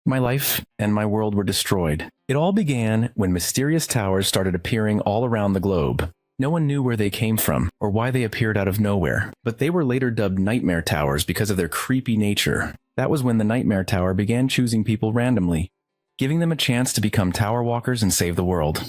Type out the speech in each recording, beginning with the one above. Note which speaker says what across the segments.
Speaker 1: My life and my world were destroyed. It all began when mysterious towers started appearing all around the globe. No one knew where they came from or why they appeared out of nowhere, but they were later dubbed nightmare towers because of their creepy nature. That was when the nightmare tower began choosing people randomly, giving them a chance to become tower walkers and save the world.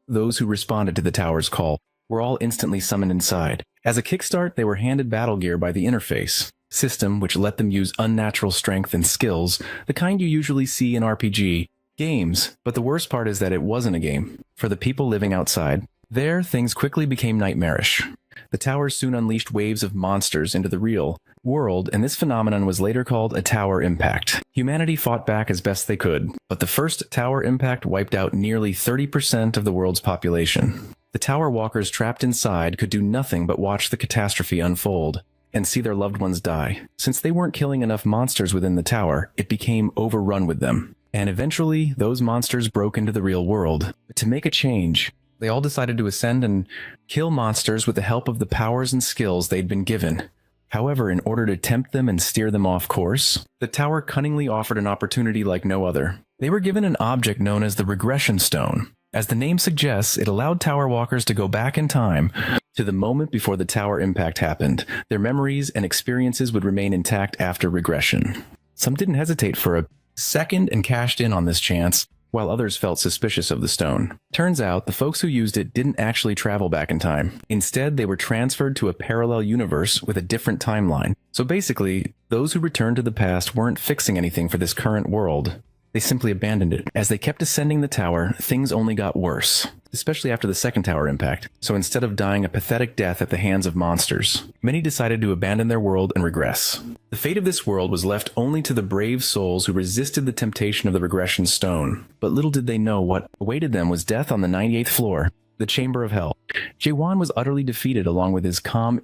Speaker 1: Those who responded to the tower's call were all instantly summoned inside. As a kickstart, they were handed battle gear by the interface system, which let them use unnatural strength and skills, the kind you usually see in RPG games. But the worst part is that it wasn't a game. For the people living outside, there, things quickly became nightmarish. The towers soon unleashed waves of monsters into the real world, and this phenomenon was later called a tower impact. Humanity fought back as best they could, but the first tower impact wiped out nearly 30% of the world's population. The tower walkers trapped inside could do nothing but watch the catastrophe unfold and see their loved ones die. Since they weren't killing enough monsters within the tower, it became overrun with them. And eventually, those monsters broke into the real world. But to make a change, they all decided to ascend and kill monsters with the help of the powers and skills they'd been given. However, in order to tempt them and steer them off course, the tower cunningly offered an opportunity like no other. They were given an object known as the Regression Stone. As the name suggests, it allowed tower walkers to go back in time to the moment before the tower impact happened. Their memories and experiences would remain intact after regression. Some didn't hesitate for a second and cashed in on this chance, while others felt suspicious of the stone. Turns out, the folks who used it didn't actually travel back in time. Instead, they were transferred to a parallel universe with a different timeline. So basically, those who returned to the past weren't fixing anything for this current world. They simply abandoned it. As they kept ascending the tower, things only got worse, especially after the second tower impact. So instead of dying a pathetic death at the hands of monsters, many decided to abandon their world and regress. The fate of this world was left only to the brave souls who resisted the temptation of the regression stone. But little did they know what awaited them was death on the 98th floor, the Chamber of Hell. Jaewon was utterly defeated along with his calm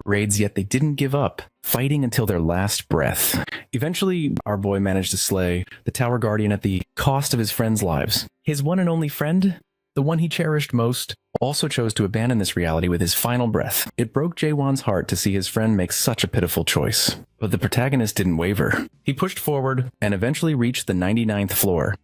Speaker 1: raids, yet they didn't give up, fighting until their last breath. Eventually, our boy managed to slay the Tower Guardian at the cost of his friends' lives. His one and only friend, the one he cherished most, also chose to abandon this reality with his final breath. It broke Jaewon's heart to see his friend make such a pitiful choice. But the protagonist didn't waver. He pushed forward and eventually reached the 99th floor,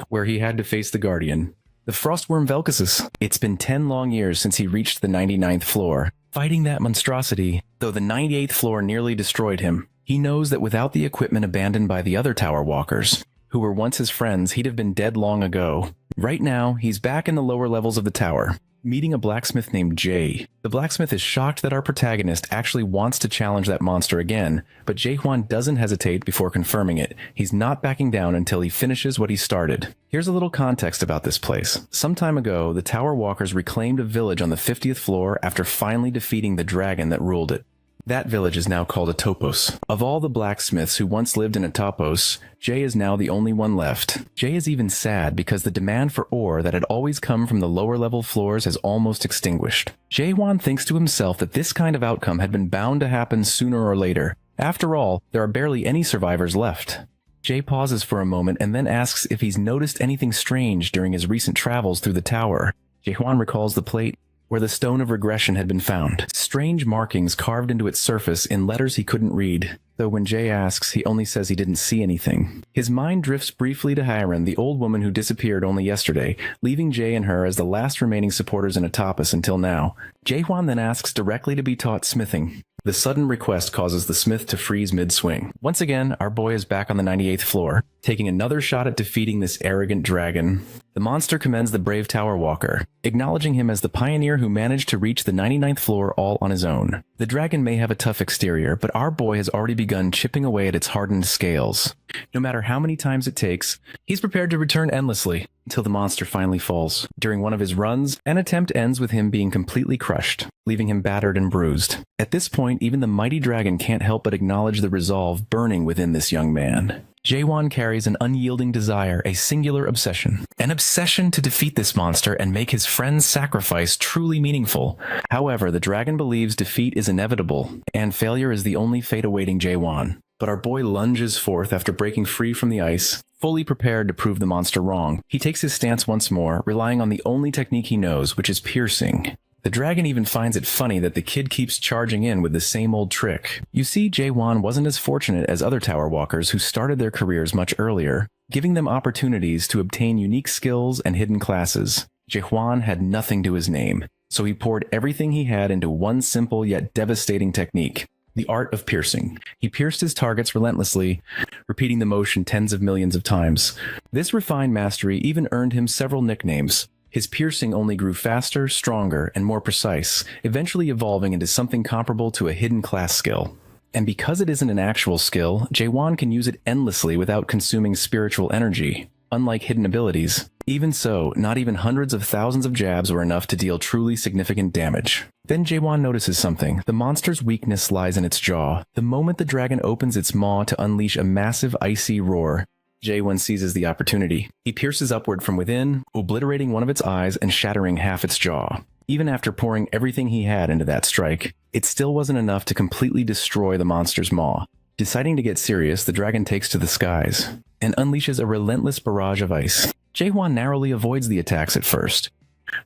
Speaker 1: where he had to face the Guardian, the Frostworm Velkasus. It's been 10 long years since he reached the 99th floor. Fighting that monstrosity, though the 98th floor nearly destroyed him, he knows that without the equipment abandoned by the other tower walkers, who were once his friends, he'd have been dead long ago. Right now, he's back in the lower levels of the tower, meeting a blacksmith named Jay. The blacksmith is shocked that our protagonist actually wants to challenge that monster again, but Jaehwan doesn't hesitate before confirming it. He's not backing down until he finishes what he started. Here's a little context about this place. Some time ago, the tower walkers reclaimed a village on the 50th floor after finally defeating the dragon that ruled it. That village is now called a topos. Of all the blacksmiths who once lived in a topos, Jay is now the only one left. Jay is even sad because the demand for ore that had always come from the lower level floors has almost extinguished. Jaehwan thinks to himself that this kind of outcome had been bound to happen sooner or later. After all, there are barely any survivors left. Jay pauses for a moment and then asks if he's noticed anything strange during his recent travels through the tower. Jaehwan recalls the plate where the stone of regression had been found. Strange markings carved into its surface in letters he couldn't read, though when Jay asks, he only says he didn't see anything. His mind drifts briefly to Hiren, the old woman who disappeared only yesterday, leaving Jay and her as the last remaining supporters in Atopos until now. Jaehwan then asks directly to be taught smithing. The sudden request causes the smith to freeze mid-swing. Once again, our boy is back on the 98th floor, taking another shot at defeating this arrogant dragon. The monster commends the brave tower walker, acknowledging him as the pioneer who managed to reach the 99th floor all on his own. The dragon may have a tough exterior, but our boy has already begun chipping away at its hardened scales. No matter how many times it takes, he's prepared to return endlessly until the monster finally falls. During one of his runs, an attempt ends with him being completely crushed, leaving him battered and bruised. At this point, even the mighty dragon can't help but acknowledge the resolve burning within this young man. Jaehwan carries an unyielding desire, a singular obsession. An obsession to defeat this monster and make his friend's sacrifice truly meaningful. However, the dragon believes defeat is inevitable, and failure is the only fate awaiting Jaehwan. But our boy lunges forth after breaking free from the ice, fully prepared to prove the monster wrong. He takes his stance once more, relying on the only technique he knows, which is piercing. The dragon even finds it funny that the kid keeps charging in with the same old trick. You see, Jaehwan wasn't as fortunate as other tower walkers who started their careers much earlier. giving them opportunities to obtain unique skills and hidden classes. Jaehwan had nothing to his name, so he poured everything he had into one simple yet devastating technique: the art of piercing. He pierced his targets relentlessly, repeating the motion tens of millions of times. This refined mastery even earned him several nicknames. His piercing only grew faster, stronger, and more precise, eventually evolving into something comparable to a hidden class skill. And because it isn't an actual skill, Jaehwan can use it endlessly without consuming spiritual energy, unlike hidden abilities. Even so, not even hundreds of thousands of jabs were enough to deal truly significant damage. Then Jaehwan notices something. The monster's weakness lies in its jaw. The moment the dragon opens its maw to unleash a massive icy roar, Jaehwan seizes the opportunity. He pierces upward from within, obliterating one of its eyes and shattering half its jaw. Even after pouring everything he had into that strike, it still wasn't enough to completely destroy the monster's maw. Deciding to get serious, the dragon takes to the skies and unleashes a relentless barrage of ice. Jaehwan narrowly avoids the attacks at first,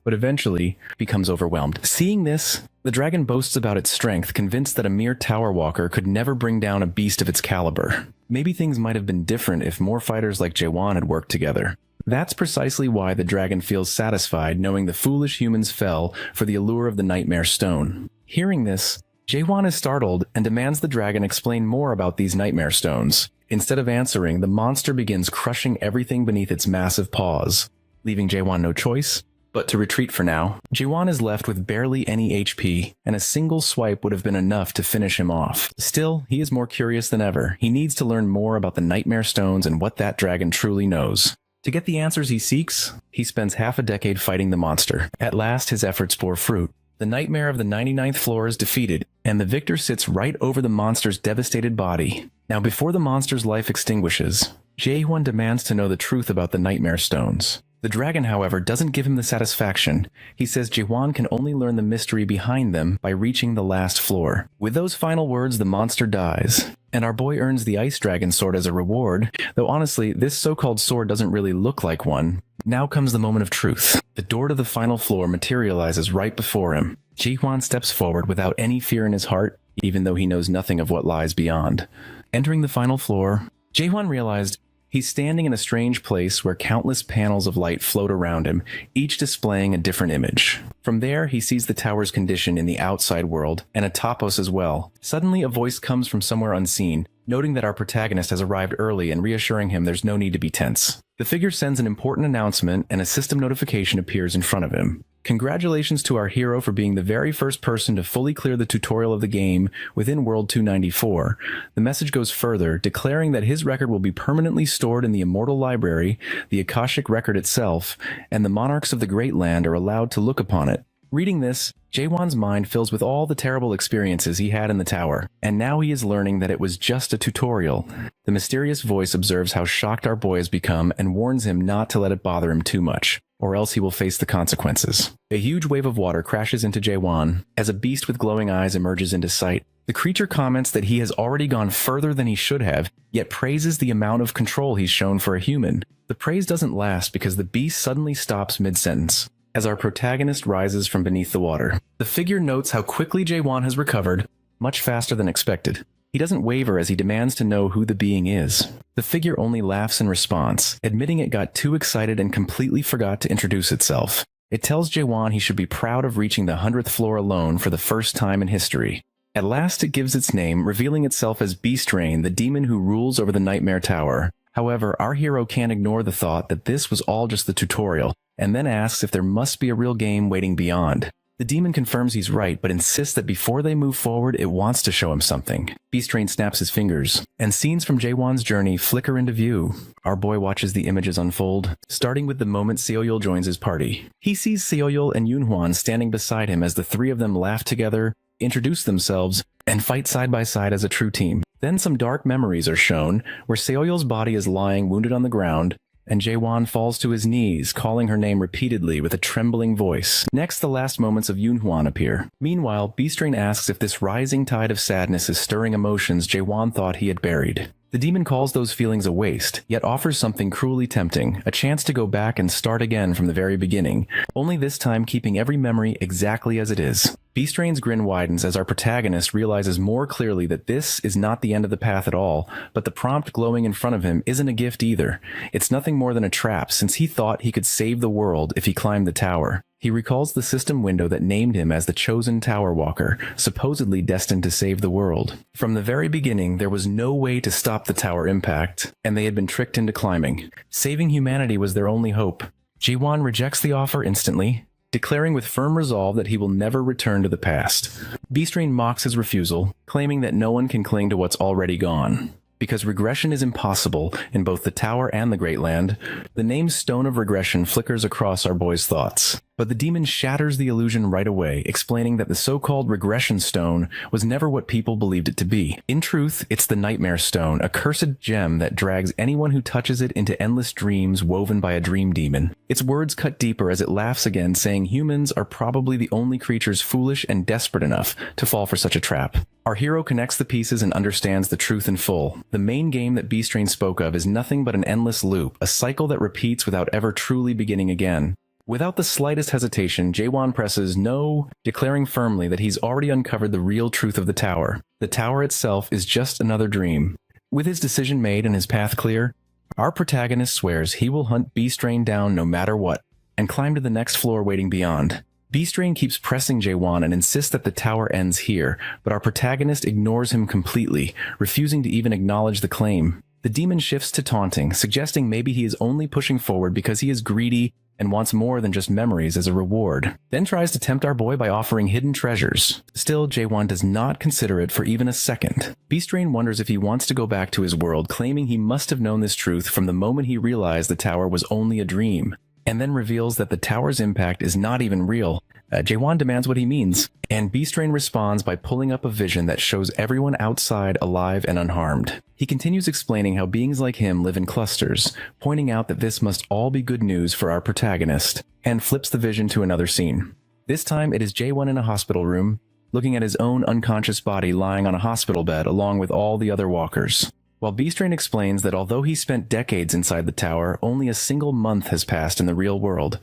Speaker 1: but eventually becomes overwhelmed. Seeing this, the dragon boasts about its strength, convinced that a mere tower walker could never bring down a beast of its caliber. Maybe things might have been different if more fighters like Jaehwan had worked together. That's precisely why the dragon feels satisfied knowing the foolish humans fell for the allure of the Nightmare Stone. Hearing this, Jaehwan is startled and demands the dragon explain more about these Nightmare Stones. Instead of answering, the monster begins crushing everything beneath its massive paws, leaving Jaehwan no choice but to retreat for now. Jaehwan is left with barely any HP, and a single swipe would have been enough to finish him off. Still, he is more curious than ever. He needs to learn more about the Nightmare Stones and what that dragon truly knows. To get the answers he seeks, he spends half a decade fighting the monster. At last, his efforts bore fruit. The nightmare of the 99th floor is defeated, and the victor sits right over the monster's devastated body. Now, before the monster's life extinguishes, Jaehwan demands to know the truth about the Nightmare Stones. The dragon, however, doesn't give him the satisfaction. He says Jaehwan can only learn the mystery behind them by reaching the last floor. With those final words, the monster dies, and our boy earns the Ice Dragon Sword as a reward, though honestly, this so-called sword doesn't really look like one. Now comes the moment of truth. The door to the final floor materializes right before him. Jaehwan steps forward without any fear in his heart, even though he knows nothing of what lies beyond. Entering the final floor, Jaehwan realized he's standing in a strange place where countless panels of light float around him, each displaying a different image. From there, he sees the tower's condition in the outside world, and a topos as well. Suddenly, a voice comes from somewhere unseen, noting that our protagonist has arrived early and reassuring him there's no need to be tense. The figure sends an important announcement, and a system notification appears in front of him. Congratulations to our hero for being the very first person to fully clear the tutorial of the game within World 294. The message goes further, declaring that his record will be permanently stored in the Immortal Library, the Akashic Record itself, and the monarchs of the Great Land are allowed to look upon it. Reading this, Jaehwan's mind fills with all the terrible experiences he had in the tower, and now he is learning that it was just a tutorial. The mysterious voice observes how shocked our boy has become and warns him not to let it bother him too much, or else he will face the consequences. A huge wave of water crashes into Jaehwan as a beast with glowing eyes emerges into sight. The creature comments that he has already gone further than he should have, yet praises the amount of control he's shown for a human. The praise doesn't last because the beast suddenly stops mid-sentence as our protagonist rises from beneath the water. The figure notes how quickly Jaehwan has recovered, much faster than expected. He doesn't waver as he demands to know who the being is. The figure only laughs in response, admitting it got too excited and completely forgot to introduce itself. It tells Jaehwan he should be proud of reaching the 100th floor alone for the first time in history. At last it gives its name, revealing itself as Beastrain, the demon who rules over the Nightmare Tower. However, our hero can't ignore the thought that this was all just the tutorial, and then asks if there must be a real game waiting beyond. The demon confirms he's right, but insists that before they move forward, it wants to show him something. Beastrain snaps his fingers, and scenes from Jaehwan's journey flicker into view. Our boy watches the images unfold, starting with the moment Seoyul joins his party. He sees Seoyul and Yoonhwan standing beside him as the three of them laugh together, introduce themselves, and fight side by side as a true team. Then some dark memories are shown, where Seoyul's body is lying wounded on the ground, and Jaehwan falls to his knees, calling her name repeatedly with a trembling voice. Next, the last moments of Yoonhwan appear. Meanwhile, Beastrain asks if this rising tide of sadness is stirring emotions Jaehwan thought he had buried. The demon calls those feelings a waste, yet offers something cruelly tempting, a chance to go back and start again from the very beginning, only this time keeping every memory exactly as it is. B-Strain's grin widens as our protagonist realizes more clearly that this is not the end of the path at all, but the prompt glowing in front of him isn't a gift either. It's nothing more than a trap, since he thought he could save the world if he climbed the tower. He recalls the system window that named him as the chosen Tower Walker, supposedly destined to save the world. From the very beginning, there was no way to stop the tower impact, and they had been tricked into climbing. Saving humanity was their only hope. Jaewon rejects the offer instantly, declaring with firm resolve that he will never return to the past. B-Strain mocks his refusal, claiming that no one can cling to what's already gone. Because regression is impossible in both the tower and the Great Land, the name Stone of Regression flickers across our boy's thoughts. But the demon shatters the illusion right away, explaining that the so-called regression stone was never what people believed it to be. In truth, it's the Nightmare Stone, a cursed gem that drags anyone who touches it into endless dreams woven by a dream demon. Its words cut deeper as it laughs again, saying humans are probably the only creatures foolish and desperate enough to fall for such a trap. Our hero connects the pieces and understands the truth in full. The main game that B-Strain spoke of is nothing but an endless loop, a cycle that repeats without ever truly beginning again. Without the slightest hesitation, Jaewon presses no, declaring firmly that he's already uncovered the real truth of the tower. The tower itself is just another dream. With his decision made and his path clear, our protagonist swears he will hunt B-Strain down no matter what, and climb to the next floor waiting beyond. B-Strain keeps pressing Jaewon and insists that the tower ends here, but our protagonist ignores him completely, refusing to even acknowledge the claim. The demon shifts to taunting, suggesting maybe he is only pushing forward because he is greedy and wants more than just memories as a reward, then tries to tempt our boy by offering hidden treasures. Still, Jaewon does not consider it for even a second. B-Strain wonders if he wants to go back to his world, claiming he must have known this truth from the moment he realized the tower was only a dream, and then reveals that the tower's impact is not even real. Jaewon demands what he means, and B-Strain responds by pulling up a vision that shows everyone outside alive and unharmed. He continues explaining how beings like him live in clusters, pointing out that this must all be good news for our protagonist, and flips the vision to another scene. This time it is Jaewon in a hospital room, looking at his own unconscious body lying on a hospital bed along with all the other walkers. While B-Strain explains that although he spent decades inside the tower, only a single month has passed in the real world.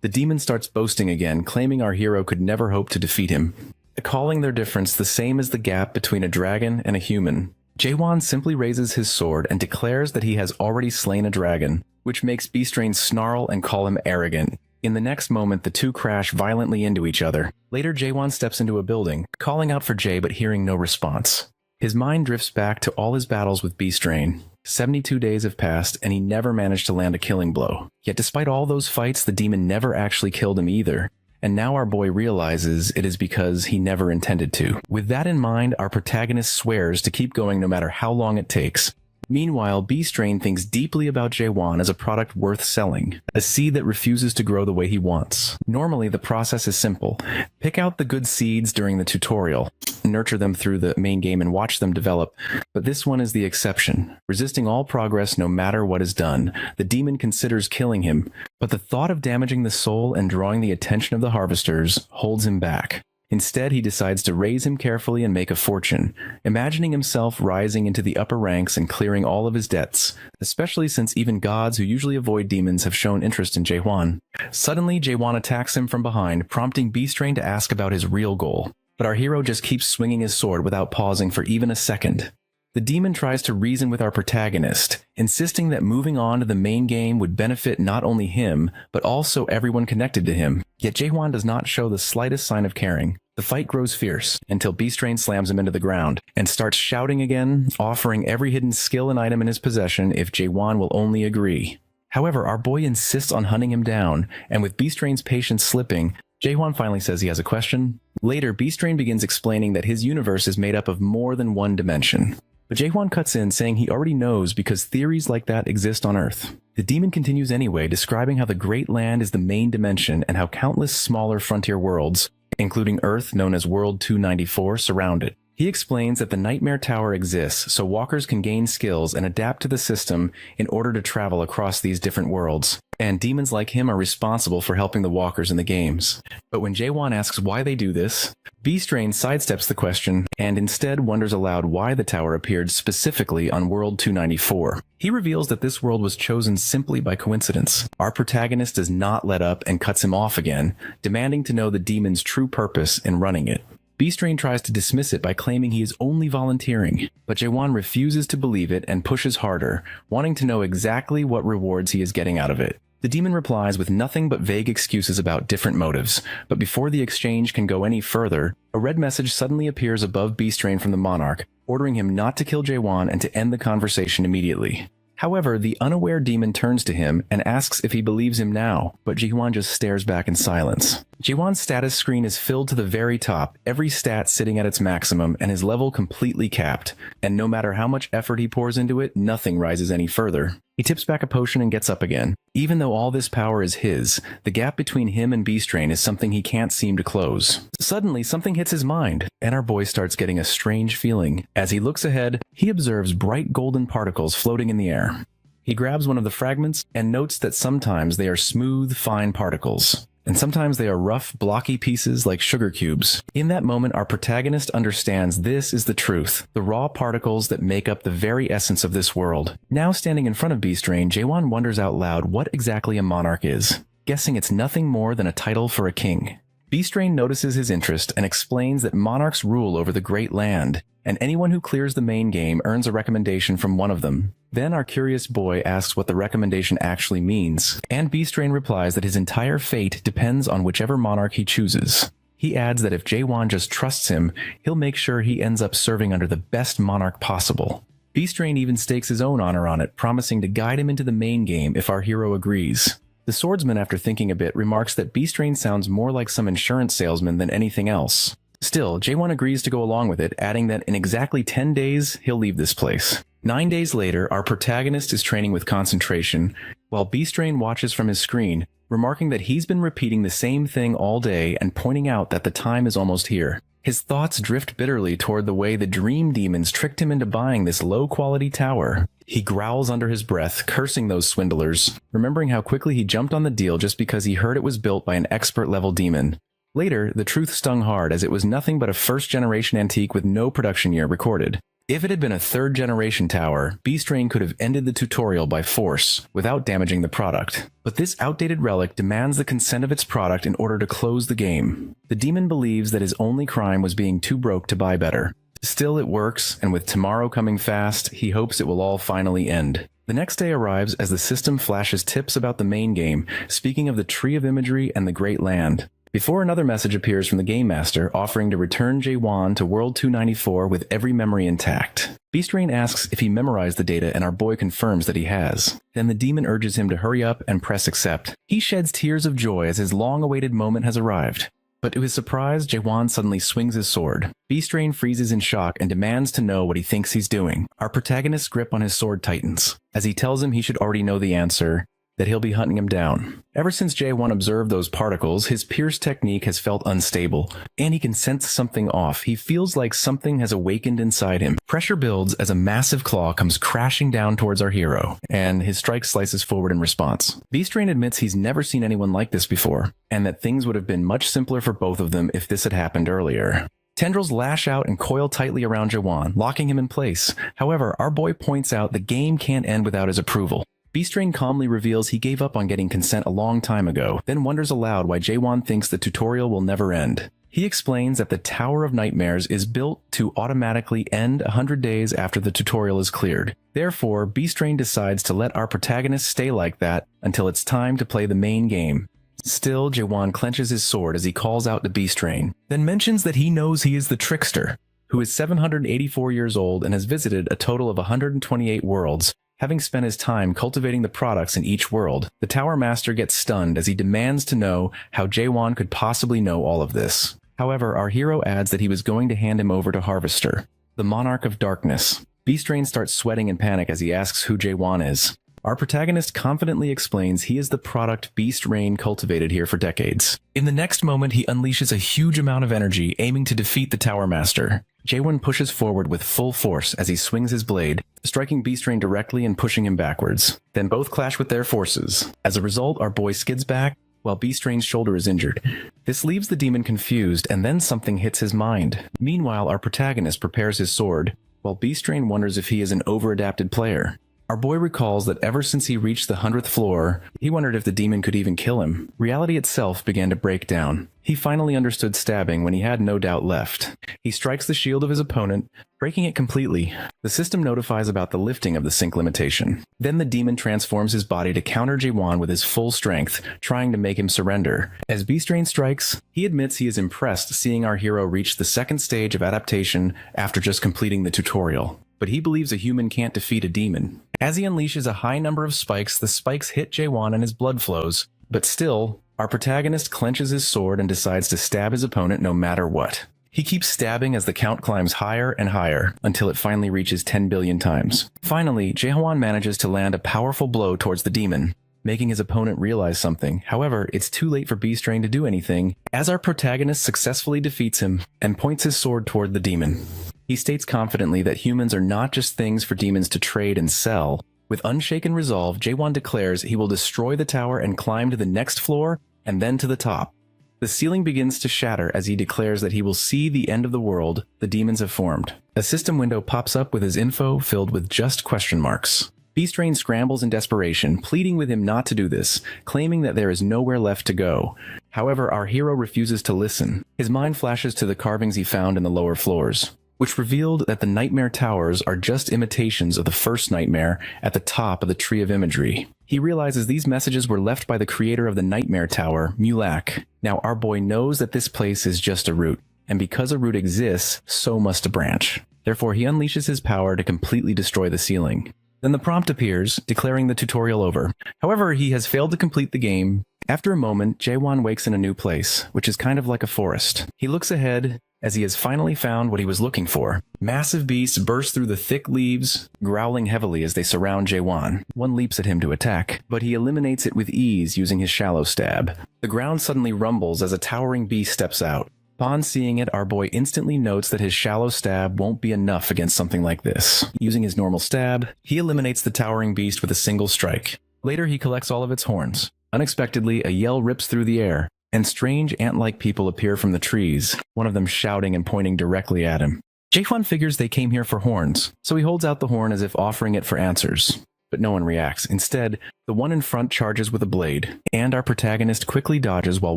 Speaker 1: The demon starts boasting again, claiming our hero could never hope to defeat him, calling their difference the same as the gap between a dragon and a human. Jaewon simply raises his sword and declares that he has already slain a dragon, which makes B-Strain snarl and call him arrogant. In the next moment, the two crash violently into each other. Later, Jaewon steps into a building, calling out for Jay but hearing no response. His mind drifts back to all his battles with B-Strain. 72 days have passed, and he never managed to land a killing blow. Yet despite all those fights, the demon never actually killed him either. And now our boy realizes it is because he never intended to. With that in mind, our protagonist swears to keep going no matter how long it takes. Meanwhile, B-Strain thinks deeply about Jaewon as a product worth selling, a seed that refuses to grow the way he wants. Normally, the process is simple. Pick out the good seeds during the tutorial, nurture them through the main game and watch them develop, but this one is the exception. Resisting all progress no matter what is done, the demon considers killing him, but the thought of damaging the soul and drawing the attention of the harvesters holds him back. Instead, he decides to raise him carefully and make a fortune, imagining himself rising into the upper ranks and clearing all of his debts, especially since even gods who usually avoid demons have shown interest in Jaewon. Suddenly, Jaewon attacks him from behind, prompting B-Strain to ask about his real goal. But our hero just keeps swinging his sword without pausing for even a second. The demon tries to reason with our protagonist, insisting that moving on to the main game would benefit not only him, but also everyone connected to him. Yet Jaewon does not show the slightest sign of caring. The fight grows fierce, until B-Strain slams him into the ground, and starts shouting again, offering every hidden skill and item in his possession if Jaewon will only agree. However, our boy insists on hunting him down, and with B-Strain's patience slipping, Jaewon finally says he has a question. Later, B-Strain begins explaining that his universe is made up of more than one dimension. But Jaewon cuts in, saying he already knows because theories like that exist on Earth. The demon continues anyway, describing how the Great Land is the main dimension and how countless smaller frontier worlds, including Earth known as World 294, surround it. He explains that the Nightmare Tower exists so walkers can gain skills and adapt to the system in order to travel across these different worlds, and demons like him are responsible for helping the walkers in the games. But when Jaewon asks why they do this, Beastrain sidesteps the question and instead wonders aloud why the tower appeared specifically on World 294. He reveals that this world was chosen simply by coincidence. Our protagonist does not let up and cuts him off again, demanding to know the demon's true purpose in running it. Beastrain tries to dismiss it by claiming he is only volunteering, but Jaewon refuses to believe it and pushes harder, wanting to know exactly what rewards he is getting out of it. The demon replies with nothing but vague excuses about different motives, but before the exchange can go any further, a red message suddenly appears above Beastrain from the Monarch, ordering him not to kill Jaewon and to end the conversation immediately. However, the unaware demon turns to him and asks if he believes him now, but Jaewon just stares back in silence. Jaewon's status screen is filled to the very top, every stat sitting at its maximum and his level completely capped, and no matter how much effort he pours into it, nothing rises any further. He tips back a potion and gets up again. Even though all this power is his, the gap between him and Beastrain is something he can't seem to close. Suddenly, something hits his mind, and our boy starts getting a strange feeling. As he looks ahead, he observes bright golden particles floating in the air. He grabs one of the fragments and notes that sometimes they are smooth, fine particles, and sometimes they are rough, blocky pieces like sugar cubes. In that moment, our protagonist understands this is the truth, the raw particles that make up the very essence of this world. Now standing in front of Beastrain, Jaewon wonders out loud what exactly a monarch is, guessing it's nothing more than a title for a king. Beastrain notices his interest and explains that monarchs rule over the great land, and anyone who clears the main game earns a recommendation from one of them. Then our curious boy asks what the recommendation actually means, and Beastrain replies that his entire fate depends on whichever monarch he chooses. He adds that if Jaewon just trusts him, he'll make sure he ends up serving under the best monarch possible. Beastrain even stakes his own honor on it, promising to guide him into the main game if our hero agrees. The swordsman, after thinking a bit, remarks that Beastrain sounds more like some insurance salesman than anything else. Still, Jaewon agrees to go along with it, adding that in exactly 10 days, he'll leave this place. 9 days later, our protagonist is training with concentration, while Beastrain watches from his screen, remarking that he's been repeating the same thing all day and pointing out that the time is almost here. His thoughts drift bitterly toward the way the dream demons tricked him into buying this low-quality tower. He growls under his breath, cursing those swindlers, remembering how quickly he jumped on the deal just because he heard it was built by an expert-level demon. Later, the truth stung hard as it was nothing but a first-generation antique with no production year recorded. If it had been a third-generation tower, Beastrain could have ended the tutorial by force, without damaging the product. But this outdated relic demands the consent of its product in order to close the game. The demon believes that his only crime was being too broke to buy better. Still, it works, and with tomorrow coming fast, he hopes it will all finally end. The next day arrives as the system flashes tips about the main game, speaking of the Tree of Imagery and the Great Land. Before another message appears from the Game Master, offering to return Jaewon to World 294 with every memory intact. Beastrain asks if he memorized the data, and our boy confirms that he has. Then the demon urges him to hurry up and press accept. He sheds tears of joy as his long-awaited moment has arrived. But to his surprise, Jaewon suddenly swings his sword. Beastrain freezes in shock and demands to know what he thinks he's doing. Our protagonist's grip on his sword tightens, as he tells him he should already know the answer, that he'll be hunting him down. Ever since Jaewon observed those particles, his pierce technique has felt unstable, and he can sense something off. He feels like something has awakened inside him. Pressure builds as a massive claw comes crashing down towards our hero, and his strike slices forward in response. Beastrain admits he's never seen anyone like this before, and that things would have been much simpler for both of them if this had happened earlier. Tendrils lash out and coil tightly around Jaewon, locking him in place. However, our boy points out the game can't end without his approval. Beastrain calmly reveals he gave up on getting consent a long time ago, then wonders aloud why Jaewon thinks the tutorial will never end. He explains that the Tower of Nightmares is built to automatically end 100 days after the tutorial is cleared. Therefore, Beastrain decides to let our protagonist stay like that until it's time to play the main game. Still, Jaewon clenches his sword as he calls out to Beastrain, then mentions that he knows he is the trickster, who is 784 years old and has visited a total of 128 worlds, having spent his time cultivating the products in each world. The Tower Master gets stunned as he demands to know how Jaewon could possibly know all of this. However, our hero adds that he was going to hand him over to Harvester, the Monarch of Darkness. Beastrain starts sweating in panic as he asks who Jaewon is. Our protagonist confidently explains he is the product Beastrain cultivated here for decades. In the next moment, he unleashes a huge amount of energy, aiming to defeat the Tower Master. Jaewon pushes forward with full force as he swings his blade, striking Beastrain directly and pushing him backwards. Then both clash with their forces. As a result, our boy skids back, while Beastrain's shoulder is injured. This leaves the demon confused, and then something hits his mind. Meanwhile, our protagonist prepares his sword, while Beastrain wonders if he is an over-adapted player. Our boy recalls that ever since he reached the 100th floor, he wondered if the demon could even kill him. Reality itself began to break down. He finally understood stabbing when he had no doubt left. He strikes the shield of his opponent, breaking it completely. The system notifies about the lifting of the sync limitation. Then the demon transforms his body to counter Jaewon with his full strength, trying to make him surrender. As Beastrain strikes, he admits he is impressed seeing our hero reach the second stage of adaptation after just completing the tutorial. But he believes a human can't defeat a demon. As he unleashes a high number of spikes, the spikes hit Jaewon and his blood flows. But still, our protagonist clenches his sword and decides to stab his opponent no matter what. He keeps stabbing as the count climbs higher and higher, until it finally reaches 10 billion times. Finally, Jaewon manages to land a powerful blow towards the demon, making his opponent realize something. However, it's too late for Beastrain to do anything, as our protagonist successfully defeats him and points his sword toward the demon. He states confidently that humans are not just things for demons to trade and sell. With unshaken resolve, Jaewon declares he will destroy the tower and climb to the next floor and then to the top. The ceiling begins to shatter as he declares that he will see the end of the world the demons have formed. A system window pops up with his info filled with just question marks. Beastrain scrambles in desperation, pleading with him not to do this, claiming that there is nowhere left to go. However, our hero refuses to listen. His mind flashes to the carvings he found in the lower floors, which revealed that the Nightmare Towers are just imitations of the first nightmare at the top of the Tree of Imagery. He realizes these messages were left by the creator of the Nightmare Tower, Mulak. Now our boy knows that this place is just a root, and because a root exists, so must a branch. Therefore, he unleashes his power to completely destroy the ceiling. Then the prompt appears, declaring the tutorial over. However, he has failed to complete the game. After a moment, Jaewon wakes in a new place, which is kind of like a forest. He looks ahead as he has finally found what he was looking for. Massive beasts burst through the thick leaves, growling heavily as they surround Jaewon. One leaps at him to attack, but he eliminates it with ease using his shallow stab. The ground suddenly rumbles as a towering beast steps out. Upon seeing it, our boy instantly notes that his shallow stab won't be enough against something like this. Using his normal stab, he eliminates the towering beast with a single strike. Later, he collects all of its horns. Unexpectedly, a yell rips through the air, and strange ant-like people appear from the trees, one of them shouting and pointing directly at him. Jaewon figures they came here for horns, so he holds out the horn as if offering it for answers. But no one reacts. Instead, the one in front charges with a blade, and our protagonist quickly dodges while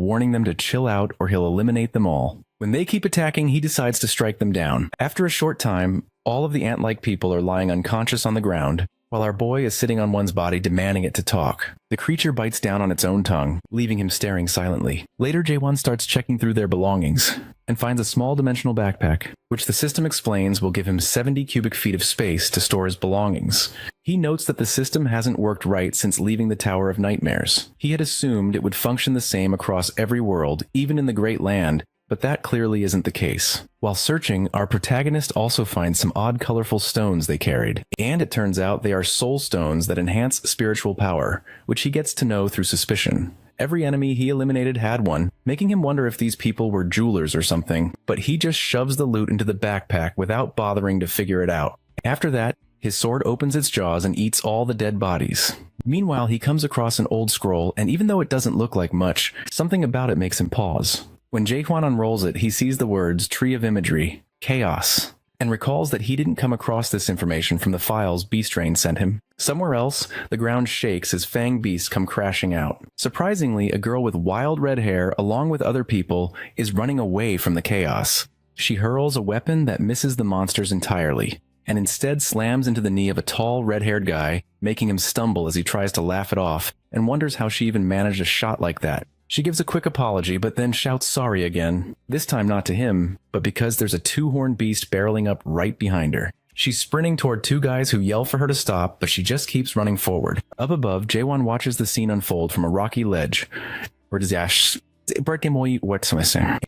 Speaker 1: warning them to chill out or he'll eliminate them all. When they keep attacking, he decides to strike them down. After a short time, all of the ant-like people are lying unconscious on the ground, while our boy is sitting on one's body demanding it to talk. The creature bites down on its own tongue, leaving him staring silently. Later, Jaewon starts checking through their belongings, and finds a small dimensional backpack, which the system explains will give him 70 cubic feet of space to store his belongings. He notes that the system hasn't worked right since leaving the Tower of Nightmares. He had assumed it would function the same across every world, even in the Great Land, but that clearly isn't the case. While searching, our protagonist also finds some odd colorful stones they carried, and it turns out they are soul stones that enhance spiritual power, which he gets to know through suspicion. Every enemy he eliminated had one, making him wonder if these people were jewelers or something, but he just shoves the loot into the backpack without bothering to figure it out. After that, his sword opens its jaws and eats all the dead bodies. Meanwhile, he comes across an old scroll, and even though it doesn't look like much, something about it makes him pause. When Jaewon unrolls it, he sees the words Tree of Imagery, Chaos, and recalls that he didn't come across this information from the files Beastrain sent him. Somewhere else, the ground shakes as fang beasts come crashing out. Surprisingly, a girl with wild red hair, along with other people, is running away from the chaos. She hurls a weapon that misses the monsters entirely, and instead slams into the knee of a tall, red-haired guy, making him stumble as he tries to laugh it off, and wonders how she even managed a shot like that. She gives a quick apology, but then shouts sorry again, this time not to him, but because there's a two-horned beast barreling up right behind her. She's sprinting toward two guys who yell for her to stop, but she just keeps running forward. Up above, Jaewon watches the scene unfold from a rocky ledge,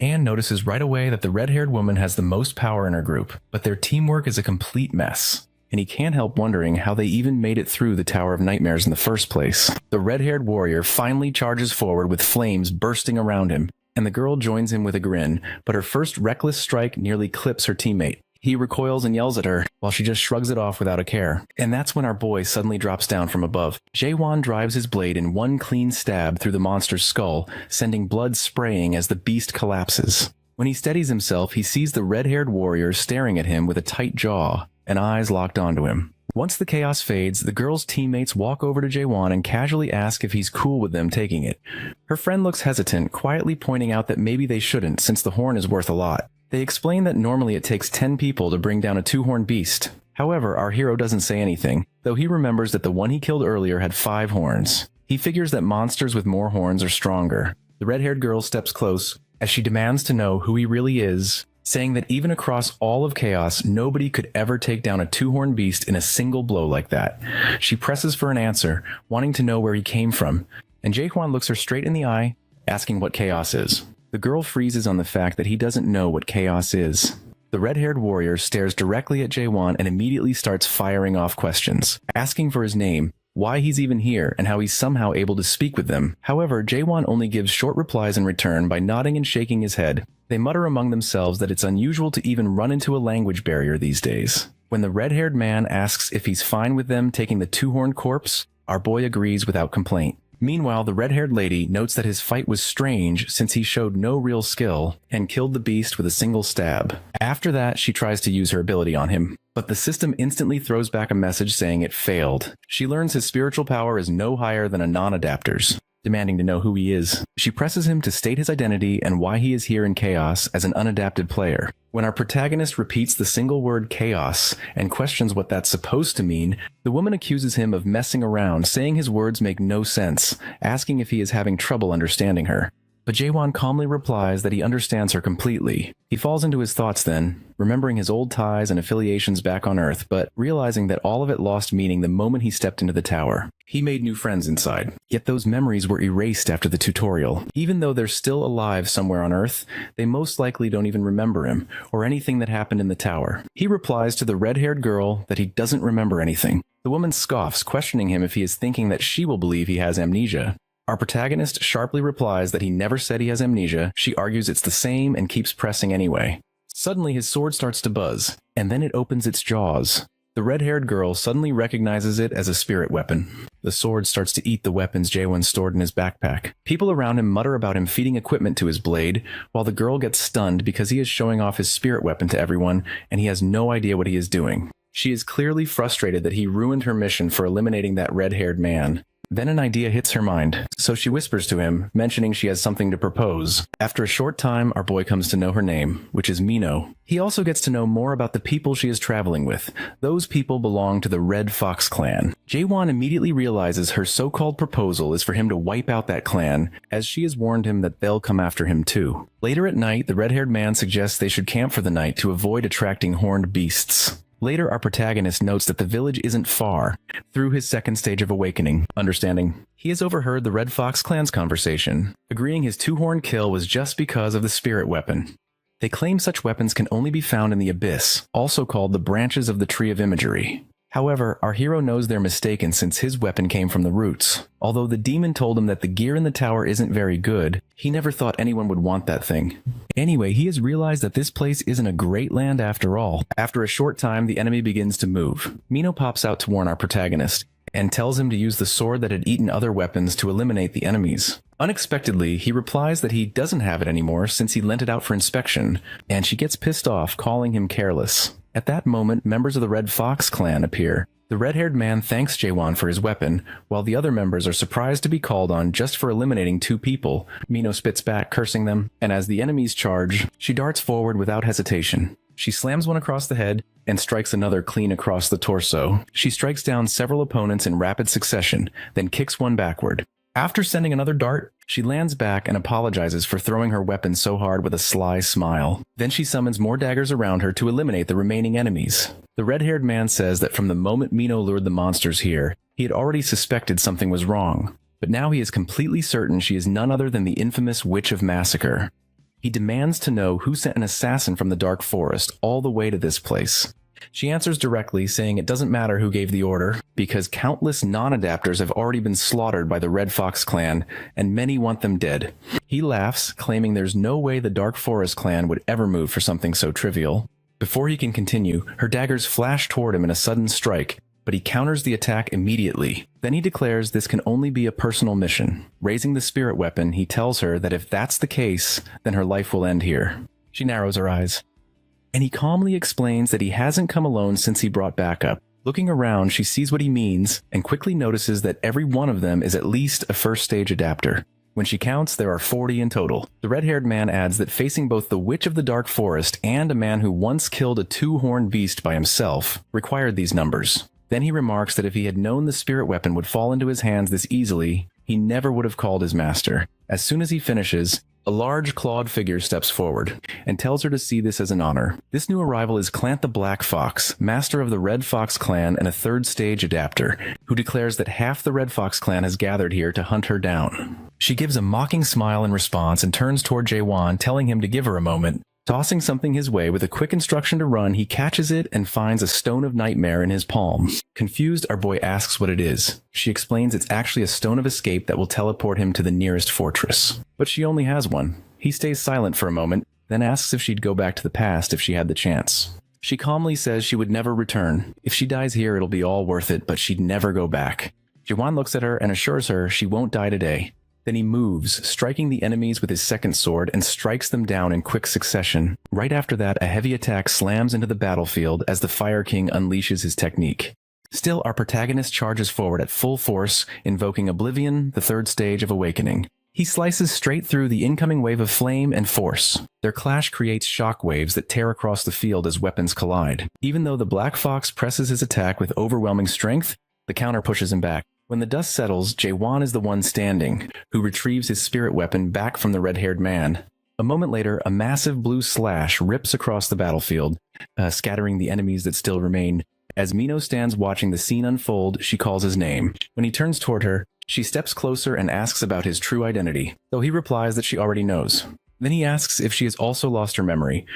Speaker 1: and notices right away that the red-haired woman has the most power in her group, but their teamwork is a complete mess. And he can't help wondering how they even made it through the Tower of Nightmares in the first place. The red-haired warrior finally charges forward with flames bursting around him, and the girl joins him with a grin, but her first reckless strike nearly clips her teammate. He recoils and yells at her, while she just shrugs it off without a care. And that's when our boy suddenly drops down from above. Jaewon drives his blade in one clean stab through the monster's skull, sending blood spraying as the beast collapses. When he steadies himself, he sees the red-haired warrior staring at him with a tight jaw and eyes locked onto him. Once the chaos fades, the girl's teammates walk over to Jaewon and casually ask if he's cool with them taking it. Her friend looks hesitant, quietly pointing out that maybe they shouldn't, since the horn is worth a lot. They explain that normally it takes 10 people to bring down a two-horned beast. However, our hero doesn't say anything, though he remembers that the one he killed earlier had 5 horns. He figures that monsters with more horns are stronger. The red-haired girl steps close, as she demands to know who he really is, saying that even across all of chaos, nobody could ever take down a two-horned beast in a single blow like that. She presses for an answer, wanting to know where he came from, and Jaehwan looks her straight in the eye, asking what chaos is. The girl freezes on the fact that he doesn't know what chaos is. The red-haired warrior stares directly at Jaewon and immediately starts firing off questions, asking for his name, why he's even here, and how he's somehow able to speak with them. However, Jaewon only gives short replies in return by nodding and shaking his head. They mutter among themselves that it's unusual to even run into a language barrier these days. When the red-haired man asks if he's fine with them taking the two-horned corpse, our boy agrees without complaint. Meanwhile, the red-haired lady notes that his fight was strange since he showed no real skill and killed the beast with a single stab. After that, she tries to use her ability on him, but the system instantly throws back a message saying it failed. She learns his spiritual power is no higher than a non-adapter's, demanding to know who he is. She presses him to state his identity and why he is here in chaos as an unadapted player. When our protagonist repeats the single word chaos and questions what that's supposed to mean, the woman accuses him of messing around, saying his words make no sense, asking if he is having trouble understanding her. But Jaewon calmly replies that he understands her completely. He falls into his thoughts then, remembering his old ties and affiliations back on Earth, but realizing that all of it lost meaning the moment he stepped into the tower. He made new friends inside, yet those memories were erased after the tutorial. Even though they're still alive somewhere on Earth, they most likely don't even remember him, or anything that happened in the tower. He replies to the red-haired girl that he doesn't remember anything. The woman scoffs, questioning him if he is thinking that she will believe he has amnesia. Our protagonist sharply replies that he never said he has amnesia. She argues it's the same and keeps pressing anyway. Suddenly his sword starts to buzz, and then it opens its jaws. The red-haired girl suddenly recognizes it as a spirit weapon. The sword starts to eat the weapons Jaewon stored in his backpack. People around him mutter about him feeding equipment to his blade, while the girl gets stunned because he is showing off his spirit weapon to everyone, and he has no idea what he is doing. She is clearly frustrated that he ruined her mission for eliminating that red-haired man. Then an idea hits her mind, so she whispers to him, mentioning she has something to propose. After a short time, our boy comes to know her name, which is Mino. He also gets to know more about the people she is traveling with. Those people belong to the Red Fox clan. Jaewon immediately realizes her so-called proposal is for him to wipe out that clan, as she has warned him that they'll come after him too. Later at night, the red-haired man suggests they should camp for the night to avoid attracting horned beasts. Later, our protagonist notes that the village isn't far, through his second stage of awakening, understanding. He has overheard the Red Fox clan's conversation, agreeing his two-horned kill was just because of the spirit weapon. They claim such weapons can only be found in the Abyss, also called the branches of the Tree of Imagery. However, our hero knows they're mistaken since his weapon came from the roots. Although the demon told him that the gear in the tower isn't very good, he never thought anyone would want that thing. Anyway, he has realized that this place isn't a great land after all. After a short time, the enemy begins to move. Mino pops out to warn our protagonist, and tells him to use the sword that had eaten other weapons to eliminate the enemies. Unexpectedly, he replies that he doesn't have it anymore since he lent it out for inspection, and she gets pissed off, calling him careless. At that moment, members of the Red Fox clan appear. The red-haired man thanks Jaewon for his weapon, while the other members are surprised to be called on just for eliminating 2 people. Mino spits back, cursing them, and as the enemies charge, she darts forward without hesitation. She slams one across the head and strikes another clean across the torso. She strikes down several opponents in rapid succession, then kicks one backward. After sending another dart, she lands back and apologizes for throwing her weapon so hard with a sly smile. Then she summons more daggers around her to eliminate the remaining enemies. The red-haired man says that from the moment Mino lured the monsters here, he had already suspected something was wrong, but now he is completely certain she is none other than the infamous Witch of Massacre. He demands to know who sent an assassin from the Dark Forest all the way to this place. She answers directly, saying it doesn't matter who gave the order, because countless non-adapters have already been slaughtered by the Red Fox clan, and many want them dead. He laughs, claiming there's no way the Dark Forest clan would ever move for something so trivial. Before he can continue, her daggers flash toward him in a sudden strike, but he counters the attack immediately. Then he declares this can only be a personal mission. Raising the spirit weapon, he tells her that if that's the case, then her life will end here. She narrows her eyes. And he calmly explains that he hasn't come alone since he brought backup. Looking around, she sees what he means and quickly notices that every one of them is at least a first-stage adapter. When she counts, there are 40 in total. The red-haired man adds that facing both the Witch of the Dark Forest and a man who once killed a two-horned beast by himself required these numbers. Then he remarks that if he had known the spirit weapon would fall into his hands this easily, he never would have called his master. As soon as he finishes, a large clawed figure steps forward and tells her to see this as an honor. This new arrival is Clant the Black Fox, master of the Red Fox clan and a third-stage adapter, who declares that half the Red Fox clan has gathered here to hunt her down. She gives a mocking smile in response and turns toward Jaewon, telling him to give her a moment. Tossing something his way with a quick instruction to run, he catches it and finds a stone of nightmare in his palm. Confused, our boy asks what it is. She explains it's actually a stone of escape that will teleport him to the nearest fortress. But she only has one. He stays silent for a moment, then asks if she'd go back to the past if she had the chance. She calmly says she would never return. If she dies here, it'll be all worth it, but she'd never go back. Jaewon looks at her and assures her she won't die today. Then he moves, striking the enemies with his second sword and strikes them down in quick succession. Right after that, a heavy attack slams into the battlefield as the Fire King unleashes his technique. Still, our protagonist charges forward at full force, invoking Oblivion, the third stage of awakening. He slices straight through the incoming wave of flame and force. Their clash creates shock waves that tear across the field as weapons collide. Even though the Black Fox presses his attack with overwhelming strength, the counter pushes him back. When the dust settles, Jaewon is the one standing, who retrieves his spirit weapon back from the red-haired man. A moment later, a massive blue slash rips across the battlefield, scattering the enemies that still remain. As Mino stands watching the scene unfold, she calls his name. When he turns toward her, she steps closer and asks about his true identity, though he replies that she already knows. Then he asks if she has also lost her memory,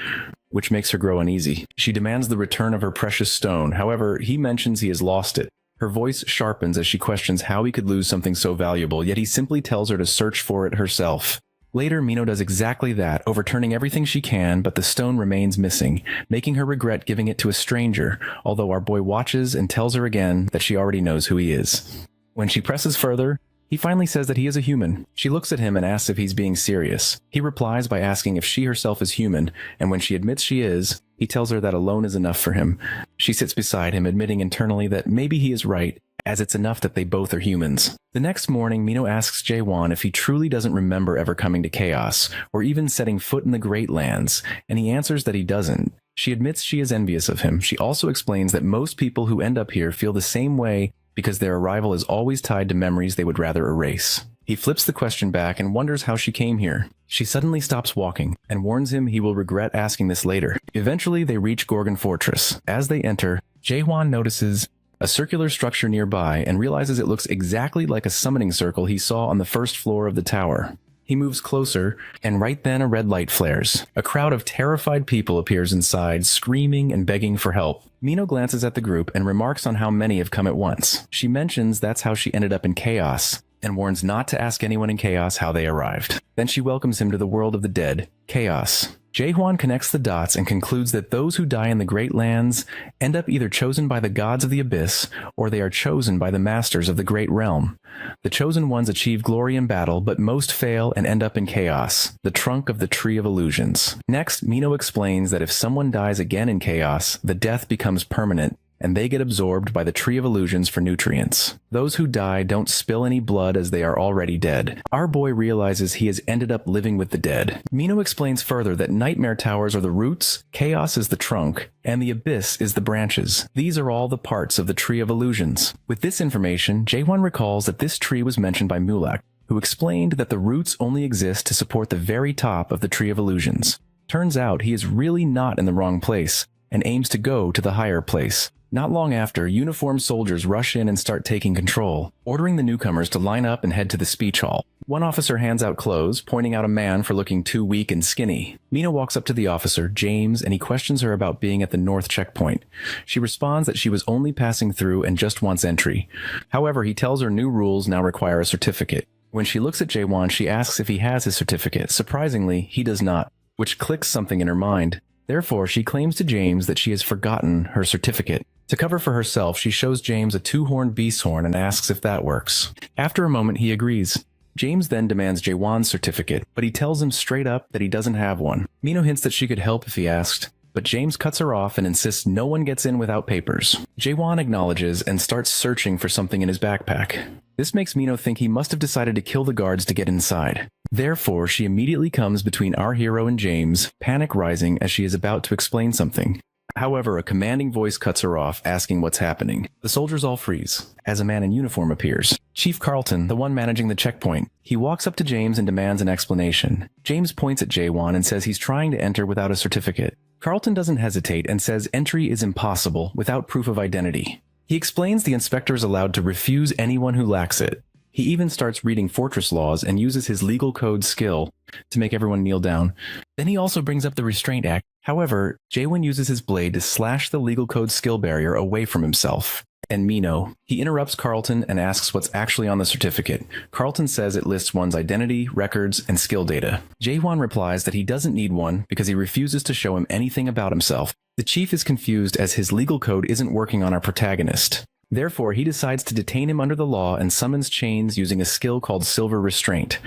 Speaker 1: which makes her grow uneasy. She demands the return of her precious stone, however, he mentions he has lost it. Her voice sharpens as she questions how he could lose something so valuable, yet he simply tells her to search for it herself. Later, Mino does exactly that, overturning everything she can, but the stone remains missing, making her regret giving it to a stranger, although our boy watches and tells her again that she already knows who he is. When she presses further, he finally says that he is a human. She looks at him and asks if he's being serious. He replies by asking if she herself is human, and when she admits she is, he tells her that alone is enough for him. She sits beside him, admitting internally that maybe he is right, as it's enough that they both are humans. The next morning, Mino asks Jaewon if he truly doesn't remember ever coming to Chaos, or even setting foot in the Great Lands, and he answers that he doesn't. She admits she is envious of him. She also explains that most people who end up here feel the same way because their arrival is always tied to memories they would rather erase. He flips the question back and wonders how she came here. She suddenly stops walking and warns him he will regret asking this later. Eventually, they reach Gorgon Fortress. As they enter, Jaewon notices a circular structure nearby and realizes it looks exactly like a summoning circle he saw on the first floor of the tower. He moves closer, and right then a red light flares. A crowd of terrified people appears inside, screaming and begging for help. Mino glances at the group and remarks on how many have come at once. She mentions that's how she ended up in Chaos, and warns not to ask anyone in Chaos how they arrived. Then she welcomes him to the world of the dead, Chaos. Jaewon connects the dots and concludes that those who die in the Great Lands end up either chosen by the gods of the Abyss, or they are chosen by the masters of the Great Realm. The chosen ones achieve glory in battle, but most fail and end up in Chaos, the trunk of the Tree of Illusions. Next, Mino explains that if someone dies again in Chaos, the death becomes permanent, and they get absorbed by the Tree of Illusions for nutrients. Those who die don't spill any blood as they are already dead. Our boy realizes he has ended up living with the dead. Mino explains further that Nightmare Towers are the roots, Chaos is the trunk, and the Abyss is the branches. These are all the parts of the Tree of Illusions. With this information, Jaewon recalls that this tree was mentioned by Mulak, who explained that the roots only exist to support the very top of the Tree of Illusions. Turns out he is really not in the wrong place, and aims to go to the higher place. Not long after, uniformed soldiers rush in and start taking control, ordering the newcomers to line up and head to the speech hall. One officer hands out clothes, pointing out a man for looking too weak and skinny. Mino walks up to the officer, James, and he questions her about being at the North checkpoint. She responds that she was only passing through and just wants entry. However, he tells her new rules now require a certificate. When she looks at Jaewon, she asks if he has his certificate. Surprisingly, he does not, which clicks something in her mind. Therefore, she claims to James that she has forgotten her certificate. To cover for herself, she shows James a two-horned beast horn and asks if that works. After a moment, he agrees. James then demands Jaewon's certificate, but he tells him straight up that he doesn't have one. Mino hints that she could help if he asked, but James cuts her off and insists no one gets in without papers. Jaewon acknowledges and starts searching for something in his backpack. This makes Mino think he must have decided to kill the guards to get inside. Therefore, she immediately comes between our hero and James, panic rising as she is about to explain something. However, a commanding voice cuts her off, asking what's happening. The soldiers all freeze, as a man in uniform appears. Chief Carlton, the one managing the checkpoint. He walks up to James and demands an explanation. James points at Jaewon and says he's trying to enter without a certificate. Carlton doesn't hesitate and says entry is impossible without proof of identity. He explains the inspector is allowed to refuse anyone who lacks it. He even starts reading fortress laws and uses his legal code skill to make everyone kneel down. Then he also brings up the Restraint Act. However, Jaewon uses his blade to slash the legal code skill barrier away from himself. And Mino. He interrupts Carlton and asks what's actually on the certificate. Carlton says it lists one's identity, records, and skill data. Jaewon replies that he doesn't need one because he refuses to show him anything about himself. The chief is confused as his legal code isn't working on our protagonist. Therefore, he decides to detain him under the law and summons chains using a skill called Silver Restraint.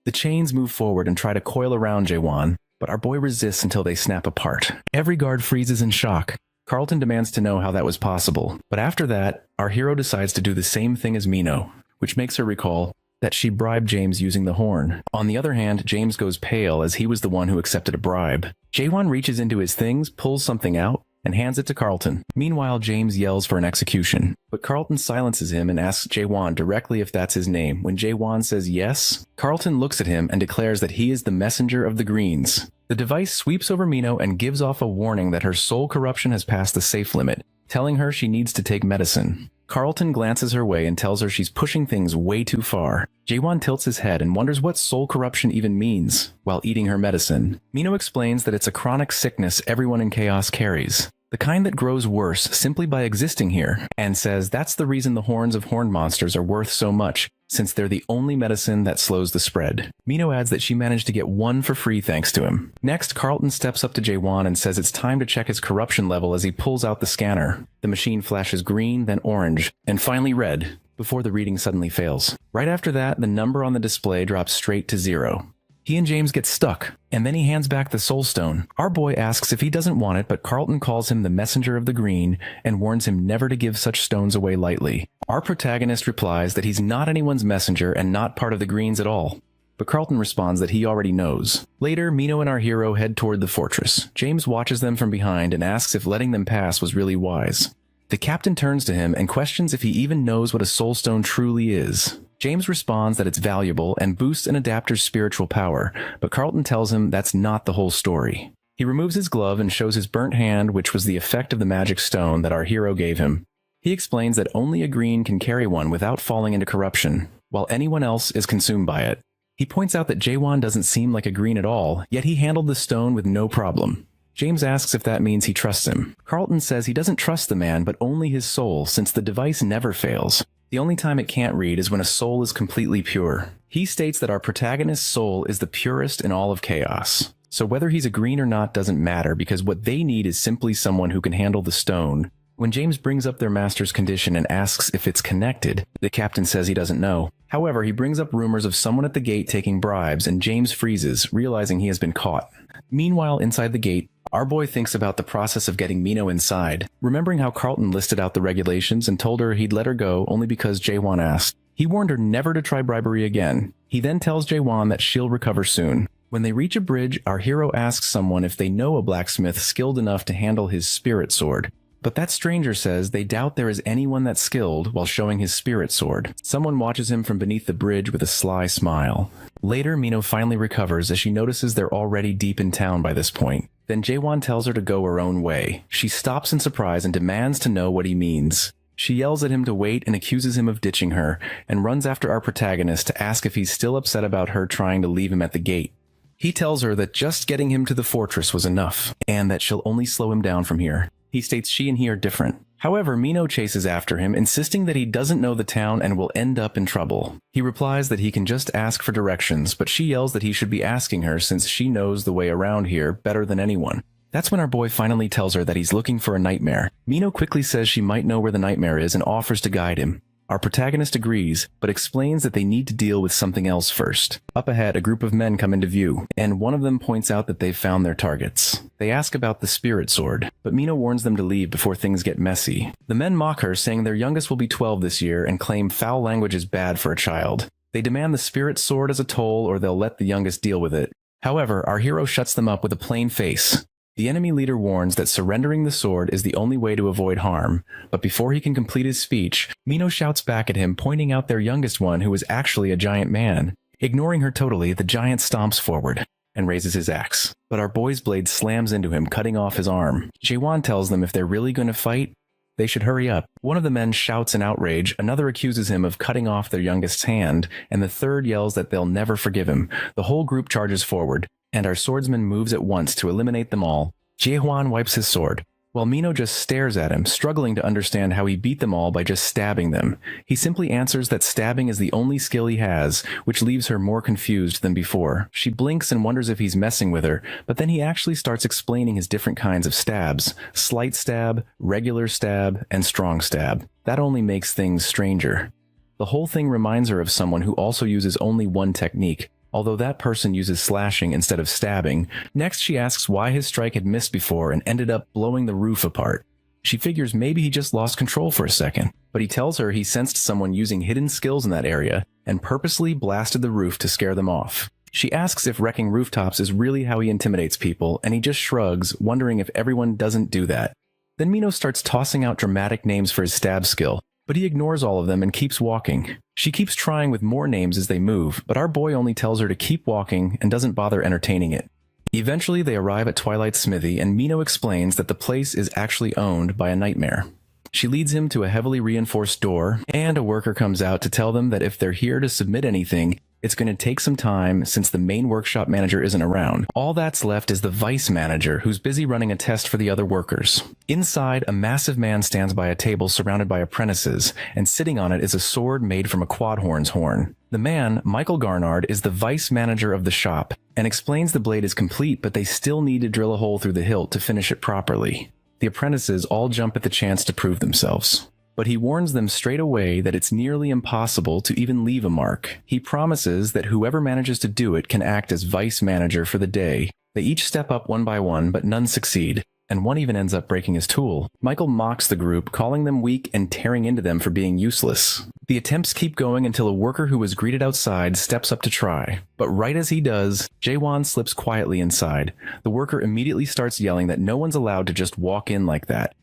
Speaker 1: The chains move forward and try to coil around Jaewon, but our boy resists until they snap apart. Every guard freezes in shock. Carlton demands to know how that was possible, but after that, our hero decides to do the same thing as Mino, which makes her recall that she bribed James using the horn. On the other hand, James goes pale as he was the one who accepted a bribe. Jaewon reaches into his things, pulls something out, and hands it to Carlton. Meanwhile, James yells for an execution, but Carlton silences him and asks Jaewon directly if that's his name. When Jaewon says yes, Carlton looks at him and declares that he is the messenger of the Greens. The device sweeps over Mino and gives off a warning that her soul corruption has passed the safe limit, telling her she needs to take medicine. Carlton glances her way and tells her she's pushing things way too far. Jaewon tilts his head and wonders what soul corruption even means while eating her medicine. Mino explains that it's a chronic sickness everyone in Chaos carries, the kind that grows worse simply by existing here, and says that's the reason the horns of horned monsters are worth so much, since they're the only medicine that slows the spread. Mino adds that she managed to get one for free thanks to him. Next, Carlton steps up to Jaewon and says it's time to check his corruption level as he pulls out the scanner. The machine flashes green, then orange, and finally red, before the reading suddenly fails. Right after that, the number on the display drops straight to 0. He and James get stuck, and then he hands back the Soul Stone. Our boy asks if he doesn't want it, but Carlton calls him the messenger of the green and warns him never to give such stones away lightly. Our protagonist replies that he's not anyone's messenger and not part of the Greens at all, but Carlton responds that he already knows. Later, Mino and our hero head toward the fortress. James watches them from behind and asks if letting them pass was really wise. The captain turns to him and questions if he even knows what a Soul Stone truly is. James responds that it's valuable and boosts an adapter's spiritual power, but Carlton tells him that's not the whole story. He removes his glove and shows his burnt hand, which was the effect of the magic stone that our hero gave him. He explains that only a green can carry one without falling into corruption, while anyone else is consumed by it. He points out that Jaewon doesn't seem like a green at all, yet he handled the stone with no problem. James asks if that means he trusts him. Carlton says he doesn't trust the man, but only his soul, since the device never fails. The only time it can't read is when a soul is completely pure. He states that our protagonist's soul is the purest in all of Chaos. So whether he's a green or not doesn't matter, because what they need is simply someone who can handle the stone. When James brings up their master's condition and asks if it's connected, the captain says he doesn't know. However, he brings up rumors of someone at the gate taking bribes, and James freezes, realizing he has been caught. Meanwhile, inside the gate, our boy thinks about the process of getting Mino inside, remembering how Carlton listed out the regulations and told her he'd let her go only because Jaewon asked. He warned her never to try bribery again. He then tells Jaewon that she'll recover soon. When they reach a bridge, our hero asks someone if they know a blacksmith skilled enough to handle his spirit sword. But that stranger says they doubt there is anyone that's skilled while showing his spirit sword. Someone watches him from beneath the bridge with a sly smile. Later, Mino finally recovers as she notices they're already deep in town by this point. Then Jaewon tells her to go her own way. She stops in surprise and demands to know what he means. She yells at him to wait and accuses him of ditching her, and runs after our protagonist to ask if he's still upset about her trying to leave him at the gate. He tells her that just getting him to the fortress was enough, and that she'll only slow him down from here. He states she and he are different. However, Mino chases after him, insisting that he doesn't know the town and will end up in trouble. He replies that he can just ask for directions, but she yells that he should be asking her since she knows the way around here better than anyone. That's when our boy finally tells her that he's looking for a nightmare. Mino quickly says she might know where the nightmare is and offers to guide him. Our protagonist agrees, but explains that they need to deal with something else first. Up ahead, a group of men come into view, and one of them points out that they've found their targets. They ask about the spirit sword, but Mino warns them to leave before things get messy. The men mock her, saying their youngest will be 12 this year, and claim foul language is bad for a child. They demand the spirit sword as a toll, or they'll let the youngest deal with it. However, our hero shuts them up with a plain face. The enemy leader warns that surrendering the sword is the only way to avoid harm, but before he can complete his speech, Mino shouts back at him, pointing out their youngest one who is actually a giant man. Ignoring her totally, the giant stomps forward and raises his axe. But our boy's blade slams into him, cutting off his arm. Jaewon tells them if they're really going to fight, they should hurry up. One of the men shouts in outrage, another accuses him of cutting off their youngest's hand, and the third yells that they'll never forgive him. The whole group charges forward, and our swordsman moves at once to eliminate them all. Jaehwan wipes his sword, while Mino just stares at him, struggling to understand how he beat them all by just stabbing them. He simply answers that stabbing is the only skill he has, which leaves her more confused than before. She blinks and wonders if he's messing with her, but then he actually starts explaining his different kinds of stabs: slight stab, regular stab, and strong stab. That only makes things stranger. The whole thing reminds her of someone who also uses only one technique, although that person uses slashing instead of stabbing. Next, she asks why his strike had missed before and ended up blowing the roof apart. She figures maybe he just lost control for a second, but he tells her he sensed someone using hidden skills in that area and purposely blasted the roof to scare them off. She asks if wrecking rooftops is really how he intimidates people, and he just shrugs, wondering if everyone doesn't do that. Then Mino starts tossing out dramatic names for his stab skill, but he ignores all of them and keeps walking. She keeps trying with more names as they move, but our boy only tells her to keep walking and doesn't bother entertaining it. Eventually, they arrive at Twilight's smithy, and Mino explains that the place is actually owned by a nightmare. She leads him to a heavily reinforced door, and a worker comes out to tell them that if they're here to submit anything, it's going to take some time since the main workshop manager isn't around. All that's left is the vice manager, who's busy running a test for the other workers. Inside, a massive man stands by a table surrounded by apprentices, and sitting on it is a sword made from a quadhorn's horn. The man, Michael Garnard, is the vice manager of the shop, and explains the blade is complete, but they still need to drill a hole through the hilt to finish it properly. The apprentices all jump at the chance to prove themselves, but he warns them straight away that it's nearly impossible to even leave a mark. He promises that whoever manages to do it can act as vice manager for the day. They each step up one by one, but none succeed, and one even ends up breaking his tool. Michael mocks the group, calling them weak and tearing into them for being useless. The attempts keep going until a worker who was greeted outside steps up to try. But right as he does, Jaewon slips quietly inside. The worker immediately starts yelling that no one's allowed to just walk in like that.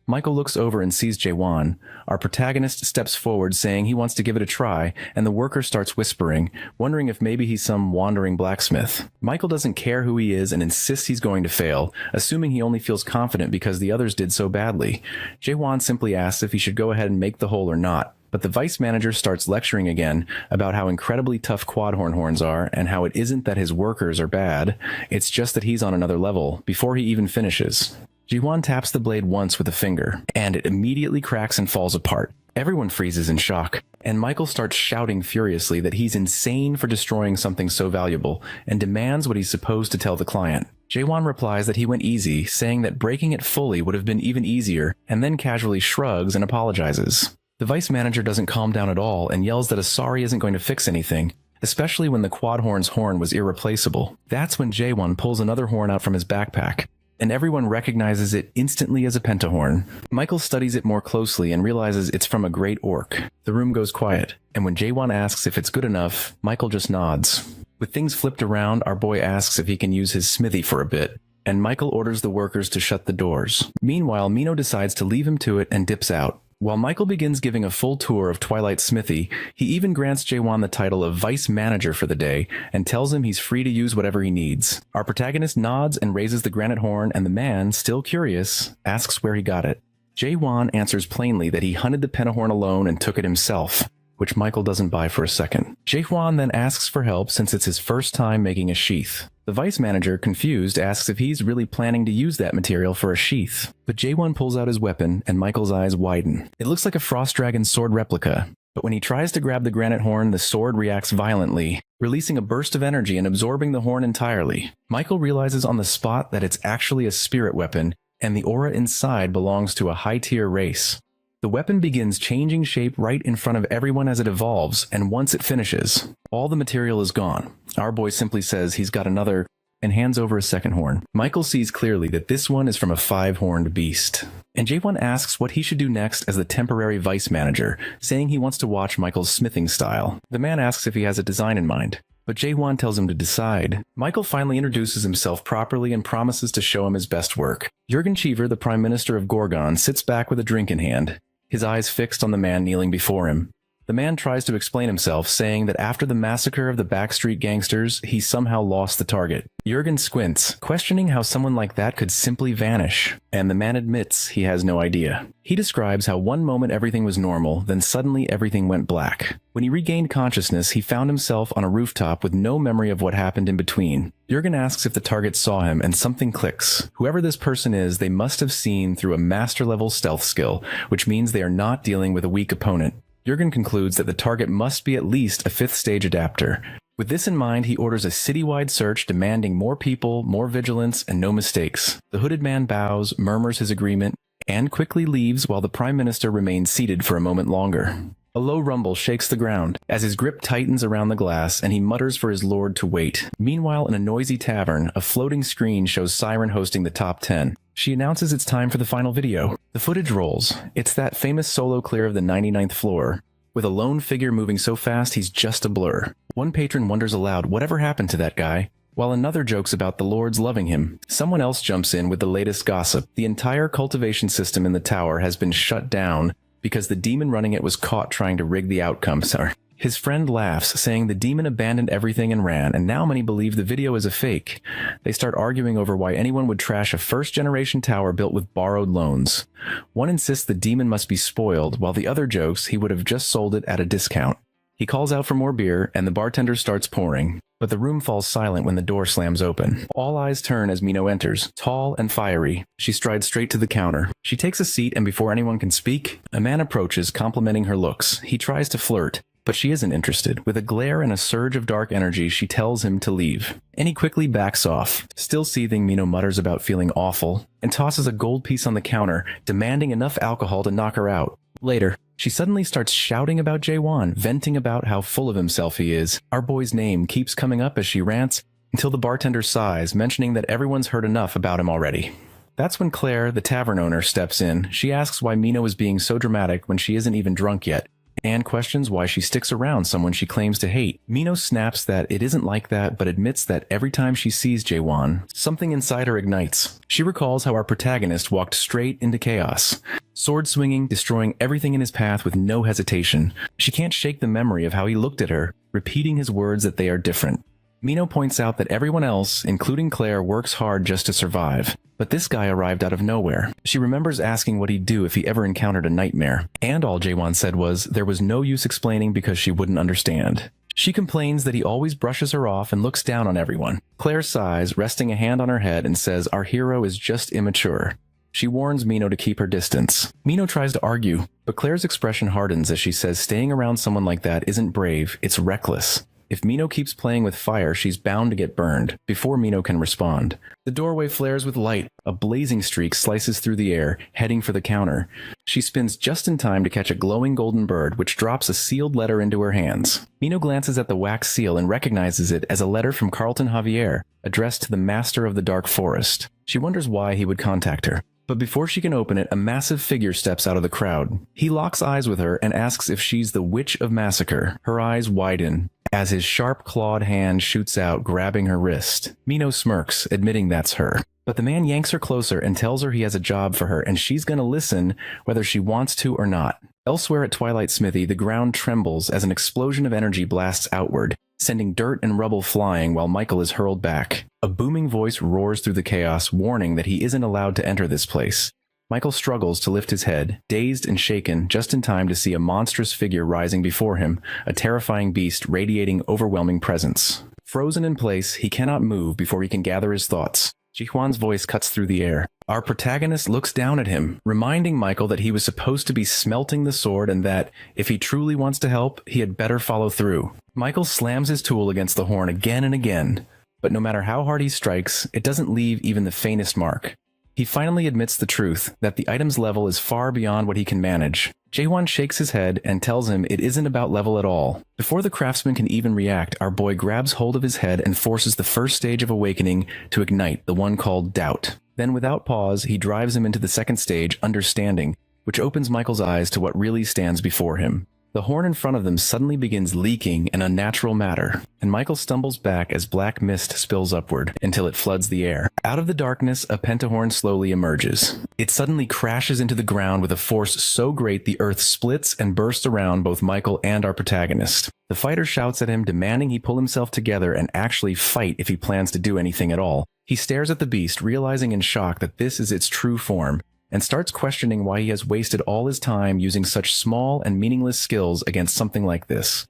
Speaker 1: Michael looks over and sees Jaewon. Our protagonist steps forward, saying he wants to give it a try, and the worker starts whispering, wondering if maybe he's some wandering blacksmith. Michael doesn't care who he is and insists he's going to fail, assuming he only feels confident because the others did so badly. Jaewon simply asks if he should go ahead and make the hole or not, but the vice manager starts lecturing again about how incredibly tough quadhorn horns are and how it isn't that his workers are bad, it's just that he's on another level, before he even finishes. Jaewon taps the blade once with a finger, and it immediately cracks and falls apart. Everyone freezes in shock, and Michael starts shouting furiously that he's insane for destroying something so valuable, and demands what he's supposed to tell the client. Jaewon replies that he went easy, saying that breaking it fully would have been even easier, and then casually shrugs and apologizes. The vice manager doesn't calm down at all and yells that a sorry isn't going to fix anything, especially when the quadhorn's horn was irreplaceable. That's when Jaewon pulls another horn out from his backpack, and everyone recognizes it instantly as a pentahorn. Michael studies it more closely and realizes it's from a great orc. The room goes quiet, and when Jaewon asks if it's good enough, Michael just nods. With things flipped around, our boy asks if he can use his smithy for a bit, and Michael orders the workers to shut the doors. Meanwhile, Mino decides to leave him to it and dips out. While Michael begins giving a full tour of Twilight's smithy, he even grants Jaewon the title of vice manager for the day and tells him he's free to use whatever he needs. Our protagonist nods and raises the granite horn, and the man, still curious, asks where he got it. Jaewon answers plainly that he hunted the pentahorn alone and took it himself, which Michael doesn't buy for a second. Jaewon then asks for help since it's his first time making a sheath. The vice manager, confused, asks if he's really planning to use that material for a sheath. But Jaewon pulls out his weapon, and Michael's eyes widen. It looks like a frost dragon sword replica. But when he tries to grab the granite horn, the sword reacts violently, releasing a burst of energy and absorbing the horn entirely. Michael realizes on the spot that it's actually a spirit weapon, and the aura inside belongs to a high-tier race. The weapon begins changing shape right in front of everyone as it evolves, and once it finishes, all the material is gone. Our boy simply says he's got another and hands over a second horn. Michael sees clearly that this one is from a 5-horned beast. And Jae-won asks what he should do next as the temporary vice manager, saying he wants to watch Michael's smithing style. The man asks if he has a design in mind, but Jae-won tells him to decide. Michael finally introduces himself properly and promises to show him his best work. Jurgen Cheever, the Prime Minister of Gorgon, sits back with a drink in hand, his eyes fixed on the man kneeling before him. The man tries to explain himself, saying that after the massacre of the backstreet gangsters, he somehow lost the target. Jurgen squints, questioning how someone like that could simply vanish, and the man admits he has no idea. He describes how one moment everything was normal, then suddenly everything went black. When he regained consciousness, he found himself on a rooftop with no memory of what happened in between. Jurgen asks if the target saw him, and something clicks. Whoever this person is, they must have seen through a master-level stealth skill, which means they are not dealing with a weak opponent. Jurgen concludes that the target must be at least a 5th stage adapter. With this in mind, he orders a citywide search demanding more people, more vigilance, and no mistakes. The hooded man bows, murmurs his agreement, and quickly leaves while the Prime Minister remains seated for a moment longer. A low rumble shakes the ground as his grip tightens around the glass and he mutters for his lord to wait. Meanwhile, in a noisy tavern, a floating screen shows Siren hosting the top 10. She announces it's time for the final video. The footage rolls. It's that famous solo clear of the 99th floor, with a lone figure moving so fast he's just a blur. One patron wonders aloud whatever happened to that guy, while another jokes about the lords loving him. Someone else jumps in with the latest gossip. The entire cultivation system in the tower has been shut down because the demon running it was caught trying to rig the outcome. His friend laughs, saying the demon abandoned everything and ran, and now many believe the video is a fake. They start arguing over why anyone would trash a first-generation tower built with borrowed loans. One insists the demon must be spoiled, while the other jokes he would have just sold it at a discount. He calls out for more beer, and the bartender starts pouring. But the room falls silent when the door slams open. All eyes turn as Mino enters, tall and fiery. She strides straight to the counter. She takes a seat, and before anyone can speak, a man approaches, complimenting her looks. He tries to flirt, but she isn't interested. With a glare and a surge of dark energy, she tells him to leave. And he quickly backs off. Still seething, Mino mutters about feeling awful, and tosses a gold piece on the counter, demanding enough alcohol to knock her out. Later, she suddenly starts shouting about Jae-won, venting about how full of himself he is. Our boy's name keeps coming up as she rants, until the bartender sighs, mentioning that everyone's heard enough about him already. That's when Claire, the tavern owner, steps in. She asks why Mino is being so dramatic when she isn't even drunk yet, and questions why she sticks around someone she claims to hate. Mino snaps that it isn't like that, but admits that every time she sees Jae-won, something inside her ignites. She recalls how our protagonist walked straight into chaos, sword swinging, destroying everything in his path with no hesitation. She can't shake the memory of how he looked at her, repeating his words that they are different. Mino points out that everyone else, including Claire, works hard just to survive. But this guy arrived out of nowhere. She remembers asking what he'd do if he ever encountered a nightmare. And all Jae-won said was there was no use explaining because she wouldn't understand. She complains that he always brushes her off and looks down on everyone. Claire sighs, resting a hand on her head, and says our hero is just immature. She warns Mino to keep her distance. Mino tries to argue, but Claire's expression hardens as she says staying around someone like that isn't brave, it's reckless. If Mino keeps playing with fire, she's bound to get burned, before Mino can respond. The doorway flares with light. A blazing streak slices through the air, heading for the counter. She spins just in time to catch a glowing golden bird, which drops a sealed letter into her hands. Mino glances at the wax seal and recognizes it as a letter from Carlton Javier, addressed to the Master of the Dark Forest. She wonders why he would contact her. But before she can open it, a massive figure steps out of the crowd. He locks eyes with her and asks if she's the Witch of Massacre. Her eyes widen as his sharp clawed hand shoots out, grabbing her wrist. Mino smirks, admitting that's her. But the man yanks her closer and tells her he has a job for her and she's gonna listen whether she wants to or not. Elsewhere at Twilight Smithy, the ground trembles as an explosion of energy blasts outward, sending dirt and rubble flying while Michael is hurled back. A booming voice roars through the chaos, warning that he isn't allowed to enter this place. Michael struggles to lift his head, dazed and shaken, just in time to see a monstrous figure rising before him, a terrifying beast radiating overwhelming presence. Frozen in place, he cannot move before he can gather his thoughts. Ji-hwan's voice cuts through the air. Our protagonist looks down at him, reminding Michael that he was supposed to be smelting the sword and that, if he truly wants to help, he had better follow through. Michael slams his tool against the horn again and again, but no matter how hard he strikes, it doesn't leave even the faintest mark. He finally admits the truth, that the item's level is far beyond what he can manage. Jae-hwan shakes his head and tells him it isn't about level at all. Before the craftsman can even react, our boy grabs hold of his head and forces the first stage of awakening to ignite, the one called doubt. Then without pause, he drives him into the second stage, understanding, which opens Michael's eyes to what really stands before him. The horn in front of them suddenly begins leaking an unnatural matter, and Michael stumbles back as black mist spills upward until it floods the air. Out of the darkness, a pentahorn slowly emerges. It suddenly crashes into the ground with a force so great the earth splits and bursts around both Michael and our protagonist. The fighter shouts at him, demanding he pull himself together and actually fight if he plans to do anything at all. He stares at the beast, realizing in shock that this is its true form, and starts questioning why he has wasted all his time using such small and meaningless skills against something like this.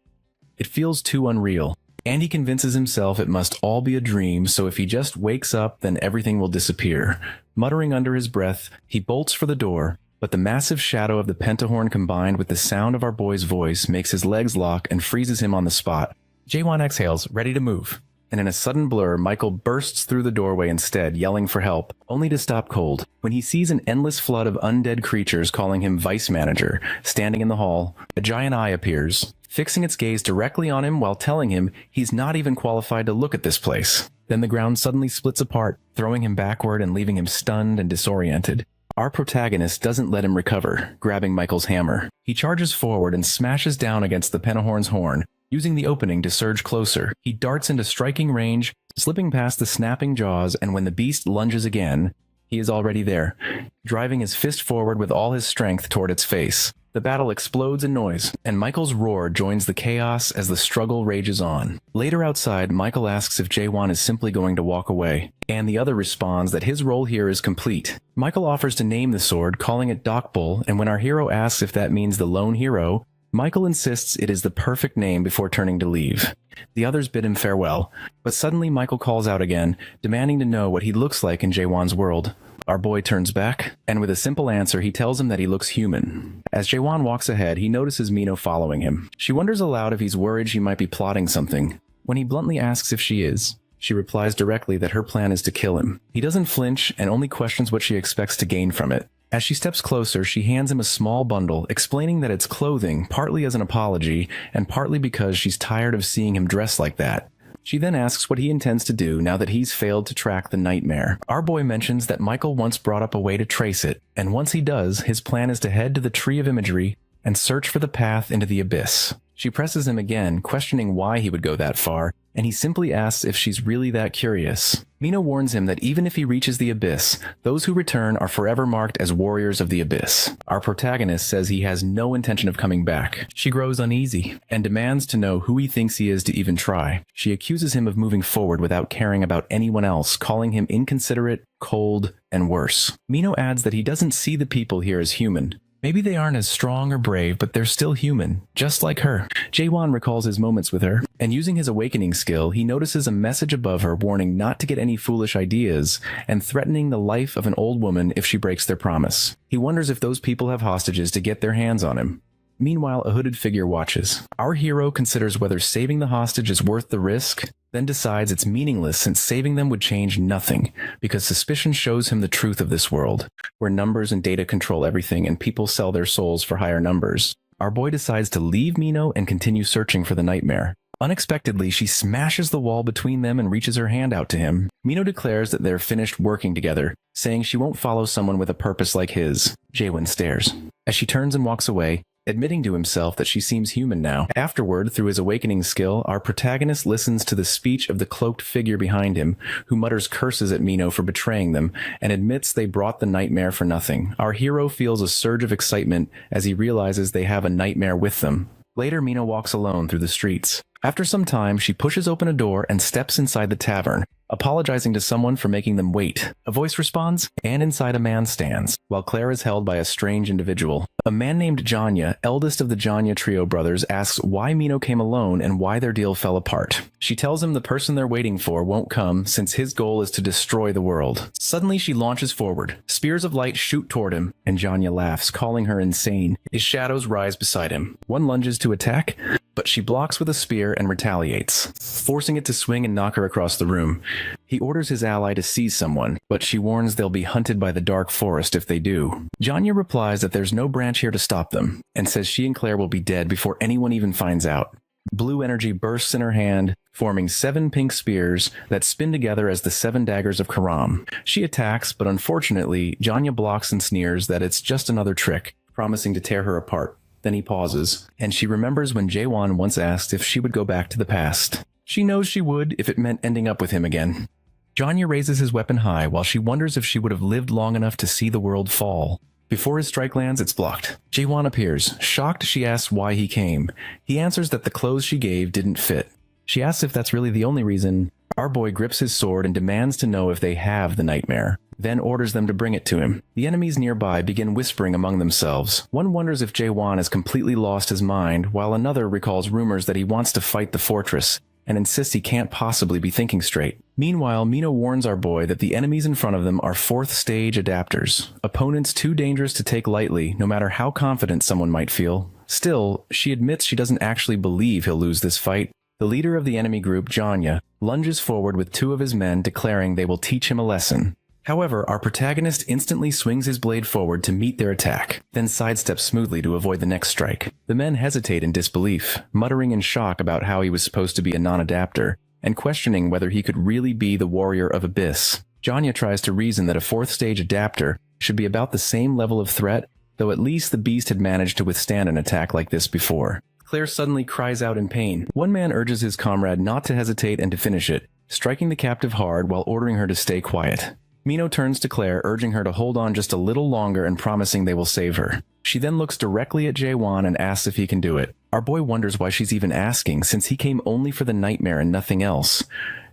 Speaker 1: It feels too unreal, and he convinces himself it must all be a dream, so if he just wakes up, then everything will disappear. Muttering under his breath, he bolts for the door, but the massive shadow of the pentahorn combined with the sound of our boy's voice makes his legs lock and freezes him on the spot. Jae-hwan exhales, ready to move. And in a sudden blur, Michael bursts through the doorway instead, yelling for help, only to stop cold. When he sees an endless flood of undead creatures calling him vice manager, standing in the hall, a giant eye appears, fixing its gaze directly on him while telling him he's not even qualified to look at this place. Then the ground suddenly splits apart, throwing him backward and leaving him stunned and disoriented. Our protagonist doesn't let him recover, grabbing Michael's hammer. He charges forward and smashes down against the pentahorn's horn, using the opening to surge closer. He darts into striking range, slipping past the snapping jaws, and when the beast lunges again, he is already there, driving his fist forward with all his strength toward its face. The battle explodes in noise, and Michael's roar joins the chaos as the struggle rages on. Later outside, Michael asks if Jae-hwan is simply going to walk away, and the other responds that his role here is complete. Michael offers to name the sword, calling it Dokbul, and when our hero asks if that means the lone hero, Michael insists it is the perfect name before turning to leave. The others bid him farewell, but suddenly Michael calls out again, demanding to know what he looks like in Jae-hwan's world. Our boy turns back, and with a simple answer he tells him that he looks human. As Jae-hwan walks ahead, he notices Mino following him. She wonders aloud if he's worried she might be plotting something. When he bluntly asks if she is, she replies directly that her plan is to kill him. He doesn't flinch and only questions what she expects to gain from it. As she steps closer, she hands him a small bundle, explaining that it's clothing, partly as an apology, and partly because she's tired of seeing him dressed like that. She then asks what he intends to do now that he's failed to track the nightmare. Our boy mentions that Michael once brought up a way to trace it, and once he does, his plan is to head to the Tree of Imagery and search for the path into the abyss. She presses him again, questioning why he would go that far, and he simply asks if she's really that curious. Mino warns him that even if he reaches the abyss, those who return are forever marked as warriors of the abyss. Our protagonist says he has no intention of coming back. She grows uneasy and demands to know who he thinks he is to even try. She accuses him of moving forward without caring about anyone else, calling him inconsiderate, cold, and worse. Mino adds that he doesn't see the people here as human. Maybe they aren't as strong or brave, but they're still human, just like her. Jae-hwan recalls his moments with her, and using his awakening skill, he notices a message above her warning not to get any foolish ideas and threatening the life of an old woman if she breaks their promise. He wonders if those people have hostages to get their hands on him. Meanwhile, a hooded figure watches. Our hero considers whether saving the hostage is worth the risk, then decides it's meaningless since saving them would change nothing, because suspicion shows him the truth of this world, where numbers and data control everything and people sell their souls for higher numbers. Our boy decides to leave Mino and continue searching for the nightmare. Unexpectedly, she smashes the wall between them and reaches her hand out to him. Mino declares that they're finished working together, saying she won't follow someone with a purpose like his. Jae-hwan stares. As she turns and walks away, admitting to himself that she seems human now. Afterward, through his awakening skill, our protagonist listens to the speech of the cloaked figure behind him, who mutters curses at Mino for betraying them, and admits they brought the nightmare for nothing. Our hero feels a surge of excitement as he realizes they have a nightmare with them. Later, Mino walks alone through the streets. After some time, she pushes open a door and steps inside the tavern, apologizing to someone for making them wait. A voice responds, and inside a man stands, while Claire is held by a strange individual. A man named Janya, eldest of the Janya trio brothers, asks why Mino came alone and why their deal fell apart. She tells him the person they're waiting for won't come since his goal is to destroy the world. Suddenly she launches forward. Spears of light shoot toward him, and Janya laughs, calling her insane. His shadows rise beside him. One lunges to attack, but she blocks with a spear and retaliates, forcing it to swing and knock her across the room. He orders his ally to seize someone, but she warns they'll be hunted by the dark forest if they do. Janya replies that there's no branch here to stop them, and says she and Claire will be dead before anyone even finds out. Blue energy bursts in her hand, forming 7 pink spears that spin together as the 7 daggers of Karam. She attacks, but unfortunately, Janya blocks and sneers that it's just another trick, promising to tear her apart. Then he pauses, and she remembers when Jaewon once asked if she would go back to the past. She knows she would if it meant ending up with him again. Janya raises his weapon high while she wonders if she would have lived long enough to see the world fall. Before his strike lands, it's blocked. Jaewon appears. Shocked, she asks why he came. He answers that the clothes she gave didn't fit. She asks if that's really the only reason. Our boy grips his sword and demands to know if they have the nightmare, then orders them to bring it to him. The enemies nearby begin whispering among themselves. One wonders if Jaewon has completely lost his mind, while another recalls rumors that he wants to fight the fortress, and insists he can't possibly be thinking straight. Meanwhile, Mino warns our boy that the enemies in front of them are 4th stage adapters, opponents too dangerous to take lightly, no matter how confident someone might feel. Still, she admits she doesn't actually believe he'll lose this fight. The leader of the enemy group, Janya, lunges forward with 2 of his men, declaring they will teach him a lesson. However, our protagonist instantly swings his blade forward to meet their attack, then sidesteps smoothly to avoid the next strike. The men hesitate in disbelief, muttering in shock about how he was supposed to be a non-adapter, and questioning whether he could really be the warrior of Abyss. Janya tries to reason that a 4th stage adapter should be about the same level of threat, though at least the beast had managed to withstand an attack like this before. Claire suddenly cries out in pain. One man urges his comrade not to hesitate and to finish it, striking the captive hard while ordering her to stay quiet. Mino turns to Claire, urging her to hold on just a little longer and promising they will save her. She then looks directly at Jaewon and asks if he can do it. Our boy wonders why she's even asking, since he came only for the nightmare and nothing else.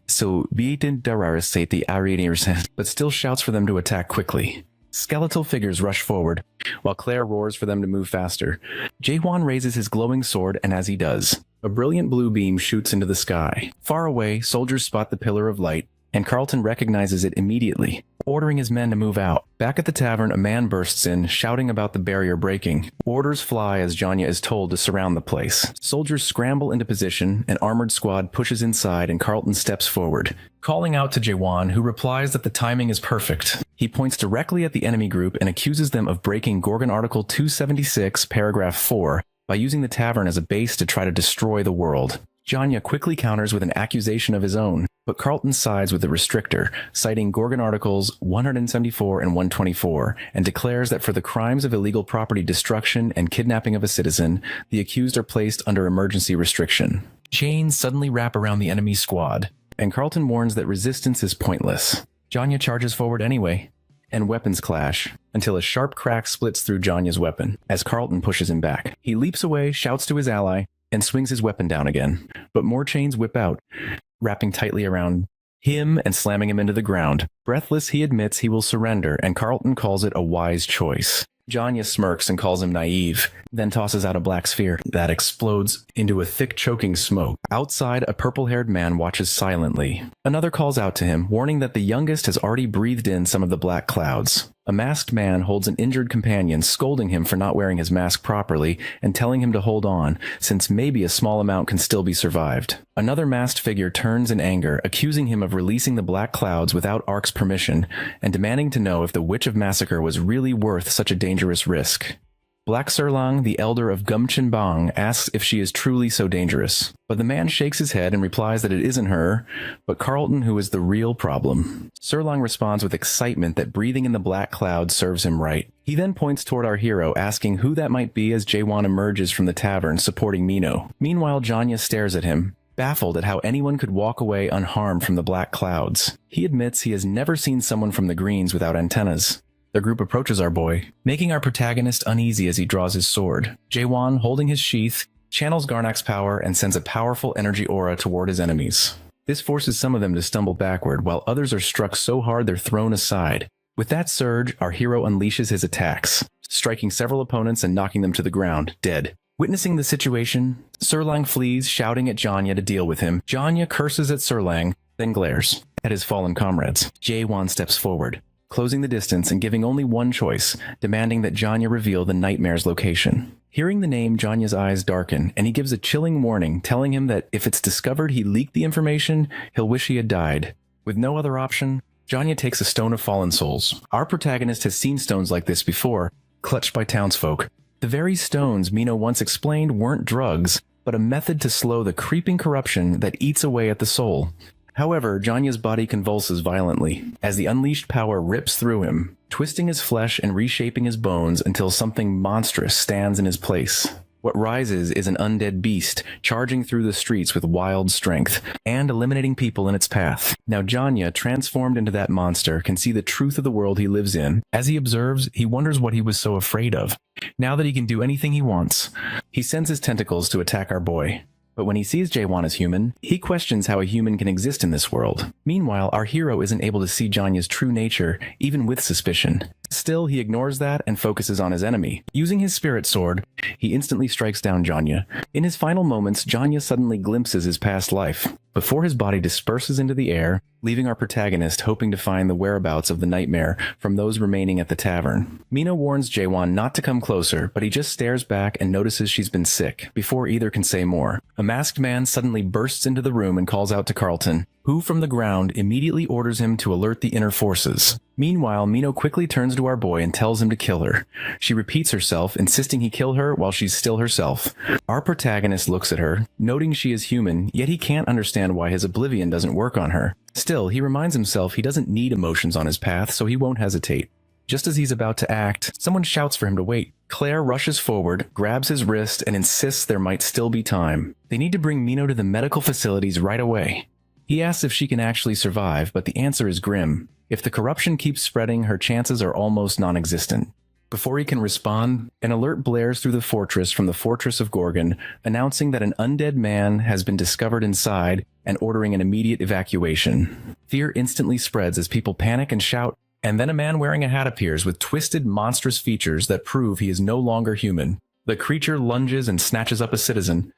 Speaker 1: So, but still shouts for them to attack quickly. Skeletal figures rush forward, while Claire roars for them to move faster. Jaewon raises his glowing sword, and as he does, a brilliant blue beam shoots into the sky. Far away, soldiers spot the pillar of light, and Carlton recognizes it immediately, ordering his men to move out. Back at the tavern, a man bursts in, shouting about the barrier breaking. Orders fly as Janya is told to surround the place. Soldiers scramble into position, an armored squad pushes inside, and Carlton steps forward, calling out to Jaewon, who replies that the timing is perfect. He points directly at the enemy group and accuses them of breaking Gorgon Article 276, paragraph 4, by using the tavern as a base to try to destroy the world. Janya quickly counters with an accusation of his own, but Carlton sides with the restrictor, citing Gorgon Articles 174 and 124, and declares that for the crimes of illegal property destruction and kidnapping of a citizen, the accused are placed under emergency restriction. Chains suddenly wrap around the enemy squad, and Carlton warns that resistance is pointless. Janya charges forward anyway, and weapons clash, until a sharp crack splits through Janya's weapon, as Carlton pushes him back. He leaps away, shouts to his ally, and swings his weapon down again. But more chains whip out, wrapping tightly around him and slamming him into the ground. Breathless, he admits he will surrender, and Carlton calls it a wise choice. Janya smirks and calls him naive, then tosses out a black sphere that explodes into a thick choking smoke. Outside, a purple-haired man watches silently. Another calls out to him, warning that the youngest has already breathed in some of the black clouds. A masked man holds an injured companion, scolding him for not wearing his mask properly and telling him to hold on, since maybe a small amount can still be survived. Another masked figure turns in anger, accusing him of releasing the black clouds without Ark's permission and demanding to know if the Witch of Massacre was really worth such a dangerous risk. Black Serlang, the elder of Gumchin Bang, asks if she is truly so dangerous, but the man shakes his head and replies that it isn't her, but Carlton who is the real problem. Serlang responds with excitement that breathing in the black cloud serves him right. He then points toward our hero, asking who that might be as Jaewon emerges from the tavern supporting Mino. Meanwhile, Janya stares at him, baffled at how anyone could walk away unharmed from the black clouds. He admits he has never seen someone from the Greens without antennas. The group approaches our boy, making our protagonist uneasy as he draws his sword. Jaewon, holding his sheath, channels Garnak's power and sends a powerful energy aura toward his enemies. This forces some of them to stumble backward, while others are struck so hard they're thrown aside. With that surge, our hero unleashes his attacks, striking several opponents and knocking them to the ground, dead. Witnessing the situation, Serlang flees, shouting at Janya to deal with him. Janya curses at Serlang, then glares at his fallen comrades. Jae-won steps forward, closing the distance and giving only one choice, demanding that Janya reveal the nightmare's location. Hearing the name, Janya's eyes darken, and he gives a chilling warning, telling him that if it's discovered he leaked the information, he'll wish he had died. With no other option, Janya takes a stone of fallen souls. Our protagonist has seen stones like this before, clutched by townsfolk. The very stones Mino once explained weren't drugs, but a method to slow the creeping corruption that eats away at the soul. However, Janya's body convulses violently as the unleashed power rips through him, twisting his flesh and reshaping his bones until something monstrous stands in his place. What rises is an undead beast, charging through the streets with wild strength, and eliminating people in its path. Now Janya, transformed into that monster, can see the truth of the world he lives in. As he observes, he wonders what he was so afraid of. Now that he can do anything he wants, he sends his tentacles to attack our boy. But when he sees Jae-won as human, he questions how a human can exist in this world. Meanwhile, our hero isn't able to see Janya's true nature, even with suspicion. Still, he ignores that and focuses on his enemy. Using his spirit sword, he instantly strikes down Janya. In his final moments, Janya suddenly glimpses his past life, before his body disperses into the air, leaving our protagonist hoping to find the whereabouts of the nightmare from those remaining at the tavern. Mino warns Jae-won not to come closer, but he just stares back and notices she's been sick, before either can say more. A masked man suddenly bursts into the room and calls out to Carlton, who from the ground immediately orders him to alert the inner forces. Meanwhile, Mino quickly turns to our boy and tells him to kill her. She repeats herself, insisting he kill her while she's still herself. Our protagonist looks at her, noting she is human, yet he can't understand why his oblivion doesn't work on her. Still, he reminds himself he doesn't need emotions on his path, so he won't hesitate. Just as he's about to act, someone shouts for him to wait. Claire rushes forward, grabs his wrist, and insists there might still be time. They need to bring Mino to the medical facilities right away. He asks if she can actually survive, but the answer is grim. If the corruption keeps spreading, her chances are almost non-existent. Before he can respond, an alert blares through the fortress from the Fortress of Gorgon, announcing that an undead man has been discovered inside and ordering an immediate evacuation. Fear instantly spreads as people panic and shout, and then a man wearing a hat appears with twisted, monstrous features that prove he is no longer human. The creature lunges and snatches up a citizen,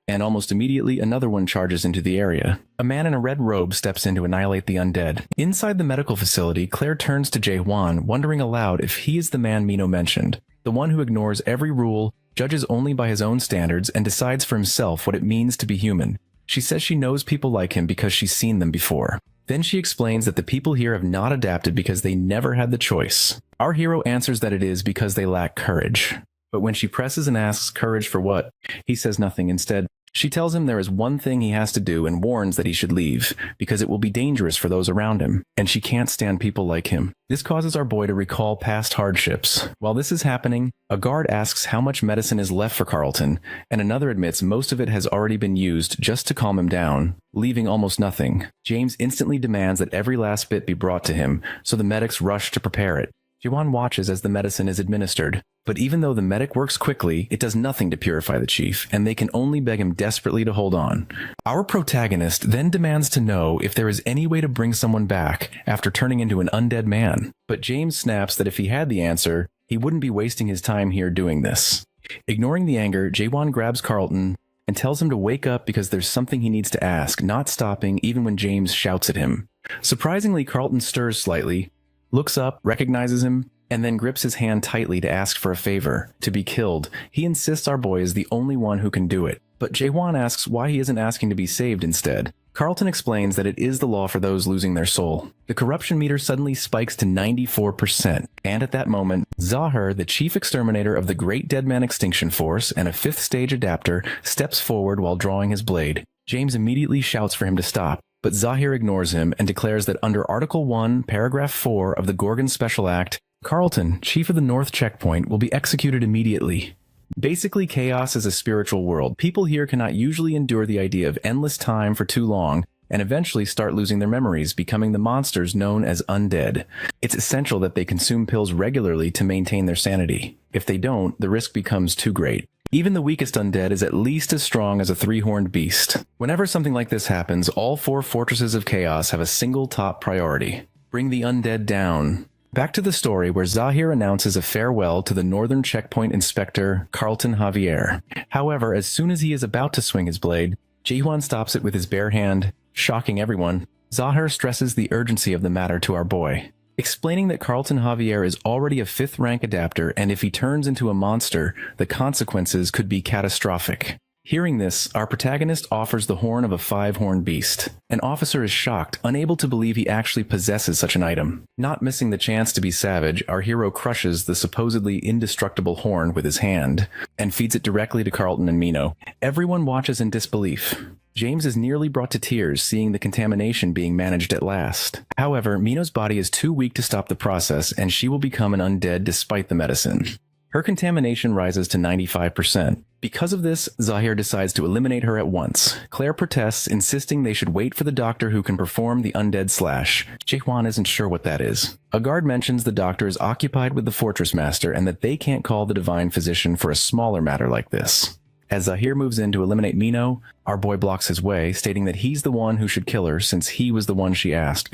Speaker 1: and almost immediately another one charges into the area. A man in a red robe steps in to annihilate the undead. Inside the medical facility, Claire turns to Jae-won, wondering aloud if he is the man Mino mentioned, the one who ignores every rule, judges only by his own standards, and decides for himself what it means to be human. She says she knows people like him because she's seen them before. Then she explains that the people here have not adapted because they never had the choice. Our hero answers that it is because they lack courage. But when she presses and asks courage for what, he says nothing. Instead, she tells him there is one thing he has to do and warns that he should leave, because it will be dangerous for those around him, and she can't stand people like him. This causes our boy to recall past hardships. While this is happening, a guard asks how much medicine is left for Carlton, and another admits most of it has already been used just to calm him down, leaving almost nothing. James instantly demands that every last bit be brought to him, so the medics rush to prepare it. Jae-won watches as the medicine is administered, but even though the medic works quickly, it does nothing to purify the chief, and they can only beg him desperately to hold on. Our protagonist then demands to know if there is any way to bring someone back after turning into an undead man, but James snaps that if he had the answer, he wouldn't be wasting his time here doing this. Ignoring the anger, Jae-won grabs Carlton and tells him to wake up because there's something he needs to ask, not stopping even when James shouts at him. Surprisingly, Carlton stirs slightly, looks up, recognizes him, and then grips his hand tightly to ask for a favor, to be killed. He insists our boy is the only one who can do it, but Jae-won asks why he isn't asking to be saved instead. Carlton explains that it is the law for those losing their soul. The corruption meter suddenly spikes to 94%, and at that moment, Zahir, the chief exterminator of the Great Deadman Extinction Force and a 5th stage adapter, steps forward while drawing his blade. James immediately shouts for him to stop, but Zahir ignores him and declares that under Article 1, Paragraph 4 of the Gorgon Special Act, Carlton, chief of the North Checkpoint, will be executed immediately. Basically, chaos is a spiritual world. People here cannot usually endure the idea of endless time for too long, and eventually start losing their memories, becoming the monsters known as undead. It's essential that they consume pills regularly to maintain their sanity. If they don't, the risk becomes too great. Even the weakest undead is at least as strong as a three-horned beast. Whenever something like this happens, all 4 fortresses of chaos have a single top priority: bring the undead down. Back to the story, where Zahir announces a farewell to the Northern Checkpoint Inspector, Carlton Javier. However, as soon as he is about to swing his blade, Jaehwan stops it with his bare hand. Shocking everyone, Zahir stresses the urgency of the matter to our boy, explaining that Carlton Javier is already a 5th rank adapter, and if he turns into a monster, the consequences could be catastrophic. Hearing this, our protagonist offers the horn of a 5-horned beast. An officer is shocked, unable to believe he actually possesses such an item. Not missing the chance to be savage, our hero crushes the supposedly indestructible horn with his hand, and feeds it directly to Carlton and Mino. Everyone watches in disbelief. James is nearly brought to tears seeing the contamination being managed at last. However, Mino's body is too weak to stop the process, and she will become an undead despite the medicine. Her contamination rises to 95%. Because of this, Zahir decides to eliminate her at once. Claire protests, insisting they should wait for the doctor who can perform the undead slash. Jaehwan isn't sure what that is. A guard mentions the doctor is occupied with the fortress master and that they can't call the divine physician for a smaller matter like this. As Zahir moves in to eliminate Mino, our boy blocks his way, stating that he's the one who should kill her since he was the one she asked.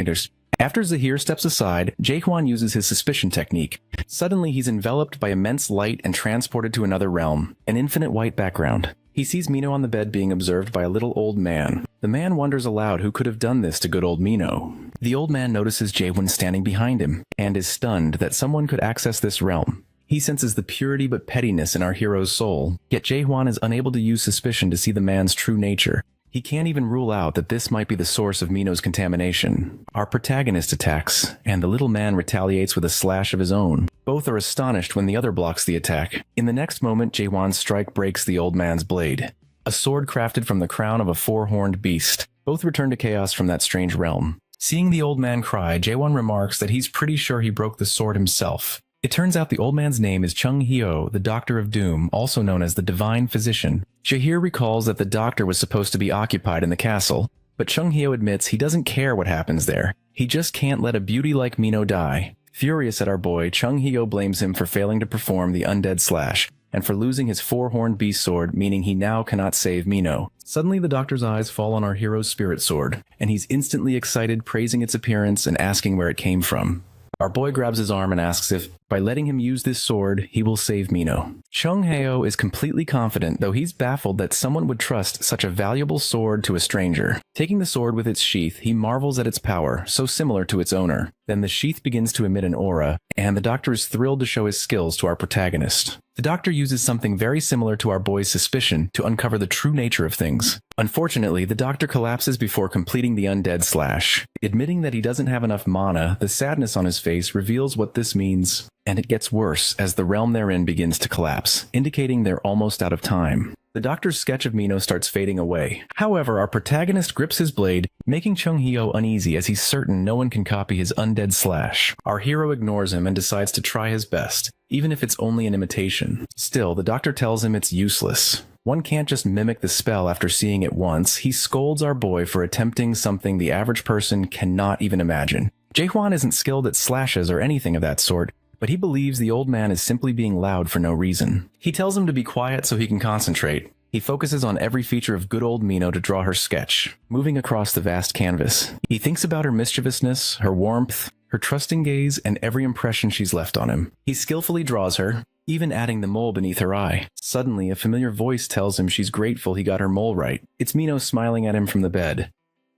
Speaker 1: After Zahir steps aside, Jaehwan uses his suspicion technique. Suddenly, he's enveloped by immense light and transported to another realm, an infinite white background. He sees Mino on the bed being observed by a little old man. The man wonders aloud who could have done this to good old Mino. The old man notices Jaehwan standing behind him, and is stunned that someone could access this realm. He senses the purity but pettiness in our hero's soul, yet Jaehwan is unable to use suspicion to see the man's true nature. He can't even rule out that this might be the source of Mino's contamination. Our protagonist attacks, and the little man retaliates with a slash of his own. Both are astonished when the other blocks the attack. In the next moment, Jaehwan's strike breaks the old man's blade, a sword crafted from the crown of a 4-horned beast. Both return to chaos from that strange realm. Seeing the old man cry, Jaehwan remarks that he's pretty sure he broke the sword himself. It turns out the old man's name is Chung Hyo, the Doctor of Doom, also known as the Divine Physician. Zahir recalls that the doctor was supposed to be occupied in the castle, but Chung Hyo admits he doesn't care what happens there. He just can't let a beauty like Mino die. Furious at our boy, Chung Hyo blames him for failing to perform the undead slash, and for losing his 4-horned beast sword, meaning he now cannot save Mino. Suddenly, the doctor's eyes fall on our hero's spirit sword, and he's instantly excited, praising its appearance and asking where it came from. Our boy grabs his arm and asks if, by letting him use this sword, he will save Mino. Chung Hyo is completely confident, though he's baffled that someone would trust such a valuable sword to a stranger. Taking the sword with its sheath, he marvels at its power, so similar to its owner. Then the sheath begins to emit an aura, and the doctor is thrilled to show his skills to our protagonist. The doctor uses something very similar to our boy's suspicion to uncover the true nature of things. Unfortunately, the doctor collapses before completing the undead slash. Admitting that he doesn't have enough mana, the sadness on his face reveals what this means, and it gets worse as the realm they're in begins to collapse, indicating they're almost out of time. The doctor's sketch of Mino starts fading away. However, our protagonist grips his blade, making Chung Hyo uneasy as he's certain no one can copy his undead slash. Our hero ignores him and decides to try his best, even if it's only an imitation. Still, the doctor tells him it's useless. One can't just mimic the spell after seeing it once. He scolds our boy for attempting something the average person cannot even imagine. Jaehwan isn't skilled at slashes or anything of that sort, but he believes the old man is simply being loud for no reason. He tells him to be quiet so he can concentrate. He focuses on every feature of good old Mino to draw her sketch, moving across the vast canvas. He thinks about her mischievousness, her warmth, her trusting gaze, and every impression she's left on him. He skillfully draws her, even adding the mole beneath her eye. Suddenly, a familiar voice tells him she's grateful he got her mole right. It's Mino smiling at him from the bed.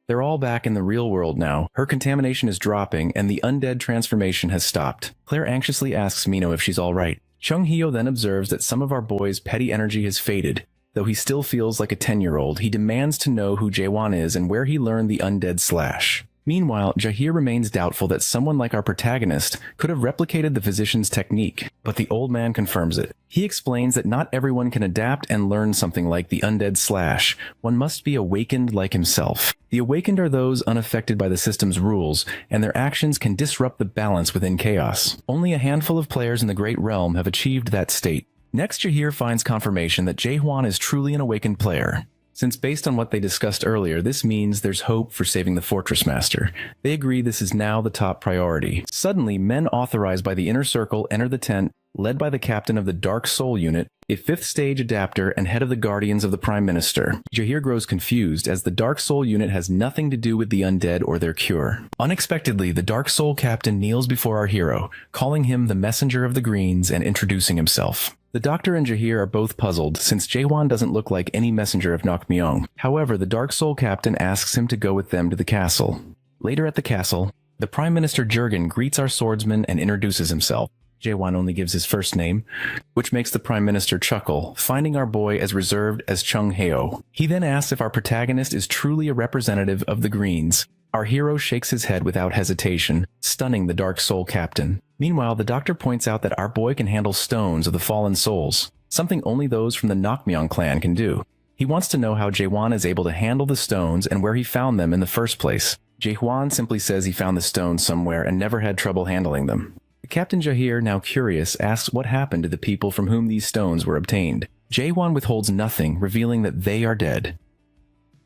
Speaker 1: They're all back in the real world now. Her contamination is dropping, and the undead transformation has stopped. Claire anxiously asks Mino if she's all right. Chung Hyo then observes that some of our boy's petty energy has faded. Though he still feels like a 10-year-old, he demands to know who Jaehwan is and where he learned the undead slash. Meanwhile, Zahir remains doubtful that someone like our protagonist could have replicated the physician's technique, but the old man confirms it. He explains that not everyone can adapt and learn something like the undead slash. One must be awakened like himself. The awakened are those unaffected by the system's rules, and their actions can disrupt the balance within chaos. Only a handful of players in the Great Realm have achieved that state. Next, Zahir finds confirmation that Jaehwan is truly an awakened player. Since based on what they discussed earlier, this means there's hope for saving the Fortress Master. They agree this is now the top priority. Suddenly, men authorized by the Inner Circle enter the tent, led by the captain of the Dark Soul unit. a 5th stage adapter and head of the Guardians of the Prime Minister. Jahir grows confused as the Dark Soul unit has nothing to do with the undead or their cure. Unexpectedly, the Dark Soul captain kneels before our hero, calling him the Messenger of the Greens and introducing himself. The Doctor and Jahir are both puzzled, since Jaewon doesn't look like any messenger of Nakmyeong. However, the Dark Soul captain asks him to go with them to the castle. Later at the castle, the Prime Minister Jurgen greets our swordsman and introduces himself. Jaewon only gives his first name, which makes the Prime Minister chuckle, finding our boy as reserved as Chung Heo. He then asks if our protagonist is truly a representative of the Greens. Our hero shakes his head without hesitation, stunning the Dark Soul captain. Meanwhile, the Doctor points out that our boy can handle stones of the fallen souls, something only those from the Nakmyeong clan can do. He wants to know how Jaewon is able to handle the stones and where he found them in the first place. Jaewon simply says he found the stones somewhere and never had trouble handling them. Captain Jahir, now curious, asks what happened to the people from whom these stones were obtained. Jaewon withholds nothing, revealing that they are dead.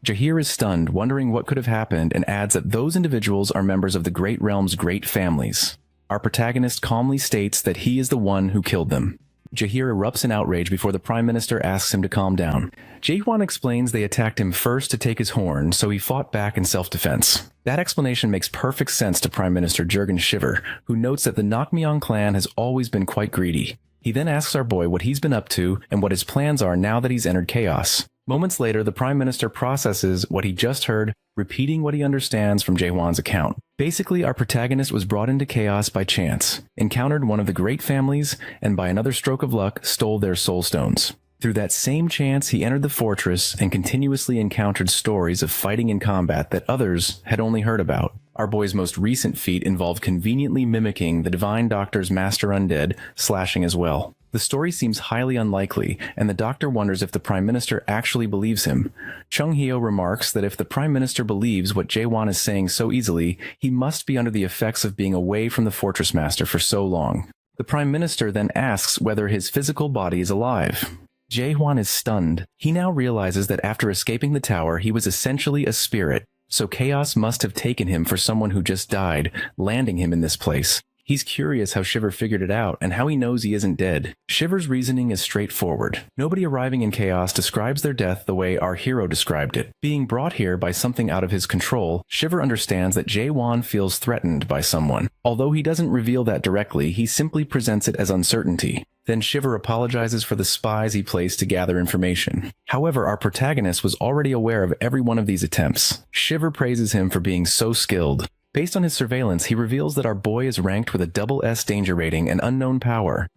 Speaker 1: Jahir is stunned, wondering what could have happened, and adds that those individuals are members of the Great Realm's great families. Our protagonist calmly states that he is the one who killed them. Jahir erupts in outrage before the Prime Minister asks him to calm down. Jaewon explains they attacked him first to take his horn, so he fought back in self-defense. That explanation makes perfect sense to Prime Minister Jurgen Shiver, who notes that the Nakmyeong clan has always been quite greedy. He then asks our boy what he's been up to and what his plans are now that he's entered chaos. Moments later, the Prime Minister processes what he just heard, repeating what he understands from Jaewon's account. Basically, our protagonist was brought into chaos by chance, encountered one of the great families, and by another stroke of luck, stole their soul stones. Through that same chance, he entered the fortress and continuously encountered stories of fighting in combat that others had only heard about. Our boy's most recent feat involved conveniently mimicking the Divine Doctor's Master Undead, slashing as well. The story seems highly unlikely, and the Doctor wonders if the Prime Minister actually believes him. Chung Heo remarks that if the Prime Minister believes what Jaewon is saying so easily, he must be under the effects of being away from the Fortress Master for so long. The Prime Minister then asks whether his physical body is alive. Jaewon is stunned. He now realizes that after escaping the tower, he was essentially a spirit, so chaos must have taken him for someone who just died, landing him in this place. He's curious how Shiver figured it out and how he knows he isn't dead. Shiver's reasoning is straightforward. Nobody arriving in chaos describes their death the way our hero described it. Being brought here by something out of his control, Shiver understands that Jaewon feels threatened by someone. Although he doesn't reveal that directly, he simply presents it as uncertainty. Then Shiver apologizes for the spies he placed to gather information. However, our protagonist was already aware of every one of these attempts. Shiver praises him for being so skilled. Based on his surveillance, he reveals that our boy is ranked with a SS danger rating and unknown power.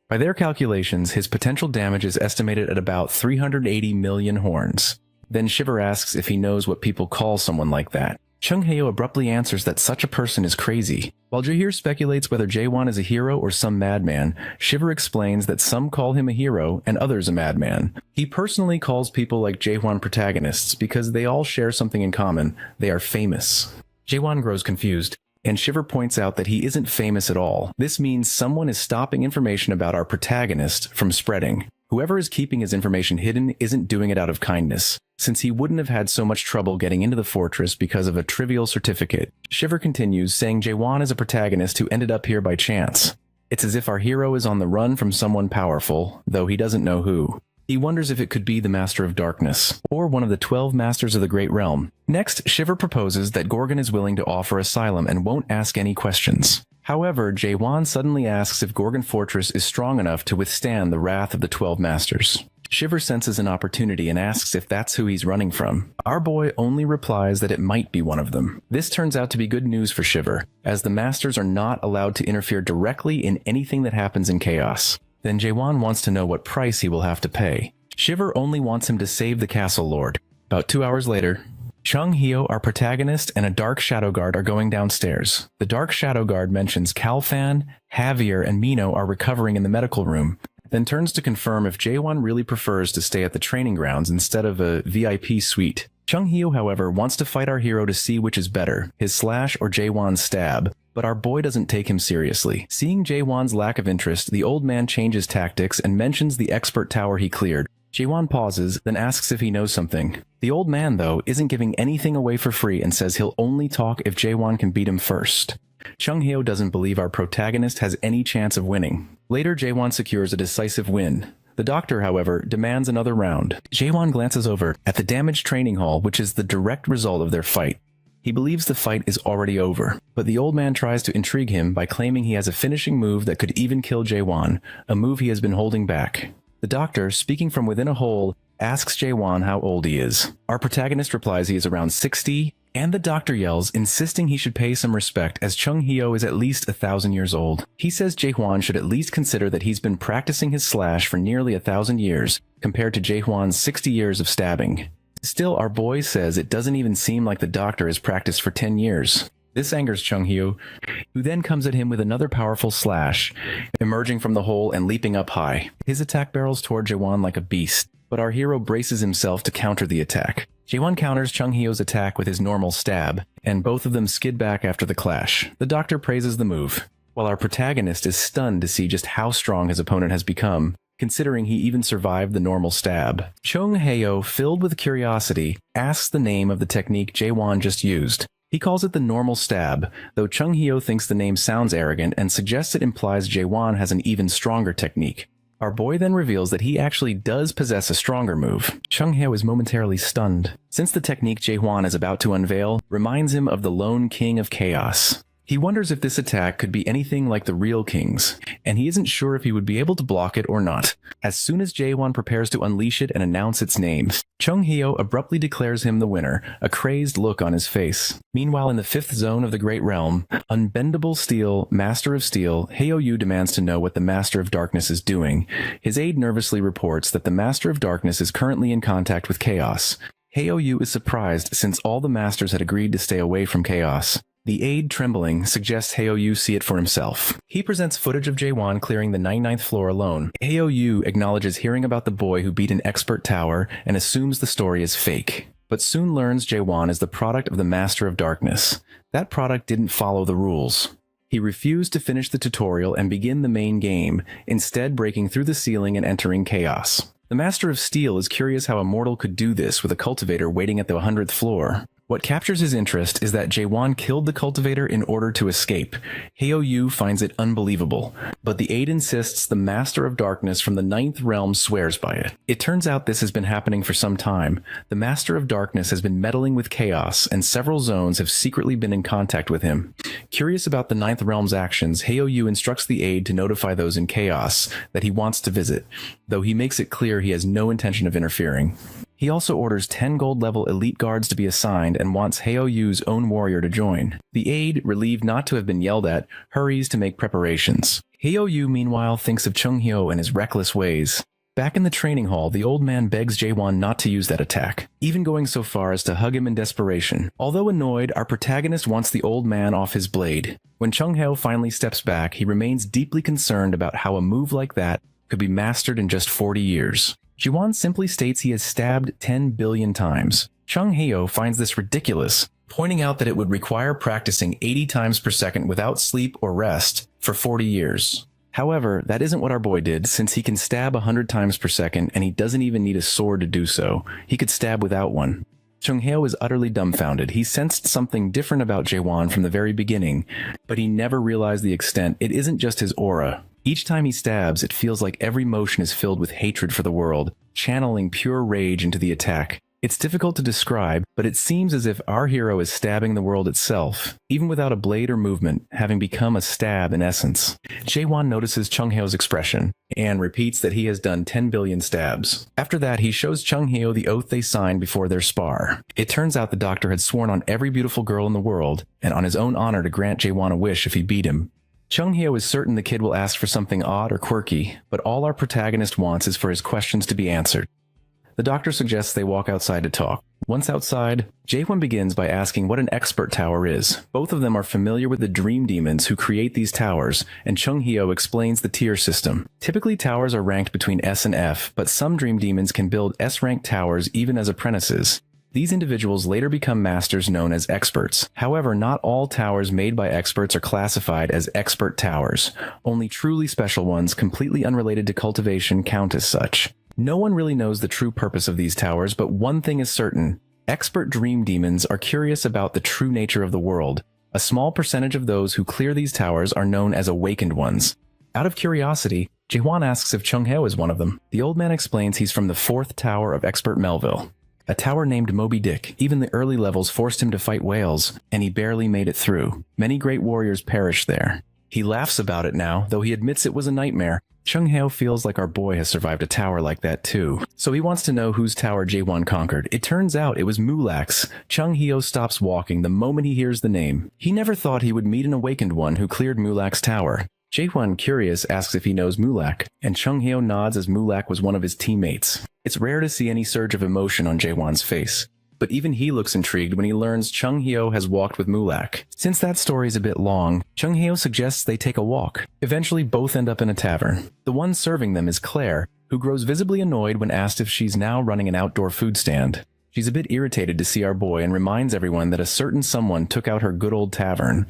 Speaker 1: By their calculations, his potential damage is estimated at about 380 million horns. Then Shiver asks if he knows what people call someone like that. Chung Heo abruptly answers that such a person is crazy. While Jahir speculates whether Jaewon is a hero or some madman, Shiver explains that some call him a hero and others a madman. He personally calls people like Jaewon protagonists because they all share something in common: they are famous. Jaewon grows confused, and Shiver points out that he isn't famous at all. This means someone is stopping information about our protagonist from spreading. Whoever is keeping his information hidden isn't doing it out of kindness, since he wouldn't have had so much trouble getting into the fortress because of a trivial certificate. Shiver continues, saying Jaewon is a protagonist who ended up here by chance. It's as if our hero is on the run from someone powerful, though he doesn't know who. He wonders if it could be the Master of Darkness, or one of the 12 Masters of the Great Realm. Next, Shiver proposes that Gorgon is willing to offer asylum and won't ask any questions. However, Jaewon suddenly asks if Gorgon Fortress is strong enough to withstand the wrath of the 12 Masters. Shiver senses an opportunity and asks if that's who he's running from. Our boy only replies that it might be one of them. This turns out to be good news for Shiver, as the Masters are not allowed to interfere directly in anything that happens in chaos. Then Jaewon wants to know what price he will have to pay. Shiver only wants him to save the Castle Lord. About 2 hours later, Chung Heo, our protagonist, and a Dark Shadow Guard are going downstairs. The Dark Shadow Guard mentions Kalfan, Javier, and Mino are recovering in the medical room, then turns to confirm if Jaewon really prefers to stay at the training grounds instead of a VIP suite. Chung Heo, however, wants to fight our hero to see which is better, his slash or Jaewon's stab. But our boy doesn't take him seriously. Seeing Jaewon's lack of interest, the old man changes tactics and mentions the expert tower he cleared. Jaewon pauses, then asks if he knows something. The old man, though, isn't giving anything away for free and says he'll only talk if Jaewon can beat him first. Chung Heo doesn't believe our protagonist has any chance of winning. Later, Jaewon secures a decisive win, The doctor, however, demands another round. Jaewon glances over at the damaged training hall, which is the direct result of their fight. He believes the fight is already over, but the old man tries to intrigue him by claiming he has a finishing move that could even kill Jaewon, a move he has been holding back. The doctor, speaking from within a hole, asks Jaewon how old he is. Our protagonist replies he is around 60, and the doctor yells, insisting he should pay some respect as Chung Hyo is at least 1,000 years old. He says Jaewon should at least consider that he's been practicing his slash for nearly 1,000 years, compared to Jaewon's 60 years of stabbing. Still, our boy says it doesn't even seem like the doctor has practiced for 10 years. This angers Chung Hyo, who then comes at him with another powerful slash, emerging from the hole and leaping up high. His attack barrels toward Jaewon like a beast, but our hero braces himself to counter the attack. Jaewon counters Chung Hyo's attack with his normal stab, and both of them skid back after the clash. The doctor praises the move, while our protagonist is stunned to see just how strong his opponent has become, considering he even survived the normal stab. Chung Hyo, filled with curiosity, asks the name of the technique Jaewon just used. He calls it the normal stab, though Chung Hyo thinks the name sounds arrogant and suggests it implies Jaewon has an even stronger technique. Our boy then reveals that he actually does possess a stronger move. Chung Hyo is momentarily stunned, since the technique Jaewon is about to unveil reminds him of the lone king of chaos. He wonders if this attack could be anything like the real king's, and he isn't sure if he would be able to block it or not. As soon as Jaewon prepares to unleash it and announce its name, Chung Hyo abruptly declares him the winner, a crazed look on his face. Meanwhile, in the 5th zone of the Great Realm, Unbendable Steel, Master of Steel, Hyo-yu demands to know what the Master of Darkness is doing. His aide nervously reports that the Master of Darkness is currently in contact with Chaos. Hyo-yu is surprised since all the Masters had agreed to stay away from Chaos. The aide, trembling, suggests Hyo-yu see it for himself. He presents footage of Jaewon clearing the 99th floor alone. Hyo-yu acknowledges hearing about the boy who beat an expert tower and assumes the story is fake, but soon learns Jaewon is the product of the Master of Darkness. That product didn't follow the rules. He refused to finish the tutorial and begin the main game, instead breaking through the ceiling and entering Chaos. The Master of Steel is curious how a mortal could do this with a cultivator waiting at the 100th floor. What captures his interest is that Jaewon killed the cultivator in order to escape. Hyo-yu finds it unbelievable, but the aide insists the Master of Darkness from the 9th realm swears by it. It turns out this has been happening for some time. The Master of Darkness has been meddling with Chaos, and several zones have secretly been in contact with him. Curious about the 9th realm's actions, Hyo-yu instructs the aide to notify those in Chaos that he wants to visit, though he makes it clear he has no intention of interfering. He also orders 10 gold-level elite guards to be assigned and wants Hyo-yu's own warrior to join. The aide, relieved not to have been yelled at, hurries to make preparations. Hyo-yu, meanwhile, thinks of Chung Hyo and his reckless ways. Back in the training hall, the old man begs Jaewon not to use that attack, even going so far as to hug him in desperation. Although annoyed, our protagonist wants the old man off his blade. When Chung Hyo finally steps back, he remains deeply concerned about how a move like that could be mastered in just 40 years. Jaewon simply states he has stabbed 10 billion times. Chung Hyo finds this ridiculous, pointing out that it would require practicing 80 times per second without sleep or rest for 40 years. However, that isn't what our boy did, since he can stab 100 times per second and he doesn't even need a sword to do so. He could stab without one. Chung Hyo is utterly dumbfounded. He sensed something different about Jaewon from the very beginning, but he never realized the extent. It isn't just his aura. Each time he stabs, it feels like every motion is filled with hatred for the world, channeling pure rage into the attack. It's difficult to describe, but it seems as if our hero is stabbing the world itself, even without a blade or movement, having become a stab in essence. Jaewon notices Chung Hyo's expression, and repeats that he has done 10 billion stabs. After that, he shows Chung Hyo the oath they signed before their spar. It turns out the doctor had sworn on every beautiful girl in the world, and on his own honor to grant Jaewon a wish if he beat him. Chung Hyo is certain the kid will ask for something odd or quirky, but all our protagonist wants is for his questions to be answered. The doctor suggests they walk outside to talk. Once outside, Jaewon begins by asking what an expert tower is. Both of them are familiar with the dream demons who create these towers, and Chung Hyo explains the tier system. Typically, towers are ranked between S and F, but some dream demons can build S-ranked towers even as apprentices. These individuals later become masters known as experts. However, not all towers made by experts are classified as expert towers. Only truly special ones, completely unrelated to cultivation, count as such. No one really knows the true purpose of these towers, but one thing is certain. Expert dream demons are curious about the true nature of the world. A small percentage of those who clear these towers are known as awakened ones. Out of curiosity, Jae-hwan asks if Chung-hyo is one of them. The old man explains he's from the 4th Tower of Expert Melville, a tower named Moby Dick. Even the early levels forced him to fight whales, and he barely made it through. Many great warriors perished there. He laughs about it now, though he admits it was a nightmare. Chung-hyo feels like our boy has survived a tower like that too, so he wants to know whose tower Jae-hwan conquered. It turns out it was Mulak's. Chung-hyo stops walking the moment he hears the name. He never thought he would meet an awakened one who cleared Mulak's tower. Jae-hwan, curious, asks if he knows Mulak, and Chung-hyo nods as Mulak was one of his teammates. It's rare to see any surge of emotion on Jae-hwan's face, but even he looks intrigued when he learns Chung-hyo has walked with Mulak. Since that story's a bit long, Chung-hyo suggests they take a walk. Eventually, both end up in a tavern. The one serving them is Claire, who grows visibly annoyed when asked if she's now running an outdoor food stand. She's a bit irritated to see our boy and reminds everyone that a certain someone took out her good old tavern.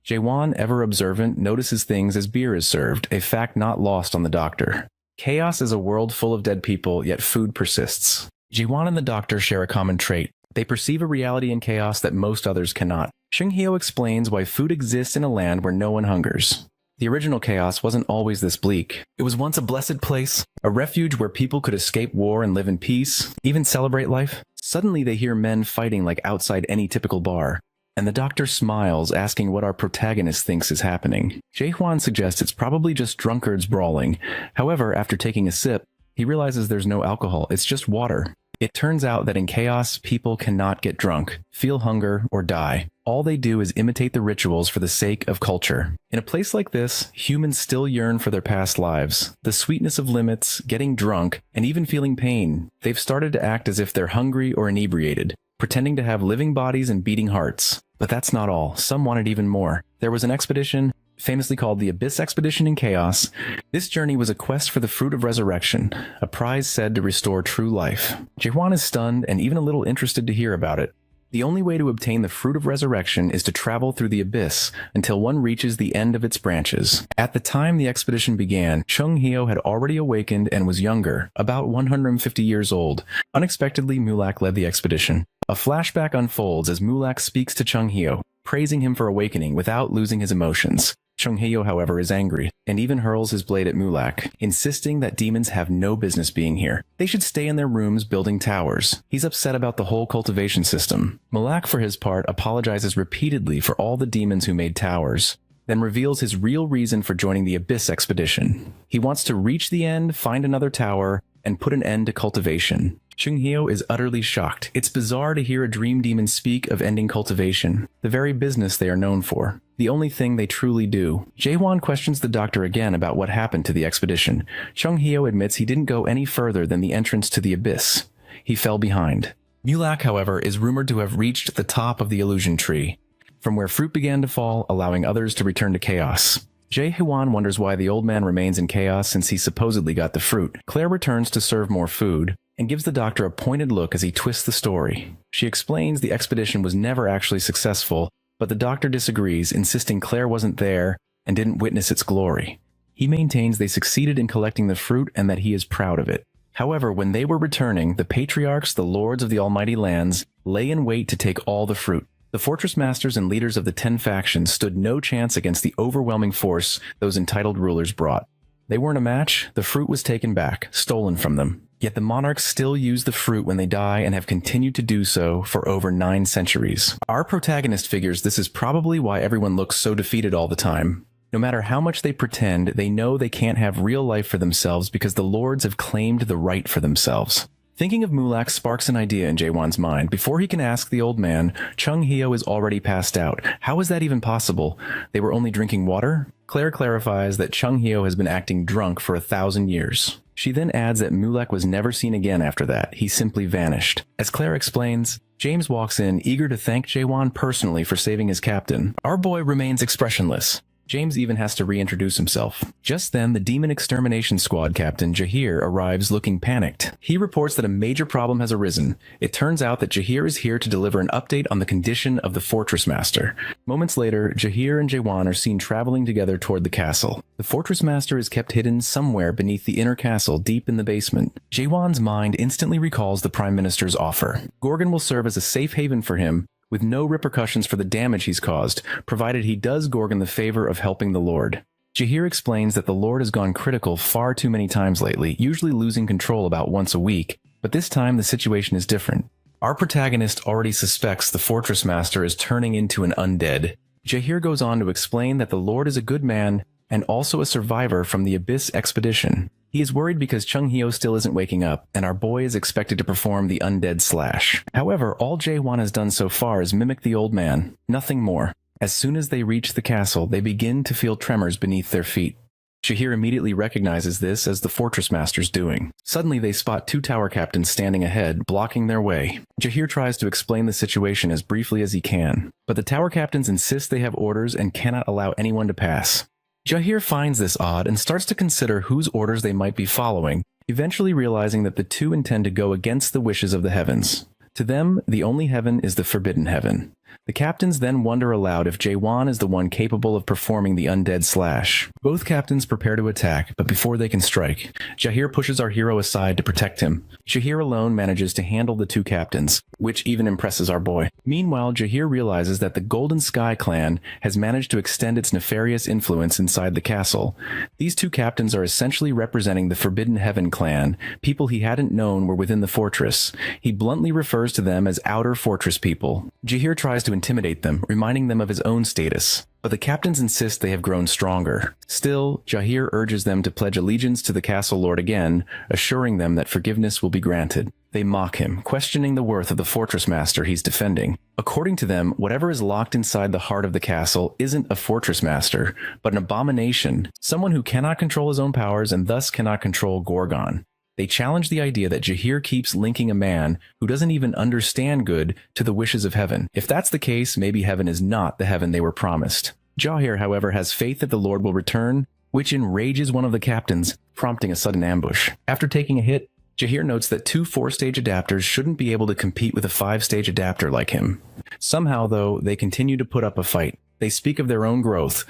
Speaker 1: Jae-hwan, ever observant, notices things as beer is served, a fact not lost on the doctor. Chaos is a world full of dead people, yet food persists. Jae-hwan and the doctor share a common trait. They perceive a reality in chaos that most others cannot. Chung-hyo explains why food exists in a land where no one hungers. The original chaos wasn't always this bleak. It was once a blessed place, a refuge where people could escape war and live in peace, even celebrate life. Suddenly they hear men fighting like outside any typical bar, and the doctor smiles, asking what our protagonist thinks is happening. Jae-hwan suggests it's probably just drunkards brawling. However, after taking a sip, he realizes there's no alcohol, it's just water. It turns out that in chaos, people cannot get drunk, feel hunger, or die. All they do is imitate the rituals for the sake of culture. In a place like this, humans still yearn for their past lives. The sweetness of limits, getting drunk, and even feeling pain. They've started to act as if they're hungry or inebriated, pretending to have living bodies and beating hearts. But that's not all. Some wanted even more. There was an expedition, famously called the Abyss Expedition in Chaos. This journey was a quest for the Fruit of Resurrection, a prize said to restore true life. Jae-hwan is stunned and even a little interested to hear about it. The only way to obtain the Fruit of Resurrection is to travel through the abyss until one reaches the end of its branches. At the time the expedition began, Chung-hyo had already awakened and was younger, about 150 years old. Unexpectedly, Mulak led the expedition. A flashback unfolds as Mulak speaks to Chung-hyo, praising him for awakening without losing his emotions. Chung-hyo, however, is angry, and even hurls his blade at Mulak, insisting that demons have no business being here. They should stay in their rooms building towers. He's upset about the whole cultivation system. Mulak, for his part, apologizes repeatedly for all the demons who made towers, then reveals his real reason for joining the Abyss Expedition. He wants to reach the end, find another tower, and put an end to cultivation. Chung-hyo is utterly shocked. It's bizarre to hear a dream demon speak of ending cultivation, the very business they are known for, the only thing they truly do. Jae-hwan questions the doctor again about what happened to the expedition. Chung-hyo admits he didn't go any further than the entrance to the abyss. He fell behind. Mulak, however, is rumored to have reached the top of the illusion tree, from where fruit began to fall, allowing others to return to chaos. Jae-hwan wonders why the old man remains in chaos since he supposedly got the fruit. Claire returns to serve more food, and gives the doctor a pointed look as he twists the story. She explains the expedition was never actually successful, but the doctor disagrees, insisting Claire wasn't there and didn't witness its glory. He maintains they succeeded in collecting the fruit and that he is proud of it. However, when they were returning, the patriarchs, the lords of the almighty lands, lay in wait to take all the fruit. The fortress masters and leaders of the 10 factions stood no chance against the overwhelming force those entitled rulers brought. They weren't a match. The fruit was taken back, stolen from them. Yet the monarchs still use the fruit when they die and have continued to do so for over 9 centuries. Our protagonist figures this is probably why everyone looks so defeated all the time. No matter how much they pretend, they know they can't have real life for themselves because the lords have claimed the right for themselves. Thinking of Mulak sparks an idea in Jae-hwan's mind. Before he can ask the old man, Chung-hyo is already passed out. How is that even possible? They were only drinking water? Claire clarifies that Chung-hyo has been acting drunk for 1,000 years. She then adds that Mulak was never seen again after that. He simply vanished. As Claire explains, James walks in, eager to thank Jae-hwan personally for saving his captain. Our boy remains expressionless. James even has to reintroduce himself. Just then, the Demon Extermination Squad captain, Jahir, arrives looking panicked. He reports that a major problem has arisen. It turns out that Jahir is here to deliver an update on the condition of the Fortress Master. Moments later, Jahir and Jae-hwan are seen traveling together toward the castle. The Fortress Master is kept hidden somewhere beneath the inner castle, deep in the basement. Jae-hwan's mind instantly recalls the Prime Minister's offer. Gorgon will serve as a safe haven for him, with no repercussions for the damage he's caused, provided he does Gorgon the favor of helping the Lord. Jahir explains that the Lord has gone critical far too many times lately, usually losing control about once a week, but this time the situation is different. Our protagonist already suspects the Fortress Master is turning into an undead. Jahir goes on to explain that the Lord is a good man and also a survivor from the Abyss expedition. He is worried because Chung Hyo still isn't waking up, and our boy is expected to perform the undead slash. However, all Jae-won has done so far is mimic the old man, nothing more. As soon as they reach the castle, they begin to feel tremors beneath their feet. Jahir immediately recognizes this as the Fortress Master's doing. Suddenly they spot two tower captains standing ahead, blocking their way. Jahir tries to explain the situation as briefly as he can, but the tower captains insist they have orders and cannot allow anyone to pass. Jahir finds this odd and starts to consider whose orders they might be following, eventually realizing that the two intend to go against the wishes of the heavens. To them, the only heaven is the forbidden heaven. The captains then wonder aloud if Jae-won is the one capable of performing the undead slash. Both captains prepare to attack, but before they can strike, Jahir pushes our hero aside to protect him. Jahir alone manages to handle the two captains, which even impresses our boy. Meanwhile, Jahir realizes that the Golden Sky clan has managed to extend its nefarious influence inside the castle. These two captains are essentially representing the Forbidden Heaven clan, people he hadn't known were within the fortress. He bluntly refers to them as outer fortress people. Jahir tries to intimidate them, reminding them of his own status, but the captains insist they have grown stronger. Still, Jahir urges them to pledge allegiance to the castle lord again, assuring them that forgiveness will be granted. They mock him, questioning the worth of the fortress master he's defending. According to them, whatever is locked inside the heart of the castle isn't a fortress master, but an abomination, someone who cannot control his own powers and thus cannot control Gorgon. They challenge the idea that Jahir keeps linking a man who doesn't even understand good to the wishes of heaven. If that's the case, maybe heaven is not the heaven they were promised. Jahir, however, has faith that the Lord will return, which enrages one of the captains, prompting a sudden ambush. After taking a hit, Jahir notes that two 4-stage adapters shouldn't be able to compete with a 5-stage adapter like him. Somehow, though, they continue to put up a fight. They speak of their own growth,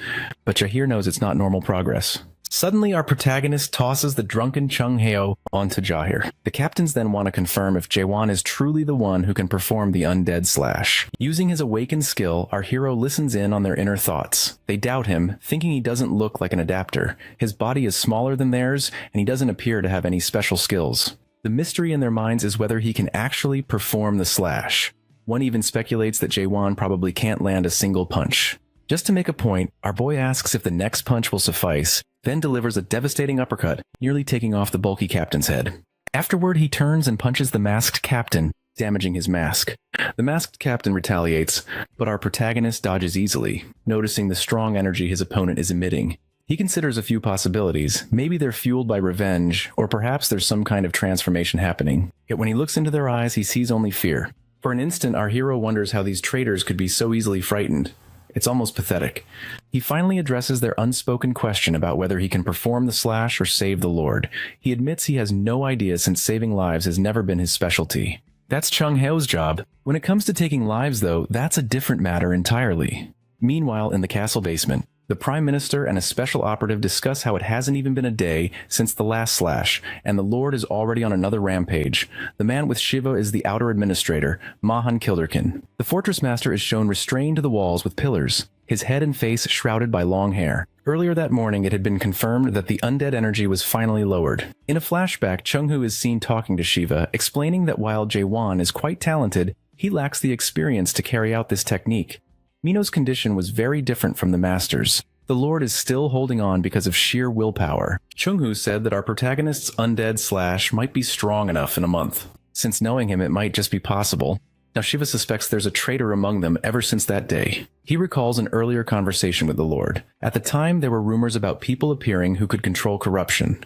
Speaker 1: but Jahir knows it's not normal progress. Suddenly, our protagonist tosses the drunken Chung Hyo onto Jahir. The captains then want to confirm if Jae-won is truly the one who can perform the undead slash. Using his awakened skill, our hero listens in on their inner thoughts. They doubt him, thinking he doesn't look like an adapter. His body is smaller than theirs, and he doesn't appear to have any special skills. The mystery in their minds is whether he can actually perform the slash. One even speculates that Jae-won probably can't land a single punch. Just to make a point, our boy asks if the next punch will suffice, then delivers a devastating uppercut, nearly taking off the bulky captain's head. Afterward, he turns and punches the masked captain, damaging his mask. The masked captain retaliates, but our protagonist dodges easily, noticing the strong energy his opponent is emitting. He considers a few possibilities. Maybe they're fueled by revenge, or perhaps there's some kind of transformation happening. Yet when he looks into their eyes, he sees only fear. For an instant, our hero wonders how these traitors could be so easily frightened. It's almost pathetic. He finally addresses their unspoken question about whether he can perform the slash or save the Lord. He admits he has no idea since saving lives has never been his specialty. That's Chung Hyo's job. When it comes to taking lives, though, that's a different matter entirely. Meanwhile, in the castle basement, the Prime Minister and a special operative discuss how it hasn't even been a day since the last slash, and the Lord is already on another rampage. The man with Shiva is the outer administrator, Mahan Kilderkin. The Fortress Master is shown restrained to the walls with pillars, his head and face shrouded by long hair. Earlier that morning, it had been confirmed that the undead energy was finally lowered. In a flashback, Chung-hoo is seen talking to Shiva, explaining that while Jae-won is quite talented, he lacks the experience to carry out this technique. Mino's condition was very different from the Master's. The Lord is still holding on because of sheer willpower. Chung-hoo said that our protagonist's undead slash might be strong enough in a month. Since knowing him, it might just be possible. Now Shiva suspects there's a traitor among them ever since that day. He recalls an earlier conversation with the Lord. At the time, there were rumors about people appearing who could control corruption.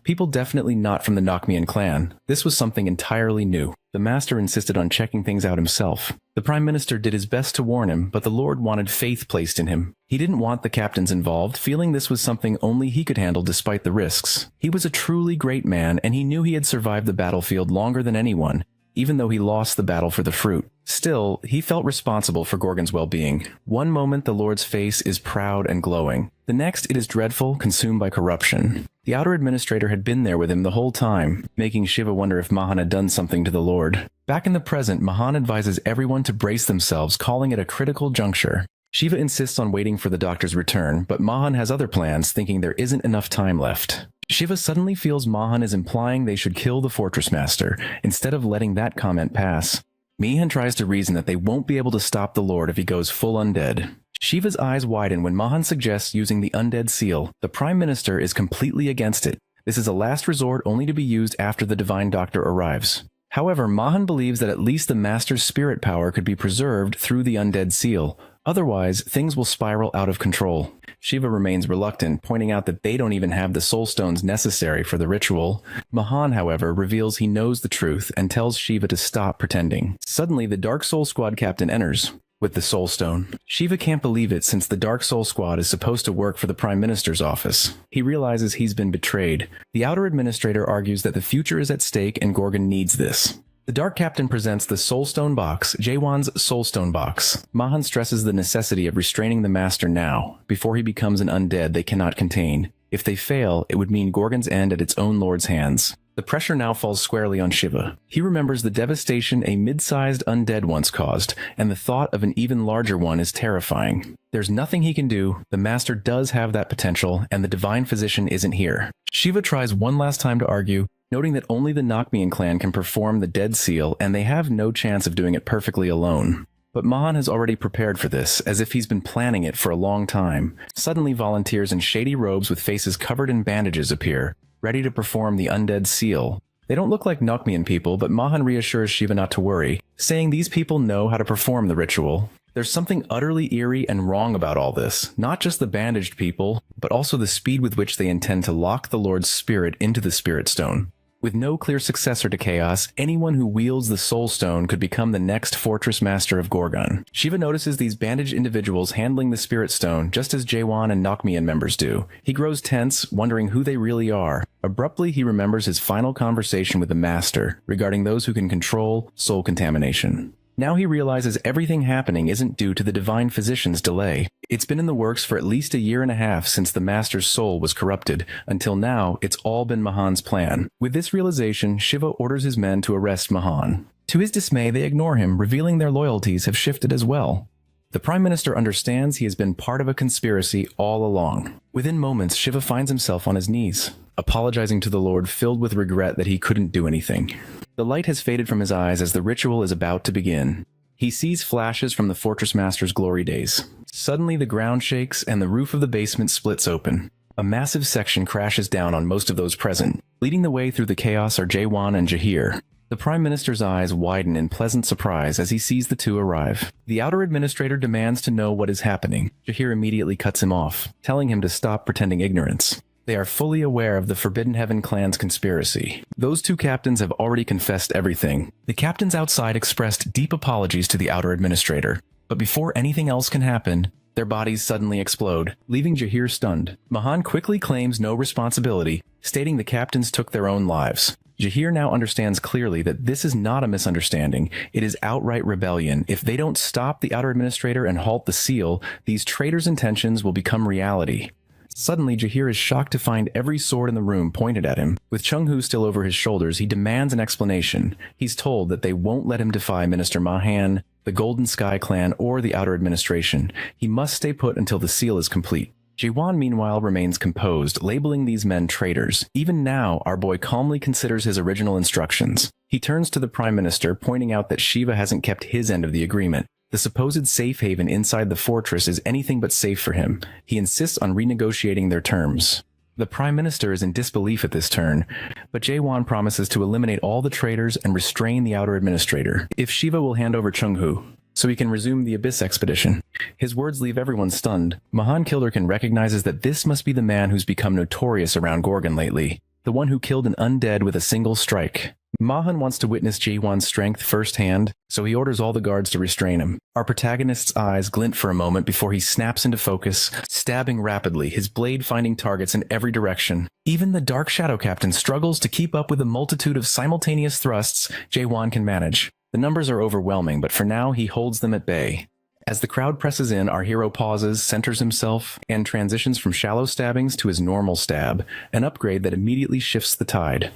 Speaker 1: People definitely not from the Nakmian clan. This was something entirely new. The Master insisted on checking things out himself. The Prime Minister did his best to warn him, but the Lord wanted faith placed in him. He didn't want the captains involved, feeling this was something only he could handle despite the risks. He was a truly great man, and he knew he had survived the battlefield longer than anyone, even though he lost the battle for the fruit. Still, he felt responsible for Gorgon's well-being. One moment the Lord's face is proud and glowing. The next it is dreadful, consumed by corruption. The outer administrator had been there with him the whole time, making Shiva wonder if Mahan had done something to the Lord. Back in the present, Mahan advises everyone to brace themselves, calling it a critical juncture. Shiva insists on waiting for the doctor's return, but Mahan has other plans, thinking there isn't enough time left. Shiva suddenly feels Mahan is implying they should kill the Fortress Master, instead of letting that comment pass. Mahan tries to reason that they won't be able to stop the Lord if he goes full undead. Shiva's eyes widen when Mahan suggests using the undead seal. The Prime Minister is completely against it. This is a last resort only to be used after the Divine Doctor arrives. However, Mahan believes that at least the Master's spirit power could be preserved through the undead seal. Otherwise, things will spiral out of control. Shiva remains reluctant, pointing out that they don't even have the soul stones necessary for the ritual. Mahan, however, reveals he knows the truth and tells Shiva to stop pretending. Suddenly, the Dark Soul Squad captain enters with the soul stone. Shiva can't believe it, since the Dark Soul Squad is supposed to work for the Prime Minister's office. He realizes he's been betrayed. The Outer Administrator argues that the future is at stake and Gorgon needs this. The Dark Captain presents the Soulstone Box, Jaewon's Soulstone Box. Mahan stresses the necessity of restraining the Master now, before he becomes an undead they cannot contain. If they fail, it would mean Gorgon's end at its own lord's hands. The pressure now falls squarely on Shiva. He remembers the devastation a mid-sized undead once caused, and the thought of an even larger one is terrifying. There's nothing he can do. The Master does have that potential, and the Divine Physician isn't here. Shiva tries one last time to argue, noting that only the Nakmian clan can perform the Dead Seal, and they have no chance of doing it perfectly alone. But Mahan has already prepared for this, as if he's been planning it for a long time. Suddenly, volunteers in shady robes with faces covered in bandages appear, ready to perform the undead seal. They don't look like Nakmian people, but Mahan reassures Shiva not to worry, saying these people know how to perform the ritual. There's something utterly eerie and wrong about all this, not just the bandaged people, but also the speed with which they intend to lock the Lord's spirit into the Spirit Stone. With no clear successor to Chaos, anyone who wields the Soul Stone could become the next Fortress Master of Gorgon. Shiva notices these bandaged individuals handling the Spirit Stone just as Jaewon and Nakmian members do. He grows tense, wondering who they really are. Abruptly, he remembers his final conversation with the Master regarding those who can control soul contamination. Now he realizes everything happening isn't due to the Divine Physician's delay. It's been in the works for at least a year and a half since the Master's soul was corrupted. Until now, it's all been Mahan's plan. With this realization, Shiva orders his men to arrest Mahan. To his dismay, they ignore him, revealing their loyalties have shifted as well. The Prime Minister understands he has been part of a conspiracy all along. Within moments, Shiva finds himself on his knees, apologizing to the Lord, filled with regret that he couldn't do anything. The light has faded from his eyes as the ritual is about to begin. He sees flashes from the Fortress Master's glory days. Suddenly, the ground shakes and the roof of the basement splits open. A massive section crashes down on most of those present. Leading the way through the chaos are Jaewon and Jahir. The Prime Minister's eyes widen in pleasant surprise as he sees the two arrive. The Outer Administrator demands to know what is happening. Jahir immediately cuts him off, telling him to stop pretending ignorance. They are fully aware of the Forbidden Heaven clan's conspiracy. Those two captains have already confessed everything. The captains outside expressed deep apologies to the Outer Administrator. But before anything else can happen, their bodies suddenly explode, leaving Jahir stunned. Mahan quickly claims no responsibility, stating the captains took their own lives. Jahir now understands clearly that this is not a misunderstanding, it is outright rebellion. If they don't stop the Outer Administrator and halt the seal, these traitors' intentions will become reality. Suddenly, Jahir is shocked to find every sword in the room pointed at him. With Chung-Hu still over his shoulders, he demands an explanation. He's told that they won't let him defy Minister Mahan, the Golden Sky Clan, or the Outer Administration. He must stay put until the seal is complete. Jaewon, meanwhile, remains composed, labeling these men traitors. Even now, our boy calmly considers his original instructions. He turns to the Prime Minister, pointing out that Shiva hasn't kept his end of the agreement. The supposed safe haven inside the fortress is anything but safe for him. He insists on renegotiating their terms. The Prime Minister is in disbelief at this turn, but Jaewon promises to eliminate all the traitors and restrain the Outer Administrator, if Shiva will hand over Chung-Hu, so he can resume the Abyss expedition. His words leave everyone stunned. Mahan Kilderkin recognizes that this must be the man who's become notorious around Gorgon lately, the one who killed an undead with a single strike. Mahan wants to witness Jaewon's strength firsthand, so he orders all the guards to restrain him. Our protagonist's eyes glint for a moment before he snaps into focus, stabbing rapidly, his blade finding targets in every direction. Even the Dark Shadow Captain struggles to keep up with the multitude of simultaneous thrusts Jaewon can manage. The numbers are overwhelming, but for now he holds them at bay. As the crowd presses in, our hero pauses, centers himself, and transitions from shallow stabbings to his normal stab, an upgrade that immediately shifts the tide.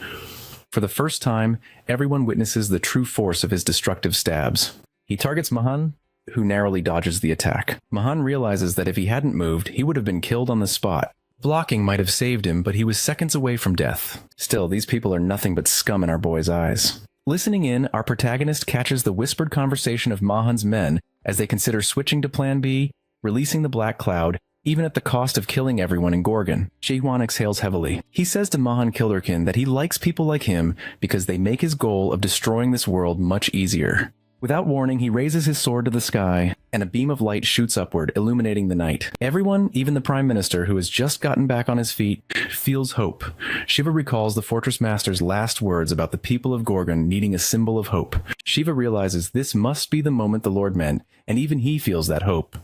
Speaker 1: For the first time, everyone witnesses the true force of his destructive stabs. He targets Mahan, who narrowly dodges the attack. Mahan realizes that if he hadn't moved, he would have been killed on the spot. Blocking might have saved him, but he was seconds away from death. Still, these people are nothing but scum in our boy's eyes. Listening in, our protagonist catches the whispered conversation of Mahan's men as they consider switching to Plan B, releasing the Black Cloud, even at the cost of killing everyone in Gorgon. Jae-won exhales heavily. He says to Mahan Kilderkin that he likes people like him because they make his goal of destroying this world much easier. Without warning, he raises his sword to the sky, and a beam of light shoots upward, illuminating the night. Everyone, even the Prime Minister, who has just gotten back on his feet, feels hope. Shiva recalls the Fortress Master's last words about the people of Gorgon needing a symbol of hope. Shiva realizes this must be the moment the Lord meant, and even he feels that hope.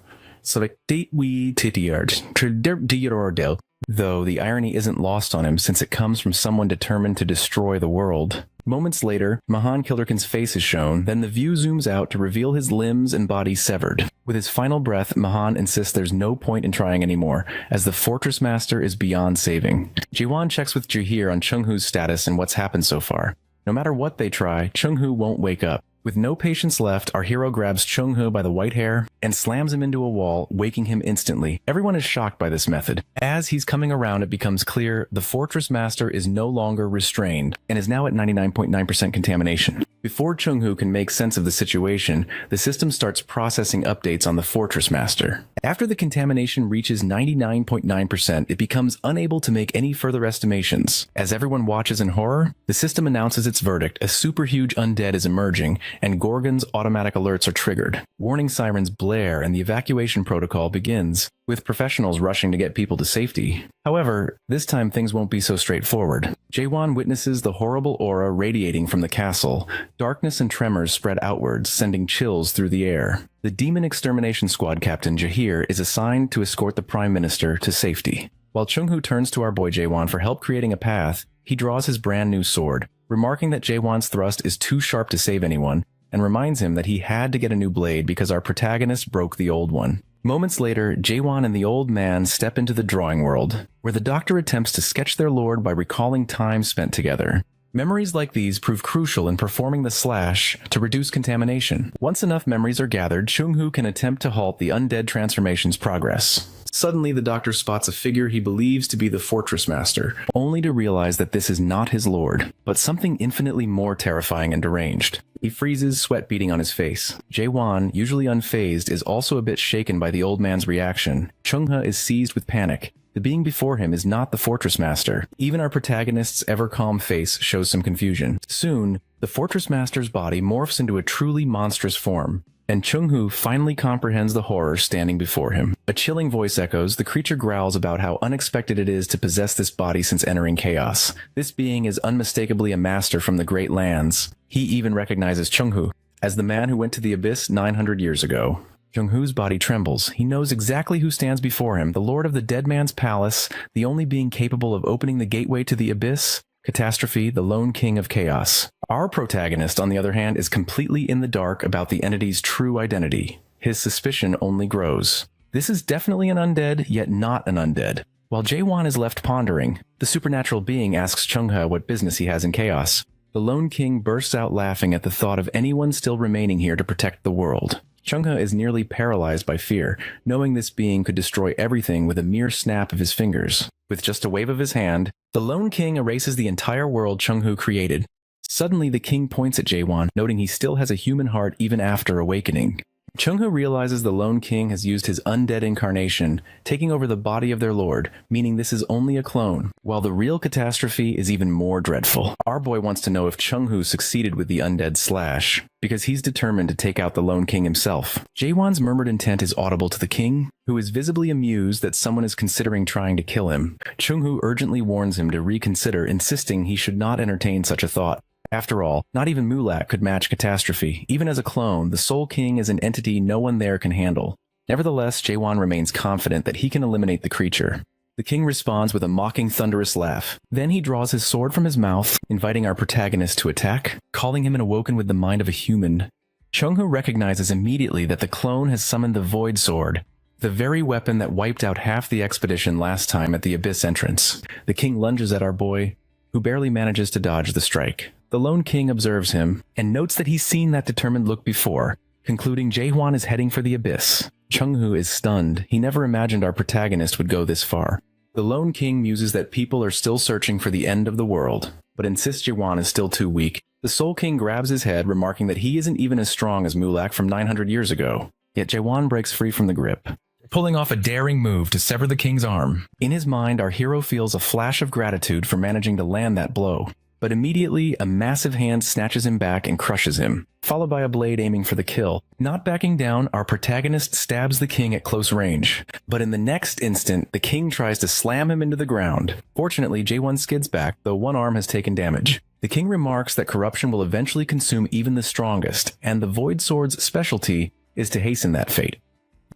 Speaker 1: Though the irony isn't lost on him since it comes from someone determined to destroy the world. Moments later, Mahan Kilderkin's face is shown, then the view zooms out to reveal his limbs and body severed. With his final breath, Mahan insists there's no point in trying anymore, as the Fortress Master is beyond saving. Jae-won checks with Jahir on Chung-hoo's status and what's happened so far. No matter what they try, Chung-hoo won't wake up. With no patience left, our hero grabs Chung-hoo by the white hair and slams him into a wall, waking him instantly. Everyone is shocked by this method. As he's coming around, it becomes clear the Fortress Master is no longer restrained and is now at 99.9% contamination. Before Chung-hoo can make sense of the situation, the system starts processing updates on the Fortress Master. After the contamination reaches 99.9%, it becomes unable to make any further estimations. As everyone watches in horror, the system announces its verdict: a super huge undead is emerging, and Gorgon's automatic alerts are triggered. Warning sirens blare and the evacuation protocol begins, with professionals rushing to get people to safety. However, this time things won't be so straightforward. Jae-won witnesses the horrible aura radiating from the castle. Darkness and tremors spread outwards, sending chills through the air. The Demon Extermination Squad Captain Jahir is assigned to escort the Prime Minister to safety. While Chung-hoo turns to our boy Jae-won for help creating a path, he draws his brand new sword, remarking that Jae-won's thrust is too sharp to save anyone, and reminds him that he had to get a new blade because our protagonist broke the old one. Moments later, Jae-won and the old man step into the drawing world, where the doctor attempts to sketch their lord by recalling time spent together. Memories like these prove crucial in performing the slash to reduce contamination. Once enough memories are gathered, Chung-hoo can attempt to halt the undead transformation's progress. Suddenly, the doctor spots a figure he believes to be the Fortress Master, only to realize that this is not his lord, but something infinitely more terrifying and deranged. He freezes, sweat beading on his face. Jae-won, usually unfazed, is also a bit shaken by the old man's reaction. Chung-hoo is seized with panic. The being before him is not the Fortress Master. Even our protagonist's ever-calm face shows some confusion. Soon, the Fortress Master's body morphs into a truly monstrous form, and Chung-hoo finally comprehends the horror standing before him. A chilling voice echoes. The creature growls about how unexpected it is to possess this body since entering chaos. This being is unmistakably a master from the Great Lands. He even recognizes Chung-hoo as the man who went to the Abyss 900 years ago. Chung-hoo's body trembles. He knows exactly who stands before him, the Lord of the Dead Man's Palace, the only being capable of opening the gateway to the Abyss, Catastrophe, the lone king of chaos. Our protagonist, on the other hand, is completely in the dark about the entity's true identity. His suspicion only grows. This is definitely an undead, yet not an undead. While Jae-won is left pondering, the supernatural being asks Chung-hoo what business he has in chaos. The lone king bursts out laughing at the thought of anyone still remaining here to protect the world. Chung-hoo is nearly paralyzed by fear, knowing this being could destroy everything with a mere snap of his fingers. With just a wave of his hand, the lone king erases the entire world Chung-hoo created. Suddenly, the king points at Jae-won, noting he still has a human heart even after awakening. Chung-hoo realizes the lone king has used his undead incarnation, taking over the body of their lord, meaning this is only a clone, while the real catastrophe is even more dreadful. Our boy wants to know if Chung-hoo succeeded with the undead slash, because he's determined to take out the lone king himself. Jae-won's murmured intent is audible to the king, who is visibly amused that someone is considering trying to kill him. Chung-hoo urgently warns him to reconsider, insisting he should not entertain such a thought. After all, not even Mulak could match Catastrophe. Even as a clone, the Soul King is an entity no one there can handle. Nevertheless, Jae-won remains confident that he can eliminate the creature. The king responds with a mocking, thunderous laugh. Then he draws his sword from his mouth, inviting our protagonist to attack, calling him an awoken with the mind of a human. Chung-hoo recognizes immediately that the clone has summoned the Void Sword, the very weapon that wiped out half the expedition last time at the Abyss entrance. The king lunges at our boy, who barely manages to dodge the strike. The lone king observes him, and notes that he's seen that determined look before, concluding Jae-hwan is heading for the abyss. Chung-hoo is stunned. He never imagined our protagonist would go this far. The Lone King muses that people are still searching for the end of the world, but insists Jae-hwan is still too weak. The Soul King grabs his head, remarking that he isn't even as strong as Mulak from 900 years ago. Yet Jae-hwan breaks free from the grip, pulling off a daring move to sever the king's arm. In his mind, our hero feels a flash of gratitude for managing to land that blow. But immediately, a massive hand snatches him back and crushes him, followed by a blade aiming for the kill. Not backing down, our protagonist stabs the king at close range. But in the next instant, the king tries to slam him into the ground. Fortunately, Jae-hwan skids back, though one arm has taken damage. The king remarks that corruption will eventually consume even the strongest, and the Void Sword's specialty is to hasten that fate.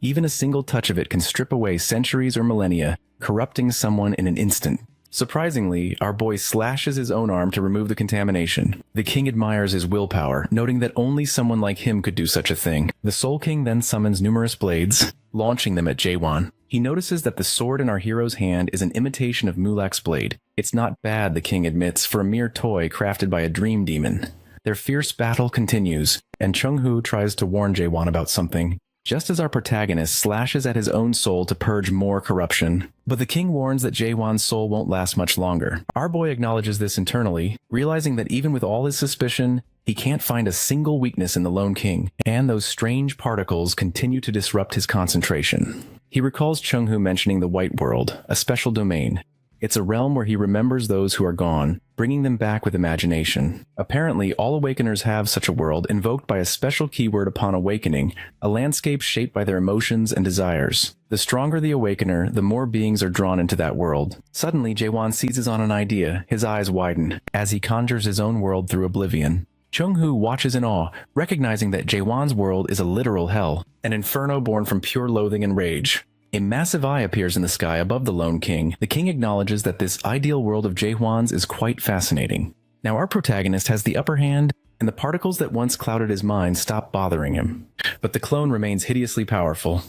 Speaker 1: Even a single touch of it can strip away centuries or millennia, corrupting someone in an instant. Surprisingly, our boy slashes his own arm to remove the contamination. The king admires his willpower, noting that only someone like him could do such a thing. The Soul King then summons numerous blades, launching them at Jae-hwan. He notices that the sword in our hero's hand is an imitation of Mulak's blade. It's not bad, the king admits, for a mere toy crafted by a dream demon. Their fierce battle continues, and Chung-hoo tries to warn Jae-hwan about something, just as our protagonist slashes at his own soul to purge more corruption. But the king warns that Jae-hwan's soul won't last much longer. Our boy acknowledges this internally, realizing that even with all his suspicion, he can't find a single weakness in the Lone King, and those strange particles continue to disrupt his concentration. He recalls Chung-hoo mentioning the White World, a special domain. It's a realm where he remembers those who are gone, bringing them back with imagination. Apparently, all awakeners have such a world invoked by a special keyword upon awakening, a landscape shaped by their emotions and desires. The stronger the awakener, the more beings are drawn into that world. Suddenly, Jae-hwan seizes on an idea. His eyes widen, as he conjures his own world through oblivion. Chung-hoo watches in awe, recognizing that Jae-hwan's world is a literal hell, an inferno born from pure loathing and rage. A massive eye appears in the sky above the Lone King. The king acknowledges that this ideal world of Jae-hwan's is quite fascinating. Now our protagonist has the upper hand, and the particles that once clouded his mind stop bothering him. But the clone remains hideously powerful.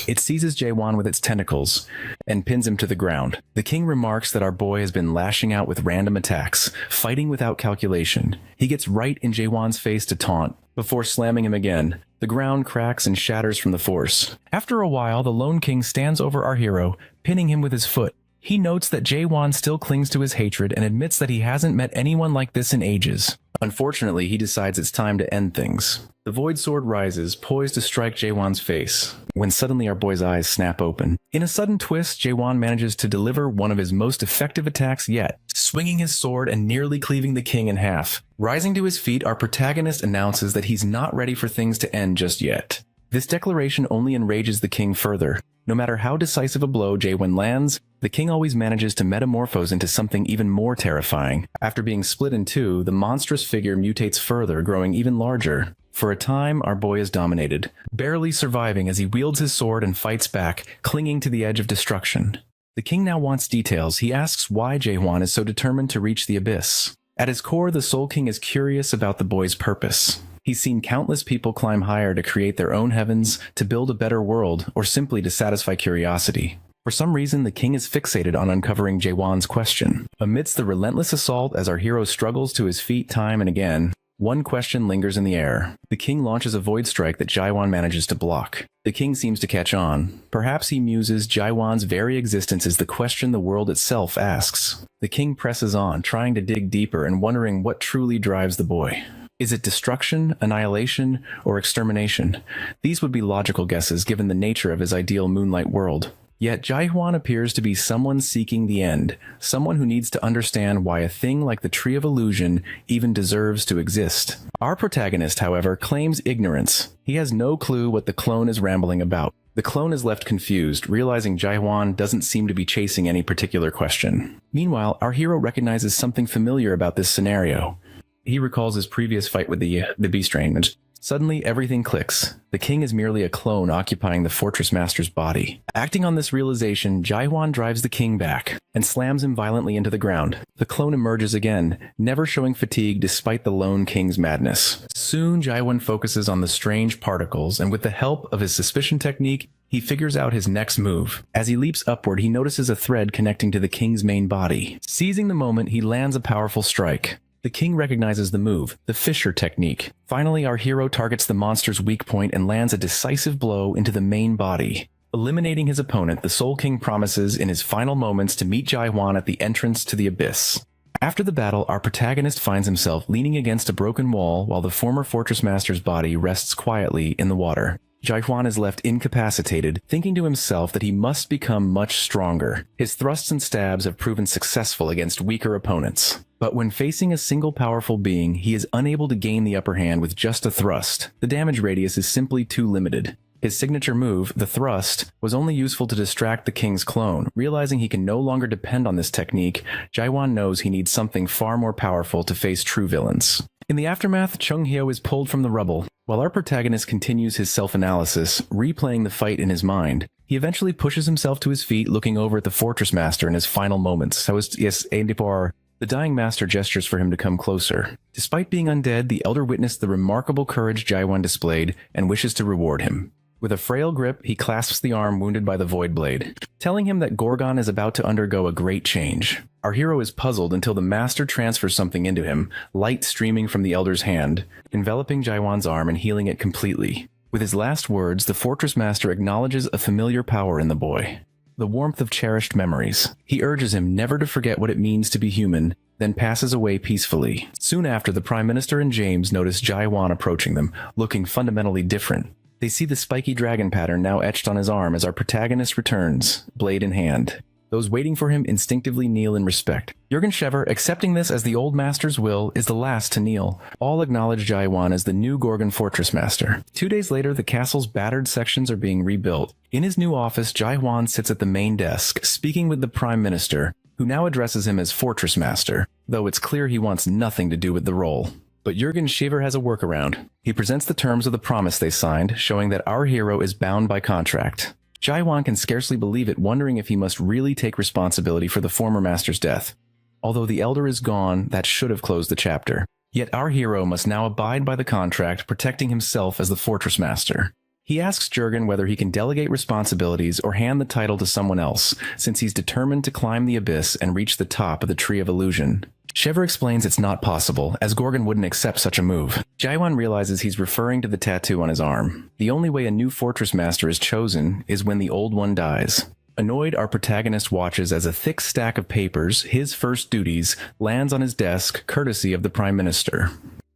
Speaker 1: It seizes Jae-hwan with its tentacles and pins him to the ground. The king remarks that our boy has been lashing out with random attacks, fighting without calculation. He gets right in Jae-hwan's face to taunt, before slamming him again. The ground cracks and shatters from the force. After a while, the Lone King stands over our hero, pinning him with his foot. He notes that Jae-hwan still clings to his hatred and admits that he hasn't met anyone like this in ages. Unfortunately, he decides it's time to end things. The Void Sword rises, poised to strike Jae-hwan's face, when suddenly our boy's eyes snap open. In a sudden twist, Jae-hwan manages to deliver one of his most effective attacks yet, swinging his sword and nearly cleaving the king in half. Rising to his feet, our protagonist announces that he's not ready for things to end just yet. This declaration only enrages the king further. No matter how decisive a blow Jae-hwan lands, the king always manages to metamorphose into something even more terrifying. After being split in two, the monstrous figure mutates further, growing even larger. For a time, our boy is dominated, barely surviving as he wields his sword and fights back, clinging to the edge of destruction. The king now wants details. He asks why Jae-hwan is so determined to reach the abyss. At his core, the Soul King is curious about the boy's purpose. He's seen countless people climb higher to create their own heavens, to build a better world, or simply to satisfy curiosity. For some reason, the king is fixated on uncovering Jae-hwan's question. Amidst the relentless assault as our hero struggles to his feet time and again, one question lingers in the air. The king launches a void strike that Jae-hwan manages to block. The king seems to catch on. Perhaps he muses Jae-hwan's very existence is the question the world itself asks. The king presses on, trying to dig deeper and wondering what truly drives the boy. Is it destruction, annihilation, or extermination? These would be logical guesses given the nature of his ideal moonlight world. Yet Jae-hwan appears to be someone seeking the end, someone who needs to understand why a thing like the Tree of Illusion even deserves to exist. Our protagonist, however, claims ignorance. He has no clue what the clone is rambling about. The clone is left confused, realizing Jae-hwan doesn't seem to be chasing any particular question. Meanwhile, our hero recognizes something familiar about this scenario. He recalls his previous fight with the Beast Range. Suddenly, everything clicks. The king is merely a clone occupying the Fortress Master's body. Acting on this realization, Jae-hwan drives the king back and slams him violently into the ground. The clone emerges again, never showing fatigue despite the Lone King's madness. Soon, Jae-hwan focuses on the strange particles, and with the help of his suspicion technique, he figures out his next move. As he leaps upward, he notices a thread connecting to the king's main body. Seizing the moment, he lands a powerful strike. The king recognizes the move, the Fisher technique. Finally, our hero targets the monster's weak point and lands a decisive blow into the main body. Eliminating his opponent, the Soul King promises in his final moments to meet Jaiwan at the entrance to the abyss. After the battle, our protagonist finds himself leaning against a broken wall while the former Fortress Master's body rests quietly in the water. Jaiwan is left incapacitated, thinking to himself that he must become much stronger. His thrusts and stabs have proven successful against weaker opponents. But when facing a single powerful being, he is unable to gain the upper hand with just a thrust. The damage radius is simply too limited. His signature move, the thrust, was only useful to distract the king's clone. Realizing he can no longer depend on this technique, Jaiwan knows he needs something far more powerful to face true villains. In the aftermath, Chung Hyo is pulled from the rubble. While our protagonist continues his self-analysis, replaying the fight in his mind, he eventually pushes himself to his feet, looking over at the Fortress Master in his final moments. The dying master gestures for him to come closer. Despite being undead, the elder witnessed the remarkable courage Jaiwan displayed and wishes to reward him. With a frail grip, he clasps the arm wounded by the Void Blade, telling him that Gorgon is about to undergo a great change. Our hero is puzzled until the master transfers something into him, light streaming from the elder's hand, enveloping Jaiwan's arm and healing it completely. With his last words, the Fortress Master acknowledges a familiar power in the boy, the warmth of cherished memories. He urges him never to forget what it means to be human, then passes away peacefully. Soon after, the Prime Minister and James notice Jaiwan approaching them, looking fundamentally different. They see the spiky dragon pattern now etched on his arm as our protagonist returns, blade in hand. Those waiting for him instinctively kneel in respect. Jürgen Schever, accepting this as the old master's will, is the last to kneel. All acknowledge Jaiwan as the new Gorgon Fortress Master. 2 days later, the castle's battered sections are being rebuilt. In his new office, Jaiwan sits at the main desk, speaking with the Prime Minister, who now addresses him as Fortress Master, though it's clear he wants nothing to do with the role. But Jürgen Schever has a workaround. He presents the terms of the promise they signed, showing that our hero is bound by contract. Jaiwan can scarcely believe it, wondering if he must really take responsibility for the former master's death. Although the elder is gone, that should have closed the chapter. Yet our hero must now abide by the contract, protecting himself as the Fortress Master. He asks Jürgen whether he can delegate responsibilities or hand the title to someone else, since he's determined to climb the abyss and reach the top of the Tree of Illusion. Schever explains it's not possible, as Gorgon wouldn't accept such a move. Jaiwan realizes he's referring to the tattoo on his arm. The only way a new Fortress Master is chosen is when the old one dies. Annoyed, our protagonist watches as a thick stack of papers, his first duties, lands on his desk, courtesy of the Prime Minister.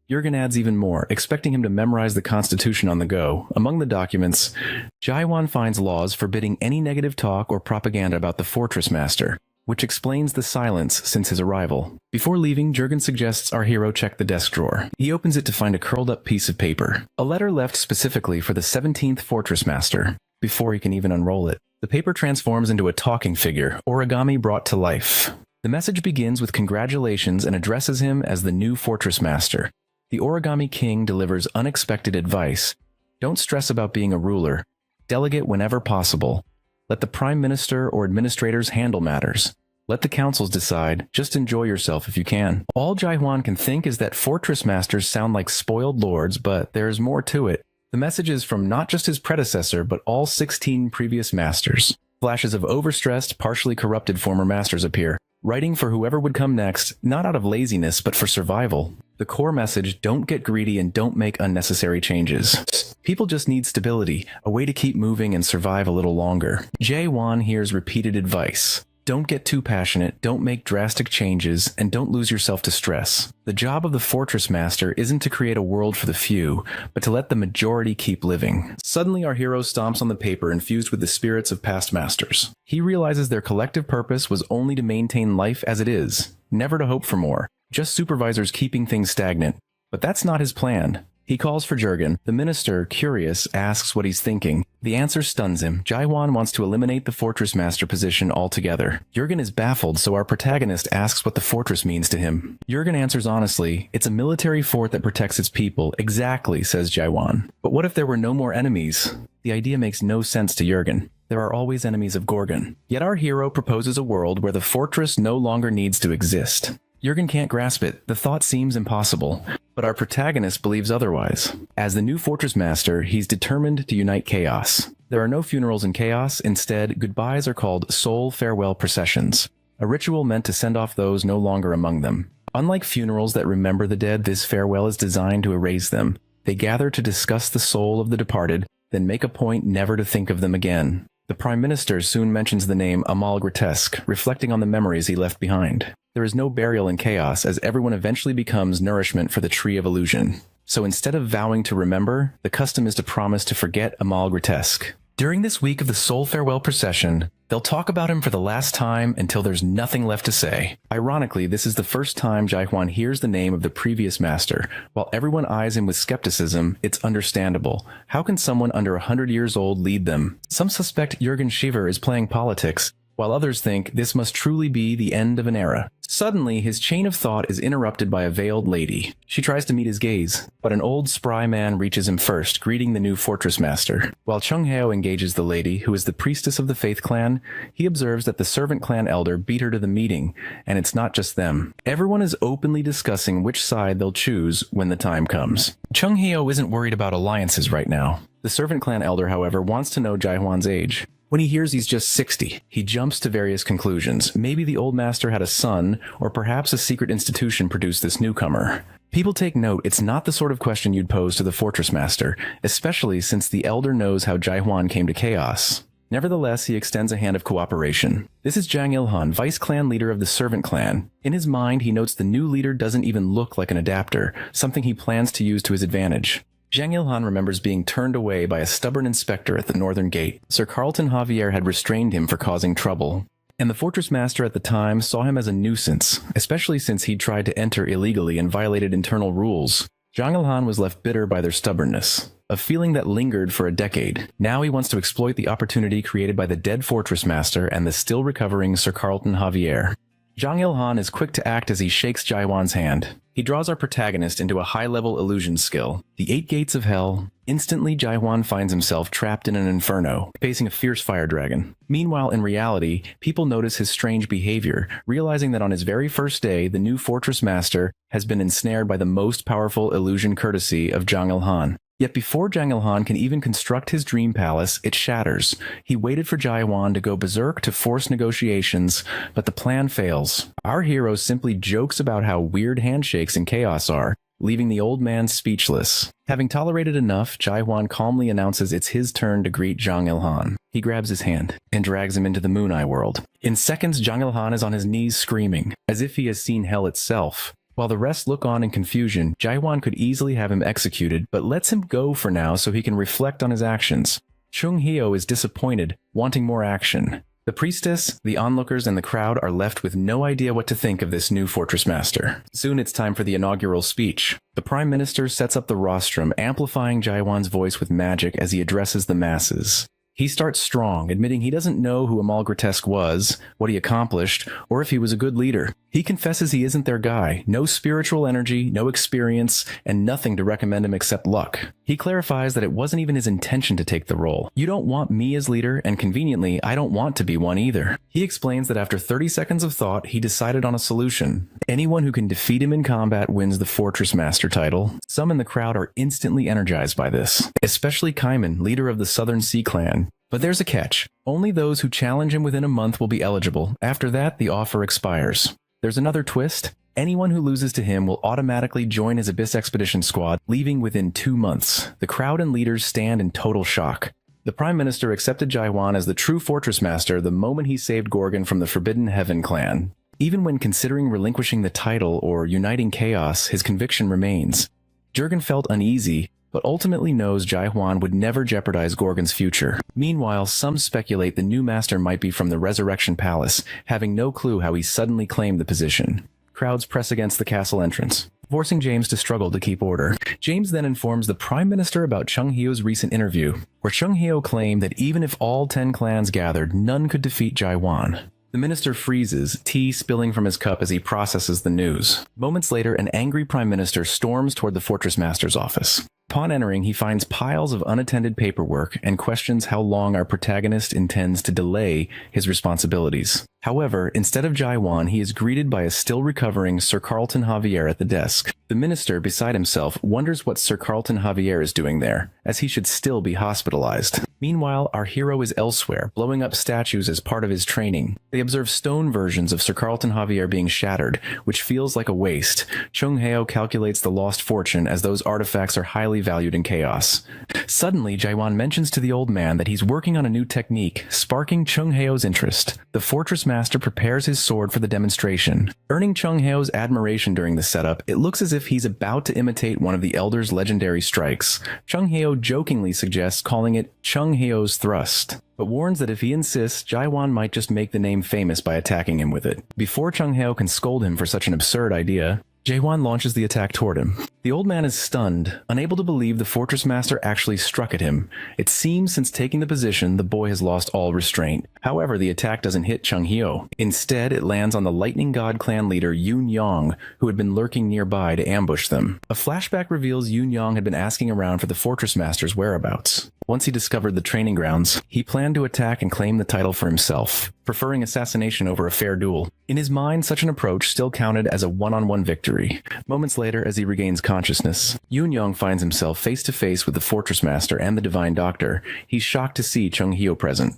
Speaker 1: Jürgen adds even more, expecting him to memorize the Constitution on the go. Among the documents, Jaiwan finds laws forbidding any negative talk or propaganda about the Fortress Master, which explains the silence since his arrival. Before leaving, Jürgen suggests our hero check the desk drawer. He opens it to find a curled-up piece of paper, a letter left specifically for the 17th Fortress Master. Before he can even unroll it, the paper transforms into a talking figure, origami brought to life. The message begins with congratulations and addresses him as the new Fortress Master. The Origami King delivers unexpected advice. Don't stress about being a ruler. Delegate whenever possible. Let the Prime Minister or administrators handle matters. Let the councils decide. Just enjoy yourself if you can. All Jaiwan can think is that Fortress Masters sound like spoiled lords, but there's more to it. The message is from not just his predecessor, but all 16 previous masters. Flashes of overstressed, partially corrupted former masters appear, writing for whoever would come next, not out of laziness, but for survival. The core message, don't get greedy and don't make unnecessary changes. People just need stability, a way to keep moving and survive a little longer. Jaiwan hears repeated advice. Don't get too passionate, don't make drastic changes, and don't lose yourself to stress. The job of the Fortress Master isn't to create a world for the few, but to let the majority keep living. Suddenly our hero stomps on the paper infused with the spirits of past masters. He realizes their collective purpose was only to maintain life as it is, never to hope for more, just supervisors keeping things stagnant. But that's not his plan. He calls for Jürgen. The minister, curious, asks what he's thinking. The answer stuns him. Jaiwan wants to eliminate the Fortress Master position altogether. Jürgen is baffled, so our protagonist asks what the fortress means to him. Jürgen answers honestly, it's a military fort that protects its people. Exactly, says Jaiwan. But what if there were no more enemies? The idea makes no sense to Jürgen. There are always enemies of Gorgon. Yet our hero proposes a world where the fortress no longer needs to exist. Jürgen can't grasp it. The thought seems impossible. But our protagonist believes otherwise. As the new Fortress Master, he's determined to unite chaos. There are no funerals in chaos. Instead, goodbyes are called soul farewell processions, a ritual meant to send off those no longer among them. Unlike funerals that remember the dead, this farewell is designed to erase them. They gather to discuss the soul of the departed, then make a point never to think of them again. The Prime Minister soon mentions the name Amal Grotesque, reflecting on the memories he left behind. There is no burial in chaos, as everyone eventually becomes nourishment for the Tree of Illusion. So instead of vowing to remember, the custom is to promise to forget Amal Grotesque. During this week of the Soul Farewell Procession, they'll talk about him for the last time until there's nothing left to say. Ironically, this is the first time Jaihwan hears the name of the previous master. While everyone eyes him with skepticism, it's understandable. How can someone under 100 years old lead them? Some suspect Jürgen Schiever is playing politics, while others think this must truly be the end of an era. Suddenly, his chain of thought is interrupted by a veiled lady. She tries to meet his gaze, but an old spry man reaches him first, greeting the new fortress master. While Chung Heo engages the lady, who is the priestess of the Faith Clan, he observes that the servant clan elder beat her to the meeting, and it's not just them. Everyone is openly discussing which side they'll choose when the time comes. Chung Heo isn't worried about alliances right now. The servant clan elder, however, wants to know Jaihwan's age. When he hears he's just 60, he jumps to various conclusions. Maybe the old master had a son, or perhaps a secret institution produced this newcomer. People take note, it's not the sort of question you'd pose to the fortress master, especially since the elder knows how Jaihwan came to chaos. Nevertheless, he extends a hand of cooperation. This is Jang Il-han, vice clan leader of the servant clan. In his mind, he notes the new leader doesn't even look like an adapter, something he plans to use to his advantage. Jang Il-han remembers being turned away by a stubborn inspector at the northern gate. Sir Carlton Javier had restrained him for causing trouble, and the fortress master at the time saw him as a nuisance, especially since he'd tried to enter illegally and violated internal rules. Jang Il-han was left bitter by their stubbornness, a feeling that lingered for a decade. Now he wants to exploit the opportunity created by the dead fortress master and the still recovering Sir Carlton Javier. Jang Il-han is quick to act as he shakes Jaihwan's hand. He draws our protagonist into a high-level illusion skill, the 8 Gates of Hell. Instantly, Jaihwan finds himself trapped in an inferno, facing a fierce fire dragon. Meanwhile, in reality, people notice his strange behavior, realizing that on his very first day, the new fortress master has been ensnared by the most powerful illusion courtesy of Jang Il-han. Yet before Jang Il-han can even construct his dream palace, it shatters. He waited for Jaihwan to go berserk to force negotiations, but the plan fails. Our hero simply jokes about how weird handshakes in chaos are, leaving the old man speechless. Having tolerated enough, Jaihwan calmly announces it's his turn to greet Jang Il-han. He grabs his hand and drags him into the Moon Eye world. In seconds, Jang Il-han is on his knees screaming, as if he has seen hell itself. While the rest look on in confusion, Jaihwan could easily have him executed, but lets him go for now so he can reflect on his actions. Chung Heo is disappointed, wanting more action. The priestess, the onlookers, and the crowd are left with no idea what to think of this new fortress master. Soon it's time for the inaugural speech. The Prime Minister sets up the rostrum, amplifying Jaihwan's voice with magic as he addresses the masses. He starts strong, admitting he doesn't know who Amal Grotesque was, what he accomplished, or if he was a good leader. He confesses he isn't their guy, no spiritual energy, no experience, and nothing to recommend him except luck. He clarifies that it wasn't even his intention to take the role. You don't want me as leader, and conveniently, I don't want to be one either. He explains that after 30 seconds of thought, he decided on a solution. Anyone who can defeat him in combat wins the Fortress Master title. Some in the crowd are instantly energized by this, especially Kaiman, leader of the Southern Sea Clan. But there's a catch. Only those who challenge him within a month will be eligible. After that, the offer expires. There's another twist. Anyone who loses to him will automatically join his Abyss Expedition squad, leaving within 2 months. The crowd and leaders stand in total shock. The Prime Minister accepted Jaihwan as the true Fortress Master the moment he saved Gorgon from the Forbidden Heaven clan. Even when considering relinquishing the title or uniting chaos, his conviction remains. Jürgen felt uneasy, but ultimately knows Jaihwan would never jeopardize Gorgon's future. Meanwhile, some speculate the new master might be from the Resurrection Palace, having no clue how he suddenly claimed the position. Crowds press against the castle entrance, forcing James to struggle to keep order. James then informs the Prime Minister about Chung Heo's recent interview, where Chung Heo claimed that even if all 10 clans gathered, none could defeat Jaihwan. The minister freezes, tea spilling from his cup as he processes the news. Moments later, an angry Prime Minister storms toward the Fortress Master's office. Upon entering, he finds piles of unattended paperwork and questions how long our protagonist intends to delay his responsibilities. However, instead of Jaihwan, he is greeted by a still recovering Sir Carlton Javier at the desk. The minister, beside himself, wonders what Sir Carlton Javier is doing there, as he should still be hospitalized. Meanwhile, our hero is elsewhere, blowing up statues as part of his training. They observe stone versions of Sir Carlton Javier being shattered, which feels like a waste. Chung Heo calculates the lost fortune as those artifacts are highly valued in chaos. Suddenly, Jaiwan mentions to the old man that he's working on a new technique, sparking Chung Heo's interest. The Fortress Master prepares his sword for the demonstration. Earning Chung Heo's admiration during the setup, it looks as if he's about to imitate one of the Elder's legendary strikes. Chung Heo jokingly suggests calling it Chung Heo's thrust, but warns that if he insists, Jaiwan might just make the name famous by attacking him with it. Before Chung Heo can scold him for such an absurd idea, Jaiwan launches the attack toward him. The old man is stunned, unable to believe the Fortress Master actually struck at him. It seems since taking the position, the boy has lost all restraint. However, the attack doesn't hit Chung Heo. Instead, it lands on the Lightning God clan leader Yoon Yong, who had been lurking nearby to ambush them. A flashback reveals Yoon Yong had been asking around for the Fortress Master's whereabouts. Once he discovered the training grounds, he planned to attack and claim the title for himself, preferring assassination over a fair duel. In his mind, such an approach still counted as a one-on-one victory. Moments later, as he regains consciousness, Yoon Yong finds himself face-to-face with the Fortress Master and the Divine Doctor. He's shocked to see Chung Heo present.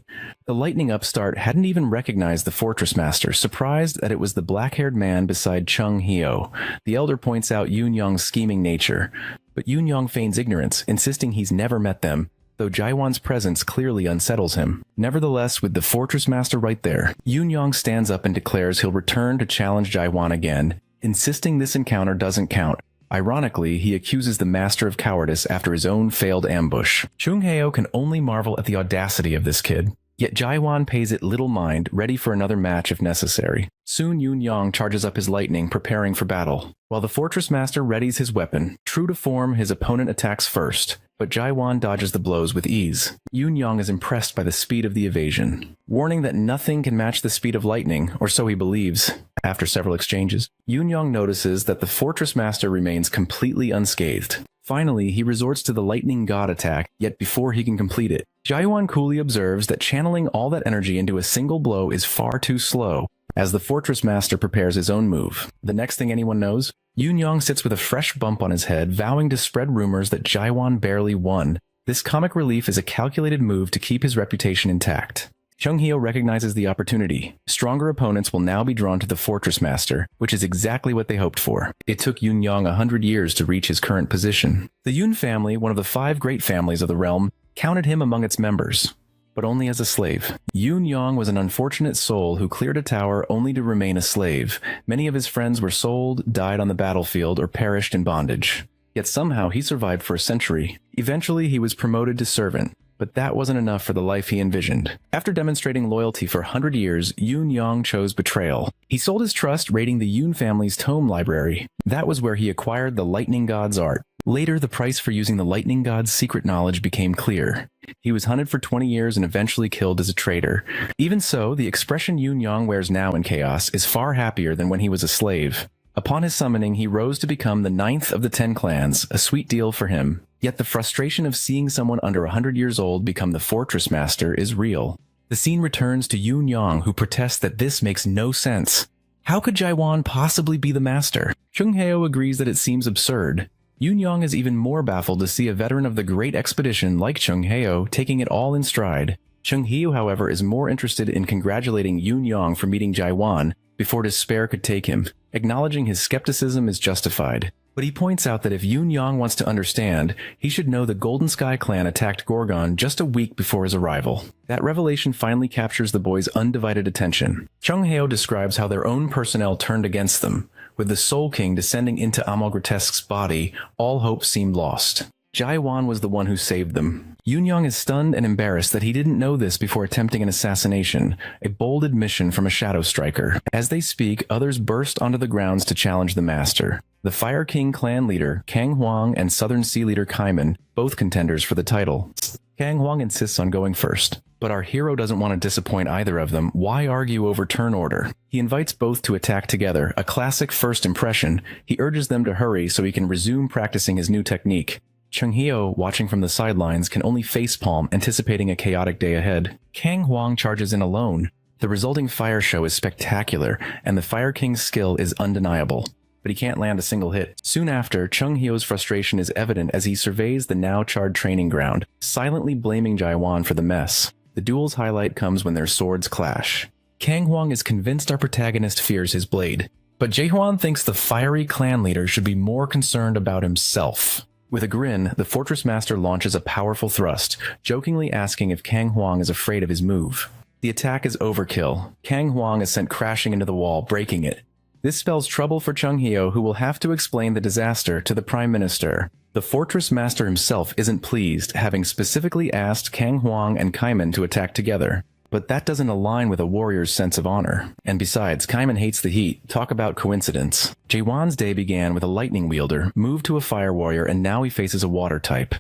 Speaker 1: The lightning upstart hadn't even recognized the Fortress Master, surprised that it was the black-haired man beside Chung Heo. The Elder points out Yoon Yong's scheming nature, but Yoon Yong feigns ignorance, insisting he's never met them, though Jaiwan's presence clearly unsettles him. Nevertheless, with the Fortress Master right there, Yoon Yong stands up and declares he'll return to challenge Jaiwan again, insisting this encounter doesn't count. Ironically, he accuses the Master of cowardice after his own failed ambush. Chung Heo can only marvel at the audacity of this kid. Yet Jaiwan pays it little mind, ready for another match if necessary. Soon Yoon Yong charges up his lightning, preparing for battle. While the Fortress Master readies his weapon, true to form, his opponent attacks first, but Jaiwan dodges the blows with ease. Yoon Yong is impressed by the speed of the evasion, warning that nothing can match the speed of lightning, or so he believes. After several exchanges, Yoon Yong notices that the Fortress Master remains completely unscathed. Finally, he resorts to the Lightning God attack, yet before he can complete it, Jaiwan coolly observes that channeling all that energy into a single blow is far too slow, as the Fortress Master prepares his own move. The next thing anyone knows, Yoon Yong sits with a fresh bump on his head, vowing to spread rumors that Jaiwan barely won. This comic relief is a calculated move to keep his reputation intact. Chung Heo recognizes the opportunity. Stronger opponents will now be drawn to the Fortress Master, which is exactly what they hoped for. It took Yoon Yong 100 years to reach his current position. The Yoon family, one of the 5 great families of the realm, counted him among its members, but only as a slave. Yoon Yong was an unfortunate soul who cleared a tower only to remain a slave. Many of his friends were sold, died on the battlefield, or perished in bondage. Yet somehow he survived for a century. Eventually he was promoted to servant, but that wasn't enough for the life he envisioned. After demonstrating loyalty for 100 years, Yoon Yong chose betrayal. He sold his trust raiding the Yoon family's tome library. That was where he acquired the Lightning God's art. Later, the price for using the Lightning God's secret knowledge became clear. He was hunted for 20 years and eventually killed as a traitor. Even so, the expression Yoon Yong wears now in Chaos is far happier than when he was a slave. Upon his summoning, he rose to become the 9th of the 10 clans, a sweet deal for him. Yet the frustration of seeing someone under 100 years old become the Fortress Master is real. The scene returns to Yoon Yong, who protests that this makes no sense. How could Jaiwan possibly be the master? Chung Heo agrees that it seems absurd. Yoon Yong is even more baffled to see a veteran of the Great Expedition like Chung Heo taking it all in stride. Chung Heo, however, is more interested in congratulating Yoon Yong for meeting Jaiwan before despair could take him, acknowledging his skepticism is justified. But he points out that if Yoon Yong wants to understand, he should know the Golden Sky clan attacked Gorgon just a week before his arrival. That revelation finally captures the boy's undivided attention. Chung Heo describes how their own personnel turned against them. With the Soul King descending into Amalgratesque's body, all hope seemed lost. Jaiwan was the one who saved them. Yoon Yong is stunned and embarrassed that he didn't know this before attempting an assassination, a bold admission from a Shadow Striker. As they speak, others burst onto the grounds to challenge the Master. The Fire King clan leader, Kang Hwang, and Southern Sea leader Kaiman, both contenders for the title. Kang Hwang insists on going first, but our hero doesn't want to disappoint either of them. Why argue over turn order? He invites both to attack together, a classic first impression. He urges them to hurry so he can resume practicing his new technique. Chung Heo, watching from the sidelines, can only facepalm, anticipating a chaotic day ahead. Kang Hwang charges in alone. The resulting fire show is spectacular, and the Fire King's skill is undeniable. but he can't land a single hit. Soon after, Chung Hyo's frustration is evident as he surveys the now charred training ground, silently blaming Jaiwan for the mess. The duel's highlight comes when their swords clash. Kang Hwang is convinced our protagonist fears his blade, but Jaehwan thinks the fiery clan leader should be more concerned about himself. With a grin, the Fortress Master launches a powerful thrust, jokingly asking if Kang Hwang is afraid of his move. The attack is overkill. Kang Hwang is sent crashing into the wall, breaking it. This spells trouble for Chung Hyo, who will have to explain the disaster to the Prime Minister. The Fortress Master himself isn't pleased, having specifically asked Kang Hwang and Kaiman to attack together. But that doesn't align with a warrior's sense of honor. And besides, Kaiman hates the heat. Talk about coincidence. Jaehwan's day began with a lightning wielder, moved to a fire warrior, and now he faces a water type.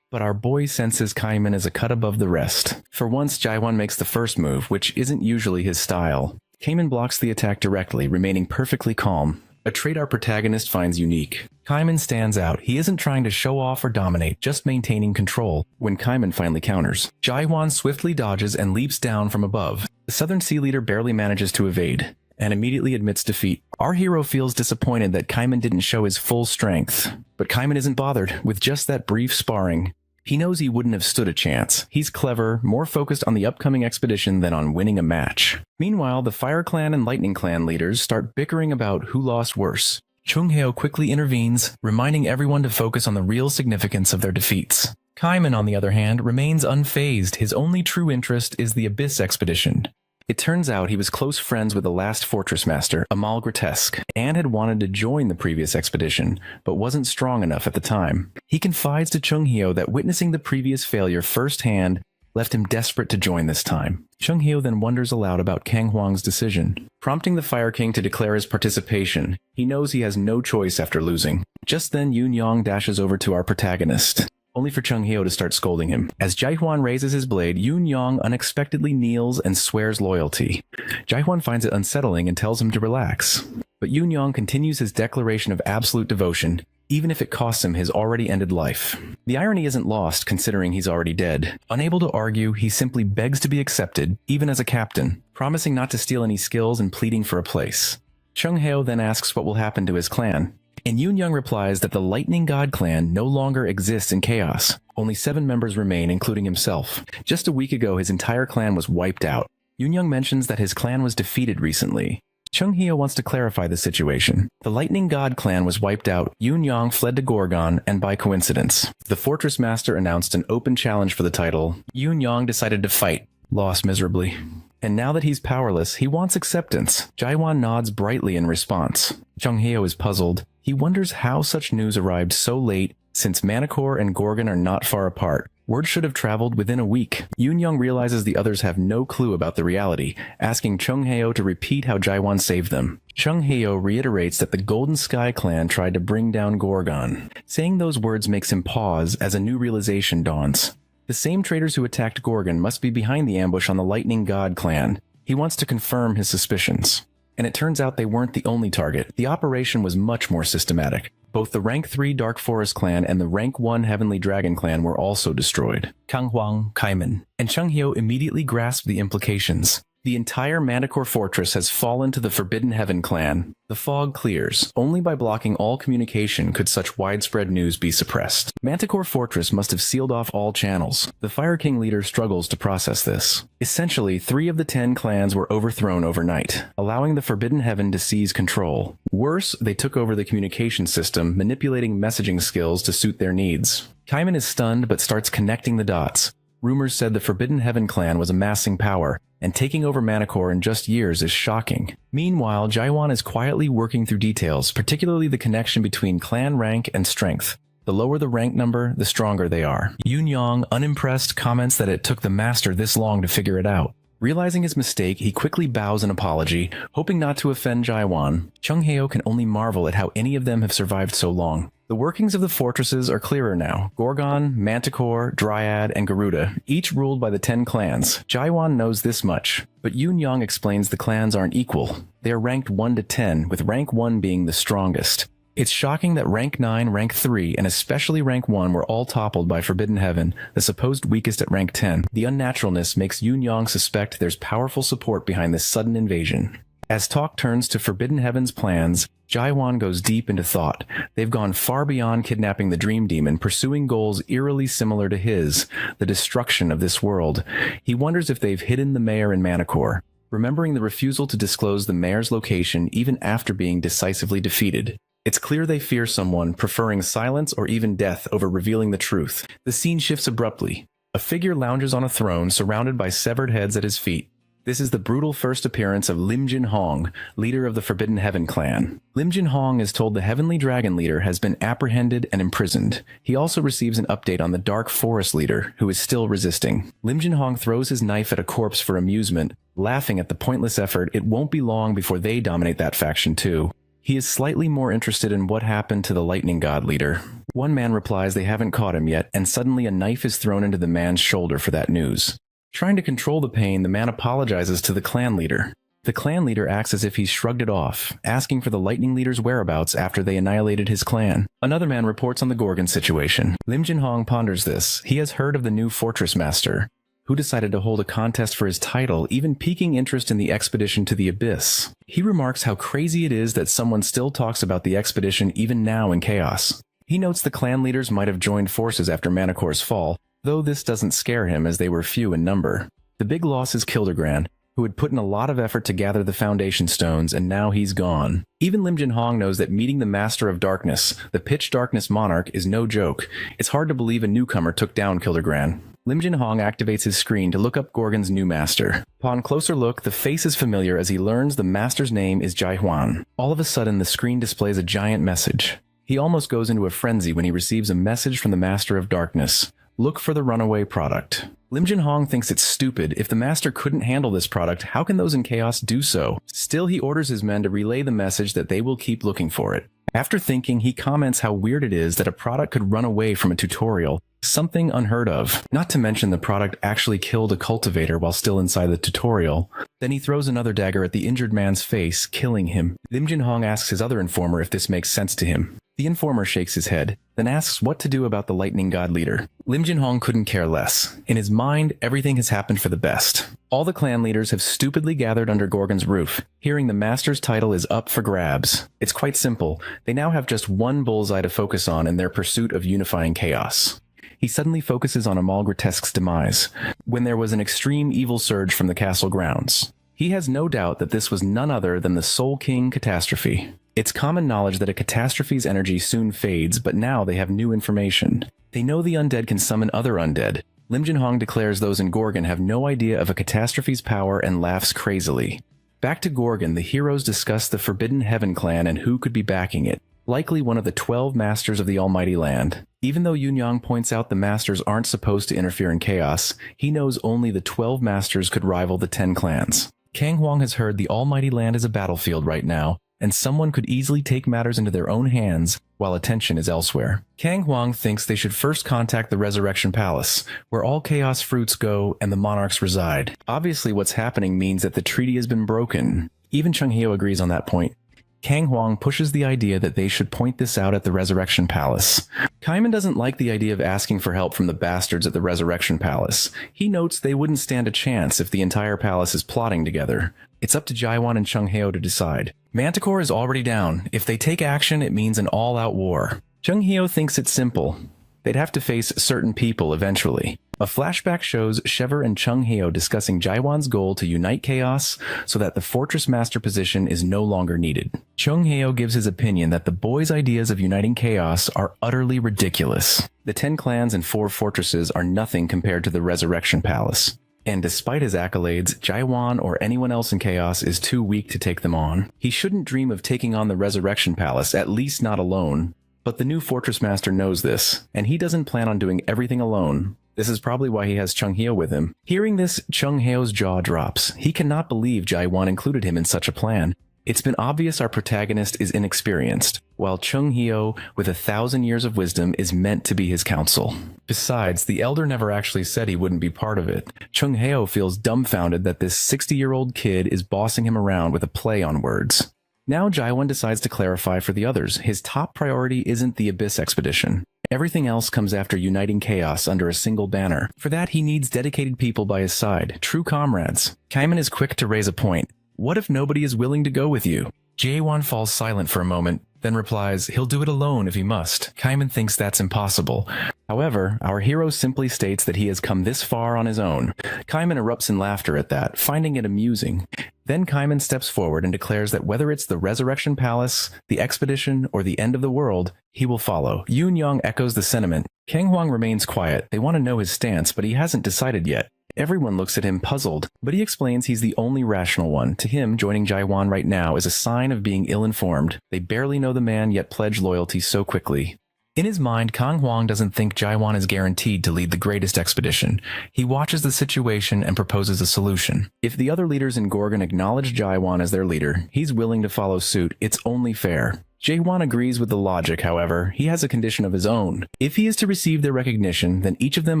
Speaker 1: But our boy senses Kaiman is a cut above the rest. For once, Jaehwan makes the first move, which isn't usually his style. Kaiman blocks the attack directly, remaining perfectly calm. A trait our protagonist finds unique. Kaiman stands out. He isn't trying to show off or dominate, just maintaining control. When Kaiman finally counters, Jaehwan swiftly dodges and leaps down from above. The Southern Sea Leader barely manages to evade, and immediately admits defeat. Our hero feels disappointed that Kaiman didn't show his full strength. But Kaiman isn't bothered. With just that brief sparring, he knows he wouldn't have stood a chance. He's clever, more focused on the upcoming expedition than on winning a match. Meanwhile, the Fire Clan and Lightning Clan leaders start bickering about who lost worse. Chung Hyo quickly intervenes, reminding everyone to focus on the real significance of their defeats. Kaiman, on the other hand, remains unfazed. His only true interest is the Abyss expedition. It turns out he was close friends with the last Fortress Master, Amal Grotesque, and had wanted to join the previous expedition, but wasn't strong enough at the time. He confides to Chung Hyo that witnessing the previous failure firsthand left him desperate to join this time. Chung Hyo then wonders aloud about Kang Hwang's decision, prompting the Fire King to declare his participation. He knows he has no choice after losing. Just then, Yoon Yong dashes over to our protagonist, only for Chung Hyo to start scolding him. As Jaehwan raises his blade, Yoon Yong unexpectedly kneels and swears loyalty. Jaehwan finds it unsettling and tells him to relax. But Yoon Yong continues his declaration of absolute devotion, even if it costs him his already ended life. The irony isn't lost, considering he's already dead. Unable to argue, he simply begs to be accepted, even as a captain, promising not to steal any skills and pleading for a place. Chung Hyo then asks what will happen to his clan, and Yoon Young replies that the Lightning God clan no longer exists in chaos. Only 7 members remain, including himself. Just a week ago, his entire clan was wiped out. Yoon Young mentions that his clan was defeated recently. Chung Hyo wants to clarify the situation. The Lightning God clan was wiped out, Yoon Yong fled to Gorgon, and by coincidence, the Fortress Master announced an open challenge for the title. Yoon Yong decided to fight, lost miserably. And now that he's powerless, he wants acceptance. Jaehwan nods brightly in response. Chung Hyo is puzzled. He wonders how such news arrived so late, since Manticore and Gorgon are not far apart. Word should have traveled within a week. Yoon Young realizes the others have no clue about the reality, asking Chung Hyo to repeat how Jaehwan saved them. Chung Hyo reiterates that the Golden Sky clan tried to bring down Gorgon. Saying those words makes him pause as a new realization dawns. The same traitors who attacked Gorgon must be behind the ambush on the Lightning God clan. He wants to confirm his suspicions. And it turns out they weren't the only target. The operation was much more systematic. Both the Rank 3 Dark Forest clan and the Rank 1 Heavenly Dragon clan were also destroyed. Kang Hwang, Kaiman, and Chung Hyo immediately grasped the implications. The entire Manticore fortress has fallen to the Forbidden Heaven clan. The fog clears. Only by blocking all communication could such widespread news be suppressed. Manticore Fortress must have sealed off all channels. The Fire King leader struggles to process this. Essentially, 3 of the 10 clans were overthrown overnight, allowing the Forbidden Heaven to seize control. Worse, they took over the communication system, manipulating messaging skills to suit their needs. Kaiman is stunned but starts connecting the dots. Rumors said the Forbidden Heaven clan was amassing power, and taking over Manticore in just years is shocking. Meanwhile, Jaehwan is quietly working through details, particularly the connection between clan rank and strength. The lower the rank number, the stronger they are. Yoon Yong, unimpressed, comments that it took the master this long to figure it out. Realizing his mistake, he quickly bows an apology, hoping not to offend Jaehwan. Chung Hyo can only marvel at how any of them have survived so long. The workings of the fortresses are clearer now. Gorgon, Manticore, Dryad, and Garuda, each ruled by the 10 clans. Jaehwan knows this much, but Yoon Yong explains the clans aren't equal. They are ranked 1 to 10, with rank 1 being the strongest. It's shocking that rank 9, rank 3, and especially rank 1 were all toppled by Forbidden Heaven, the supposed weakest at rank 10. The unnaturalness makes Yoon Yong suspect there's powerful support behind this sudden invasion. As talk turns to Forbidden Heaven's plans, Jaiwan goes deep into thought. They've gone far beyond kidnapping the Dream Demon, pursuing goals eerily similar to his, the destruction of this world. He wonders if they've hidden the mayor in Manticore, remembering the refusal to disclose the mayor's location even after being decisively defeated. It's clear they fear someone, preferring silence or even death over revealing the truth. The scene shifts abruptly. A figure lounges on a throne surrounded by severed heads at his feet. This is the brutal first appearance of Lim Jin Hong, leader of the Forbidden Heaven clan. Lim Jin Hong is told the Heavenly Dragon leader has been apprehended and imprisoned. He also receives an update on the Dark Forest leader, who is still resisting. Lim Jin Hong throws his knife at a corpse for amusement, laughing at the pointless effort. It won't be long before they dominate that faction too. He is slightly more interested in what happened to the Lightning God leader. One man replies they haven't caught him yet, and suddenly a knife is thrown into the man's shoulder for that news. Trying to control the pain, the man apologizes to the clan leader. The clan leader acts as if he's shrugged it off, asking for the Lightning leader's whereabouts after they annihilated his clan. Another man reports on the Gorgon situation. Lim Jin Hong ponders this. He has heard of the new fortress master, who decided to hold a contest for his title, even piquing interest in the expedition to the Abyss. He remarks how crazy it is that someone still talks about the expedition even now in Chaos. He notes the clan leaders might have joined forces after Manticore's fall, though this doesn't scare him as they were few in number. The big loss is Kildergran, who had put in a lot of effort to gather the foundation stones, and now he's gone. Even Lim Jin Hong knows that meeting the Master of Darkness, the Pitch Darkness Monarch, is no joke. It's hard to believe a newcomer took down Kildergran. Lim Jin Hong activates his screen to look up Gorgon's new master. Upon closer look, the face is familiar as he learns the master's name is Jai Huan. All of a sudden, the screen displays a giant message. He almost goes into a frenzy when he receives a message from the Master of Darkness. Look for the runaway product. Lim Jin Hong thinks it's stupid. If the master couldn't handle this product, how can those in Chaos do so? Still, he orders his men to relay the message that they will keep looking for it. After thinking, he comments how weird it is that a product could run away from a tutorial, something unheard of. Not to mention the product actually killed a cultivator while still inside the tutorial. Then he throws another dagger at the injured man's face, killing him. Lim Jin Hong asks his other informer if this makes sense to him. The informer shakes his head, then asks what to do about the Lightning God leader. Lim Jin Hong couldn't care less. In his mind, everything has happened for the best. All the clan leaders have stupidly gathered under Gorgon's roof, hearing the master's title is up for grabs. It's quite simple. They now have just one bullseye to focus on in their pursuit of unifying Chaos. He suddenly focuses on Amal Grotesque's demise, when there was an extreme evil surge from the castle grounds. He has no doubt that this was none other than the Soul King Catastrophe. It's common knowledge that a catastrophe's energy soon fades, but now they have new information. They know the undead can summon other undead. Lim Jin Hong declares those in Gorgon have no idea of a catastrophe's power and laughs crazily. Back to Gorgon, the heroes discuss the Forbidden Heaven clan and who could be backing it. Likely one of the 12 masters of the Almighty Land. Even though Yunyang points out the masters aren't supposed to interfere in Chaos, he knows only the 12 masters could rival the 10 clans. Kang Huang has heard the Almighty Land is a battlefield right now, and someone could easily take matters into their own hands while attention is elsewhere. Kang Huang thinks they should first contact the Resurrection Palace, where all Chaos fruits go and the monarchs reside. Obviously what's happening means that the treaty has been broken. Even Chung Hyo agrees on that point. Kang Huang pushes the idea that they should point this out at the Resurrection Palace. Kaiman doesn't like the idea of asking for help from the bastards at the Resurrection Palace. He notes they wouldn't stand a chance if the entire palace is plotting together. It's up to Jaiwan and Chung Hyo to decide. Manticore is already down. If they take action, it means an all-out war. Chung Hyo thinks it's simple. They'd have to face certain people eventually. A flashback shows Shever and Chung Hyo discussing Jaiwan's goal to unite Chaos so that the Fortress Master position is no longer needed. Chung Hyo gives his opinion that the boys' ideas of uniting Chaos are utterly ridiculous. The 10 clans and 4 fortresses are nothing compared to the Resurrection Palace. And despite his accolades, Jaiwan or anyone else in Chaos is too weak to take them on. He shouldn't dream of taking on the Resurrection Palace, at least not alone. But the new Fortress Master knows this, and he doesn't plan on doing everything alone. This is probably why he has Chung Hyo with him. Hearing this, Chung Hyo's jaw drops. He cannot believe Jaiwan included him in such a plan. It's been obvious our protagonist is inexperienced, while Chung Hyo, with 1,000 years of wisdom, is meant to be his counsel. Besides, the Elder never actually said he wouldn't be part of it. Chung Hyo feels dumbfounded that this 60-year-old kid is bossing him around with a play on words. Now Jaiwan decides to clarify for the others. His top priority isn't the Abyss expedition. Everything else comes after uniting Chaos under a single banner. For that, he needs dedicated people by his side, true comrades. Kaiman is quick to raise a point. What if nobody is willing to go with you? Jaewon falls silent for a moment, then replies he'll do it alone if he must. Kaiman thinks that's impossible. However, our hero simply states that he has come this far on his own. Kaiman erupts in laughter at that, finding it amusing. Then Kaiman steps forward and declares that whether it's the Resurrection Palace, the expedition, or the end of the world, he will follow. Yoon Young echoes the sentiment. Kang Hwang remains quiet. They want to know his stance, but he hasn't decided yet. Everyone looks at him puzzled, but he explains he's the only rational one. To him, joining Jaewon right now is a sign of being ill-informed. They barely know the man, yet pledge loyalty so quickly. In his mind, Kang Hwang doesn't think Jaewon is guaranteed to lead the greatest expedition. He watches the situation and proposes a solution. If the other leaders in Gorgon acknowledge Jaewon as their leader, he's willing to follow suit. It's only fair. Jaewon agrees with the logic, however. He has a condition of his own. If he is to receive their recognition, then each of them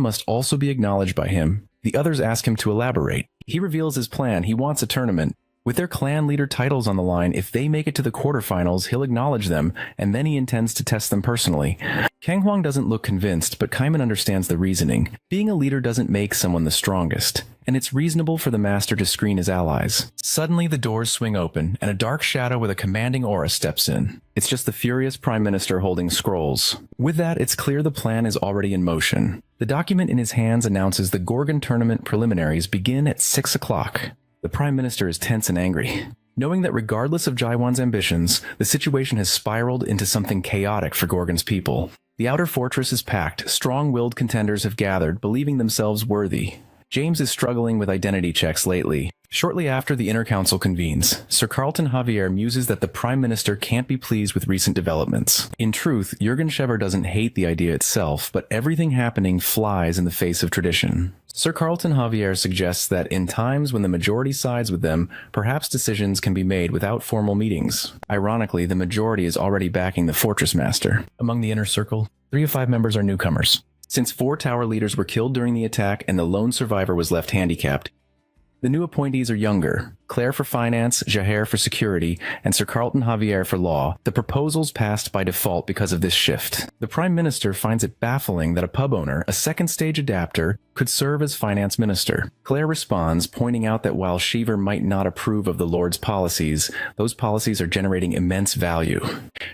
Speaker 1: must also be acknowledged by him. The others ask him to elaborate. He reveals his plan. He wants a tournament. With their clan leader titles on the line, if they make it to the quarterfinals, he'll acknowledge them, and then he intends to test them personally. Kang Hwang doesn't look convinced, but Kaiman understands the reasoning. Being a leader doesn't make someone the strongest, and it's reasonable for the master to screen his allies. Suddenly, the doors swing open, and a dark shadow with a commanding aura steps in. It's just the furious Prime Minister holding scrolls. With that, it's clear the plan is already in motion. The document in his hands announces the Gorgon tournament preliminaries begin at 6 o'clock. The Prime Minister is tense and angry, knowing that regardless of Jaewon's ambitions, the situation has spiraled into something chaotic for Gorgon's people. The outer fortress is packed. Strong-willed contenders have gathered, believing themselves worthy. James is struggling with identity checks lately. Shortly after the inner council convenes, Sir Carlton Javier muses that the Prime Minister can't be pleased with recent developments. In truth, Jürgen Schever doesn't hate the idea itself, but everything happening flies in the face of tradition. Sir Carlton Javier suggests that in times when the majority sides with them, perhaps decisions can be made without formal meetings. Ironically, the majority is already backing the Fortress Master. Among the inner circle, 3 of 5 members are newcomers. Since 4 tower leaders were killed during the attack and the lone survivor was left handicapped, the new appointees are younger. Claire for finance, Jaher for security, and Sir Carlton Javier for law. The proposals passed by default because of this shift. The Prime Minister finds it baffling that a pub owner, a second stage adapter, could serve as finance minister. Claire responds, pointing out that while Sheever might not approve of the Lord's policies, those policies are generating immense value.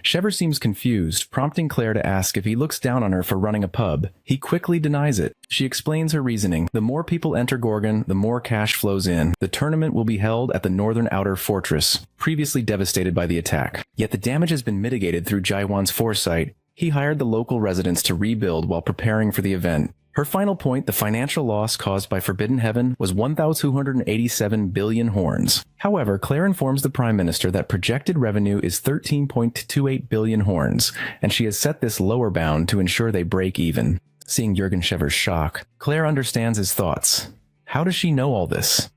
Speaker 1: Shever seems confused, prompting Claire to ask if he looks down on her for running a pub. He quickly denies it. She explains her reasoning. The more people enter Gorgon, the more cash flows in. The tournament will be held at the northern outer fortress, previously devastated by the attack. Yet the damage has been mitigated through Jaewon's foresight. He hired the local residents to rebuild while preparing for the event. Her final point, the financial loss caused by Forbidden Heaven, was 1,287 billion horns. However, Claire informs the Prime Minister that projected revenue is 13.28 billion horns, and she has set this lower bound to ensure they break even. Seeing Jürgen Schever's shock, Claire understands his thoughts. How does she know all this?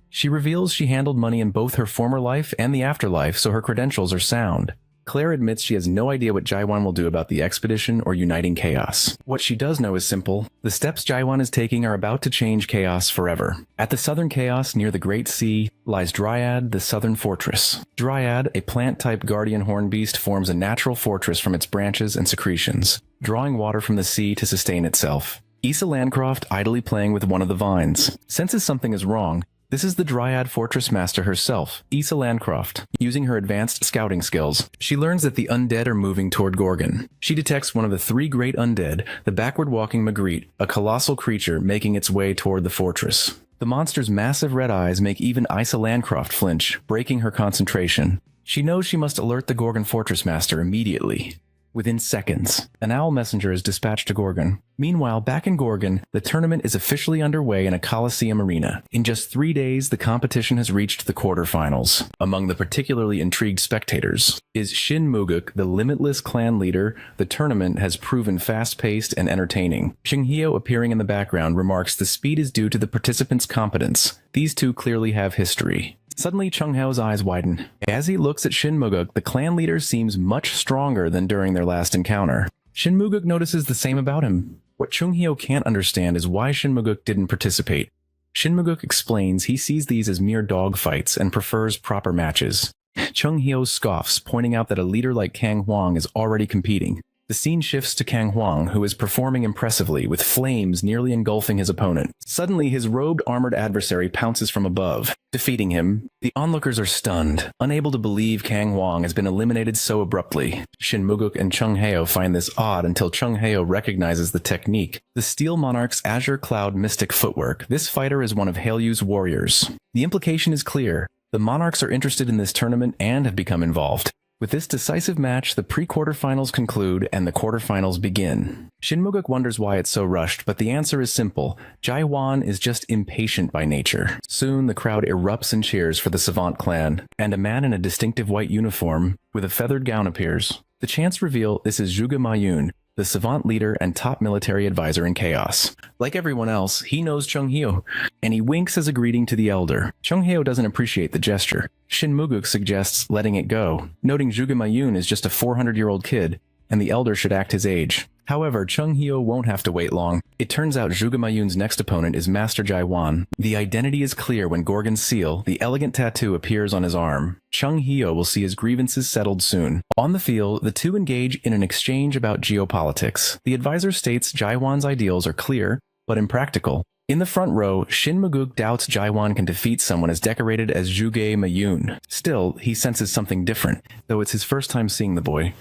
Speaker 1: She reveals she handled money in both her former life and the afterlife, so her credentials are sound. Claire admits she has no idea what Jaewon will do about the expedition or uniting chaos. What she does know is simple. The steps Jaewon is taking are about to change chaos forever. At the southern chaos near the Great Sea lies Dryad, the southern fortress. Dryad, a plant-type guardian horn beast, forms a natural fortress from its branches and secretions, drawing water from the sea to sustain itself. Issa Landcroft idly playing with one of the vines senses something is wrong. This is the Dryad Fortress Master herself, Issa Landcroft. Using her advanced scouting skills, she learns that the undead are moving toward Gorgon. She detects one of the 3 great undead, the backward-walking Magritte, a colossal creature making its way toward the fortress. The monster's massive red eyes make even Issa Landcroft flinch, breaking her concentration. She knows she must alert the Gorgon Fortress Master immediately. Within seconds, an owl messenger is dispatched to Gorgon. Meanwhile, back in Gorgon, the tournament is officially underway in a Colosseum arena. In just 3 days, the competition has reached the quarterfinals. Among the particularly intrigued spectators is Shin Muguk, the limitless clan leader. The tournament has proven fast-paced and entertaining. Shin Hyo, appearing in the background, remarks the speed is due to the participants' competence. These two clearly have history. Suddenly, Chung Hao's eyes widen. As he looks at Shin Muguk, the clan leader seems much stronger than during their last encounter. Shin Muguk notices the same about him. What Chung Hyo can't understand is why Shin Muguk didn't participate. Shin Muguk explains he sees these as mere dogfights and prefers proper matches. Chung Hyo scoffs, pointing out that a leader like Kang Hwang is already competing. The scene shifts to Kang Huang, who is performing impressively, with flames nearly engulfing his opponent. Suddenly, his robed armored adversary pounces from above, defeating him. The onlookers are stunned, unable to believe Kang Huang has been eliminated so abruptly. Shin Muguk and Chung Heo find this odd until Chung Heo recognizes the technique. The Steel Monarch's Azure Cloud Mystic footwork. This fighter is one of Haelyu's warriors. The implication is clear. The Monarchs are interested in this tournament and have become involved. With this decisive match, the pre-quarterfinals conclude and the quarterfinals begin. Shin Muguk wonders why it's so rushed, but the answer is simple. Jaiwan is just impatient by nature. Soon, the crowd erupts and cheers for the Savant clan, and a man in a distinctive white uniform with a feathered gown appears. The chants reveal this is Zhuge Mayun, the Savant leader and top military advisor in Chaos. Like everyone else, he knows Chung Heo, and he winks as a greeting to the elder. Chung Heo doesn't appreciate the gesture. Shin Muguk suggests letting it go, noting Zhuge Mayun is just a 400-year-old kid, and the elder should act his age. However, Chung Heo won't have to wait long. It turns out Zhuge Mayun's next opponent is Master Jaiwan. The identity is clear when Gorgon's seal, the elegant tattoo, appears on his arm. Chung Heo will see his grievances settled soon. On the field, the two engage in an exchange about geopolitics. The advisor states Jaiwan's ideals are clear, but impractical. In the front row, Shin Muguk doubts Jaiwan can defeat someone as decorated as Zhuge Mayun. Still, he senses something different, though it's his first time seeing the boy.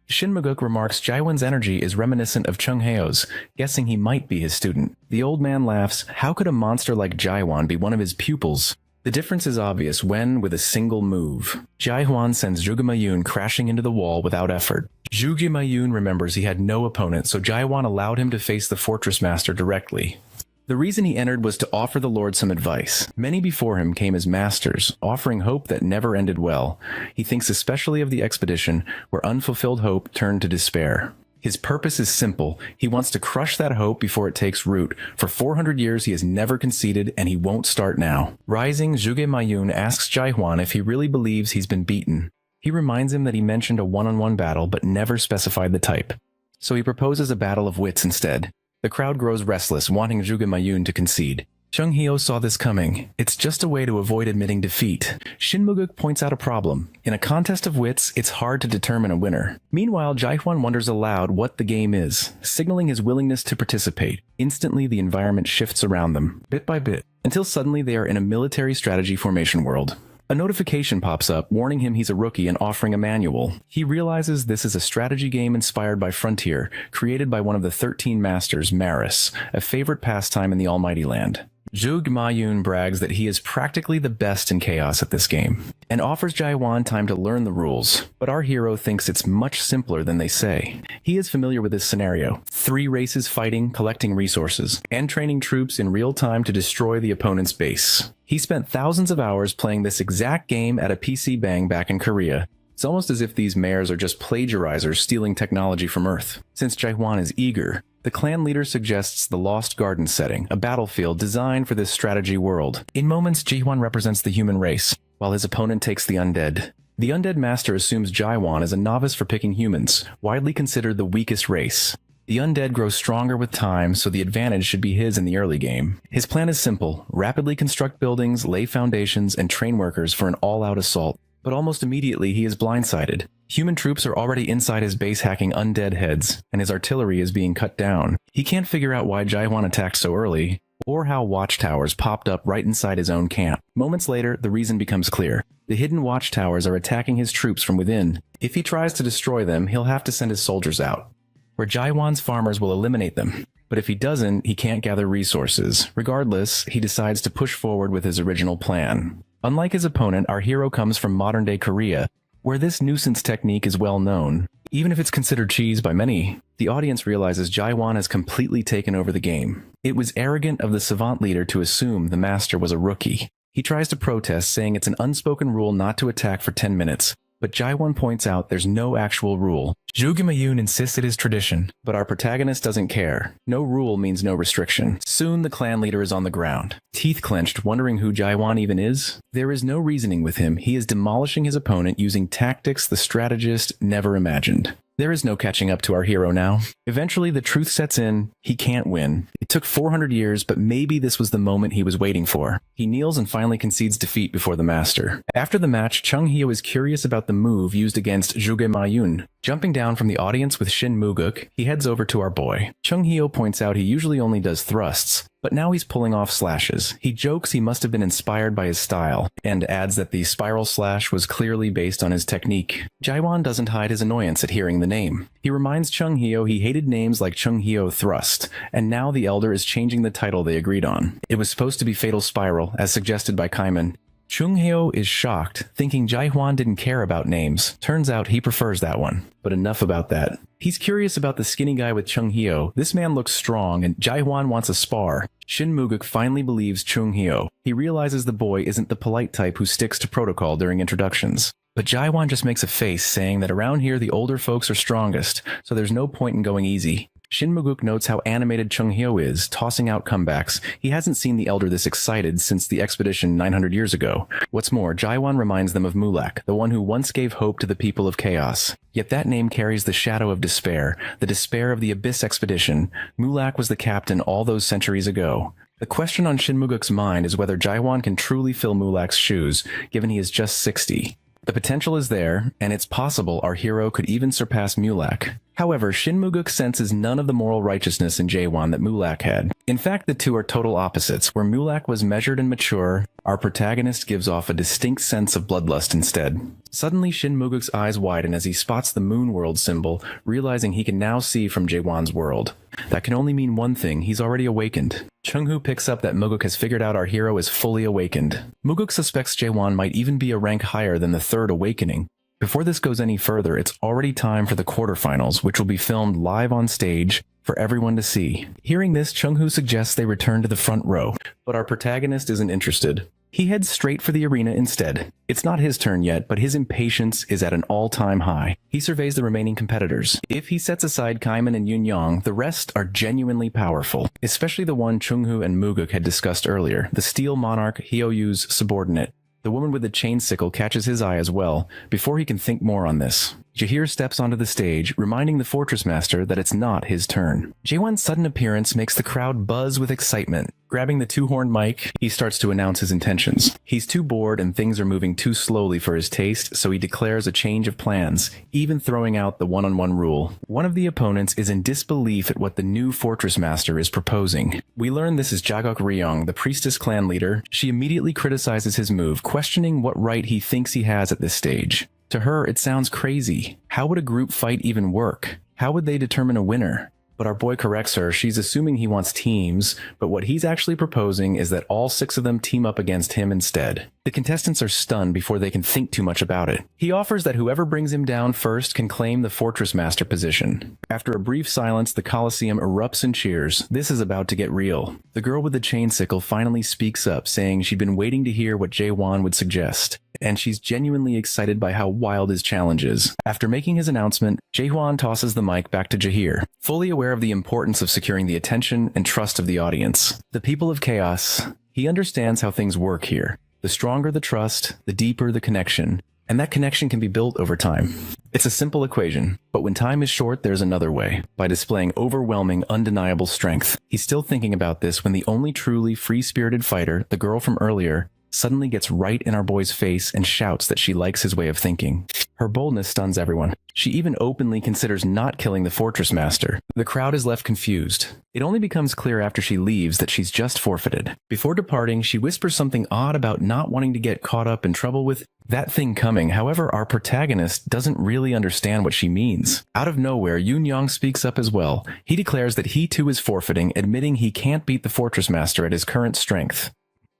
Speaker 1: Shin Muguk remarks Jaiwan's energy is reminiscent of Chung Heo's, guessing he might be his student. The old man laughs. How could a monster like Jaiwan be one of his pupils? The difference is obvious when, with a single move, Jaiwan sends Zhuge Mayun crashing into the wall without effort. Zhuge Mayun remembers he had no opponent, so Jaiwan allowed him to face the Fortress Master directly. The reason he entered was to offer the Lord some advice. Many before him came as masters, offering hope that never ended well. He thinks especially of the expedition, where unfulfilled hope turned to despair. His purpose is simple. He wants to crush that hope before it takes root. For 400 years he has never conceded, and he won't start now. Rising, Zhuge Mayun asks Jaiwan if he really believes he's been beaten. He reminds him that he mentioned a one-on-one battle, but never specified the type. So he proposes a battle of wits instead. The crowd grows restless, wanting Zhuge Mayun to concede. Chung Heo saw this coming. It's just a way to avoid admitting defeat. Shin Muguk points out a problem. In a contest of wits, it's hard to determine a winner. Meanwhile, Jaiwan wonders aloud what the game is, signaling his willingness to participate. Instantly, the environment shifts around them, bit by bit, until suddenly they are in a military strategy formation world. A notification pops up, warning him he's a rookie and offering a manual. He realizes this is a strategy game inspired by Frontier, created by one of the 13 Masters, Maris, a favorite pastime in the Almighty Land. Zhuge Mayun brags that he is practically the best in Chaos at this game, and offers Jaiwan time to learn the rules, but our hero thinks it's much simpler than they say. He is familiar with this scenario: 3 races fighting, collecting resources, and training troops in real time to destroy the opponent's base. He spent thousands of hours playing this exact game at a PC Bang back in Korea. It's almost as if these mares are just plagiarizers stealing technology from Earth. Since Jaiwan is eager, the clan leader suggests the Lost Garden setting, a battlefield designed for this strategy world. In moments, Jaiwan represents the human race, while his opponent takes the undead. The undead master assumes Jaiwan is a novice for picking humans, widely considered the weakest race. The undead grows stronger with time, so the advantage should be his in the early game. His plan is simple: rapidly construct buildings, lay foundations, and train workers for an all-out assault. But almost immediately he is blindsided. Human troops are already inside his base hacking undead heads, and his artillery is being cut down. He can't figure out why Jaiwan attacked so early, or how watchtowers popped up right inside his own camp. Moments later, the reason becomes clear. The hidden watchtowers are attacking his troops from within. If he tries to destroy them, he'll have to send his soldiers out, where Jaiwan's farmers will eliminate them. But if he doesn't, he can't gather resources. Regardless, he decides to push forward with his original plan. Unlike his opponent, our hero comes from modern-day Korea, where this nuisance technique is well known. Even if it's considered cheese by many, the audience realizes Jaiwan has completely taken over the game. It was arrogant of the Savant leader to assume the master was a rookie. He tries to protest, saying it's an unspoken rule not to attack for 10 minutes. But Jaiwan points out there's no actual rule. Zhuge Mayun insists it is tradition, but our protagonist doesn't care. No rule means no restriction. Soon the clan leader is on the ground, teeth clenched, wondering who Jaiwan even is. There is no reasoning with him. He is demolishing his opponent using tactics the strategist never imagined. There is no catching up to our hero now. Eventually, the truth sets in. He can't win. It took 400 years, but maybe this was the moment he was waiting for. He kneels and finally concedes defeat before the master. After the match, Chung Heo is curious about the move used against Zhuge Mayun. Jumping down from the audience with Shin Muguk, he heads over to our boy. Chung Hyo points out he usually only does thrusts, but now he's pulling off slashes. He jokes he must have been inspired by his style, and adds that the spiral slash was clearly based on his technique. Jaewon doesn't hide his annoyance at hearing the name. He reminds Chung Hyo he hated names like Chung Hyo Thrust, and now the elder is changing the title they agreed on. It was supposed to be Fatal Spiral, as suggested by Kaiman. Chung Hyo is shocked, thinking Jaehwan didn't care about names. Turns out he prefers that one. But enough about that. He's curious about the skinny guy with Chung Hyo. This man looks strong, and Jaehwan wants a spar. Shin Muguk finally believes Chung Hyo. He realizes the boy isn't the polite type who sticks to protocol during introductions. But Jaehwan just makes a face, saying that around here the older folks are strongest, so there's no point in going easy. Shin Muguk notes how animated Chung Hyo is, tossing out comebacks. He hasn't seen the elder this excited since the expedition 900 years ago. What's more, Jaehwan reminds them of Mulak, the one who once gave hope to the people of Chaos. Yet that name carries the shadow of despair, the despair of the Abyss expedition. Mulak was the captain all those centuries ago. The question on Shin Muguk's mind is whether Jaehwan can truly fill Mulak's shoes, given he is just 60. The potential is there, and it's possible our hero could even surpass Mulak. However, Shin Muguk senses none of the moral righteousness in Jaehwan that Mulak had. In fact, the two are total opposites. Where Mulak was measured and mature, our protagonist gives off a distinct sense of bloodlust instead. Suddenly, Shin Muguk's eyes widen as he spots the moon world symbol, realizing he can now see from Jaehwan's world. That can only mean one thing: he's already awakened. Chung-hoo picks up that Muguk has figured out our hero is fully awakened. Muguk suspects Jaehwan might even be a rank higher than the third awakening. Before this goes any further, it's already time for the quarterfinals, which will be filmed live on stage for everyone to see. Hearing this, Chung-hoo suggests they return to the front row, but our protagonist isn't interested. He heads straight for the arena instead. It's not his turn yet, but his impatience is at an all-time high. He surveys the remaining competitors. If he sets aside Kaiman and Yoon-young, the rest are genuinely powerful, especially the one Chung-hoo and Muguk had discussed earlier, the Steel Monarch Hyoyu's subordinate. The woman with the chain sickle catches his eye as well, before he can think more on this. Jahir steps onto the stage, reminding the Fortress Master that it's not his turn. Jaehwan's sudden appearance makes the crowd buzz with excitement. Grabbing the two-horn mic, he starts to announce his intentions. He's too bored and things are moving too slowly for his taste, so he declares a change of plans, even throwing out the one-on-one rule. One of the opponents is in disbelief at what the new Fortress Master is proposing. We learn this is Jagok Ryong, the Priestess clan leader. She immediately criticizes his move, questioning what right he thinks he has at this stage. To her, it sounds crazy. How would a group fight even work? How would they determine a winner? But our boy corrects her. She's assuming he wants teams, but what he's actually proposing is that all 6 of them team up against him instead. The contestants are stunned before they can think too much about it. He offers that whoever brings him down first can claim the Fortress Master position. After a brief silence, the Colosseum erupts in cheers. This is about to get real. The girl with the chain sickle finally speaks up, saying she'd been waiting to hear what Jaehwan would suggest, and she's genuinely excited by how wild his challenge is. After making his announcement, Jaehwan tosses the mic back to Jahir, fully aware of the importance of securing the attention and trust of the audience. The people of Chaos. He understands how things work here. The stronger the trust, the deeper the connection, and that connection can be built over time. It's a simple equation, but when time is short, there's another way, by displaying overwhelming, undeniable strength. He's still thinking about this when the only truly free-spirited fighter, the girl from earlier, suddenly gets right in our boy's face and shouts that she likes his way of thinking. Her boldness stuns everyone. She even openly considers not killing the Fortress Master. The crowd is left confused. It only becomes clear after she leaves that she's just forfeited. Before departing, she whispers something odd about not wanting to get caught up in trouble with that thing coming. However, our protagonist doesn't really understand what she means. Out of nowhere, Yoon-young speaks up as well. He declares that he too is forfeiting, admitting he can't beat the Fortress Master at his current strength.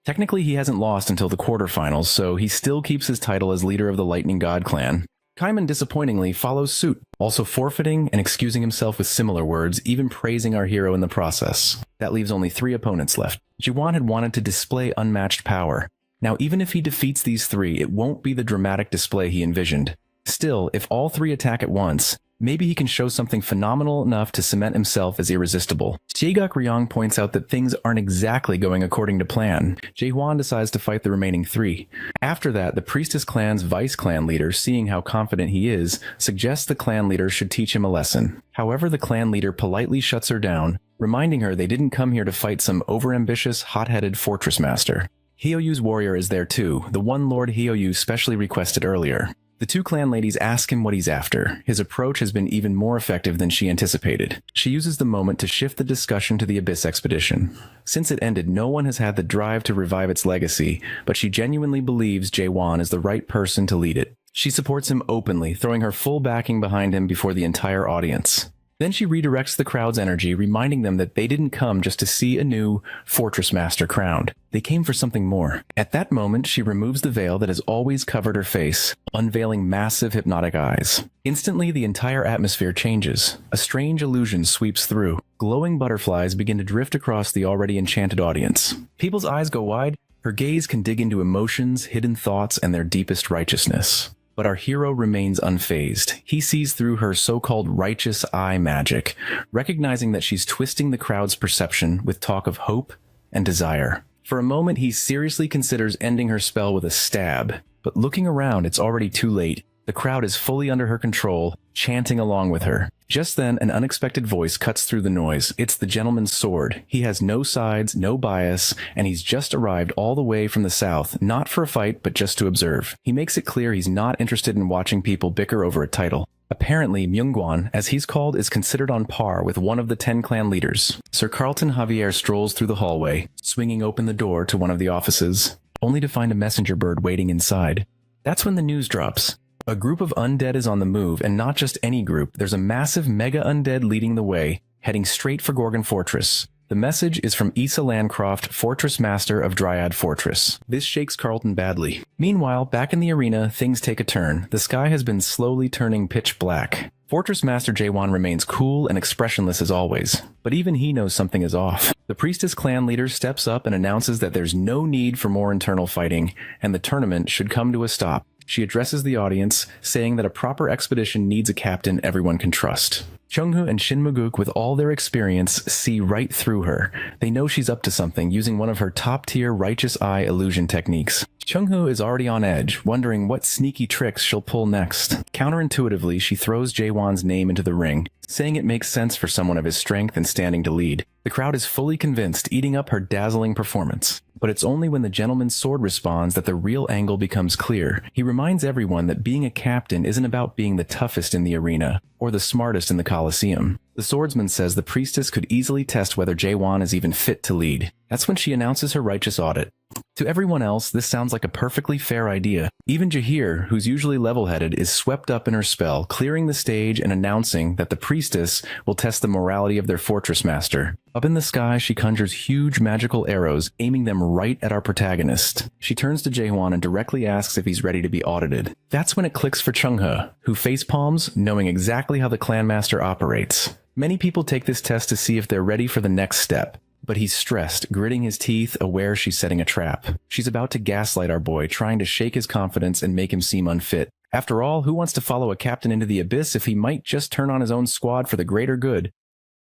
Speaker 1: Technically, he hasn't lost until the quarterfinals, so he still keeps his title as leader of the Lightning God clan. Kaiman disappointingly follows suit, also forfeiting and excusing himself with similar words, even praising our hero in the process. That leaves only 3 opponents left. Jiwon had wanted to display unmatched power. Now, even if he defeats these 3, it won't be the dramatic display he envisioned. Still, if all 3 attack at once, maybe he can show something phenomenal enough to cement himself as irresistible. Jagok Ryong points out that things aren't exactly going according to plan. Jaehwan decides to fight the remaining 3. After that, the Priestess clan's vice clan leader, seeing how confident he is, suggests the clan leader should teach him a lesson. However, the clan leader politely shuts her down, reminding her they didn't come here to fight some overambitious, hot-headed Fortress Master. Hyoyu's warrior is there too, the one Lord Hyoyu specially requested earlier. The two clan ladies ask him what he's after. His approach has been even more effective than she anticipated. She uses the moment to shift the discussion to the Abyss expedition. Since it ended, no one has had the drive to revive its legacy, but she genuinely believes Jae-won is the right person to lead it. She supports him openly, throwing her full backing behind him before the entire audience. Then she redirects the crowd's energy, reminding them that they didn't come just to see a new Fortress Master crowned. They came for something more. At that moment, she removes the veil that has always covered her face, unveiling massive hypnotic eyes. Instantly, the entire atmosphere changes. A strange illusion sweeps through. Glowing butterflies begin to drift across the already enchanted audience. People's eyes go wide. Her gaze can dig into emotions, hidden thoughts, and their deepest righteousness. But our hero remains unfazed. He sees through her so-called righteous eye magic, recognizing that she's twisting the crowd's perception with talk of hope and desire. For a moment, he seriously considers ending her spell with a stab, but looking around, it's already too late. The crowd is fully under her control, chanting along with her. Just then, an unexpected voice cuts through the noise. It's the gentleman's sword. He has no sides, no bias, and he's just arrived all the way from the south, not for a fight, but just to observe. He makes it clear he's not interested in watching people bicker over a title. Apparently, Myungwan, as he's called, is considered on par with one of the 10 clan leaders. Sir Carlton Javier strolls through the hallway, swinging open the door to one of the offices, only to find a messenger bird waiting inside. That's when the news drops. A group of undead is on the move, and not just any group. There's a massive mega undead leading the way, heading straight for Gorgon Fortress. The message is from Issa Landcroft, Fortress Master of Dryad Fortress. This shakes Carlton badly. Meanwhile, back in the arena, things take a turn. The sky has been slowly turning pitch black. Fortress Master Jae-won remains cool and expressionless as always, but even he knows something is off. The Priestess clan leader steps up and announces that there's no need for more internal fighting, and the tournament should come to a stop. She addresses the audience, saying that a proper expedition needs a captain everyone can trust. Chung-hoo and Shin Maguk, with all their experience, see right through her. They know she's up to something, using one of her top-tier righteous eye illusion techniques. Chung-hoo is already on edge, wondering what sneaky tricks she'll pull next. Counterintuitively, she throws Jae-won's name into the ring, saying it makes sense for someone of his strength and standing to lead. The crowd is fully convinced, eating up her dazzling performance. But it's only when the gentleman's sword responds that the real angle becomes clear. He reminds everyone that being a captain isn't about being the toughest in the arena, or the smartest in the Colosseum. The swordsman says the priestess could easily test whether Jae-won is even fit to lead. That's when she announces her righteous audit. To everyone else, this sounds like a perfectly fair idea. Even Jahir, who's usually level-headed, is swept up in her spell, clearing the stage and announcing that the priestess will test the morality of their fortress master. Up in the sky, she conjures huge magical arrows, aiming them right at our protagonist. She turns to Jae-won and directly asks if he's ready to be audited. That's when it clicks for Chung-hoo, who facepalms, knowing exactly how the clan master operates. Many people take this test to see if they're ready for the next step. But he's stressed, gritting his teeth, aware she's setting a trap. She's about to gaslight our boy, trying to shake his confidence and make him seem unfit. After all, who wants to follow a captain into the abyss if he might just turn on his own squad for the greater good?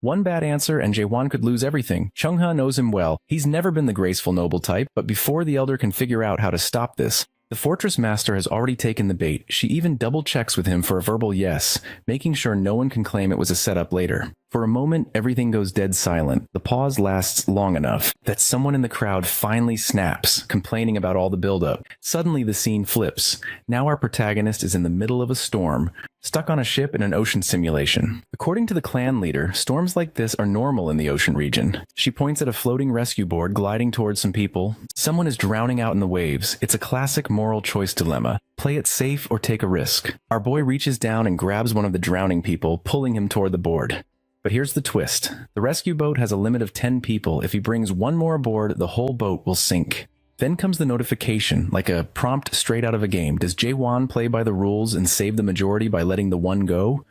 Speaker 1: One bad answer and Jae-won could lose everything. Chung-ha knows him well. He's never been the graceful noble type, but before the elder can figure out how to stop this, the fortress master has already taken the bait. She even double-checks with him for a verbal yes, making sure no one can claim it was a setup later. For a moment, everything goes dead silent. The pause lasts long enough that someone in the crowd finally snaps, complaining about all the buildup. Suddenly, the scene flips. Now our protagonist is in the middle of a storm, stuck on a ship in an ocean simulation. According to the clan leader, storms like this are normal in the ocean region. She points at a floating rescue board gliding towards some people. Someone is drowning out in the waves. It's a classic moral choice dilemma. Play it safe or take a risk. Our boy reaches down and grabs one of the drowning people, pulling him toward the board. But here's the twist. The rescue boat has a limit of 10 people. If he brings one more aboard, the whole boat will sink. Then comes the notification, like a prompt straight out of a game. Does Jae-won play by the rules and save the majority by letting the one go?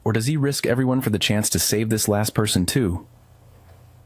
Speaker 1: Or does he risk everyone for the chance to save this last person too?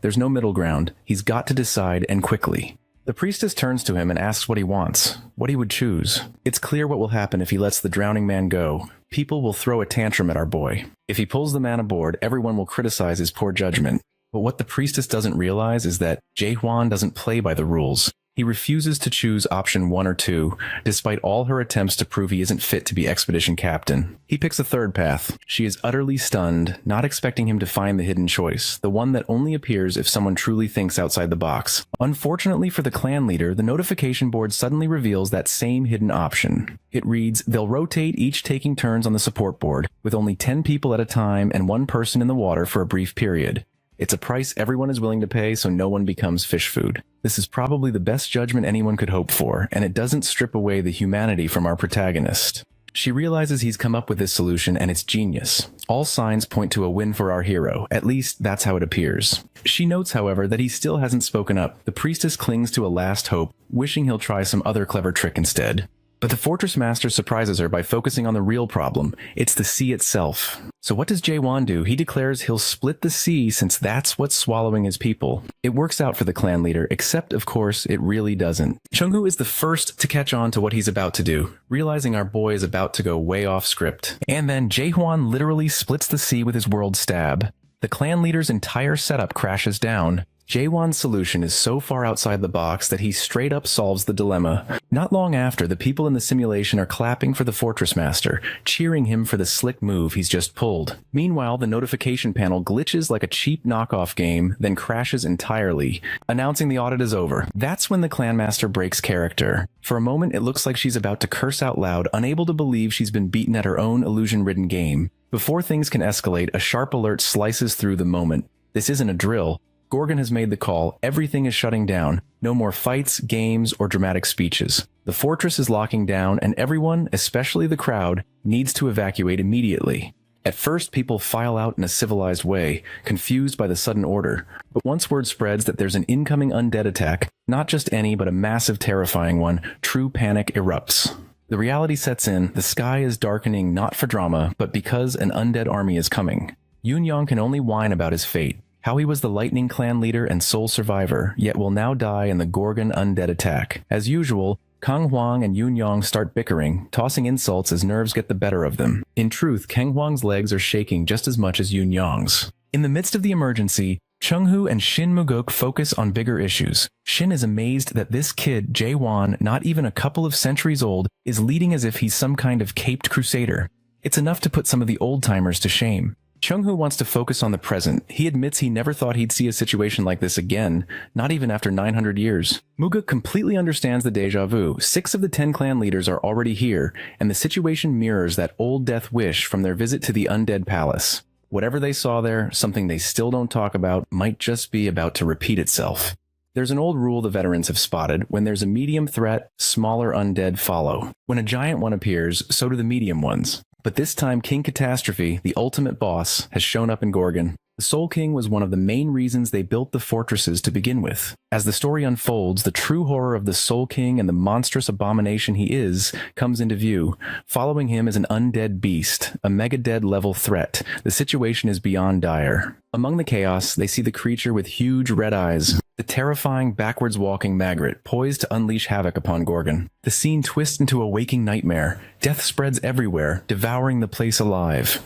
Speaker 1: There's no middle ground. He's got to decide, and quickly. The priestess turns to him and asks what he wants, what he would choose. It's clear what will happen if he lets the drowning man go. People will throw a tantrum at our boy. If he pulls the man aboard, everyone will criticize his poor judgment. But what the priestess doesn't realize is that Jae-won doesn't play by the rules. He refuses to choose option 1 or 2, despite all her attempts to prove he isn't fit to be expedition captain. He picks a third path. She is utterly stunned, not expecting him to find the hidden choice, the one that only appears if someone truly thinks outside the box. Unfortunately for the clan leader, the notification board suddenly reveals that same hidden option. It reads, they'll rotate, each taking turns on the support board, with only 10 people at a time and 1 person in the water for a brief period. It's a price everyone is willing to pay so no one becomes fish food. This is probably the best judgment anyone could hope for, and it doesn't strip away the humanity from our protagonist. She realizes he's come up with this solution and it's genius. All signs point to a win for our hero, at least that's how it appears. She notes, however, that he still hasn't spoken up. The priestess clings to a last hope, wishing he'll try some other clever trick instead. But the Fortress Master surprises her by focusing on the real problem. It's the sea itself. So what does Jae-won do? He declares he'll split the sea since that's what's swallowing his people. It works out for the clan leader, except, of course, it really doesn't. Chung-hoo is the first to catch on to what he's about to do, realizing our boy is about to go way off script. And then Jae-won literally splits the sea with his world stab. The clan leader's entire setup crashes down. Jae-won's solution is so far outside the box that he straight up solves the dilemma. Not long after, the people in the simulation are clapping for the Fortress Master, cheering him for the slick move he's just pulled. Meanwhile, the notification panel glitches like a cheap knockoff game, then crashes entirely, announcing the audit is over. That's when the Clan Master breaks character. For a moment, it looks like she's about to curse out loud, unable to believe she's been beaten at her own illusion-ridden game. Before things can escalate, a sharp alert slices through the moment. This isn't a drill. Gorgon has made the call. Everything is shutting down. No more fights, games, or dramatic speeches. The fortress is locking down, and everyone, especially the crowd, needs to evacuate immediately. At first, people file out in a civilized way, confused by the sudden order. But once word spreads that there's an incoming undead attack, not just any, but a massive, terrifying one, true panic erupts. The reality sets in. The sky is darkening not for drama, but because an undead army is coming. Yoon-young can only whine about his fate. How he was the Lightning Clan leader and sole survivor, yet will now die in the Gorgon undead attack. As usual, Kang Hwang and Yoon-young start bickering, tossing insults as nerves get the better of them. In truth, Kang Hwang's legs are shaking just as much as Yoon-young's. In the midst of the emergency, Chung-hoo and Shin Muguk focus on bigger issues. Shin is amazed that this kid, Jae-won, not even a couple of centuries old, is leading as if he's some kind of caped crusader. It's enough to put some of the old-timers to shame. Chung-hoo wants to focus on the present. He admits he never thought he'd see a situation like this again, not even after 900 years. Muguk completely understands the deja vu. 6 of the 10 clan leaders are already here, and the situation mirrors that old death wish from their visit to the undead palace. Whatever they saw there, something they still don't talk about, might just be about to repeat itself. There's an old rule the veterans have spotted. When there's a medium threat, smaller undead follow. When a giant one appears, so do the medium ones. But this time, King Catastrophe, the ultimate boss, has shown up in Gorgon. The Soul King was one of the main reasons they built the fortresses to begin with. As the story unfolds, the true horror of the Soul King and the monstrous abomination he is comes into view. Following him is an undead beast, a mega-dead level threat. The situation is beyond dire. Among the chaos, they see the creature with huge red eyes, the terrifying backwards-walking Magret, poised to unleash havoc upon Gorgon. The scene twists into a waking nightmare. Death spreads everywhere, devouring the place alive.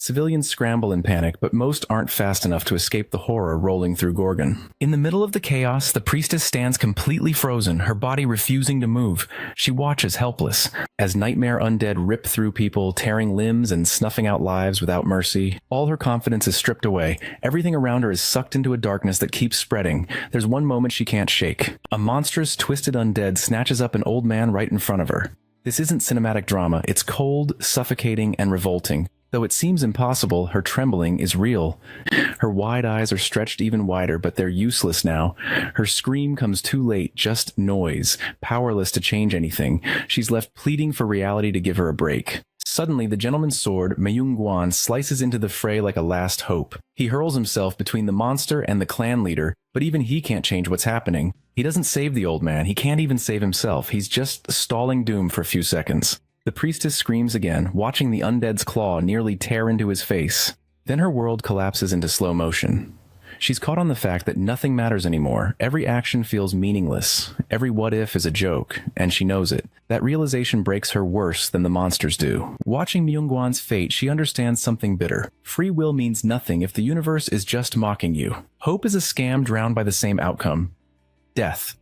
Speaker 1: Civilians scramble in panic, but most aren't fast enough to escape the horror rolling through Gorgon. In the middle of the chaos, the priestess stands completely frozen, her body refusing to move. She watches helpless, as nightmare undead rip through people, tearing limbs and snuffing out lives without mercy. All her confidence is stripped away. Everything around her is sucked into a darkness that keeps spreading. There's one moment she can't shake. A monstrous, twisted undead snatches up an old man right in front of her. This isn't cinematic drama. It's cold, suffocating, and revolting. Though it seems impossible, her trembling is real. Her wide eyes are stretched even wider, but they're useless now. Her scream comes too late, just noise, powerless to change anything. She's left pleading for reality to give her a break. Suddenly, the gentleman's sword, Mayung-gwan, slices into the fray like a last hope. He hurls himself between the monster and the clan leader, but even he can't change what's happening. He doesn't save the old man. He can't even save himself. He's just stalling doom for a few seconds. The priestess screams again, watching the undead's claw nearly tear into his face. Then her world collapses into slow motion. She's caught on the fact that nothing matters anymore. Every action feels meaningless. Every what-if is a joke, and she knows it. That realization breaks her worse than the monsters do. Watching Myung-gwan's fate, she understands something bitter. Free will means nothing if the universe is just mocking you. Hope is a scam drowned by the same outcome. Death.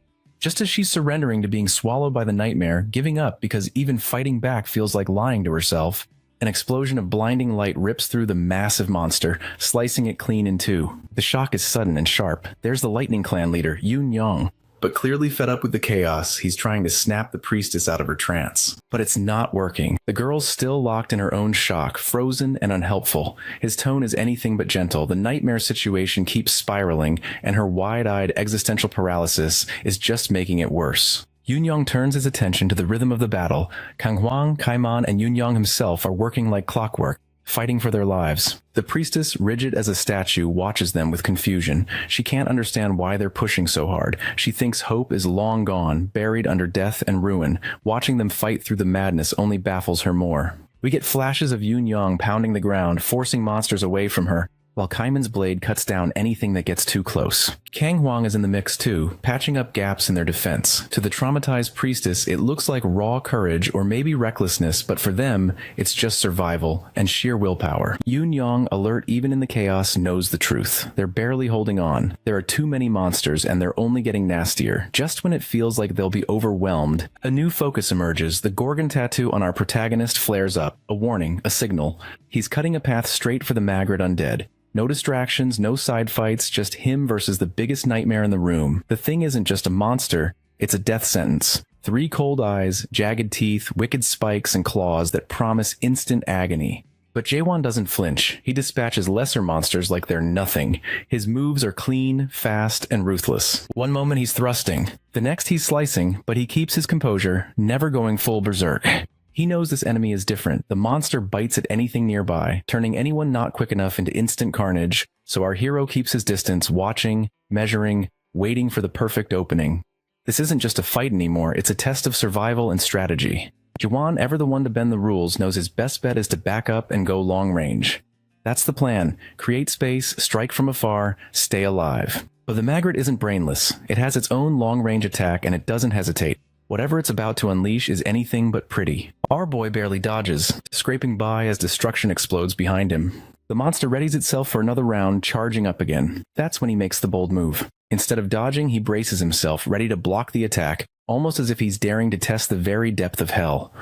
Speaker 1: Just as she's surrendering to being swallowed by the nightmare, giving up because even fighting back feels like lying to herself, an explosion of blinding light rips through the massive monster, slicing it clean in two. The shock is sudden and sharp. There's the Lightning Clan leader, Yoon Young. But clearly fed up with the chaos, he's trying to snap the priestess out of her trance. But it's not working. The girl's still locked in her own shock, frozen and unhelpful. His tone is anything but gentle. The nightmare situation keeps spiraling, and her wide-eyed existential paralysis is just making it worse. Yoon Young turns his attention to the rhythm of the battle. Kang Hwang, Kaiman, and Yoon Young himself are working like clockwork, fighting for their lives. The priestess, rigid as a statue, watches them with confusion. She can't understand why they're pushing so hard. She thinks hope is long gone, buried under death and ruin. Watching them fight through the madness only baffles her more. We get flashes of Yoon Young pounding the ground, forcing monsters away from her, while Kaiman's blade cuts down anything that gets too close. Kang Hwang is in the mix too, patching up gaps in their defense. To the traumatized priestess, it looks like raw courage or maybe recklessness, but for them, it's just survival and sheer willpower. Yoon Young, alert even in the chaos, knows the truth. They're barely holding on. There are too many monsters and they're only getting nastier. Just when it feels like they'll be overwhelmed, a new focus emerges. The Gorgon tattoo on our protagonist flares up. A warning, a signal. He's cutting a path straight for the Magret undead. No distractions, no side fights, just him versus the biggest nightmare in the room. The thing isn't just a monster, it's a death sentence. 3 cold eyes, jagged teeth, wicked spikes and claws that promise instant agony. But Jaewon doesn't flinch. He dispatches lesser monsters like they're nothing. His moves are clean, fast, and ruthless. One moment he's thrusting, the next he's slicing, but he keeps his composure, never going full berserk. He knows this enemy is different. The monster bites at anything nearby, turning anyone not quick enough into instant carnage, so our hero keeps his distance, watching, measuring, waiting for the perfect opening. This isn't just a fight anymore, it's a test of survival and strategy. Jaewon, ever the one to bend the rules, knows his best bet is to back up and go long range. That's the plan. Create space, strike from afar, stay alive. But the Magret isn't brainless. It has its own long-range attack and it doesn't hesitate. Whatever it's about to unleash is anything but pretty. Our boy barely dodges, scraping by as destruction explodes behind him. The monster readies itself for another round, charging up again. That's when he makes the bold move. Instead of dodging, he braces himself, ready to block the attack, almost as if he's daring to test the very depth of hell.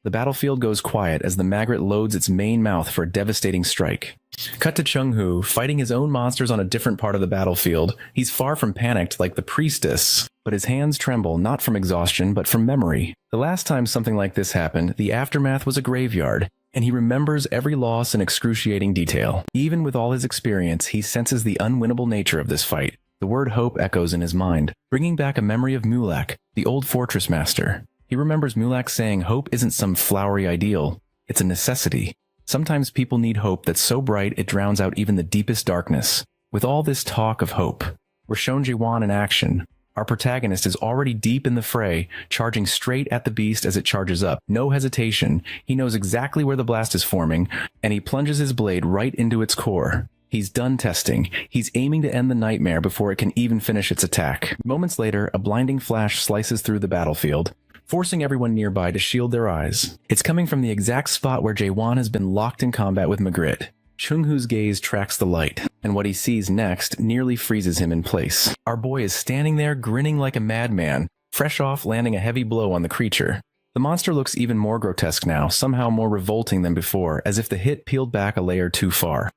Speaker 1: The battlefield goes quiet as the Magret loads its main mouth for a devastating strike. Cut to Chung-Hoo, fighting his own monsters on a different part of the battlefield. He's far from panicked like the priestess, but his hands tremble not from exhaustion but from memory. The last time something like this happened, the aftermath was a graveyard, and he remembers every loss in excruciating detail. Even with all his experience, he senses the unwinnable nature of this fight. The word hope echoes in his mind, bringing back a memory of Mulak, the old fortress master. He remembers Mulak saying hope isn't some flowery ideal, it's a necessity. Sometimes people need hope that's so bright it drowns out even the deepest darkness. With all this talk of hope, we're shown Jaewon in action. Our protagonist is already deep in the fray, charging straight at the beast as it charges up. No hesitation. He knows exactly where the blast is forming, and he plunges his blade right into its core. He's done testing. He's aiming to end the nightmare before it can even finish its attack. Moments later, a blinding flash slices through the battlefield, forcing everyone nearby to shield their eyes. It's coming from the exact spot where Jaewon has been locked in combat with Magret. Chung-Hoo's gaze tracks the light, and what he sees next nearly freezes him in place. Our boy is standing there grinning like a madman, fresh off landing a heavy blow on the creature. The monster looks even more grotesque now, somehow more revolting than before, as if the hit peeled back a layer too far.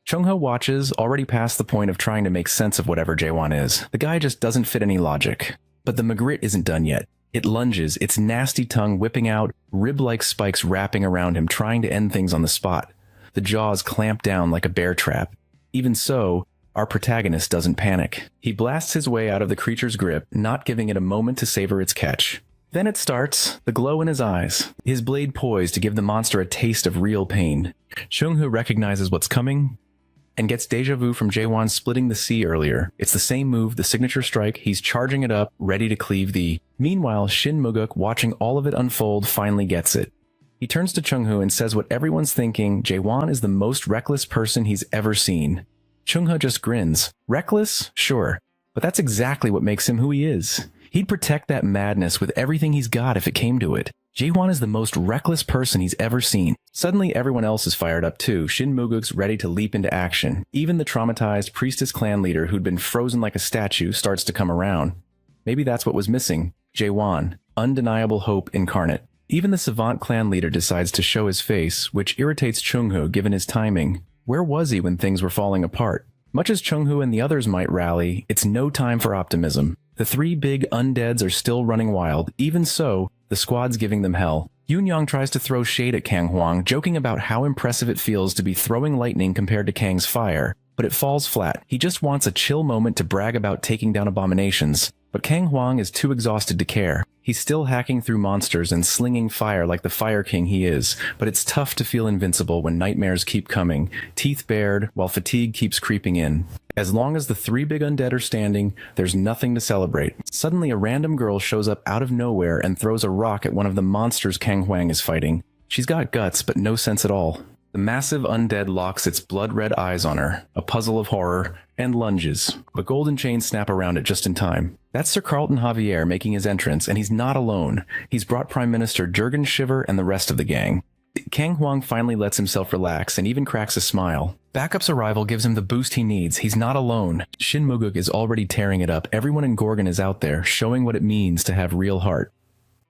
Speaker 1: Chung-Ho watches, already past the point of trying to make sense of whatever Jaewon is. The guy just doesn't fit any logic. But the Magret isn't done yet. It lunges, its nasty tongue whipping out, rib-like spikes wrapping around him, trying to end things on the spot. The jaws clamp down like a bear trap. Even so, our protagonist doesn't panic. He blasts his way out of the creature's grip, not giving it a moment to savor its catch. Then it starts, the glow in his eyes, his blade poised to give the monster a taste of real pain. Chung-Ho recognizes what's coming and gets deja vu from Jaewon splitting the sea earlier. It's the same move, the signature strike. He's charging it up, ready to cleave the... Meanwhile, Shin Muguk, watching all of it unfold, finally gets it. He turns to Chung-Ho and says what everyone's thinking: Jaewon is the most reckless person he's ever seen. Chung-Ho just grins. Reckless? Sure. But that's exactly what makes him who he is. He'd protect that madness with everything he's got if it came to it. Jaewon is the most reckless person he's ever seen. Suddenly, everyone else is fired up too. Shin Muguk's ready to leap into action. Even the traumatized priestess clan leader who'd been frozen like a statue starts to come around. Maybe that's what was missing. Jaewon, undeniable hope incarnate. Even the Savant clan leader decides to show his face, which irritates Chung-hoo given his timing. Where was he when things were falling apart? Much as Chung-hoo and the others might rally, it's no time for optimism. The three big undeads are still running wild. Even so, the squad's giving them hell. Yoon-young tries to throw shade at Kang Hwang, joking about how impressive it feels to be throwing lightning compared to Kang's fire. But it falls flat. He just wants a chill moment to brag about taking down abominations. But Kang Hwang is too exhausted to care. He's still hacking through monsters and slinging fire like the Fire King he is, but it's tough to feel invincible when nightmares keep coming, teeth bared, while fatigue keeps creeping in. As long as the three big undead are standing, there's nothing to celebrate. Suddenly, a random girl shows up out of nowhere and throws a rock at one of the monsters Kang Hwang is fighting. She's got guts, but no sense at all. The massive undead locks its blood-red eyes on her, a puzzle of horror, and lunges, but golden chains snap around it just in time. That's Sir Carlton Javier making his entrance, and he's not alone. He's brought Prime Minister Jurgen Shiver and the rest of the gang. Kang Hwang finally lets himself relax and even cracks a smile. Backup's arrival gives him the boost he needs. He's not alone. Shin Muguk is already tearing it up. Everyone in Gorgon is out there, showing what it means to have real heart.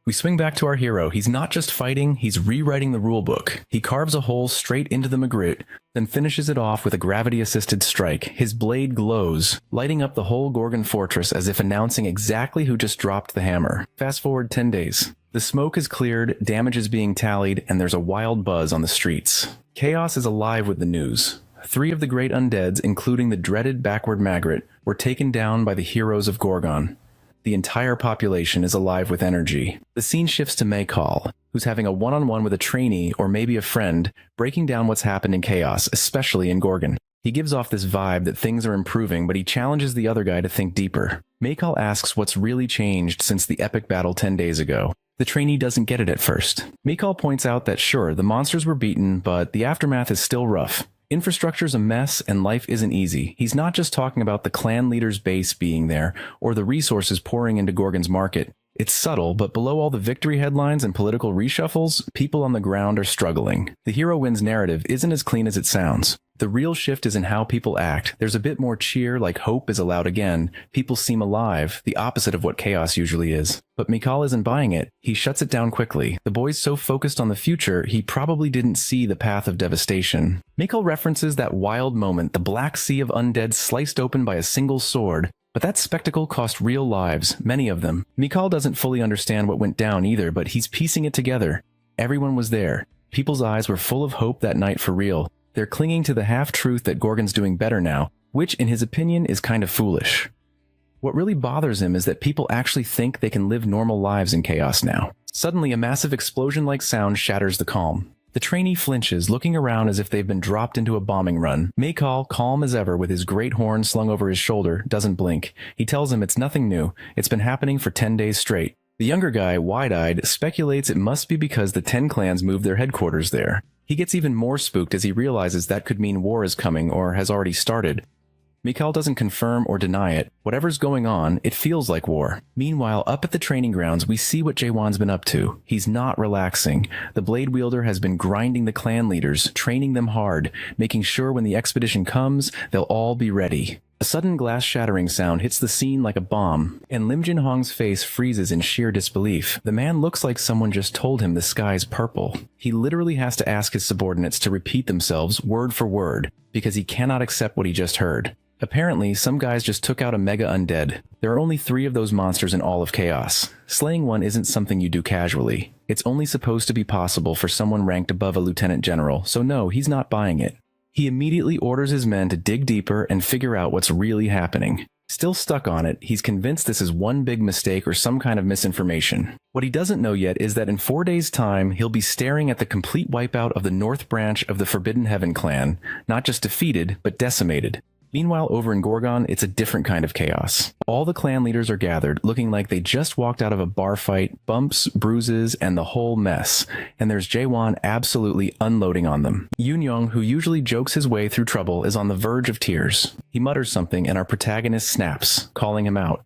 Speaker 1: We swing back to our hero. He's not just fighting, he's rewriting the rulebook. He carves a hole straight into the Magritte, then finishes it off with a gravity-assisted strike. His blade glows, lighting up the whole Gorgon fortress as if announcing exactly who just dropped the hammer. Fast forward 10 days. The smoke is cleared, damage is being tallied, and there's a wild buzz on the streets. Chaos is alive with the news. 3 of the great undeads, including the dreaded backward Magritte, were taken down by the heroes of Gorgon. The entire population is alive with energy. The scene shifts to Maekal, who's having a one-on-one with a trainee or maybe a friend, breaking down what's happened in Chaos, especially in Gorgon. He gives off this vibe that things are improving, but he challenges the other guy to think deeper. Maekal asks what's really changed since the epic battle 10 days ago. The trainee doesn't get it at first. Maekal points out that sure, the monsters were beaten, but the aftermath is still rough. Infrastructure's a mess and life isn't easy. He's not just talking about the clan leader's base being there or the resources pouring into Gorgon's market. It's subtle, but below all the victory headlines and political reshuffles, people on the ground are struggling. The hero wins narrative isn't as clean as it sounds. The real shift is in how people act. There's a bit more cheer, like hope is allowed again. People seem alive, the opposite of what chaos usually is. But Mikal isn't buying it. He shuts it down quickly. The boy's so focused on the future, he probably didn't see the path of devastation. Mikal references that wild moment, the black sea of undead sliced open by a single sword. But that spectacle cost real lives, many of them. Mikal doesn't fully understand what went down either, but he's piecing it together. Everyone was there. People's eyes were full of hope that night for real. They're clinging to the half-truth that Gorgon's doing better now, which, in his opinion, is kind of foolish. What really bothers him is that people actually think they can live normal lives in chaos now. Suddenly, a massive explosion-like sound shatters the calm. The trainee flinches, looking around as if they've been dropped into a bombing run. Maekal, calm as ever with his great horn slung over his shoulder, doesn't blink. He tells him it's nothing new. It's been happening for 10 days straight. The younger guy, wide-eyed, speculates it must be because the 10 clans moved their headquarters there. He gets even more spooked as he realizes that could mean war is coming or has already started. Mikal doesn't confirm or deny it. Whatever's going on, it feels like war. Meanwhile, up at the training grounds, we see what Jaewon's been up to. He's not relaxing. The blade wielder has been grinding the clan leaders, training them hard, making sure when the expedition comes, they'll all be ready. A sudden glass shattering sound hits the scene like a bomb, and Lim Jin Hong's face freezes in sheer disbelief. The man looks like someone just told him the sky's purple. He literally has to ask his subordinates to repeat themselves word for word, because he cannot accept what he just heard. Apparently, some guys just took out a mega undead. There are only 3 of those monsters in all of Chaos. Slaying one isn't something you do casually. It's only supposed to be possible for someone ranked above a lieutenant general, so no, he's not buying it. He immediately orders his men to dig deeper and figure out what's really happening. Still stuck on it, he's convinced this is one big mistake or some kind of misinformation. What he doesn't know yet is that in 4 days' time, he'll be staring at the complete wipeout of the North Branch of the Forbidden Heaven clan, not just defeated, but decimated. Meanwhile, over in Gorgon, it's a different kind of chaos. All the clan leaders are gathered, looking like they just walked out of a bar fight, bumps, bruises, and the whole mess. And there's Jaewon absolutely unloading on them. Yoon-young, who usually jokes his way through trouble, is on the verge of tears. He mutters something, and our protagonist snaps, calling him out.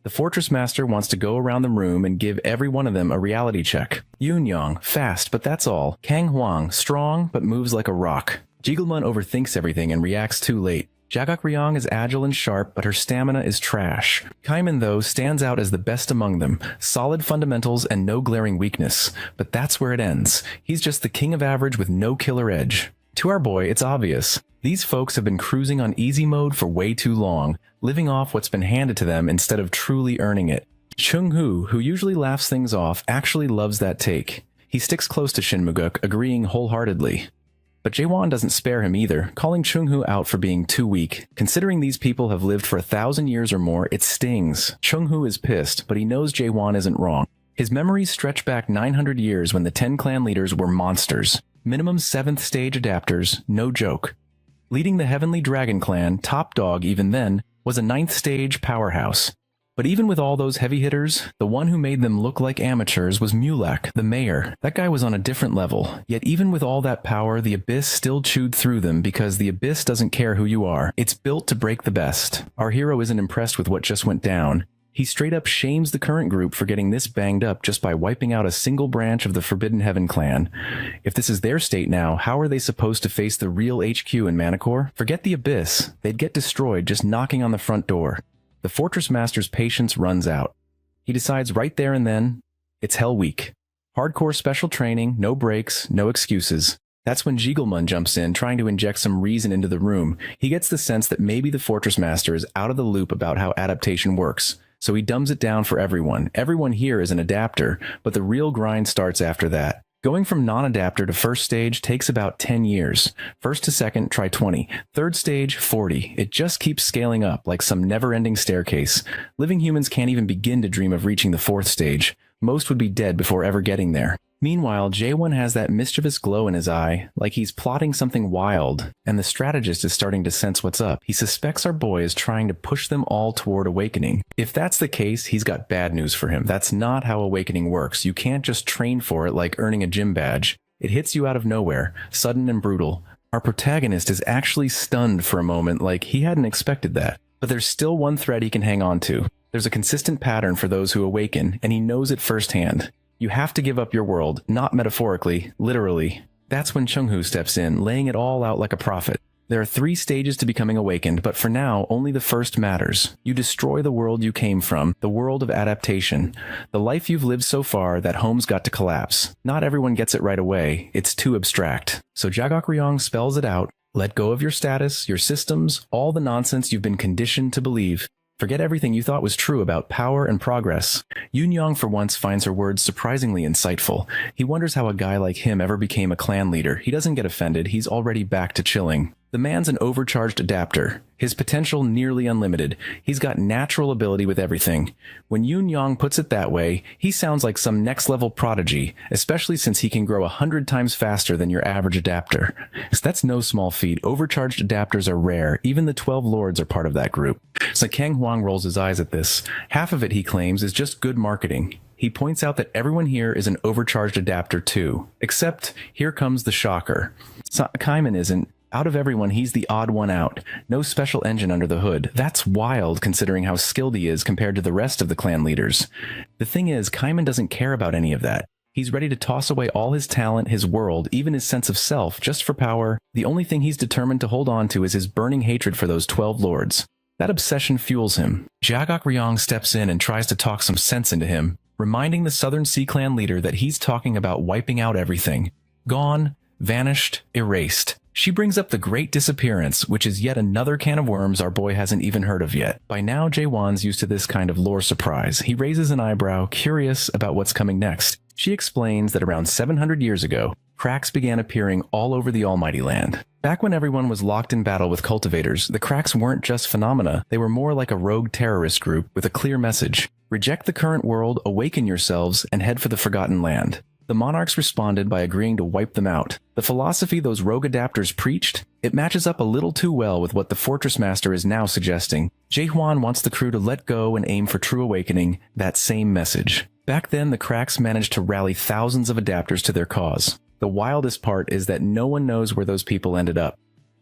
Speaker 1: The Fortress Master wants to go around the room and give every one of them a reality check. Yoon-young, fast, but that's all. Kang Hwang, strong, but moves like a rock. Jigelmun overthinks everything and reacts too late. Jagok Ryong is agile and sharp, but her stamina is trash. Kaiman, though, stands out as the best among them. Solid fundamentals and no glaring weakness. But that's where it ends. He's just the king of average with no killer edge. To our boy, it's obvious. These folks have been cruising on easy mode for way too long, living off what's been handed to them instead of truly earning it. Chung-hoo, who usually laughs things off, actually loves that take. He sticks close to Shin Maguk, agreeing wholeheartedly. But Jae-won doesn't spare him either, calling Chung-hoo out for being too weak. Considering these people have lived for 1,000 years or more, it stings. Chung-hoo is pissed, but he knows Jae-won isn't wrong. His memories stretch back 900 years when the 10 clan leaders were monsters. Minimum 7th stage adapters, no joke. Leading the Heavenly Dragon clan, top dog even then, was a 9th stage powerhouse. But even with all those heavy hitters, the one who made them look like amateurs was Mulak, the mayor. That guy was on a different level. Yet even with all that power, the Abyss still chewed through them because the Abyss doesn't care who you are. It's built to break the best. Our hero isn't impressed with what just went down. He straight up shames the current group for getting this banged up just by wiping out a single branch of the Forbidden Heaven clan. If this is their state now, how are they supposed to face the real HQ in Manticore? Forget the Abyss. They'd get destroyed just knocking on the front door. The Fortress Master's patience runs out. He decides right there and then, it's Hell Week. Hardcore special training, no breaks, no excuses. That's when Jigelmun jumps in, trying to inject some reason into the room. He gets the sense that maybe the Fortress Master is out of the loop about how adaptation works. So he dumbs it down for everyone. Everyone here is an adapter, but the real grind starts after that. Going from non-adapter to first stage takes about 10 years. First to second, try 20. Third stage, 40. It just keeps scaling up like some never-ending staircase. Living humans can't even begin to dream of reaching the 4th stage. Most would be dead before ever getting there. Meanwhile, Jae-won has that mischievous glow in his eye, like he's plotting something wild, and the strategist is starting to sense what's up. He suspects our boy is trying to push them all toward awakening. If that's the case, he's got bad news for him. That's not how awakening works. You can't just train for it like earning a gym badge. It hits you out of nowhere, sudden and brutal. Our protagonist is actually stunned for a moment, like he hadn't expected that. But there's still one thread he can hang on to. There's a consistent pattern for those who awaken, and he knows it firsthand. You have to give up your world, not metaphorically, literally. That's when Chung-hoo steps in, laying it all out like a prophet. There are 3 stages to becoming awakened, but for now, only the first matters. You destroy the world you came from, the world of adaptation. The life you've lived so far, that home's got to collapse. Not everyone gets it right away. It's too abstract. So Jagok Ryong spells it out. Let go of your status, your systems, all the nonsense you've been conditioned to believe. Forget everything you thought was true about power and progress. Yoon Young for once finds her words surprisingly insightful. He wonders how a guy like him ever became a clan leader. He doesn't get offended, he's already back to chilling. The man's an overcharged adapter. His potential nearly unlimited. He's got natural ability with everything. When Yoon Young puts it that way, he sounds like some next-level prodigy, especially since he can grow 100 times faster than your average adapter. So that's no small feat. Overcharged adapters are rare. Even the 12 Lords are part of that group. So Kang Hwang rolls his eyes at this. Half of it, he claims, is just good marketing. He points out that everyone here is an overcharged adapter too. Except, here comes the shocker. Kaiman isn't. Out of everyone, he's the odd one out. No special engine under the hood. That's wild considering how skilled he is compared to the rest of the clan leaders. The thing is, Kaiman doesn't care about any of that. He's ready to toss away all his talent, his world, even his sense of self, just for power. The only thing he's determined to hold on to is his burning hatred for those 12 lords. That obsession fuels him. Jagok Ryong steps in and tries to talk some sense into him, reminding the Southern Sea Clan leader that he's talking about wiping out everything. Gone, vanished, erased. She brings up the Great Disappearance, which is yet another can of worms our boy hasn't even heard of yet. By now, Jae-won's used to this kind of lore surprise. He raises an eyebrow, curious about what's coming next. She explains that around 700 years ago, cracks began appearing all over the Almighty Land. Back when everyone was locked in battle with cultivators, the cracks weren't just phenomena, they were more like a rogue terrorist group with a clear message. Reject the current world, awaken yourselves, and head for the Forgotten Land. The monarchs responded by agreeing to wipe them out. The philosophy those rogue adapters preached, it matches up a little too well with what the Fortress Master is now suggesting. Jae-hwan wants the crew to let go and aim for true awakening, that same message. Back then, the cracks managed to rally thousands of adapters to their cause. The wildest part is that no one knows where those people ended up.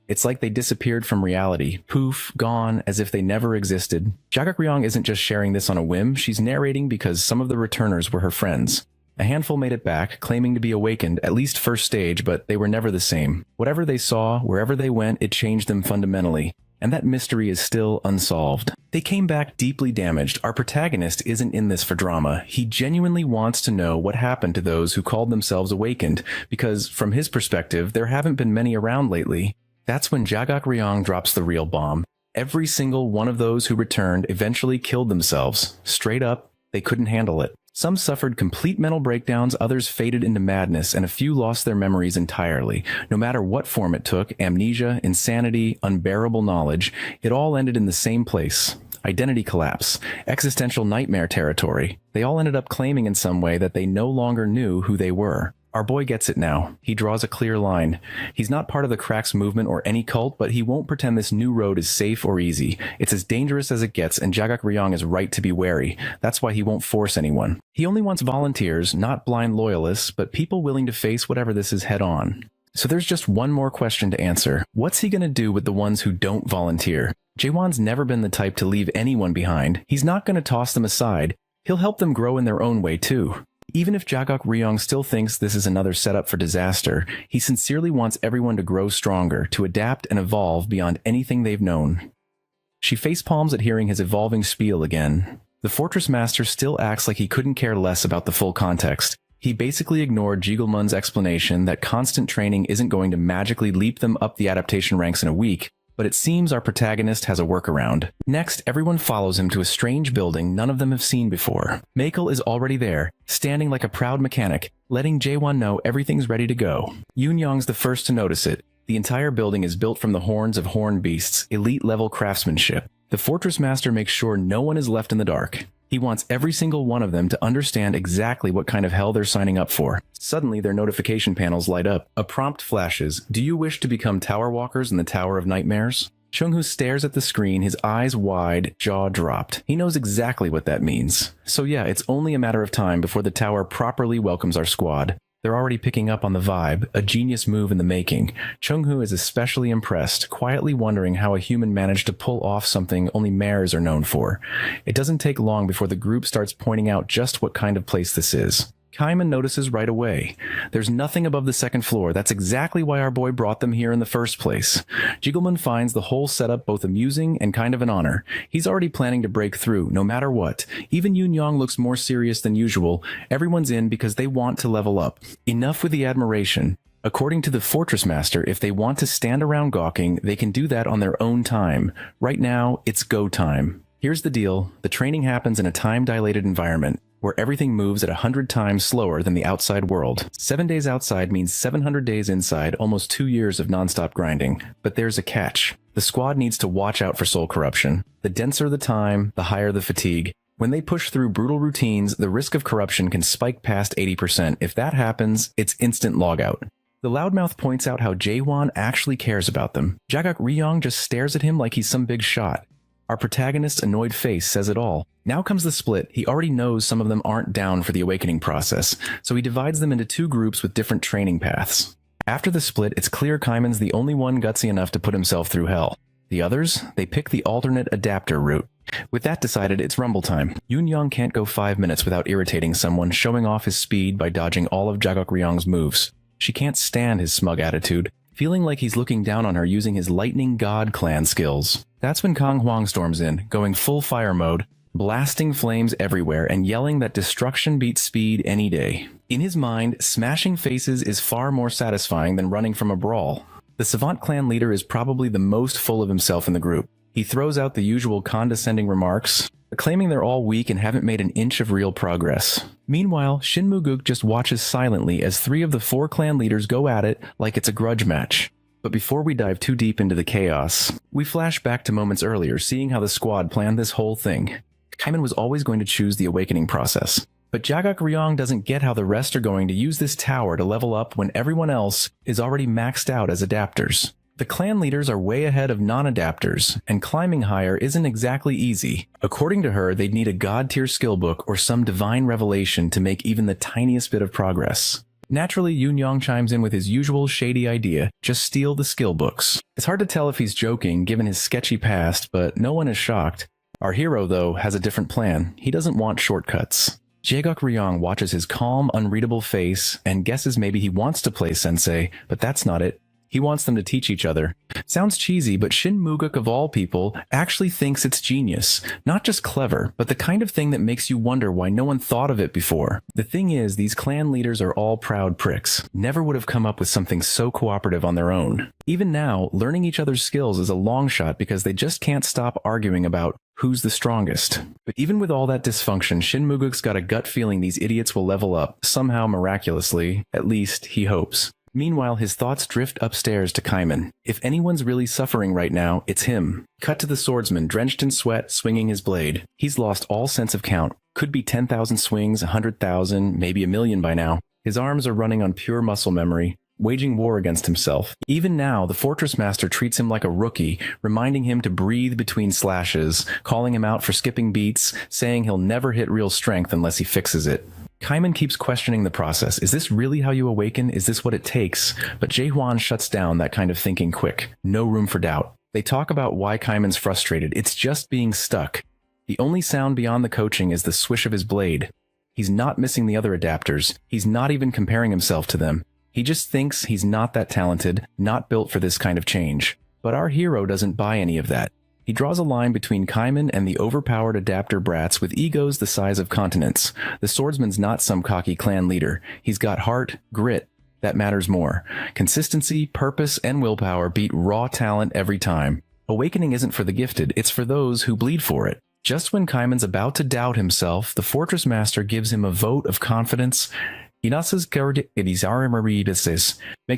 Speaker 1: It's like they disappeared from reality, poof, gone, as if they never existed. Jagok Ryong isn't just sharing this on a whim, she's narrating because some of the returners were her friends. A handful made it back, claiming to be awakened, at least first stage, but they were never the same. Whatever they saw, wherever they went, it changed them fundamentally. and that mystery is still unsolved. They came back deeply damaged. Our protagonist isn't in this for drama. He genuinely wants to know what happened to those who called themselves awakened, because from his perspective, there haven't been many around lately. That's when Jagak Ryong drops the real bomb. Every single one of those who returned eventually killed themselves. Straight up, they couldn't handle it. Some suffered complete mental breakdowns, others faded into madness, and a few lost their memories entirely. No matter what form it took, amnesia, insanity, unbearable knowledge, it all ended in the same place. Identity collapse, existential nightmare territory. They all ended up claiming in some way that they no longer knew who they were. Our boy gets it now. He draws a clear line. He's not part of the Cracks movement or any cult, but he won't pretend this new road is safe or easy. It's as dangerous as it gets, and Jagak Ryong is right to be wary. That's why he won't force anyone. He only wants volunteers, not blind loyalists, but people willing to face whatever this is head on. So there's just one more question to answer. What's he gonna do with the ones who don't volunteer? Jaewon's never been the type to leave anyone behind. He's not gonna toss them aside. He'll help them grow in their own way too. Even if Jagak Ryong still thinks this is another setup for disaster, he sincerely wants everyone to grow stronger, to adapt and evolve beyond anything they've known. She facepalms at hearing his evolving spiel again. The Fortress Master still acts like he couldn't care less about the full context. He basically ignored Jigelmun's explanation that constant training isn't going to magically leap them up the adaptation ranks in a week, but it seems our protagonist has a workaround. Next, everyone follows him to a strange building none of them have seen before. Makel is already there, standing like a proud mechanic, letting Jaewon know everything's ready to go. Yoon-young's the first to notice it. The entire building is built from the horns of horned beasts, elite-level craftsmanship. The Fortress Master makes sure no one is left in the dark. He wants every single one of them to understand exactly what kind of hell they're signing up for. Suddenly, their notification panels light up. A prompt flashes. Do you wish to become Tower Walkers in the Tower of Nightmares? Chung-hoo stares at the screen, his eyes wide, jaw dropped. He knows exactly what that means. So yeah, it's only a matter of time before the tower properly welcomes our squad. They're already picking up on the vibe, a genius move in the making. Chung-hoo is especially impressed, quietly wondering how a human managed to pull off something only mares are known for. It doesn't take long before the group starts pointing out just what kind of place this is. Kaiman notices right away. There's nothing above the second floor. That's exactly why our boy brought them here in the first place. Jigelmun finds the whole setup both amusing and kind of an honor. He's already planning to break through, no matter what. Even Yoon-young looks more serious than usual. Everyone's in because they want to level up. Enough with the admiration. According to the Fortress Master, if they want to stand around gawking, they can do that on their own time. Right now, it's go time. Here's the deal. The training happens in a time-dilated environment, where everything moves at 100 times slower than the outside world. 7 days outside means 700 days inside, almost 2 years of nonstop grinding. But there's a catch. The squad needs to watch out for soul corruption. The denser the time, the higher the fatigue. When they push through brutal routines, the risk of corruption can spike past 80%. If that happens, it's instant logout. The loudmouth points out how Jaewon actually cares about them. Jagak Ryong just stares at him like he's some big shot. Our protagonist's annoyed face says it all. Now comes the split. He already knows some of them aren't down for the awakening process, so he divides them into 2 groups with different training paths. After the split, it's clear Kaiman's the only one gutsy enough to put himself through hell. The others, they pick the alternate adapter route. With that decided, it's rumble time. Yoon-young can't go 5 minutes without irritating someone, showing off his speed by dodging all of Jagak Ryong's moves. She can't stand his smug attitude, feeling like he's looking down on her using his Lightning God clan skills. That's when Kang Hwang storms in, going full fire mode, blasting flames everywhere and yelling that destruction beats speed any day. In his mind, smashing faces is far more satisfying than running from a brawl. The Savant clan leader is probably the most full of himself in the group. He throws out the usual condescending remarks, claiming they're all weak and haven't made an inch of real progress. Meanwhile, Shin Moo-guk just watches silently as 3 of the 4 clan leaders go at it like it's a grudge match. But before we dive too deep into the chaos, we flash back to moments earlier, seeing how the squad planned this whole thing. Kaiman was always going to choose the awakening process. But Jagak Ryong doesn't get how the rest are going to use this tower to level up when everyone else is already maxed out as adapters. The clan leaders are way ahead of non-adapters, and climbing higher isn't exactly easy. According to her, they'd need a god-tier skill book or some divine revelation to make even the tiniest bit of progress. Naturally, Yoon-young chimes in with his usual shady idea, just steal the skill books. It's hard to tell if he's joking given his sketchy past, but no one is shocked. Our hero, though, has a different plan. He doesn't want shortcuts. Jaeguk Ryong watches his calm, unreadable face and guesses maybe he wants to play sensei, but that's not it. He wants them to teach each other. Sounds cheesy, but Shin Muguk of all people actually thinks it's genius. Not just clever, but the kind of thing that makes you wonder why no one thought of it before. The thing is, these clan leaders are all proud pricks. Never would have come up with something so cooperative on their own. Even now, learning each other's skills is a long shot because they just can't stop arguing about who's the strongest. But even with all that dysfunction, Shin Muguk's got a gut feeling these idiots will level up, somehow miraculously. At least, he hopes. Meanwhile, his thoughts drift upstairs to Kaiman. If anyone's really suffering right now, it's him. Cut to the swordsman, drenched in sweat, swinging his blade. He's lost all sense of count. Could be 10,000 swings, 100,000, maybe 1,000,000 by now. His arms are running on pure muscle memory, waging war against himself. Even now, the fortress master treats him like a rookie, reminding him to breathe between slashes, calling him out for skipping beats, saying he'll never hit real strength unless he fixes it. Kaiman keeps questioning the process. Is this really how you awaken? Is this what it takes? But Jae-hwan shuts down that kind of thinking quick. No room for doubt. They talk about why Kaiman's frustrated. It's just being stuck. The only sound beyond the coaching is the swish of his blade. He's not missing the other adapters. He's not even comparing himself to them. He just thinks he's not that talented, not built for this kind of change. But our hero doesn't buy any of that. He draws a line between Kaiman and the overpowered adapter brats with egos the size of continents. The swordsman's not some cocky clan leader. He's got heart, grit. That matters more. Consistency, purpose, and willpower beat raw talent every time. Awakening isn't for the gifted, it's for those who bleed for it. Just when Kaiman's about to doubt himself, the fortress master gives him a vote of confidence. Makes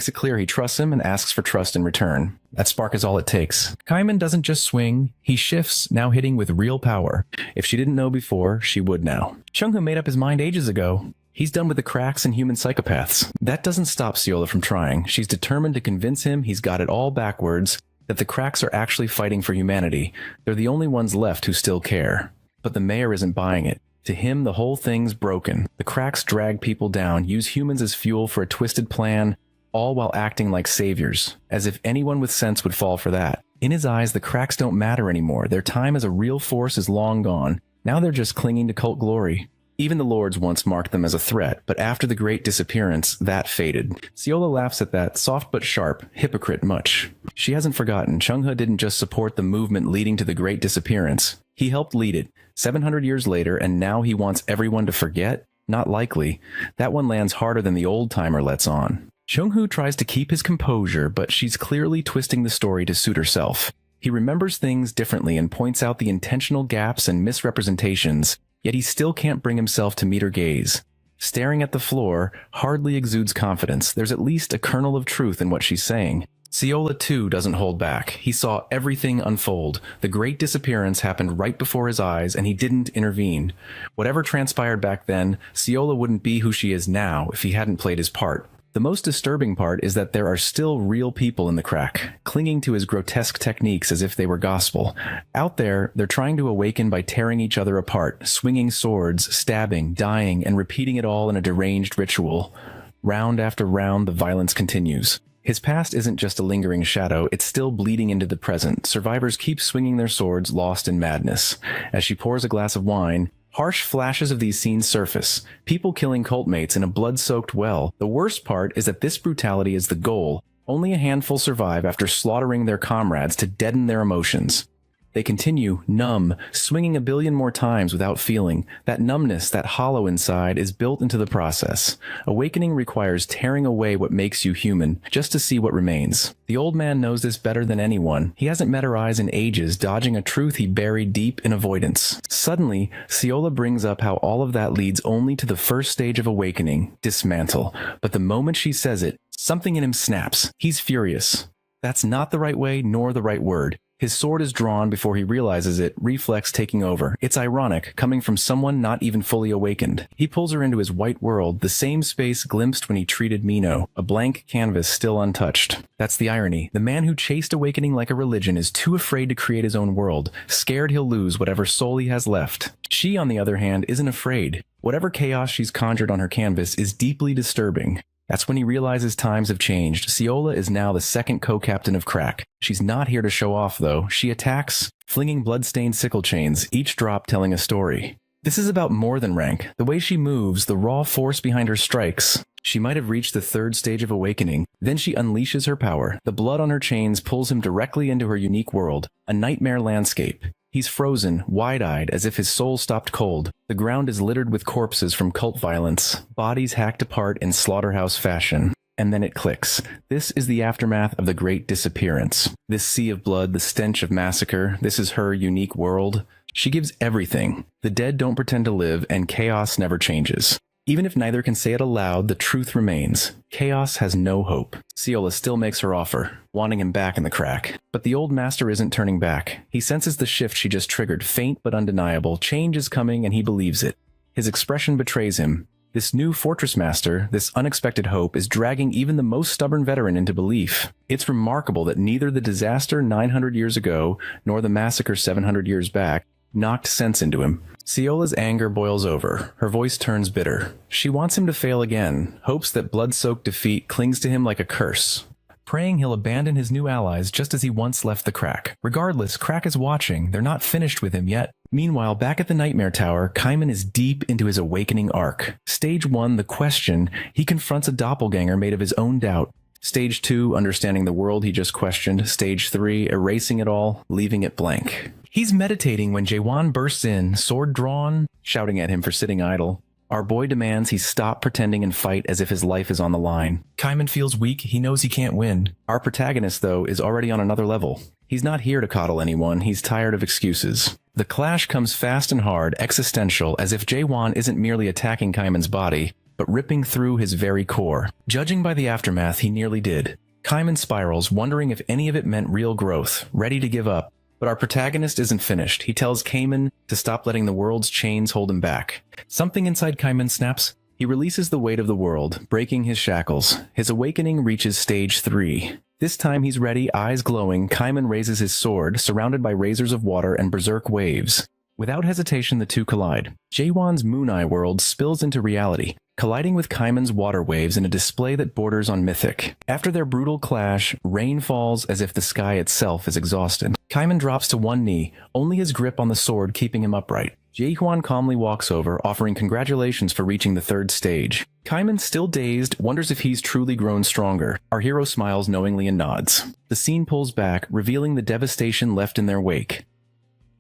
Speaker 1: it clear he trusts him and asks for trust in return. That spark is all it takes. Kaiman doesn't just swing, he shifts, now hitting with real power. If she didn't know before, she would now. Chung-hoo made up his mind ages ago. He's done with the cracks and human psychopaths. That doesn't stop Seola from trying. She's determined to convince him he's got it all backwards, that the cracks are actually fighting for humanity. They're the only ones left who still care. But the mayor isn't buying it. To him, the whole thing's broken. The cracks drag people down, use humans as fuel for a twisted plan, all while acting like saviors, as if anyone with sense would fall for that. In his eyes, the cracks don't matter anymore. Their time as a real force is long gone. Now they're just clinging to cult glory. Even the lords once marked them as a threat, but after the great disappearance, that faded. Seola laughs at that, soft but sharp, hypocrite much. She hasn't forgotten. Chung-hoo didn't just support the movement leading to the great disappearance. He helped lead it, 700 years later, and now he wants everyone to forget? Not likely. That one lands harder than the old-timer lets on. Chung-hoo tries to keep his composure, but she's clearly twisting the story to suit herself. He remembers things differently and points out the intentional gaps and misrepresentations, yet he still can't bring himself to meet her gaze. Staring at the floor hardly exudes confidence. There's at least a kernel of truth in what she's saying. Seola, too, doesn't hold back. He saw everything unfold. The great disappearance happened right before his eyes, and he didn't intervene. Whatever transpired back then, Seola wouldn't be who she is now if he hadn't played his part. The most disturbing part is that there are still real people in the crack, clinging to his grotesque techniques as if they were gospel. Out there, they're trying to awaken by tearing each other apart, swinging swords, stabbing, dying, and repeating it all in a deranged ritual. Round after round, the violence continues. His past isn't just a lingering shadow, it's still bleeding into the present. Survivors keep swinging their swords, lost in madness. As she pours a glass of wine, harsh flashes of these scenes surface. People killing cult mates in a blood-soaked well. The worst part is that this brutality is the goal. Only a handful survive after slaughtering their comrades to deaden their emotions. They continue, numb, swinging a billion more times without feeling. That numbness, that hollow inside, is built into the process. Awakening requires tearing away what makes you human, just to see what remains. The old man knows this better than anyone. He hasn't met her eyes in ages, dodging a truth he buried deep in avoidance. Suddenly, Seola brings up how all of that leads only to the first stage of awakening, dismantle. But the moment she says it, something in him snaps. He's furious. That's not the right way, nor the right word. His sword is drawn before he realizes it, reflex taking over. It's ironic, coming from someone not even fully awakened. He pulls her into his white world, the same space glimpsed when he treated Mino, a blank canvas still untouched. That's the irony. The man who chased awakening like a religion is too afraid to create his own world, scared he'll lose whatever soul he has left. She, on the other hand, isn't afraid. Whatever chaos she's conjured on her canvas is deeply disturbing. That's when he realizes times have changed. Seola is now the second co-captain of Crack. She's not here to show off, though. She attacks, flinging blood-stained sickle chains, each drop telling a story. This is about more than rank. The way she moves, the raw force behind her strikes. She might have reached the third stage of awakening. Then she unleashes her power. The blood on her chains pulls him directly into her unique world, a nightmare landscape. He's frozen, wide-eyed, as if his soul stopped cold. The ground is littered with corpses from cult violence, bodies hacked apart in slaughterhouse fashion. And then it clicks. This is the aftermath of the Great Disappearance. This sea of blood, the stench of massacre, this is her unique world. She gives everything. The dead don't pretend to live, and chaos never changes. Even if neither can say it aloud, the truth remains. Chaos has no hope. Seola still makes her offer, wanting him back in the crack. But the old master isn't turning back. He senses the shift she just triggered, faint but undeniable. Change is coming, and he believes it. His expression betrays him. This new fortress master, this unexpected hope, is dragging even the most stubborn veteran into belief. It's remarkable that neither the disaster 900 years ago, nor the massacre 700 years back, knocked sense into him. Seola's anger boils over. Her voice turns bitter. She wants him to fail again, hopes that blood-soaked defeat clings to him like a curse, praying he'll abandon his new allies just as he once left the crack. Regardless, Crack is watching. They're not finished with him yet. Meanwhile, back at the Nightmare Tower, Kaiman is deep into his awakening arc. Stage 1, the question, he confronts a doppelganger made of his own doubt. Stage 2, understanding the world he just questioned. Stage 3, erasing it all, leaving it blank. He's meditating when Jaewon bursts in, sword drawn, shouting at him for sitting idle. Our boy demands he stop pretending and fight as if his life is on the line. Kaiman feels weak, he knows he can't win. Our protagonist, though, is already on another level. He's not here to coddle anyone, he's tired of excuses. The clash comes fast and hard, existential, as if Jaewon isn't merely attacking Kaiman's body, but ripping through his very core. Judging by the aftermath, he nearly did. Kaiman spirals, wondering if any of it meant real growth, ready to give up. But our protagonist isn't finished. He tells Kaiman to stop letting the world's chains hold him back. Something inside Kaiman snaps. He releases the weight of the world, breaking his shackles. His awakening reaches stage 3. This time he's ready, eyes glowing. Kaiman raises his sword, surrounded by razors of water and berserk waves. Without hesitation, the two collide. Jaewon's Moon Eye world spills into reality, colliding with Kaiman's water waves in a display that borders on mythic. After their brutal clash, rain falls as if the sky itself is exhausted. Kaiman drops to one knee, only his grip on the sword keeping him upright. Jaehwan calmly walks over, offering congratulations for reaching the third stage. Kaiman, still dazed, wonders if he's truly grown stronger. Our hero smiles knowingly and nods. The scene pulls back, revealing the devastation left in their wake.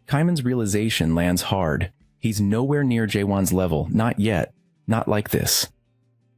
Speaker 1: Kaiman's realization lands hard. He's nowhere near Jaewon's level, not yet. Not like this.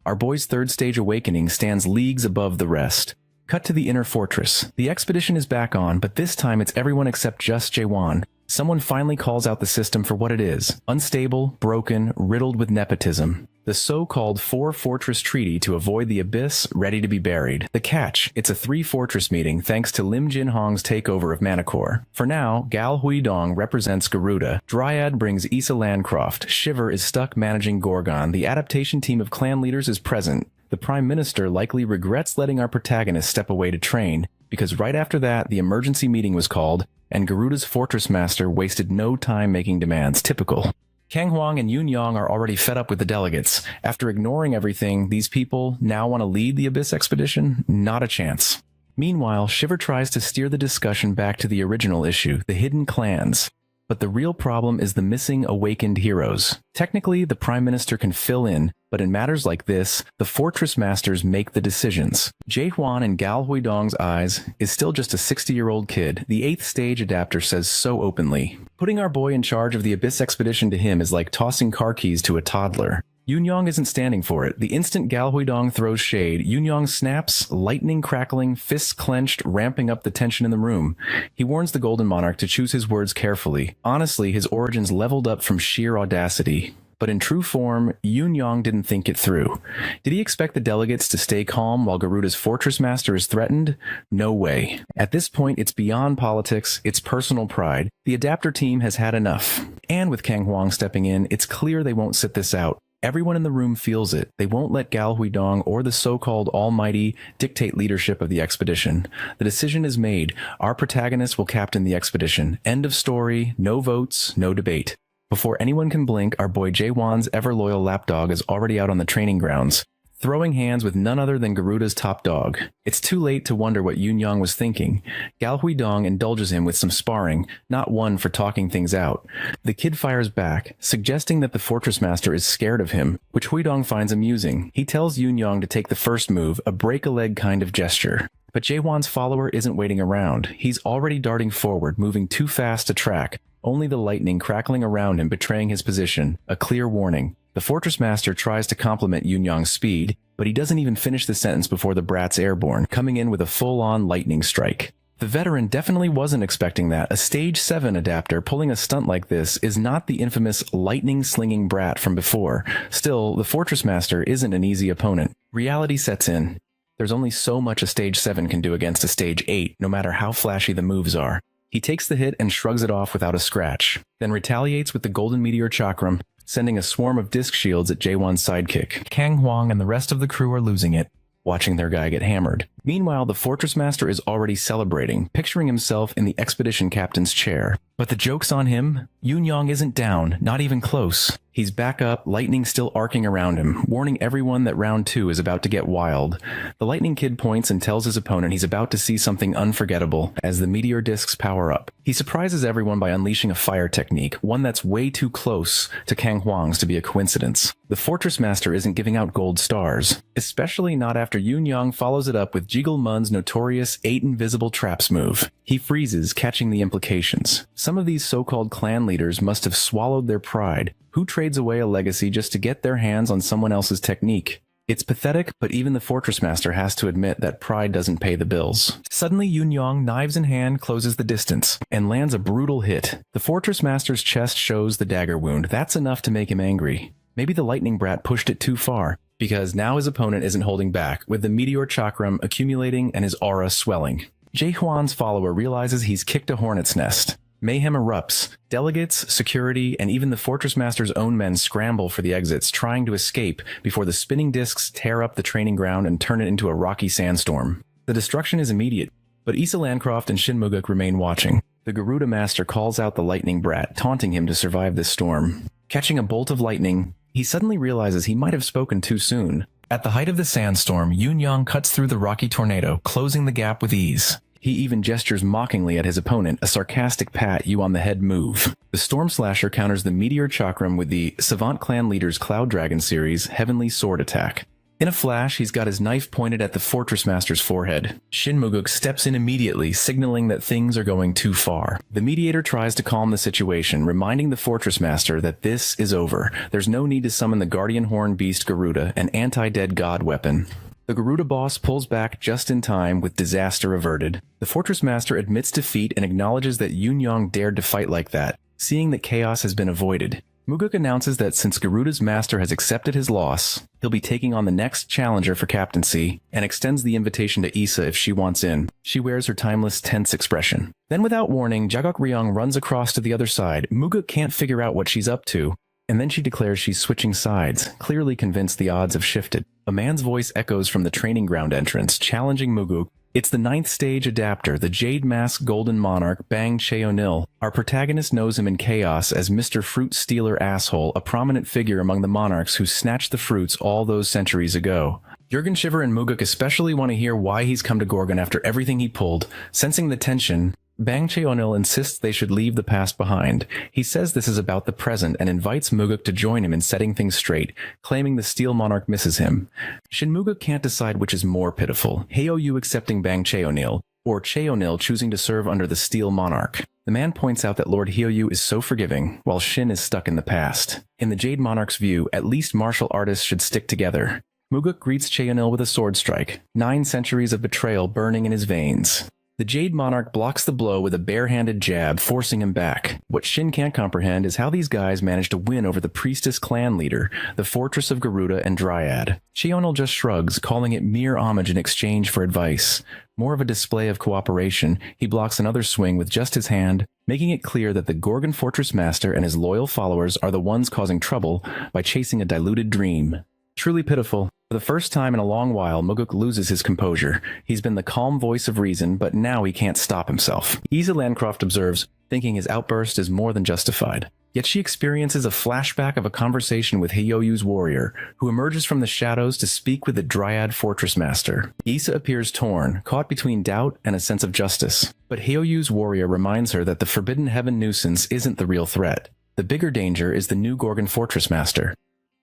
Speaker 1: Our boy's third stage awakening stands leagues above the rest. Cut to the inner fortress. The expedition is back on, but this time it's everyone except just Jaewon. Someone finally calls out the system for what it is. Unstable, broken, riddled with nepotism. The so-called Four-Fortress Treaty to avoid the abyss, ready to be buried. The catch, it's a 3-fortress meeting thanks to Lim Jin-hong's takeover of Manticore. For now, Gal Huidong represents Garuda. Dryad brings Issa Landcroft. Shiver is stuck managing Gorgon. The adaptation team of clan leaders is present. The Prime Minister likely regrets letting our protagonist step away to train, because right after that, the emergency meeting was called, and Garuda's Fortress Master wasted no time making demands. Typical. Kang Huang and Yoon Yang are already fed up with the delegates. After ignoring everything, these people now want to lead the Abyss expedition? Not a chance. Meanwhile, Shiver tries to steer the discussion back to the original issue, the hidden clans. But the real problem is the missing awakened heroes. Technically, the Prime Minister can fill in, but in matters like this, the Fortress Masters make the decisions. Jaehwan in Gal Huidong's eyes is still just a 60-year-old kid. The 8th stage adapter says so openly. Putting our boy in charge of the Abyss expedition to him is like tossing car keys to a toddler. Yoon Yang isn't standing for it. The instant Gal Huidong throws shade, Yoon Yang snaps, lightning crackling, fists clenched, ramping up the tension in the room. He warns the Golden Monarch to choose his words carefully. Honestly, his origins leveled up from sheer audacity. But in true form, Yoon Yang didn't think it through. Did he expect the delegates to stay calm while Garuda's Fortress Master is threatened? No way. At this point, it's beyond politics, it's personal pride. The adapter team has had enough. And with Kang Huang stepping in, it's clear they won't sit this out. Everyone in the room feels it. They won't let Gal Huidong or the so-called Almighty dictate leadership of the expedition. The decision is made. Our protagonist will captain the expedition. End of story. No votes, no debate. Before anyone can blink, our boy Jaewon's ever-loyal lapdog is already out on the training grounds. throwing hands with none other than Garuda's top dog. It's too late to wonder what Yun Yang was thinking. Gal Huidong indulges him with some sparring, not one for talking things out. The kid fires back, suggesting that the fortress master is scared of him, which Huidong finds amusing. He tells Yun Yang to take the first move, a break-a-leg kind of gesture. But Jaehwan's follower isn't waiting around. He's already darting forward, moving too fast to track, only the lightning crackling around him betraying his position, a clear warning. The Fortress Master tries to compliment Yun Yang's speed, but he doesn't even finish the sentence before the brat's airborne, coming in with a full-on lightning strike. The veteran definitely wasn't expecting that. A Stage 7 adapter pulling a stunt like this is not the infamous lightning-slinging brat from before. Still, the Fortress Master isn't an easy opponent. Reality sets in. There's only so much a Stage 7 can do against a Stage 8, no matter how flashy the moves are. He takes the hit and shrugs it off without a scratch, then retaliates with the Golden Meteor Chakram, sending a swarm of disc shields at Jaehwan's sidekick. Kang Huang and the rest of the crew are losing it, watching their guy get hammered. Meanwhile, the Fortress Master is already celebrating, picturing himself in the expedition captain's chair. But the joke's on him. Yun Yang isn't down, not even close. He's back up, lightning still arcing around him, warning everyone that round 2 is about to get wild. The Lightning Kid points and tells his opponent he's about to see something unforgettable as the meteor discs power up. He surprises everyone by unleashing a fire technique, one that's way too close to Kang Huang's to be a coincidence. The Fortress Master isn't giving out gold stars, especially not after Yun Yang follows it up with Jiggle Mun's notorious 8 invisible traps move. He freezes, catching the implications. Some of these so-called clan leaders must have swallowed their pride. Who trades away a legacy just to get their hands on someone else's technique? It's pathetic, but even the Fortress Master has to admit that pride doesn't pay the bills. Suddenly, Yun Yang, knives in hand, closes the distance and lands a brutal hit. The Fortress Master's chest shows the dagger wound. That's enough to make him angry. Maybe the Lightning Brat pushed it too far, because now his opponent isn't holding back, with the Meteor Chakram accumulating and his aura swelling. Jaehwan's follower realizes he's kicked a hornet's nest. Mayhem erupts. Delegates, security, and even the Fortress Master's own men scramble for the exits, trying to escape before the spinning discs tear up the training ground and turn it into a rocky sandstorm. The destruction is immediate, but Issa Landcroft and Shin Muguk remain watching. The Garuda Master calls out the Lightning Brat, taunting him to survive this storm. Catching a bolt of lightning, he suddenly realizes he might have spoken too soon. At the height of the sandstorm, Yun Yang cuts through the rocky tornado, closing the gap with ease. He even gestures mockingly at his opponent, a sarcastic pat you on the head move. The Storm Slasher counters the Meteor Chakram with the Savant Clan Leader's Cloud Dragon series Heavenly Sword attack. In a flash, he's got his knife pointed at the Fortress Master's forehead. Shin Muguk steps in immediately, signaling that things are going too far. The Mediator tries to calm the situation, reminding the Fortress Master that this is over. There's no need to summon the Guardian Horn Beast Garuda, an anti-dead god weapon. The Garuda boss pulls back just in time with disaster averted. The Fortress Master admits defeat and acknowledges that Yun Yang dared to fight like that, seeing that chaos has been avoided. Muguk announces that since Garuda's master has accepted his loss, he'll be taking on the next challenger for captaincy, and extends the invitation to Issa if she wants in. She wears her timeless tense expression. Then without warning, Jagok Ryung runs across to the other side. Muguk can't figure out what she's up to, and then she declares she's switching sides, clearly convinced the odds have shifted. A man's voice echoes from the training ground entrance, challenging Muguk. It's the 9th stage adapter, the Jade Mask Golden Monarch, Bang Cheonil. Our protagonist knows him in Chaos as Mr. Fruit Stealer Asshole, a prominent figure among the monarchs who snatched the fruits all those centuries ago. Jurgen Shiver and Muguk especially want to hear why he's come to Gorgon after everything he pulled. Sensing the tension, Bang Cheonil insists they should leave the past behind. He says this is about the present and invites Muguk to join him in setting things straight, claiming the Steel Monarch misses him. Shin Muguk can't decide which is more pitiful, Heoyu accepting Bang Cheonil, or Cheonil choosing to serve under the Steel Monarch. The man points out that Lord Heoyu is so forgiving, while Shin is stuck in the past. In the Jade Monarch's view, at least martial artists should stick together. Muguk greets Cheonil with a sword strike, 9 centuries of betrayal burning in his veins. The Jade Monarch blocks the blow with a bare-handed jab, forcing him back. What Shin can't comprehend is how these guys managed to win over the Priestess clan leader, the Fortress of Garuda and Dryad. Cheonil just shrugs, calling it mere homage in exchange for advice. More of a display of cooperation, he blocks another swing with just his hand, making it clear that the Gorgon Fortress Master and his loyal followers are the ones causing trouble by chasing a diluted dream. Truly pitiful. For the first time in a long while, Muguk loses his composure. He's been the calm voice of reason, but now he can't stop himself. Issa Landcroft observes, thinking his outburst is more than justified. Yet she experiences a flashback of a conversation with Heyoyu's warrior, who emerges from the shadows to speak with the Dryad Fortress Master. Issa appears torn, caught between doubt and a sense of justice. But Heyoyu's warrior reminds her that the Forbidden Heaven nuisance isn't the real threat. The bigger danger is the new Gorgon Fortress Master.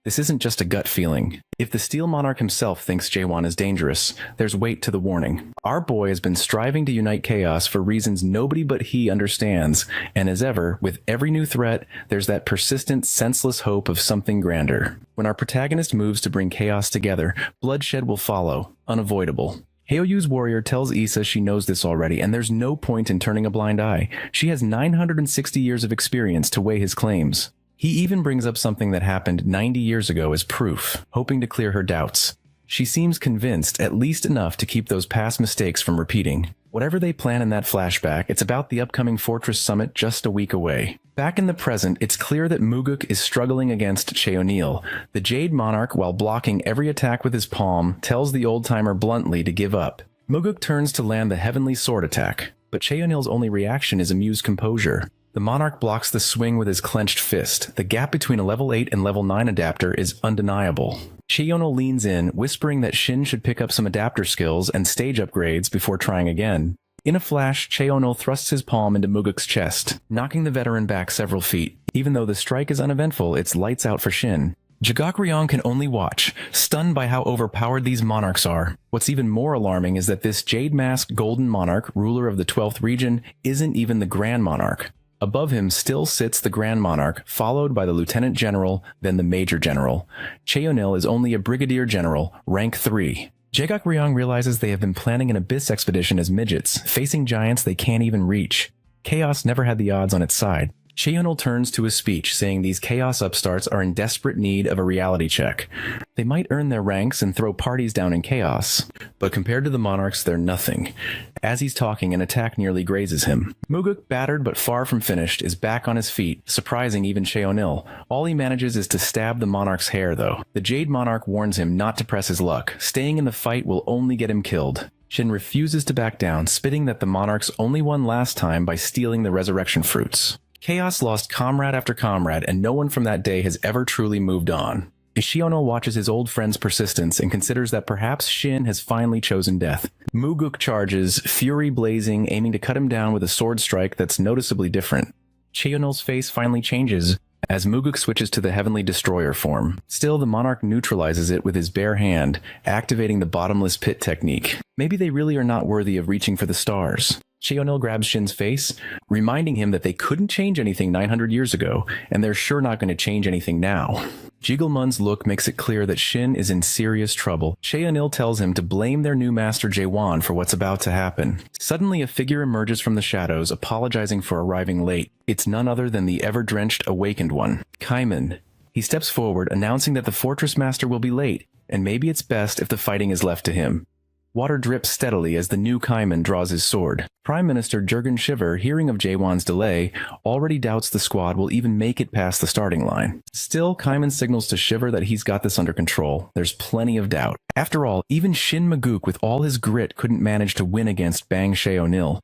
Speaker 1: This isn't just a gut feeling. If the Steel Monarch himself thinks Jaewon is dangerous, there's weight to the warning. Our boy has been striving to unite chaos for reasons nobody but he understands, and as ever, with every new threat, there's that persistent, senseless hope of something grander. When our protagonist moves to bring chaos together, bloodshed will follow, unavoidable. Heyoyu's warrior tells Issa she knows this already, and there's no point in turning a blind eye. She has 960 years of experience to weigh his claims. He even brings up something that happened 90 years ago as proof, hoping to clear her doubts. She seems convinced, at least enough to keep those past mistakes from repeating. Whatever they plan in that flashback, it's about the upcoming Fortress Summit just a week away. Back in the present, it's clear that Muguk is struggling against Cheonil. The Jade Monarch, while blocking every attack with his palm, tells the old-timer bluntly to give up. Muguk turns to land the Heavenly Sword attack, but Cheonil's only reaction is amused composure. The Monarch blocks the swing with his clenched fist. The gap between a level 8 and level 9 adapter is undeniable. Cheonil leans in, whispering that Shin should pick up some adapter skills and stage upgrades before trying again. In a flash, Cheonil thrusts his palm into Muguk's chest, knocking the veteran back several feet. Even though the strike is uneventful, it's lights out for Shin. Jagak Ryong can only watch, stunned by how overpowered these monarchs are. What's even more alarming is that this jade-masked golden monarch, ruler of the 12th region, isn't even the Grand Monarch. Above him still sits the Grand Monarch, followed by the Lieutenant General, then the Major General. Cheonil is only a Brigadier General, rank 3. Jagak Ryong realizes they have been planning an Abyss expedition as midgets, facing giants they can't even reach. Chaos never had the odds on its side. Cheonil turns to his speech, saying these Chaos upstarts are in desperate need of a reality check. They might earn their ranks and throw parties down in Chaos, but compared to the Monarchs, they're nothing. As he's talking, an attack nearly grazes him. Muguk, battered but far from finished, is back on his feet, surprising even Cheonil. All he manages is to stab the Monarch's hair, though. The Jade Monarch warns him not to press his luck. Staying in the fight will only get him killed. Shin refuses to back down, spitting that the Monarchs only won last time by stealing the resurrection fruits. Chaos lost comrade after comrade, and no one from that day has ever truly moved on. Cheonil watches his old friend's persistence and considers that perhaps Shin has finally chosen death. Muguk charges, fury blazing, aiming to cut him down with a sword strike that's noticeably different. Cheonil's face finally changes as Muguk switches to the Heavenly Destroyer form. Still, the Monarch neutralizes it with his bare hand, activating the bottomless pit technique. Maybe they really are not worthy of reaching for the stars. Cheonil grabs Shin's face, reminding him that they couldn't change anything 900 years ago, and they're sure not going to change anything now. Jigglemun's look makes it clear that Shin is in serious trouble. Cheonil tells him to blame their new master Jaewon for what's about to happen. Suddenly, a figure emerges from the shadows, apologizing for arriving late. It's none other than the ever-drenched Awakened One, Kaiman. He steps forward, announcing that the Fortress Master will be late, and maybe it's best if the fighting is left to him. Water drips steadily as the new Kaiman draws his sword. Prime Minister Jurgen Shiver, hearing of Jaewon's delay, already doubts the squad will even make it past the starting line. Still, Kaiman signals to Shiver that he's got this under control. There's plenty of doubt. After all, even Shin Maguk with all his grit couldn't manage to win against Bang Cheonil.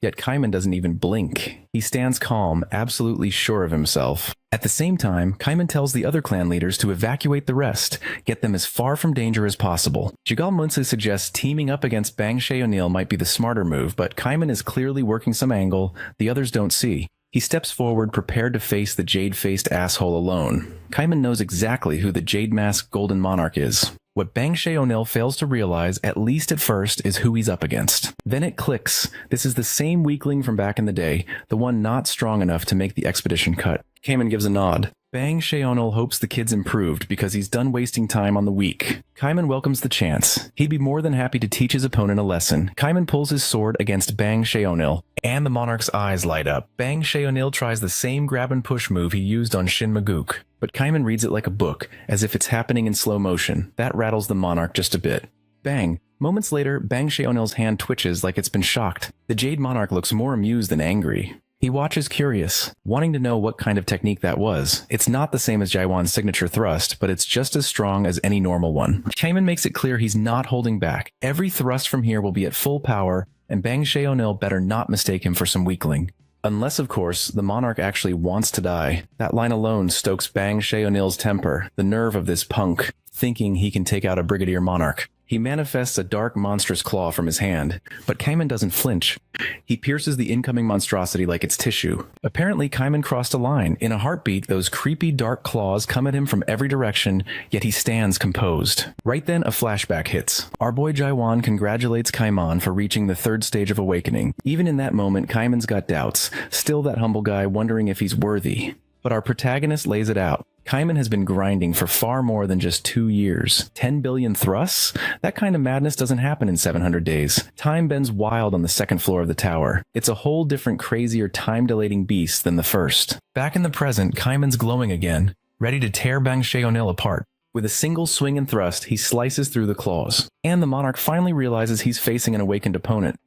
Speaker 1: Yet Kaiman doesn't even blink. He stands calm, absolutely sure of himself. At the same time, Kaiman tells the other clan leaders to evacuate the rest, get them as far from danger as possible. Jigal Munsu suggests teaming up against Bang Cheonil might be the smarter move, but Kaiman is clearly working some angle the others don't see. He steps forward, prepared to face the jade-faced asshole alone. Kaiman knows exactly who the jade-masked Golden Monarch is. What Bang Cheonil fails to realize, at least at first, is who he's up against. Then it clicks. This is the same weakling from back in the day, the one not strong enough to make the expedition cut. Kaiman gives a nod. Bang Cheonil hopes the kid's improved because he's done wasting time on the weak. Kaiman welcomes the chance. He'd be more than happy to teach his opponent a lesson. Kaiman pulls his sword against Bang Cheonil, and the Monarch's eyes light up. Bang Cheonil tries the same grab-and-push move he used on Shin Maguk, but Kaiman reads it like a book, as if it's happening in slow motion. That rattles the Monarch just a bit. Bang! Moments later, Bang Cheonil's hand twitches like it's been shocked. The Jade Monarch looks more amused than angry. He watches curious, wanting to know what kind of technique that was. It's not the same as Jaewon's signature thrust, but it's just as strong as any normal one. Kaiman makes it clear he's not holding back. Every thrust from here will be at full power, and Bang Cheonil better not mistake him for some weakling. Unless, of course, the monarch actually wants to die. That line alone stokes Bang Shae-o'Neill's temper, the nerve of this punk, thinking he can take out a brigadier monarch. He manifests a dark, monstrous claw from his hand, but Kaiman doesn't flinch. He pierces the incoming monstrosity like it's tissue. Apparently, Kaiman crossed a line. In a heartbeat, those creepy, dark claws come at him from every direction, yet he stands composed. Right then, a flashback hits. Our boy Jaiwan congratulates Kaiman for reaching the third stage of awakening. Even in that moment, Kaiman's got doubts, still that humble guy wondering if he's worthy. But our protagonist lays it out. Kaiman has been grinding for far more than just 2 years. 10 billion thrusts? That kind of madness doesn't happen in 700 days. Time bends wild on the second floor of the tower. It's a whole different, crazier, time-dilating beast than the first. Back in the present, Kaiman's glowing again, ready to tear Bang Shae-o'Neill apart. With a single swing and thrust, he slices through the claws. And the monarch finally realizes he's facing an awakened opponent.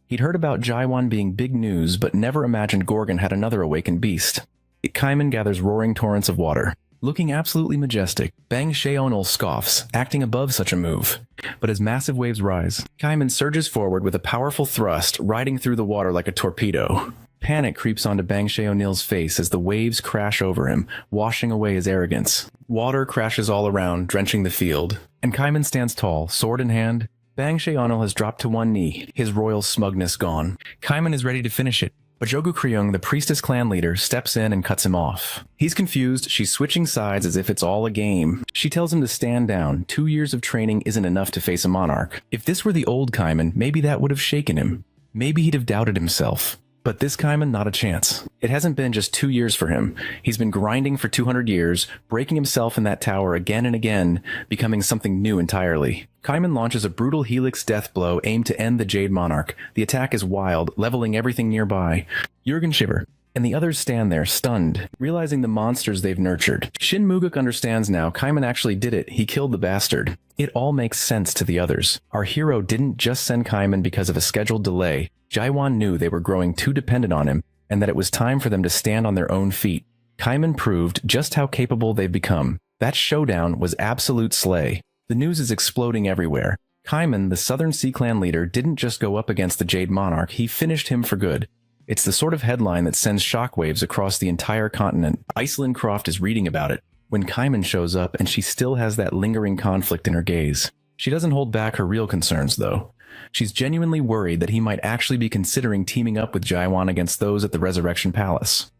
Speaker 1: He'd heard about Jaiwan being big news, but never imagined Gorgon had another awakened beast. Kaiman gathers roaring torrents of water. Looking absolutely majestic, Bang Shae-o'Neill scoffs, acting above such a move. But as massive waves rise, Kaiman surges forward with a powerful thrust, riding through the water like a torpedo. Panic creeps onto Bang Shae-o'Neill's face as the waves crash over him, washing away his arrogance. Water crashes all around, drenching the field. And Kaiman stands tall, sword in hand. Bang Shae-o'Neill has dropped to one knee, his royal smugness gone. Kaiman is ready to finish it. But Jogu Kryung, the priestess clan leader, steps in and cuts him off. He's confused, she's switching sides as if it's all a game. She tells him to stand down. 2 years of training isn't enough to face a monarch. If this were the old Kaiman, maybe that would have shaken him. Maybe he'd have doubted himself. But this Kaiman, not a chance. It hasn't been just 2 years for him. He's been grinding for 200 years, breaking himself in that tower again and again, becoming something new entirely. Kaiman launches a brutal Helix death blow aimed to end the Jade Monarch. The attack is wild, leveling everything nearby. Jurgen shiver, and the others stand there, stunned, realizing the monsters they've nurtured. Shin Muguk understands now Kaiman actually did it. He killed the bastard. It all makes sense to the others. Our hero didn't just send Kaiman because of a scheduled delay. Jaiwan knew they were growing too dependent on him, and that it was time for them to stand on their own feet. Kaiman proved just how capable they've become. That showdown was absolute slay. The news is exploding everywhere. Kaiman, the Southern Sea Clan leader, didn't just go up against the Jade Monarch, he finished him for good. It's the sort of headline that sends shockwaves across the entire continent. Iceland Croft is reading about it when Kaiman shows up, and she still has that lingering conflict in her gaze. She doesn't hold back her real concerns, though. She's genuinely worried that he might actually be considering teaming up with Jaiwan against those at the Resurrection Palace.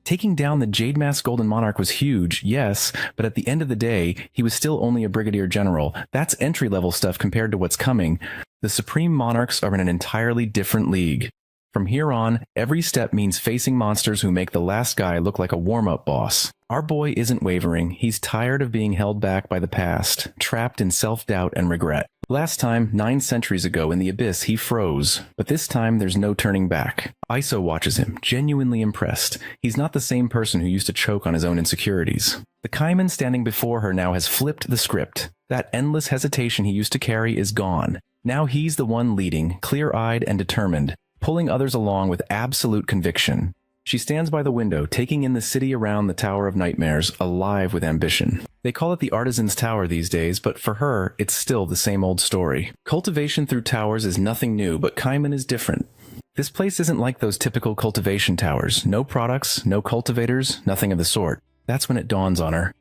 Speaker 1: Taking down the Jade Mask Golden Monarch was huge, yes, but at the end of the day, he was still only a brigadier general. That's entry-level stuff compared to what's coming. The Supreme Monarchs are in an entirely different league. From here on, every step means facing monsters who make the last guy look like a warm-up boss. Our boy isn't wavering. He's tired of being held back by the past, trapped in self-doubt and regret. Last time, 9 centuries ago in the Abyss, he froze, but this time there's no turning back. Iso watches him, genuinely impressed. He's not the same person who used to choke on his own insecurities. The Kaiman standing before her now has flipped the script. That endless hesitation he used to carry is gone. Now he's the one leading, clear-eyed and determined, pulling others along with absolute conviction. She stands by the window, taking in the city around the Tower of Nightmares, alive with ambition. They call it the Artisan's Tower these days, but for her, it's still the same old story. Cultivation through towers is nothing new, but Kaiman is different. This place isn't like those typical cultivation towers. No products, no cultivators, nothing of the sort. That's when it dawns on her.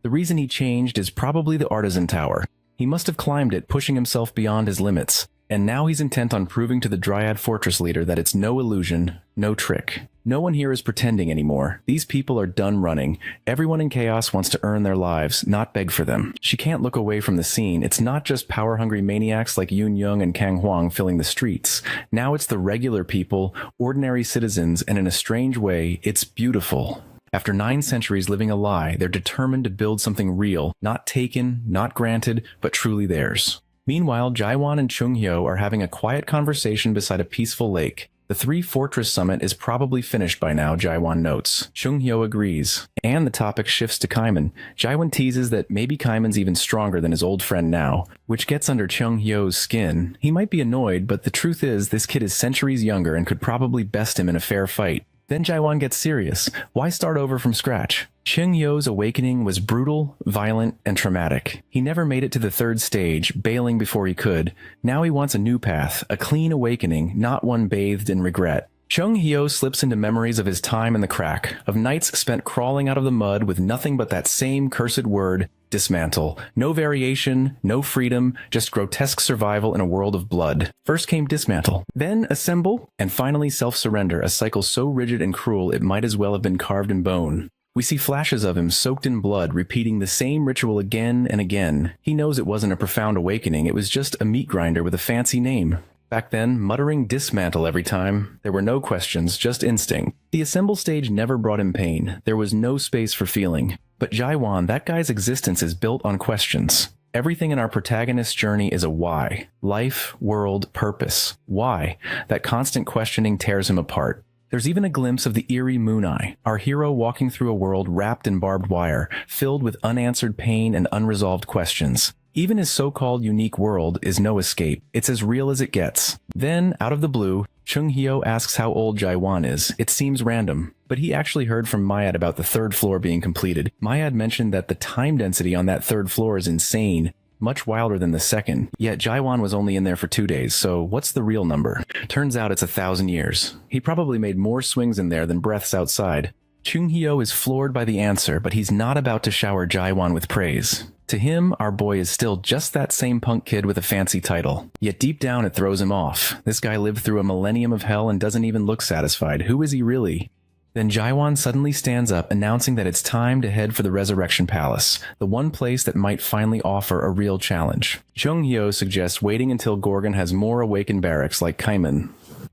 Speaker 1: The reason he changed is probably the Artisan Tower. He must have climbed it, pushing himself beyond his limits. And now he's intent on proving to the Dryad Fortress leader that it's no illusion, no trick. No one here is pretending anymore. These people are done running. Everyone in Chaos wants to earn their lives, not beg for them. She can't look away from the scene. It's not just power-hungry maniacs like Yoon Young and Kang Huang filling the streets. Now it's the regular people, ordinary citizens, and in a strange way, it's beautiful. After 9 centuries living a lie, they're determined to build something real, not taken, not granted, but truly theirs. Meanwhile, Jaiwan and Chung Hyo are having a quiet conversation beside a peaceful lake. The 3 Fortress Summit is probably finished by now, Jaiwan notes. Chung Hyo agrees. And the topic shifts to Kaiman. Jaiwan teases that maybe Kaiman's even stronger than his old friend now, which gets under Chung Hyo's skin. He might be annoyed, but the truth is this kid is centuries younger and could probably best him in a fair fight. Then Jaiwan gets serious. Why start over from scratch? Chung Hyo's awakening was brutal, violent, and traumatic. He never made it to the 3rd stage, bailing before he could. Now he wants a new path, a clean awakening, not one bathed in regret. Chung Hyo slips into memories of his time in the crack, of nights spent crawling out of the mud with nothing but that same cursed word, dismantle. No variation, no freedom, just grotesque survival in a world of blood. First came dismantle, then assemble, and finally self-surrender, a cycle so rigid and cruel it might as well have been carved in bone. We see flashes of him soaked in blood, repeating the same ritual again and again. He knows it wasn't a profound awakening, it was just a meat grinder with a fancy name. Back then, muttering dismantle every time. There were no questions, just instinct. The assemble stage never brought him pain. There was no space for feeling. But Jaiwan, that guy's existence is built on questions. Everything in our protagonist's journey is a why. Life, world, purpose. Why? That constant questioning tears him apart. There's even a glimpse of the eerie Moon Eye, our hero walking through a world wrapped in barbed wire, filled with unanswered pain and unresolved questions. Even his so-called unique world is no escape. It's as real as it gets. Then, out of the blue, Chung Hyo asks how old Jaiwan is. It seems random, but he actually heard from Mayad about the third floor being completed. Mayad mentioned that the time density on that third floor is insane, much wilder than the second. Yet Jaiwan was only in there for 2 days, so what's the real number? Turns out it's 1,000 years. He probably made more swings in there than breaths outside. Chung Hyo is floored by the answer, but he's not about to shower Jaiwan with praise. To him, our boy is still just that same punk kid with a fancy title. Yet deep down it throws him off. This guy lived through a millennium of hell and doesn't even look satisfied. Who is he really? Then Jaiwan suddenly stands up, announcing that it's time to head for the Resurrection Palace, the one place that might finally offer a real challenge. Chung Hyo suggests waiting until Gorgon has more awakened barracks like Kaiman.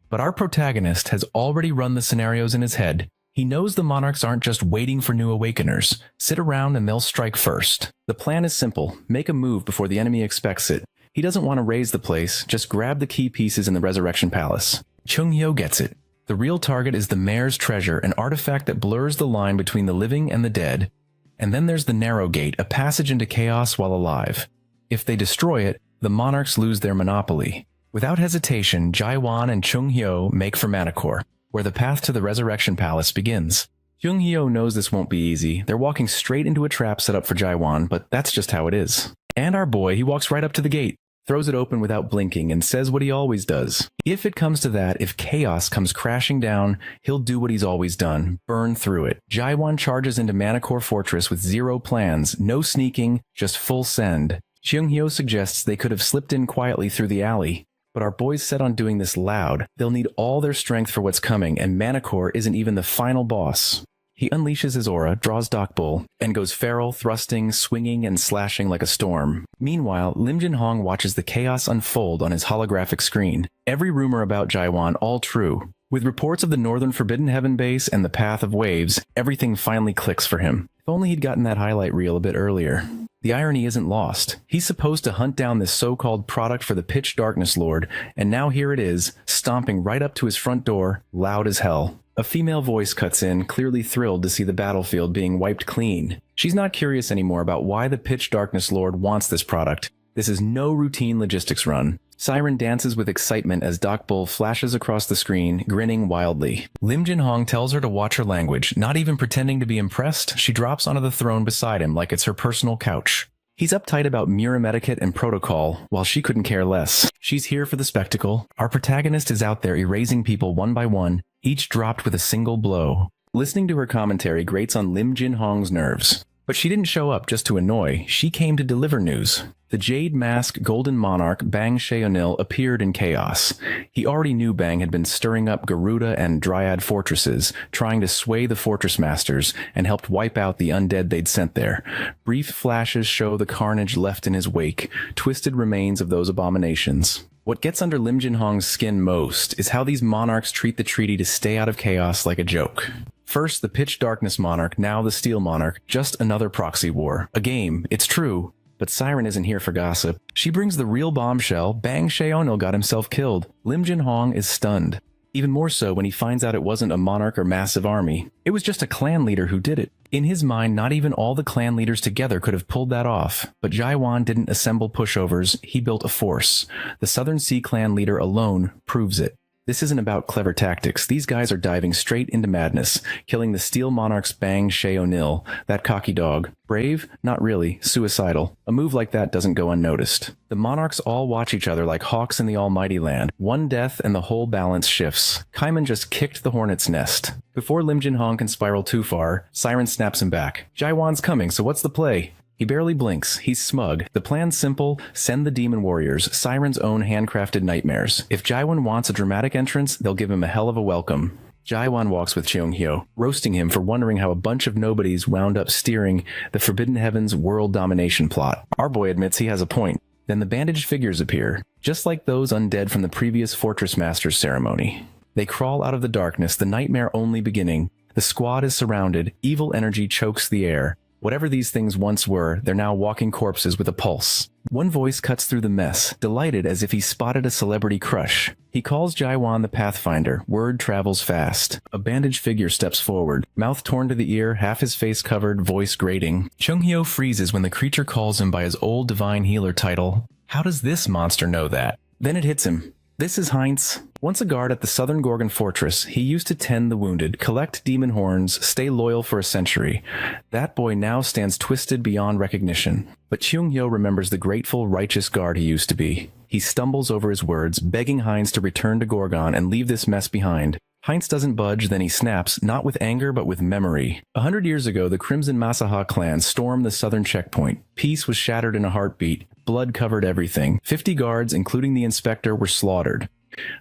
Speaker 1: But our protagonist has already run the scenarios in his head. He knows the monarchs aren't just waiting for new awakeners. Sit around and they'll strike first. The plan is simple. Make a move before the enemy expects it. He doesn't want to raise the place, just grab the key pieces in the Resurrection Palace. Chung Hyo gets it. The real target is the Mayor's Treasure, an artifact that blurs the line between the living and the dead. And then there's the Narrow Gate, a passage into chaos while alive. If they destroy it, the monarchs lose their monopoly. Without hesitation, Jaiwan and Chung Hyo make for Manticore, where the path to the Resurrection Palace begins. Chung Hyo knows this won't be easy. They're walking straight into a trap set up for Jaiwan, but that's just how it is. And our boy, he walks right up to the gate, throws it open without blinking, and says what he always does. If it comes to that, if chaos comes crashing down, he'll do what he's always done, burn through it. Jaiwan charges into Manticore Fortress with zero plans, no sneaking, just full send. Chung Hyo suggests they could have slipped in quietly through the alley. But our boys set on doing this loud. They'll need all their strength for what's coming, and Manticore isn't even the final boss. He unleashes his aura, draws Doc Bull, and goes feral, thrusting, swinging, and slashing like a storm. Meanwhile, Lim Jin Hong watches the chaos unfold on his holographic screen. Every rumor about Jaiwan, all true. With reports of the Northern Forbidden Heaven base and the Path of Waves, everything finally clicks for him. If only he'd gotten that highlight reel a bit earlier. The irony isn't lost. He's supposed to hunt down this so-called product for the Pitch Darkness Lord, and now here it is, stomping right up to his front door, loud as hell. A female voice cuts in, clearly thrilled to see the battlefield being wiped clean. She's not curious anymore about why the Pitch Darkness Lord wants this product. This is no routine logistics run. Siren dances with excitement as Doc Bull flashes across the screen, grinning wildly. Lim Jin Hong tells her to watch her language. Not even pretending to be impressed, she drops onto the throne beside him like it's her personal couch. He's uptight about mirror etiquette and protocol, while she couldn't care less. She's here for the spectacle. Our protagonist is out there erasing people one by one, each dropped with a single blow. Listening to her commentary grates on Lim Jin Hong's nerves. But she didn't show up just to annoy, she came to deliver news. The Jade Mask Golden Monarch Bang Sheonil appeared in chaos. He already knew Bang had been stirring up Garuda and Dryad fortresses, trying to sway the fortress masters, and helped wipe out the undead they'd sent there. Brief flashes show the carnage left in his wake, twisted remains of those abominations. What gets under Lim Jin Hong's skin most is how these monarchs treat the treaty to stay out of chaos like a joke. First, the Pitch Darkness Monarch, now the Steel Monarch, just another proxy war. A game, it's true. But Siren isn't here for gossip. She brings the real bombshell. Bang Sheonil got himself killed. Lim Jin Hong is stunned. Even more so when he finds out it wasn't a monarch or massive army. It was just a clan leader who did it. In his mind, not even all the clan leaders together could have pulled that off. But Jaiwan didn't assemble pushovers, he built a force. The Southern Sea clan leader alone proves it. This isn't about clever tactics. These guys are diving straight into madness, killing the Steel Monarch's Bang Shay O'Neill, that cocky dog. Brave? Not really. Suicidal. A move like that doesn't go unnoticed. The Monarchs all watch each other like hawks in the almighty land. One death and the whole balance shifts. Kaiman just kicked the hornet's nest. Before Lim Jin Hong can spiral too far, Siren snaps him back. Jaiwan's coming, so what's the play? He barely blinks. He's smug. The plan's simple. Send the demon warriors, Siren's own handcrafted nightmares. If Jaiwan wants a dramatic entrance, they'll give him a hell of a welcome. Jaiwan walks with Cheung Hyo, roasting him for wondering how a bunch of nobodies wound up steering the Forbidden Heavens world domination plot. Our boy admits he has a point. Then the bandaged figures appear, just like those undead from the previous Fortress Master's ceremony. They crawl out of the darkness, the nightmare only beginning. The squad is surrounded. Evil energy chokes the air. Whatever these things once were, they're now walking corpses with a pulse. One voice cuts through the mess, delighted as if he spotted a celebrity crush. He calls Jaiwan the Pathfinder. Word travels fast. A bandaged figure steps forward, mouth torn to the ear, half his face covered, voice grating. Chung Hyo freezes when the creature calls him by his old divine healer title. How does this monster know that? Then it hits him. This is Heinz. Once a guard at the Southern Gorgon Fortress, he used to tend the wounded, collect demon horns, stay loyal for a century. That boy now stands twisted beyond recognition. But Cheung Hyo remembers the grateful, righteous guard he used to be. He stumbles over his words, begging Heinz to return to Gorgon and leave this mess behind. Heinz doesn't budge, then he snaps, not with anger but with memory. 100 years ago, the Crimson Masaha clan stormed the southern checkpoint. Peace was shattered in a heartbeat. Blood covered everything. 50 guards, including the inspector, were slaughtered.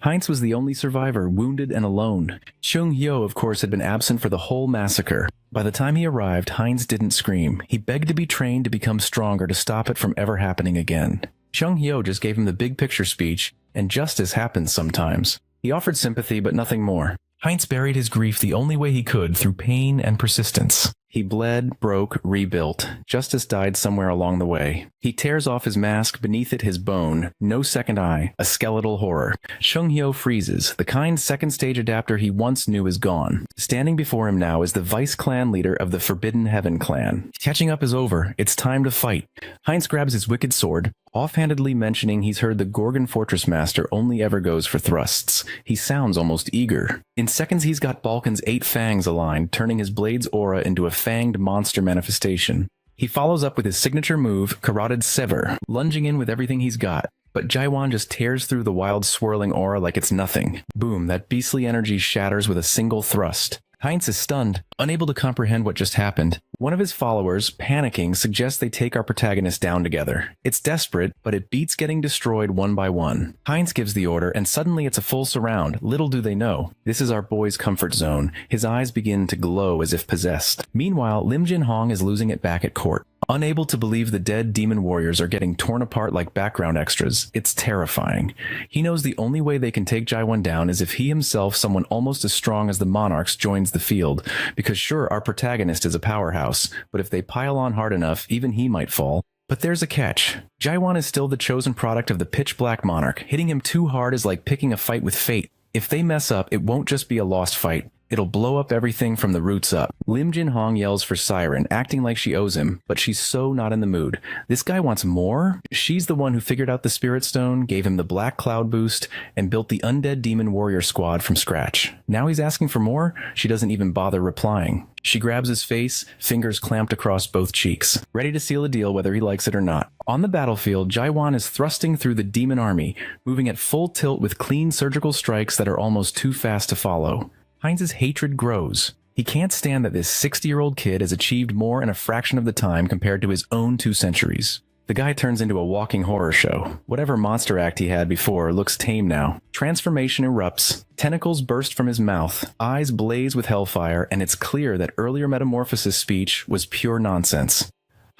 Speaker 1: Heinz was the only survivor, wounded and alone. Cheung Hyo, of course, had been absent for the whole massacre. By the time he arrived, Heinz didn't scream. He begged to be trained to become stronger to stop it from ever happening again. Cheung Hyo just gave him the big picture speech, and justice happens sometimes. He offered sympathy, but nothing more. Heinz buried his grief the only way he could, through pain and persistence. He bled, broke, rebuilt. Justice died somewhere along the way. He tears off his mask, beneath it his bone. No second eye, a skeletal horror. Cheung Hyo freezes. The kind second-stage adapter he once knew is gone. Standing before him now is the vice-clan leader of the Forbidden Heaven clan. Catching up is over. It's time to fight. Heinz grabs his wicked sword, offhandedly mentioning he's heard the Gorgon Fortress Master only ever goes for thrusts. He sounds almost eager. In seconds he's got Balkan's 8 fangs aligned, turning his blade's aura into a fanged monster manifestation. He follows up with his signature move, Carotid Sever, lunging in with everything he's got. But Jaiwan just tears through the wild swirling aura like it's nothing. Boom, that beastly energy shatters with a single thrust. Heinz is stunned, unable to comprehend what just happened. One of his followers, panicking, suggests they take our protagonist down together. It's desperate, but it beats getting destroyed one by one. Heinz gives the order, and suddenly it's a full surround. Little do they know. This is our boy's comfort zone. His eyes begin to glow as if possessed. Meanwhile, Lim Jin Hong is losing it back at court. Unable to believe the dead demon warriors are getting torn apart like background extras, it's terrifying. He knows the only way they can take Jaiwan down is if he himself, someone almost as strong as the Monarchs, joins the field. Because sure, our protagonist is a powerhouse, but if they pile on hard enough, even he might fall. But there's a catch. Jaiwan is still the chosen product of the pitch-black monarch. Hitting him too hard is like picking a fight with fate. If they mess up, it won't just be a lost fight. It'll blow up everything from the roots up. Lim Jin Hong yells for Siren, acting like she owes him, but she's so not in the mood. This guy wants more? She's the one who figured out the Spirit Stone, gave him the Black Cloud boost, and built the Undead Demon Warrior squad from scratch. Now he's asking for more? She doesn't even bother replying. She grabs his face, fingers clamped across both cheeks, ready to seal a deal whether he likes it or not. On the battlefield, Jaiwan is thrusting through the demon army, moving at full tilt with clean surgical strikes that are almost too fast to follow. Heinz's hatred grows. He can't stand that this 60-year-old kid has achieved more in a fraction of the time compared to his own 2 centuries. The guy turns into a walking horror show. Whatever monster act he had before looks tame now. Transformation erupts. Tentacles burst from his mouth. Eyes blaze with hellfire, and it's clear that earlier metamorphosis speech was pure nonsense.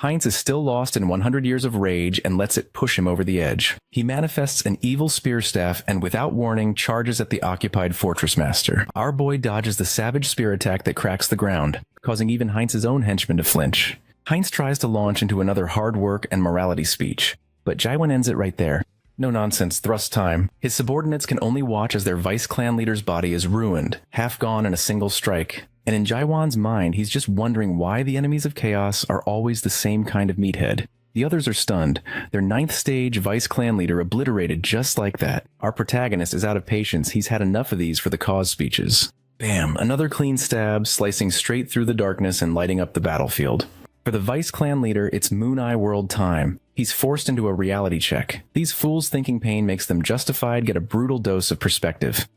Speaker 1: Heinz is still lost in 100 years of rage and lets it push him over the edge. He manifests an evil spear staff and without warning charges at the occupied fortress master. Our boy dodges the savage spear attack that cracks the ground, causing even Heinz's own henchmen to flinch. Heinz tries to launch into another hard work and morality speech, but Jaiwan ends it right there. No nonsense, thrust time. His subordinates can only watch as their vice clan leader's body is ruined, half gone in a single strike. And in Jaiwan's mind, he's just wondering why the enemies of chaos are always the same kind of meathead. The others are stunned. Their 9th stage vice clan leader obliterated just like that. Our protagonist is out of patience. He's had enough of these for the cause speeches. Bam, another clean stab, slicing straight through the darkness and lighting up the battlefield. For the Vice Clan leader, it's Moon Eye World time. He's forced into a reality check. These fools thinking pain makes them justified get a brutal dose of perspective.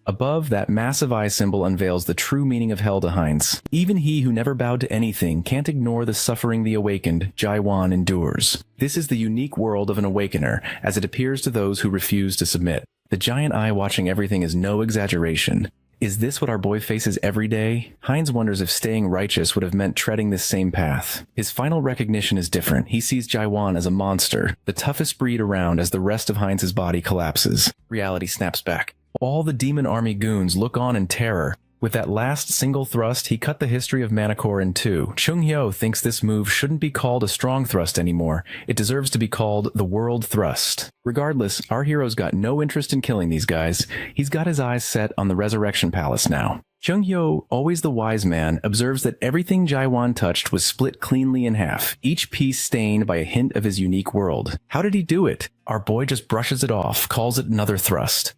Speaker 1: Above, that massive eye symbol unveils the true meaning of hell to Heinz. Even he who never bowed to anything can't ignore the suffering the awakened, Jaiwan, endures. This is the unique world of an awakener, as it appears to those who refuse to submit. The giant eye watching everything is no exaggeration. Is this what our boy faces every day? Heinz wonders if staying righteous would have meant treading this same path. His final recognition is different. He sees Jaiwan as a monster, the toughest breed around as the rest of Heinz's body collapses. Reality snaps back. All the demon army goons look on in terror. With that last single thrust, he cut the history of Manticore in two. Chung-hyo thinks this move shouldn't be called a strong thrust anymore. It deserves to be called the world thrust. Regardless, our hero's got no interest in killing these guys. He's got his eyes set on the Resurrection Palace now. Chung-hyo, always the wise man, observes that everything Jaiwan touched was split cleanly in half, each piece stained by a hint of his unique world. How did he do it? Our boy just brushes it off, calls it another thrust.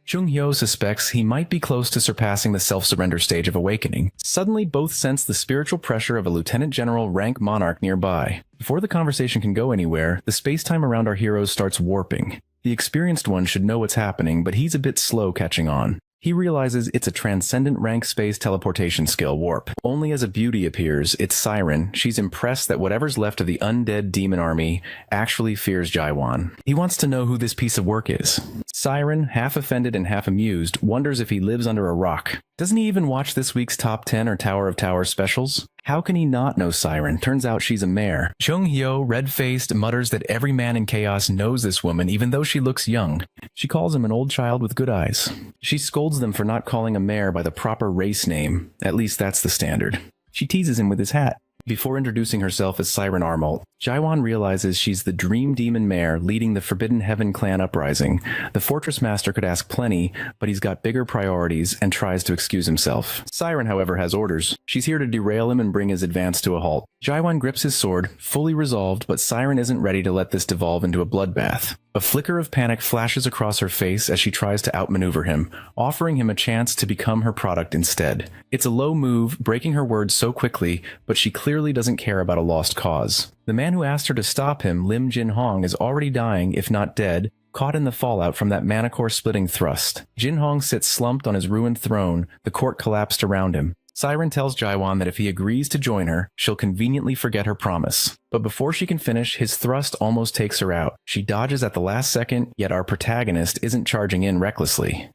Speaker 1: Chung-hyo suspects he might be close to surpassing the self-surrender stage of awakening. Suddenly, both sense the spiritual pressure of a lieutenant general rank monarch nearby. Before the conversation can go anywhere, the space-time around our heroes starts warping. The experienced one should know what's happening, but he's a bit slow catching on. He realizes it's a transcendent rank space teleportation skill, Warp. Only as a beauty appears, it's Siren. She's impressed that whatever's left of the undead demon army actually fears Jaiwan. He wants to know who this piece of work is. Siren, half offended and half amused, wonders if he lives under a rock. Doesn't he even watch this week's Top 10 or Tower of Towers specials? How can he not know Siren? Turns out she's a mare. Chung-hyo, red-faced, mutters that every man in chaos knows this woman, even though she looks young. She calls him an old child with good eyes. She scolds them for not calling a mare by the proper race name. At least that's the standard. She teases him with his hat. Before introducing herself as Siren Armalt, Jaiwan realizes she's the Dream Demon Mare leading the Forbidden Heaven clan uprising. The Fortress Master could ask plenty, but he's got bigger priorities and tries to excuse himself. Siren, however, has orders. She's here to derail him and bring his advance to a halt. Jaiwan grips his sword, fully resolved, but Siren isn't ready to let this devolve into a bloodbath. A flicker of panic flashes across her face as she tries to outmaneuver him, offering him a chance to become her product instead. It's a low move, breaking her words so quickly, but she clearly doesn't care about a lost cause. The man who asked her to stop him, Lim Jin-hong, is already dying, if not dead, caught in the fallout from that Manticore-splitting thrust. Jin-hong sits slumped on his ruined throne, the court collapsed around him. Siren tells Jaiwan that if he agrees to join her, she'll conveniently forget her promise. But before she can finish, his thrust almost takes her out. She dodges at the last second, yet our protagonist isn't charging in recklessly.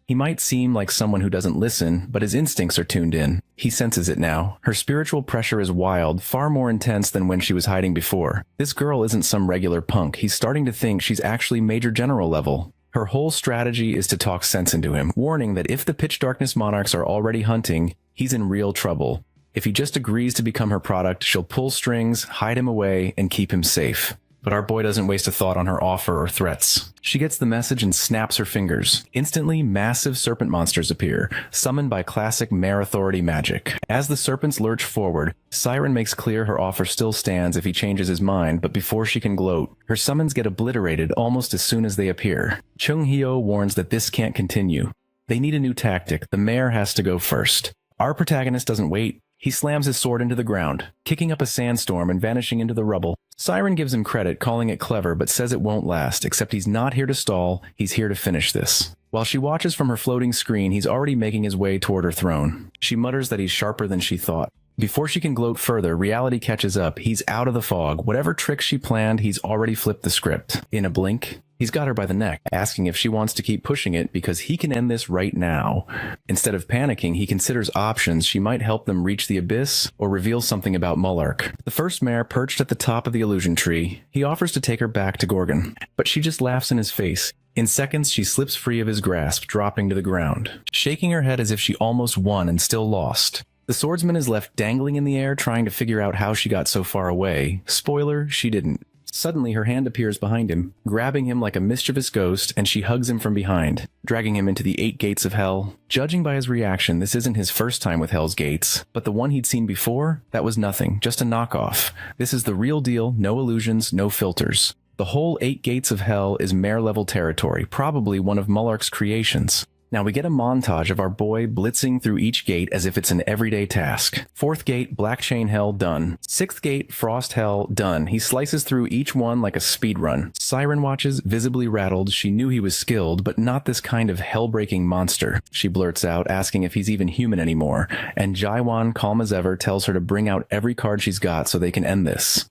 Speaker 1: He might seem like someone who doesn't listen, but his instincts are tuned in. He senses it now. Her spiritual pressure is wild, far more intense than when she was hiding before. This girl isn't some regular punk. He's starting to think she's actually Major General level. Her whole strategy is to talk sense into him, warning that if the Pitch Darkness Monarchs are already hunting, he's in real trouble. If he just agrees to become her product, she'll pull strings, hide him away, and keep him safe. But our boy doesn't waste a thought on her offer or threats. She gets the message and snaps her fingers. Instantly, massive serpent monsters appear, summoned by classic Mare Authority magic. As the serpents lurch forward, Siren makes clear her offer still stands if he changes his mind, but before she can gloat, her summons get obliterated almost as soon as they appear. Chung-hyo warns that this can't continue. They need a new tactic. The mare has to go first. Our protagonist doesn't wait. He slams his sword into the ground, kicking up a sandstorm and vanishing into the rubble. Siren gives him credit, calling it clever, but says it won't last, except he's not here to stall, he's here to finish this. While she watches from her floating screen, he's already making his way toward her throne. She mutters that he's sharper than she thought. Before she can gloat further, reality catches up. He's out of the fog. Whatever trick she planned, he's already flipped the script. In a blink, he's got her by the neck, asking if she wants to keep pushing it because he can end this right now. Instead of panicking, he considers options. She might help them reach the abyss or reveal something about Mullark. The first mare perched at the top of the illusion tree. He offers to take her back to Gorgon, but she just laughs in his face. In seconds, she slips free of his grasp, dropping to the ground, shaking her head as if she almost won and still lost. The swordsman is left dangling in the air, trying to figure out how she got so far away. Spoiler, she didn't. Suddenly, her hand appears behind him, grabbing him like a mischievous ghost, and she hugs him from behind, dragging him into the 8 gates of hell. Judging by his reaction, this isn't his first time with Hell's Gates, but the one he'd seen before, that was nothing, just a knockoff. This is the real deal, no illusions, no filters. The whole 8 gates of hell is mare-level territory, probably one of Mullark's creations. Now we get a montage of our boy blitzing through each gate as if it's an everyday task. 4th gate, Black Chain Hell, done. 6th gate, Frost Hell, done. He slices through each one like a speed run. Siren watches, visibly rattled. She knew he was skilled, but not this kind of hell-breaking monster. She blurts out, asking if he's even human anymore, and Jaiwan, calm as ever, tells her to bring out every card she's got so they can end this.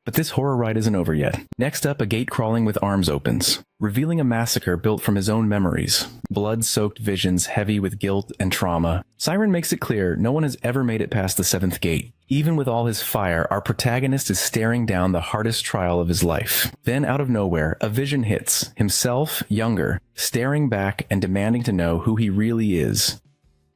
Speaker 1: But this horror ride isn't over yet. Next up, a gate crawling with arms opens, revealing a massacre built from his own memories. Blood-soaked visions heavy with guilt and trauma. Siren makes it clear no one has ever made it past the 7th gate. Even with all his fire, our protagonist is staring down the hardest trial of his life. Then, out of nowhere, a vision hits. Himself, younger, staring back and demanding to know who he really is.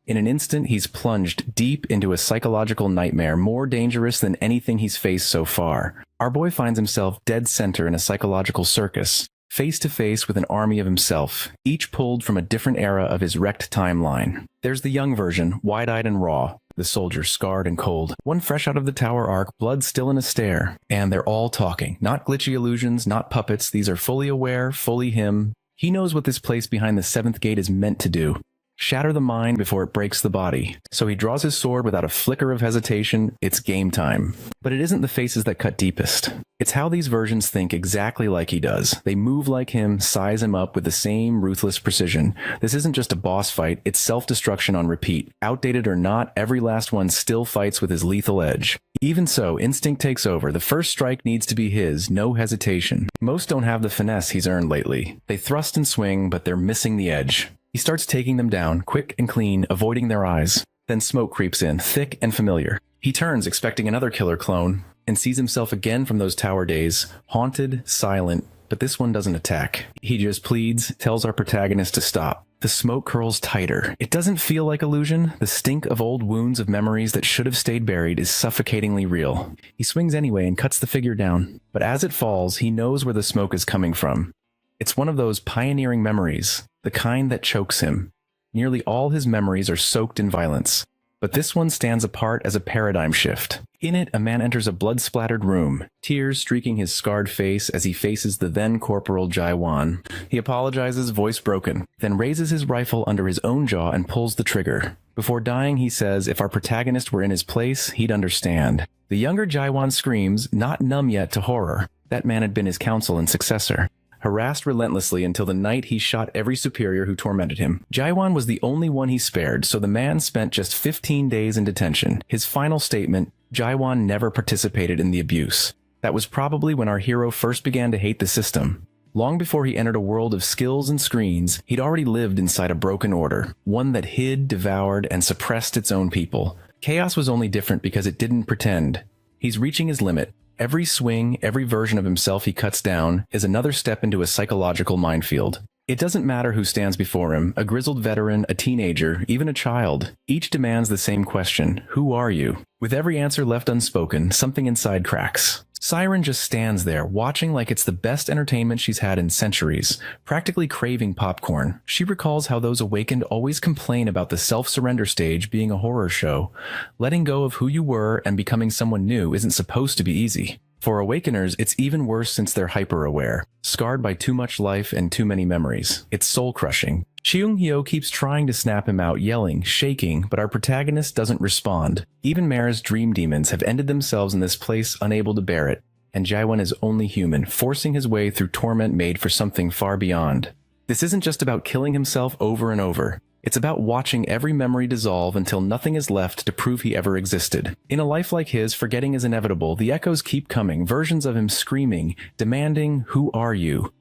Speaker 1: In an instant, he's plunged deep into a psychological nightmare more dangerous than anything he's faced so far. Our boy finds himself dead center in a psychological circus, face to face with an army of himself, each pulled from a different era of his wrecked timeline. There's the young version, wide-eyed and raw, the soldier scarred and cold, one fresh out of the tower arc, blood still in a stare. And they're all talking, not glitchy illusions, not puppets. These are fully aware, fully him. He knows what this place behind the 7th gate is meant to do. Shatter the mind before it breaks the body. So he draws his sword without a flicker of hesitation. It's game time. But it isn't the faces that cut deepest. It's how these versions think exactly like he does. They move like him, size him up with the same ruthless precision. This isn't just a boss fight, it's self-destruction on repeat. Outdated or not, every last one still fights with his lethal edge. Even so, instinct takes over. The first strike needs to be his, no hesitation. Most don't have the finesse he's earned lately. They thrust and swing, but they're missing the edge. He starts taking them down, quick and clean, avoiding their eyes. Then smoke creeps in, thick and familiar. He turns, expecting another killer clone, and sees himself again from those tower days, haunted, silent, but this one doesn't attack. He just pleads, tells our protagonist to stop. The smoke curls tighter. It doesn't feel like illusion. The stink of old wounds of memories that should have stayed buried is suffocatingly real. He swings anyway and cuts the figure down, but as it falls, he knows where the smoke is coming from. It's one of those pioneering memories, the kind that chokes him. Nearly all his memories are soaked in violence, but this one stands apart as a paradigm shift. In it, a man enters a blood-splattered room, tears streaking his scarred face as he faces the then-corporal Jaiwan. He apologizes, voice broken, then raises his rifle under his own jaw and pulls the trigger. Before dying, he says if our protagonist were in his place, he'd understand. The younger Jaiwan screams, not numb yet to horror. That man had been his counsel and successor. Harassed relentlessly until the night he shot every superior who tormented him. Jaiwan was the only one he spared, so the man spent just 15 days in detention. His final statement, Jaiwan never participated in the abuse. That was probably when our hero first began to hate the system. Long before he entered a world of skills and screens, he'd already lived inside a broken order, one that hid, devoured, and suppressed its own people. Chaos was only different because it didn't pretend. He's reaching his limit. Every swing, every version of himself he cuts down is another step into a psychological minefield. It doesn't matter who stands before him, a grizzled veteran, a teenager, even a child. Each demands the same question, who are you? With every answer left unspoken, something inside cracks. Siren just stands there, watching like it's the best entertainment she's had in centuries, practically craving popcorn. She recalls how those awakened always complain about the self-surrender stage being a horror show. Letting go of who you were and becoming someone new isn't supposed to be easy. For awakeners, it's even worse since they're hyper-aware, scarred by too much life and too many memories. It's soul-crushing. Cheung-hyo keeps trying to snap him out, yelling, shaking, but our protagonist doesn't respond. Even Mare's dream demons have ended themselves in this place unable to bear it, and Jaiwan is only human, forcing his way through torment made for something far beyond. This isn't just about killing himself over and over. It's about watching every memory dissolve until nothing is left to prove he ever existed. In a life like his, forgetting is inevitable. The echoes keep coming, versions of him screaming, demanding, who are you?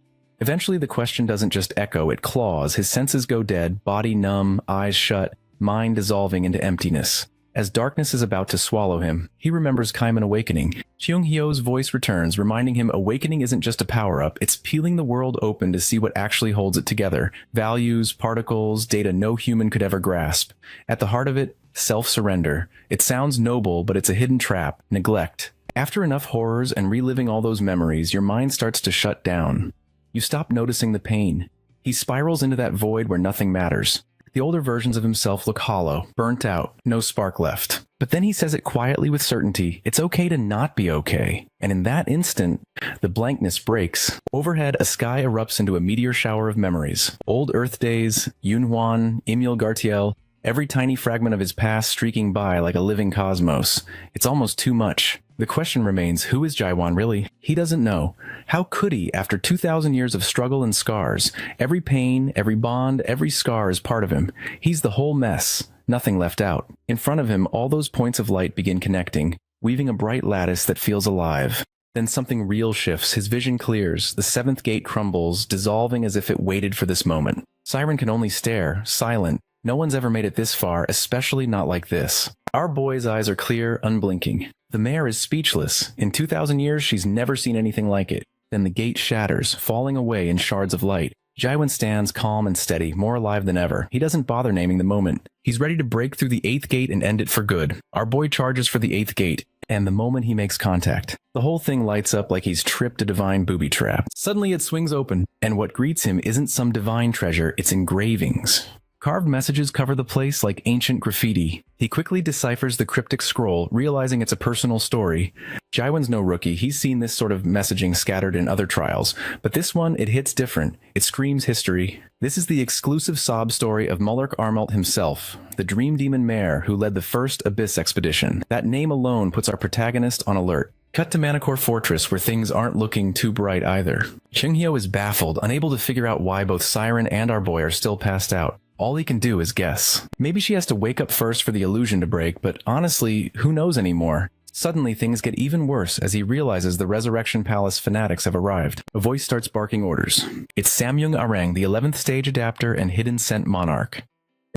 Speaker 1: Eventually the question doesn't just echo, it claws. His senses go dead, body numb, eyes shut, mind dissolving into emptiness. As darkness is about to swallow him, he remembers Kaiman awakening. Cheung-hyo's voice returns, reminding him awakening isn't just a power-up, it's peeling the world open to see what actually holds it together. Values, particles, data no human could ever grasp. At the heart of it, self-surrender. It sounds noble, but it's a hidden trap, neglect, After enough horrors and reliving all those memories, your mind starts to shut down. You stop noticing the pain. He spirals into that void where nothing matters. The older versions of himself look hollow, burnt out, no spark left. But then he says it quietly with certainty, it's okay to not be okay. And in that instant, the blankness breaks. Overhead, a sky erupts into a meteor shower of memories. Old Earth days, Yunhuan, Emil Gartiel, every tiny fragment of his past streaking by like a living cosmos. It's almost too much. The question remains, who is Jaiwan really? He doesn't know. How could he, after 2,000 years of struggle and scars? Every pain, every bond, every scar is part of him. He's the whole mess, nothing left out. In front of him, all those points of light begin connecting, weaving a bright lattice that feels alive. Then something real shifts, his vision clears, the seventh gate crumbles, dissolving as if it waited for this moment. Siren can only stare, silent. No one's ever made it this far, especially not like this. Our boy's eyes are clear, unblinking. The mare is speechless. In 2,000 years, she's never seen anything like it. Then the gate shatters, falling away in shards of light. Jaiwan stands calm and steady, more alive than ever. He doesn't bother naming the moment. He's ready to break through the 8th gate and end it for good. Our boy charges for the 8th gate, and the moment he makes contact, the whole thing lights up like he's tripped a divine booby trap. Suddenly it swings open, and what greets him isn't some divine treasure, it's engravings. Carved messages cover the place like ancient graffiti. He quickly deciphers the cryptic scroll, realizing it's a personal story. Jaiwan's no rookie. He's seen this sort of messaging scattered in other trials. But this one, it hits different. It screams history. This is the exclusive sob story of Mullerk Armelt himself, the dream demon mare who led the first Abyss expedition. That name alone puts our protagonist on alert. Cut to Manticore Fortress, where things aren't looking too bright either. Chunghyo is baffled, unable to figure out why both Siren and our boy are still passed out. All he can do is guess. Maybe she has to wake up first for the illusion to break, but honestly, who knows anymore? Suddenly, things get even worse as he realizes the Resurrection Palace fanatics have arrived. A voice starts barking orders. It's Samyung Arang, the 11th stage adapter and hidden scent monarch.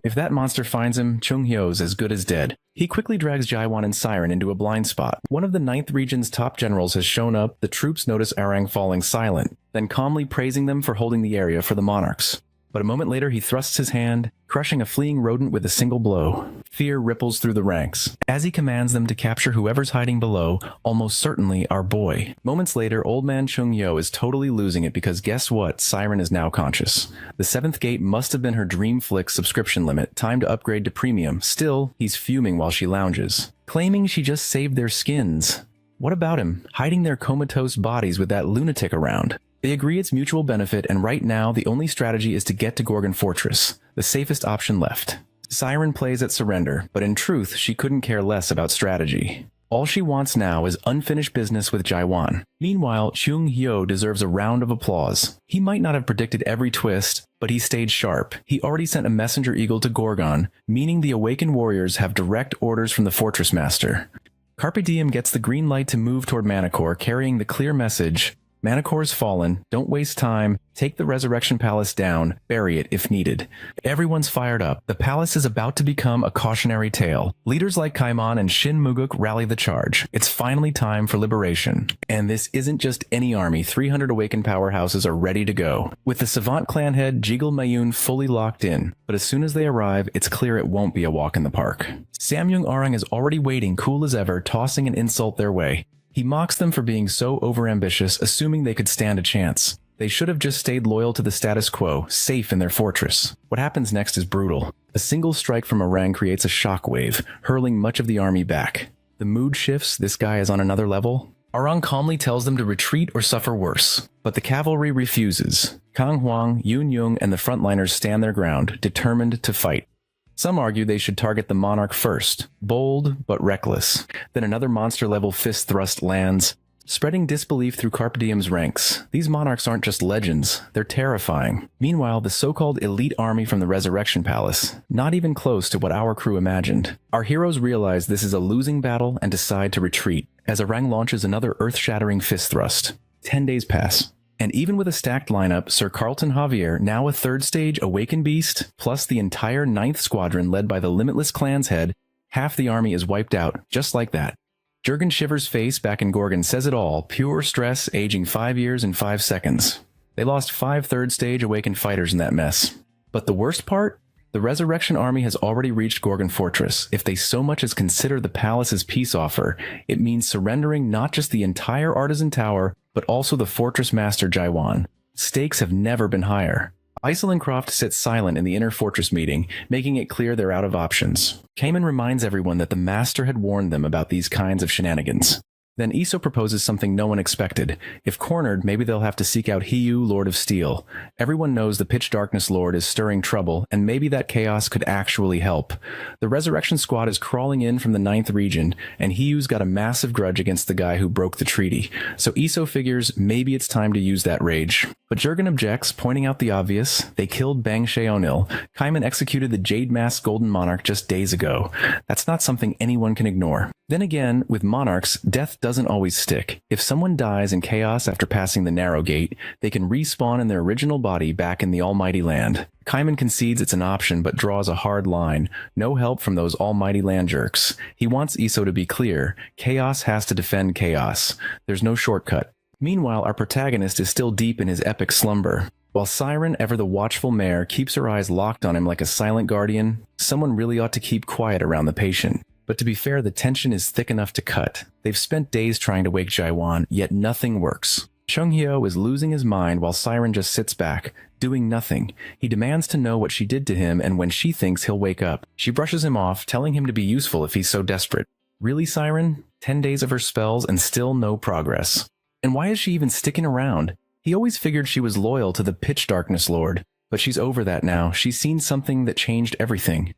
Speaker 1: If that monster finds him, Chunghyo's as good as dead. He quickly drags Jaiwan and Siren into a blind spot. One of the 9th region's top generals has shown up. The troops notice Arang falling silent, then calmly praising them for holding the area for the monarchs. But a moment later, he thrusts his hand, crushing a fleeing rodent with a single blow. Fear ripples through the ranks. As he commands them to capture whoever's hiding below, almost certainly our boy. Moments later, old man Chunghyo is totally losing it because guess what? Siren is now conscious. The 7th gate must have been her Dreamflix subscription limit, time to upgrade to premium. Still, he's fuming while she lounges, claiming she just saved their skins. What about him? Hiding their comatose bodies with that lunatic around. They agree it's mutual benefit, and right now, the only strategy is to get to Gorgon Fortress, the safest option left. Siren plays at surrender, but in truth, she couldn't care less about strategy. All she wants now is unfinished business with Jaiwan. Meanwhile, Chunghyo deserves a round of applause. He might not have predicted every twist, but he stayed sharp. He already sent a messenger eagle to Gorgon, meaning the awakened warriors have direct orders from the Fortress Master. Carpe Diem gets the green light to move toward Manticore, carrying the clear message, Manticore's fallen, don't waste time, take the Resurrection Palace down, bury it if needed. Everyone's fired up. The palace is about to become a cautionary tale. Leaders like Kaimon and Shin Muguk rally the charge. It's finally time for liberation. And this isn't just any army. 300 awakened powerhouses are ready to go, with the Savant clan head Jiggle Mayun fully locked in. But as soon as they arrive, it's clear it won't be a walk in the park. Samyung Arang is already waiting, cool as ever, tossing an insult their way. He mocks them for being so overambitious, assuming they could stand a chance. They should have just stayed loyal to the status quo, safe in their fortress. What happens next is brutal. A single strike from Arang creates a shockwave, hurling much of the army back. The mood shifts, this guy is on another level. Arang calmly tells them to retreat or suffer worse, but the cavalry refuses. Kang Huang, Yun Yung, and the frontliners stand their ground, determined to fight. Some argue they should target the monarch first, bold but reckless. Then another monster-level fist thrust lands, spreading disbelief through Carpe Diem's ranks. These monarchs aren't just legends, they're terrifying. Meanwhile, the so-called elite army from the Resurrection Palace, not even close to what our crew imagined. Our heroes realize this is a losing battle and decide to retreat, as Arang launches another earth-shattering fist thrust. 10 days pass. And even with a stacked lineup, Sir Carlton Javier, now a 3rd stage Awakened Beast, plus the entire 9th Squadron led by the Limitless Clan's head, half the army is wiped out, just like that. Jurgen Shiver's face back in Gorgon says it all, pure stress, aging 5 years in 5 seconds. They lost 5 3rd stage Awakened fighters in that mess. But the worst part? The Resurrection Army has already reached Gorgon Fortress. If they so much as consider the palace's peace offer, it means surrendering not just the entire Artisan Tower, but also the Fortress Master Jaiwan. Stakes have never been higher. Isel and Croft sit silent in the inner fortress meeting, making it clear they're out of options. Cayman reminds everyone that the Master had warned them about these kinds of shenanigans. Then Iso proposes something no one expected. If cornered, maybe they'll have to seek out Hiyu, Lord of Steel. Everyone knows the Pitch Darkness Lord is stirring trouble, and maybe that chaos could actually help. The Resurrection Squad is crawling in from the 9th region, and Hiyu's got a massive grudge against the guy who broke the treaty. So Iso figures maybe it's time to use that rage. But Jurgen objects, pointing out the obvious. They killed Bang Sheonil. Kaiman executed the Jade-Masked Golden Monarch just days ago. That's not something anyone can ignore. Then again, with monarchs, death doesn't always stick. If someone dies in chaos after passing the Narrow Gate, they can respawn in their original body back in the Almighty Land. Kaiman concedes it's an option, but draws a hard line. No help from those Almighty Land jerks. He wants Iso to be clear. Chaos has to defend chaos. There's no shortcut. Meanwhile, our protagonist is still deep in his epic slumber. While Siren, ever the watchful mare, keeps her eyes locked on him like a silent guardian, someone really ought to keep quiet around the patient. But to be fair, the tension is thick enough to cut. They've spent days trying to wake Jaiwan, yet nothing works. Chunghyo is losing his mind while Siren just sits back, doing nothing. He demands to know what she did to him, and when she thinks he'll wake up, she brushes him off, telling him to be useful if he's so desperate. Really, Siren? 10 days of her spells and still no progress. And why is she even sticking around? He always figured she was loyal to the Pitch Darkness Lord, but she's over that now. She's seen something that changed everything.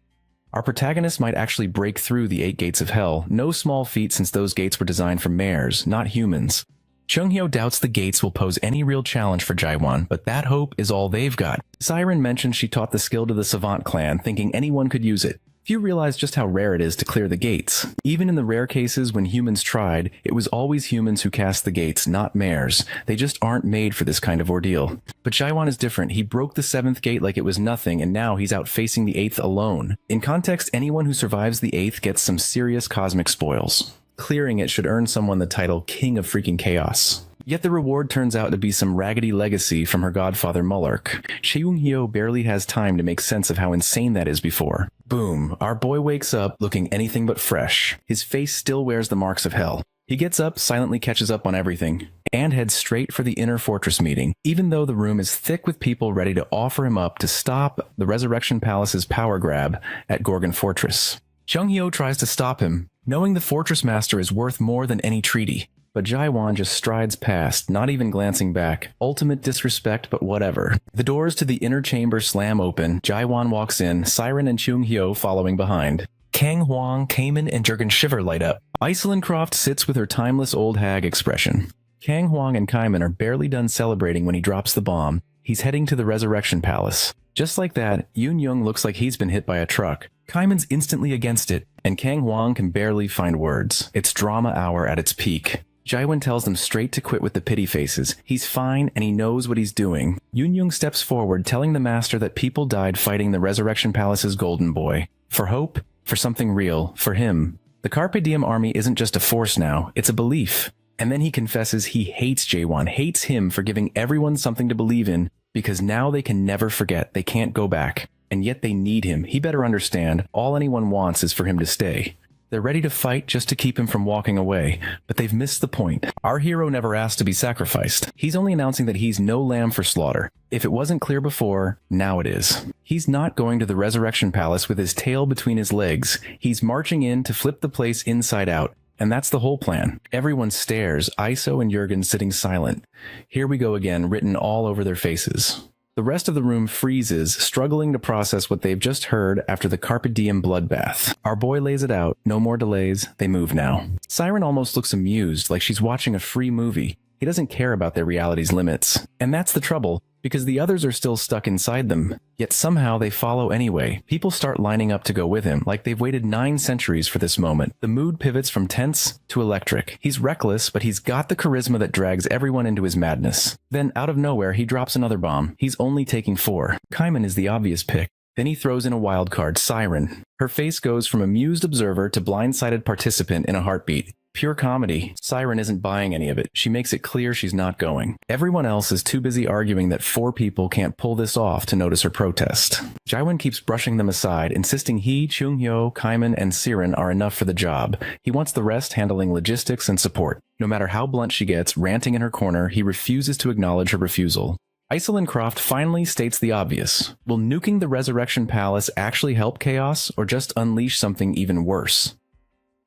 Speaker 1: Our protagonist might actually break through the 8 gates of hell, no small feat since those gates were designed for mares, not humans. Chunghyo doubts the gates will pose any real challenge for Jaiwan, but that hope is all they've got. Siren mentioned she taught the skill to the Savant clan, thinking anyone could use it. Few realize just how rare it is to clear the gates. Even in the rare cases when humans tried, it was always humans who cast the gates, not mares. They just aren't made for this kind of ordeal. But Jaiwan is different. He broke the 7th gate like it was nothing, and now he's out facing the 8th alone. In context, anyone who survives the 8th gets some serious cosmic spoils. Clearing it should earn someone the title King of Freaking Chaos. Yet the reward turns out to be some raggedy legacy from her godfather Mullark. Cheung-hyo barely has time to make sense of how insane that is before. Boom, our boy wakes up looking anything but fresh. His face still wears the marks of hell. He gets up, silently catches up on everything, and heads straight for the inner fortress meeting, even though the room is thick with people ready to offer him up to stop the Resurrection Palace's power grab at Gorgon Fortress. Chunghyo tries to stop him, knowing the Fortress Master is worth more than any treaty. But Jaiwan just strides past, not even glancing back. Ultimate disrespect, but whatever. The doors to the inner chamber slam open. Jaiwan walks in, Siren and Chunghyo following behind. Kang Huang, Cayman, and Jurgen Shiver light up. Iselin Croft sits with her timeless old hag expression. Kang Huang and Cayman are barely done celebrating when he drops the bomb. He's heading to the Resurrection Palace. Just like that, Yoon Young looks like he's been hit by a truck. Kaiman's instantly against it, and Kang Huang can barely find words. It's drama hour at its peak. Jaiwan tells them straight to quit with the pity faces. He's fine, and he knows what he's doing. Yoon Young steps forward, telling the master that people died fighting the Resurrection Palace's golden boy. For hope, for something real, for him. The Carpe Diem army isn't just a force now, it's a belief. And then he confesses he hates Jaiwan, hates him for giving everyone something to believe in, because now they can never forget, they can't go back. And yet they need him. He better understand, all anyone wants is for him to stay. They're ready to fight just to keep him from walking away, but they've missed the point. Our hero never asked to be sacrificed. He's only announcing that he's no lamb for slaughter. If it wasn't clear before, now it is. He's not going to the Resurrection Palace with his tail between his legs. He's marching in to flip the place inside out. And that's the whole plan. Everyone stares, Iso and Jurgen sitting silent. Here we go again, written all over their faces. The rest of the room freezes, struggling to process what they've just heard after the Carpe Diem bloodbath. Our boy lays it out, no more delays, they move now. Siren almost looks amused, like she's watching a free movie. He doesn't care about their reality's limits. And that's the trouble, because the others are still stuck inside them. Yet somehow they follow anyway. People start lining up to go with him, like they've waited 9 centuries for this moment. The mood pivots from tense to electric. He's reckless, but he's got the charisma that drags everyone into his madness. Then, out of nowhere, he drops another bomb. He's only taking 4. Kaiman is the obvious pick. Then he throws in a wild card, Siren. Her face goes from amused observer to blindsided participant in a heartbeat. Pure comedy. Siren isn't buying any of it. She makes it clear she's not going. Everyone else is too busy arguing that 4 people can't pull this off to notice her protest. Jaewon keeps brushing them aside, insisting he, Chung-hyo, Kaiman, and Siren are enough for the job. He wants the rest handling logistics and support. No matter how blunt she gets, ranting in her corner, he refuses to acknowledge her refusal. Iselin Croft finally states the obvious. Will nuking the Resurrection Palace actually help chaos, or just unleash something even worse?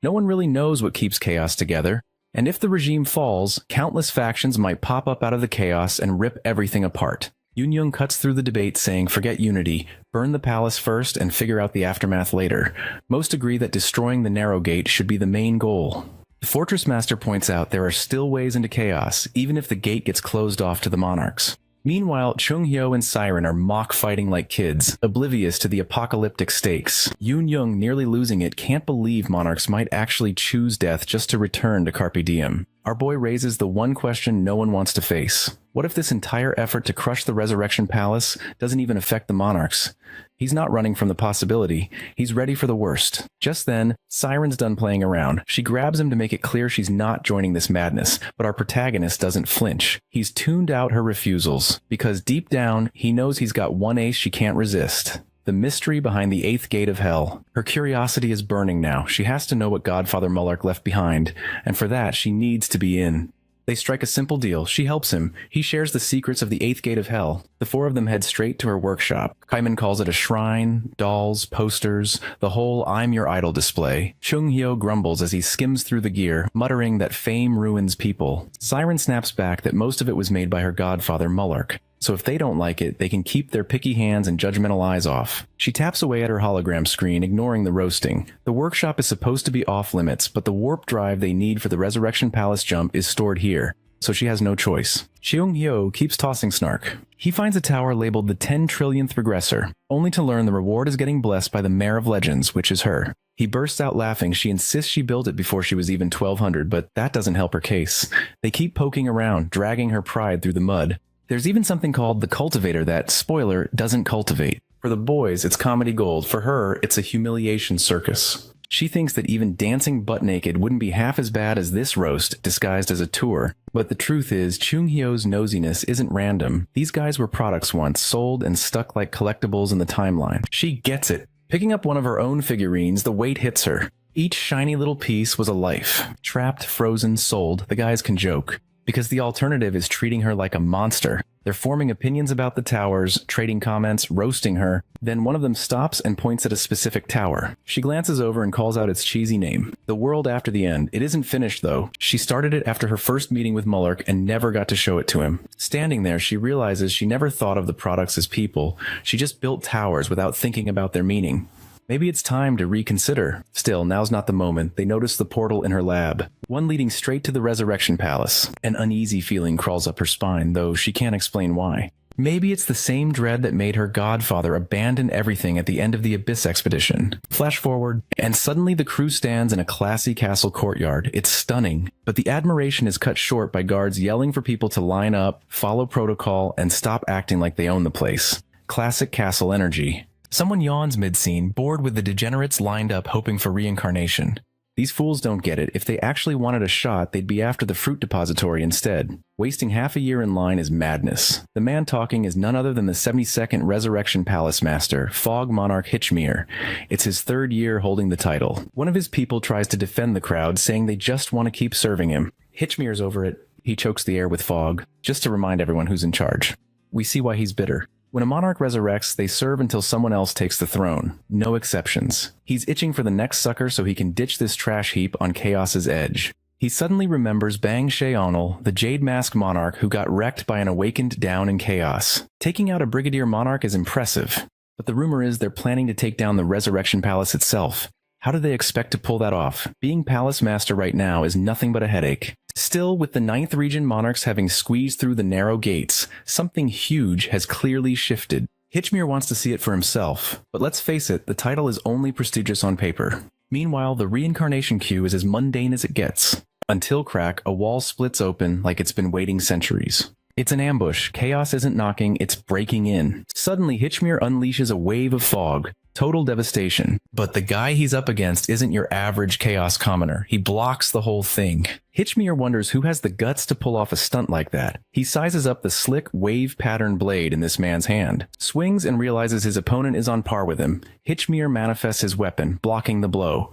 Speaker 1: No one really knows what keeps chaos together, and if the regime falls, countless factions might pop up out of the chaos and rip everything apart. Yoon-young cuts through the debate saying forget unity, burn the palace first and figure out the aftermath later. Most agree that destroying the Narrow Gate should be the main goal. The Fortress Master points out there are still ways into chaos, even if the gate gets closed off to the monarchs. Meanwhile, Chung-hyo and Siren are mock-fighting like kids, oblivious to the apocalyptic stakes. Yoon-young, nearly losing it, can't believe monarchs might actually choose death just to return to Carpe Diem. Our boy raises the one question no one wants to face. What if this entire effort to crush the Resurrection Palace doesn't even affect the monarchs? He's not running from the possibility. He's ready for the worst. Just then, Siren's done playing around. She grabs him to make it clear she's not joining this madness, but our protagonist doesn't flinch. He's tuned out her refusals, because deep down, he knows he's got one ace she can't resist. The mystery behind the 8th gate of hell. Her curiosity is burning now. She has to know what Godfather Mullark left behind, and for that, she needs to be in. They strike a simple deal. She helps him. He shares the secrets of the 8th gate of hell. The 4 of them head straight to her workshop. Kaiman calls it a shrine, dolls, posters, the whole I'm your idol display. Chung-hyo grumbles as he skims through the gear, muttering that fame ruins people. Siren snaps back that most of it was made by her godfather Mullark. So if they don't like it, they can keep their picky hands and judgmental eyes off. She taps away at her hologram screen, ignoring the roasting. The workshop is supposed to be off limits, but the warp drive they need for the Resurrection Palace jump is stored here, so she has no choice. Cheung-hyo keeps tossing snark. He finds a tower labeled the 10 trillionth regressor, only to learn the reward is getting blessed by the Mare of Legends, which is her. He bursts out laughing. She insists she built it before she was even 1200, but that doesn't help her case. They keep poking around, dragging her pride through the mud. There's even something called the cultivator that, spoiler, doesn't cultivate. For the boys, it's comedy gold. For her, it's a humiliation circus. She thinks that even dancing butt naked wouldn't be half as bad as this roast disguised as a tour. But the truth is, Chung-hyo's nosiness isn't random. These guys were products once, sold and stuck like collectibles in the timeline. She gets it. Picking up one of her own figurines, the weight hits her. Each shiny little piece was a life. Trapped, frozen, sold, the guys can joke. Because the alternative is treating her like a monster. They're forming opinions about the towers, trading comments, roasting her. Then one of them stops and points at a specific tower. She glances over and calls out its cheesy name. The World After the End. It isn't finished though. She started it after her first meeting with Mullark and never got to show it to him. Standing there, she realizes she never thought of the products as people. She just built towers without thinking about their meaning. Maybe it's time to reconsider. Still, now's not the moment. They notice the portal in her lab, one leading straight to the Resurrection Palace. An uneasy feeling crawls up her spine, though she can't explain why. Maybe it's the same dread that made her godfather abandon everything at the end of the Abyss expedition. Flash forward, and suddenly the crew stands in a classy castle courtyard. It's stunning, but the admiration is cut short by guards yelling for people to line up, follow protocol, and stop acting like they own the place. Classic castle energy. Someone yawns mid-scene, bored with the degenerates lined up hoping for reincarnation. These fools don't get it. If they actually wanted a shot, they'd be after the fruit depository instead. Wasting half a year in line is madness. The man talking is none other than the 72nd Resurrection Palace Master, Fog Monarch Hitchmere. It's his 3rd year holding the title. One of his people tries to defend the crowd, saying they just want to keep serving him. Hitchmere's over it. He chokes the air with fog, just to remind everyone who's in charge. We see why he's bitter. When a monarch resurrects, they serve until someone else takes the throne. No exceptions. He's itching for the next sucker so he can ditch this trash heap on Chaos's edge. He suddenly remembers Bang Sheonal, the Jade Mask monarch who got wrecked by an awakened down in Chaos. Taking out a brigadier monarch is impressive, but the rumor is they're planning to take down the Resurrection Palace itself. How do they expect to pull that off? Being Palace Master right now is nothing but a headache. Still, with the 9th region monarchs having squeezed through the narrow gates, something huge has clearly shifted. Hitchmere wants to see it for himself, but let's face it, the title is only prestigious on paper. Meanwhile, the reincarnation queue is as mundane as it gets. Until crack, a wall splits open like it's been waiting centuries. It's an ambush. Chaos isn't knocking, it's breaking in. Suddenly, Hitchmere unleashes a wave of fog. Total devastation. But the guy he's up against isn't your average chaos commoner. He blocks the whole thing. Hitchmere wonders who has the guts to pull off a stunt like that. He sizes up the slick wave pattern blade in this man's hand, swings and realizes his opponent is on par with him. Hitchmere manifests his weapon, blocking the blow.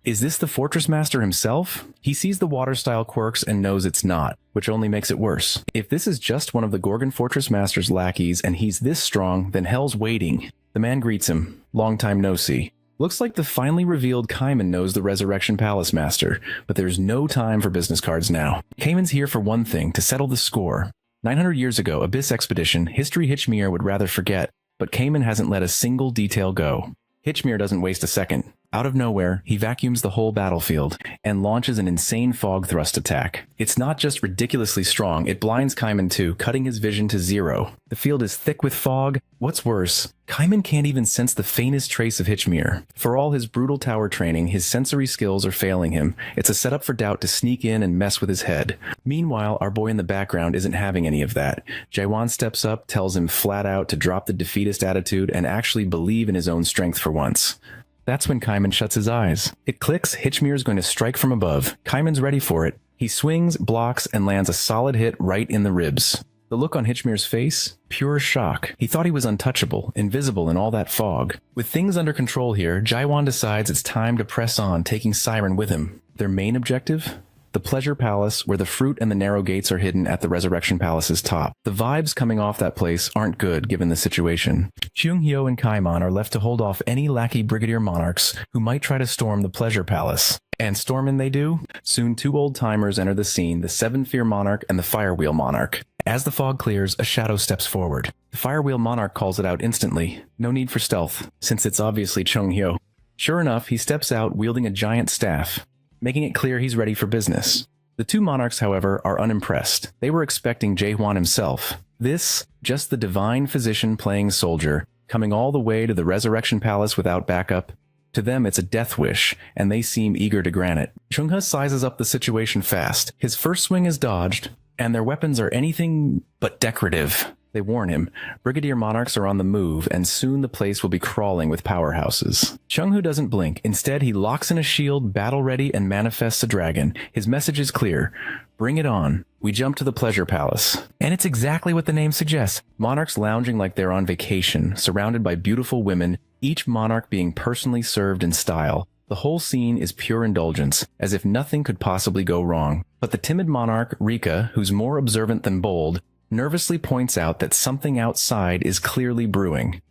Speaker 1: Is this the Fortress Master himself? He sees the water-style quirks and knows it's not, which only makes it worse. If this is just one of the Gorgon Fortress Master's lackeys and he's this strong, then hell's waiting. The man greets him. Long time no see. Looks like the finally revealed Kaiman knows the Resurrection Palace Master, but there's no time for business cards now. Kaiman's here for one thing, to settle the score. 900 years ago, Abyss Expedition, history Hitchmere would rather forget, but Kaiman hasn't let a single detail go. Hitchmere doesn't waste a second. Out of nowhere, he vacuums the whole battlefield and launches an insane fog thrust attack. It's not just ridiculously strong, it blinds Kaiman too, cutting his vision to zero. The field is thick with fog. What's worse, Kaiman can't even sense the faintest trace of Hitchmere. For all his brutal tower training, his sensory skills are failing him. It's a setup for Doubt to sneak in and mess with his head. Meanwhile, our boy in the background isn't having any of that. Jaewon steps up, tells him flat out to drop the defeatist attitude and actually believe in his own strength for once. That's when Kaiman shuts his eyes. It clicks, Hitchmere's going to strike from above. Kaiman's ready for it. He swings, blocks, and lands a solid hit right in the ribs. The look on Hitchmere's face? Pure shock. He thought he was untouchable, invisible in all that fog. With things under control here, Jaewon decides it's time to press on, taking Siren with him. Their main objective? The Pleasure Palace, where the fruit and the narrow gates are hidden at the Resurrection Palace's top. The vibes coming off that place aren't good given the situation. Kyung-hyo and Kaiman are left to hold off any lackey brigadier monarchs who might try to storm the Pleasure Palace. And storm in they do? Soon two old-timers enter the scene, the Seven-Fear Monarch and the Firewheel Monarch. As the fog clears, a shadow steps forward. The Firewheel Monarch calls it out instantly. No need for stealth, since it's obviously Chung-hyo. Sure enough, he steps out wielding a giant staff, making it clear he's ready for business. The two monarchs, however, are unimpressed. They were expecting Jaewon himself. This, just the divine physician playing soldier, coming all the way to the Resurrection Palace without backup. To them, it's a death wish, and they seem eager to grant it. Chung-ha sizes up the situation fast. His first swing is dodged, and their weapons are anything but decorative. They warn him, Brigadier Monarchs are on the move, and soon the place will be crawling with powerhouses. Chung-hoo doesn't blink. Instead, he locks in a shield, battle-ready, and manifests a dragon. His message is clear. Bring it on. We jump to the Pleasure Palace. And it's exactly what the name suggests. Monarchs lounging like they're on vacation, surrounded by beautiful women, each monarch being personally served in style. The whole scene is pure indulgence, as if nothing could possibly go wrong. But the timid monarch, Rika, who's more observant than bold, nervously points out that something outside is clearly brewing.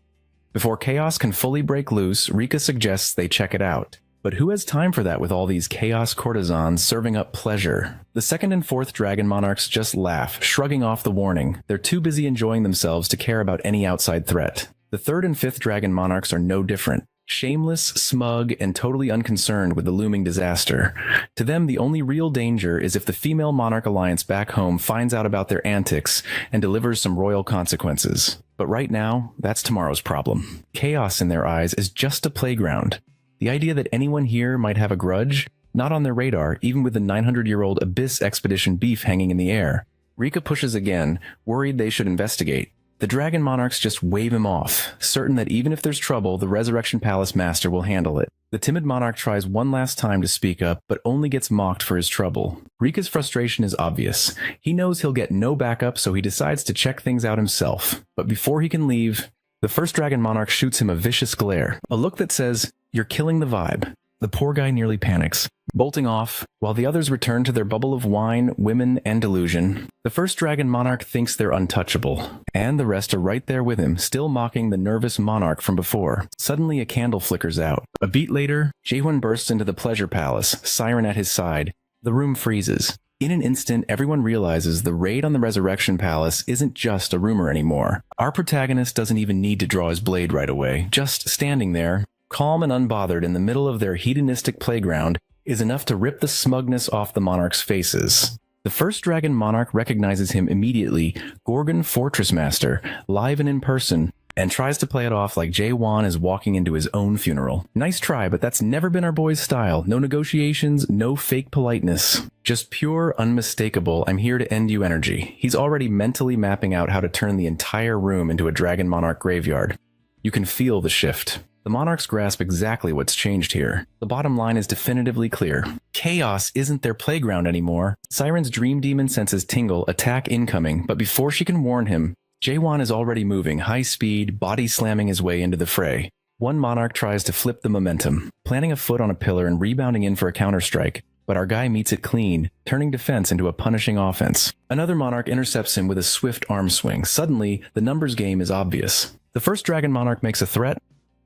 Speaker 1: Before chaos can fully break loose, Rika suggests they check it out. But who has time for that with all these chaos courtesans serving up pleasure? The second and fourth dragon monarchs just laugh, shrugging off the warning. They're too busy enjoying themselves to care about any outside threat. The third and fifth dragon monarchs are no different. Shameless, smug, and totally unconcerned with the looming disaster. To them, the only real danger is if the female monarch alliance back home finds out about their antics and delivers some royal consequences. But right now, that's tomorrow's problem. Chaos in their eyes is just a playground. The idea that anyone here might have a grudge? Not on their radar, even with the 900-year-old Abyss Expedition beef hanging in the air. Rika pushes again, worried they should investigate. The Dragon Monarchs just wave him off, certain that even if there's trouble, the Resurrection Palace Master will handle it. The timid monarch tries one last time to speak up, but only gets mocked for his trouble. Rika's frustration is obvious. He knows he'll get no backup, so he decides to check things out himself. But before he can leave, the first Dragon Monarch shoots him a vicious glare, a look that says, "You're killing the vibe." The poor guy nearly panics, bolting off, while the others return to their bubble of wine, women, and delusion. The first Dragon Monarch thinks they're untouchable, and the rest are right there with him, still mocking the nervous monarch from before. Suddenly, a candle flickers out. A beat later, Jaewon bursts into the Pleasure Palace, Siren at his side. The room freezes. In an instant, everyone realizes the raid on the Resurrection Palace isn't just a rumor anymore. Our protagonist doesn't even need to draw his blade right away. Just standing there, calm and unbothered in the middle of their hedonistic playground, is enough to rip the smugness off the monarchs' faces. The first Dragon Monarch recognizes him immediately, Gorgon Fortress Master, live and in person, and tries to play it off like Jaewon is walking into his own funeral. Nice try, but that's never been our boy's style. No negotiations, no fake politeness. Just pure, unmistakable, I'm here to end you energy. He's already mentally mapping out how to turn the entire room into a Dragon Monarch graveyard. You can feel the shift. The monarchs grasp exactly what's changed here. The bottom line is definitively clear. Chaos isn't their playground anymore. Siren's dream demon senses tingle, attack incoming, but before she can warn him, Jaewon is already moving, high speed, body slamming his way into the fray. One monarch tries to flip the momentum, planting a foot on a pillar and rebounding in for a counterstrike, but our guy meets it clean, turning defense into a punishing offense. Another monarch intercepts him with a swift arm swing. Suddenly, the numbers game is obvious. The first dragon monarch makes a threat,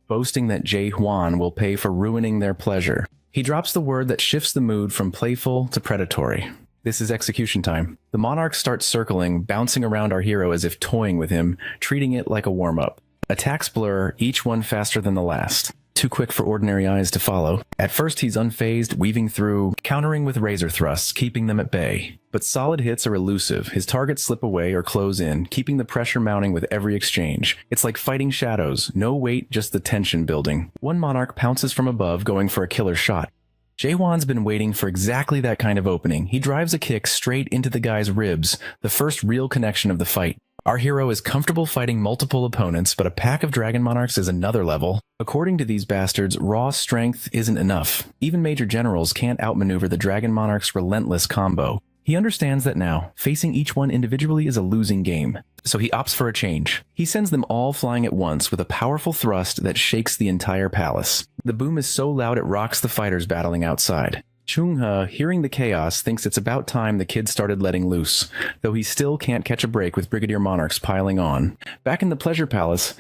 Speaker 1: boasting that Jae-hwan will pay for ruining their pleasure. He drops the word that shifts the mood from playful to predatory. This is execution time. The monarchs start circling, bouncing around our hero as if toying with him, treating it like a warm-up. Attacks blur, each one faster than the last. Too quick for ordinary eyes to follow. At first he's unfazed, weaving through, countering with razor thrusts, keeping them at bay. But solid hits are elusive. His targets slip away or close in, keeping the pressure mounting with every exchange. It's like fighting shadows. No weight, just the tension building. One monarch pounces from above, going for a killer shot. Jaewon's been waiting for exactly that kind of opening. He drives a kick straight into the guy's ribs, the first real connection of the fight. Our hero is comfortable fighting multiple opponents, but a pack of dragon monarchs is another level. According to these bastards, raw strength isn't enough. Even major generals can't outmaneuver the dragon monarch's relentless combo. He understands that now, facing each one individually is a losing game, so he opts for a change. He sends them all flying at once with a powerful thrust that shakes the entire palace. The boom is so loud it rocks the fighters battling outside. Chung-ha, hearing the chaos, thinks it's about time the kid started letting loose, though he still can't catch a break with Brigadier monarchs piling on. Back in the pleasure palace,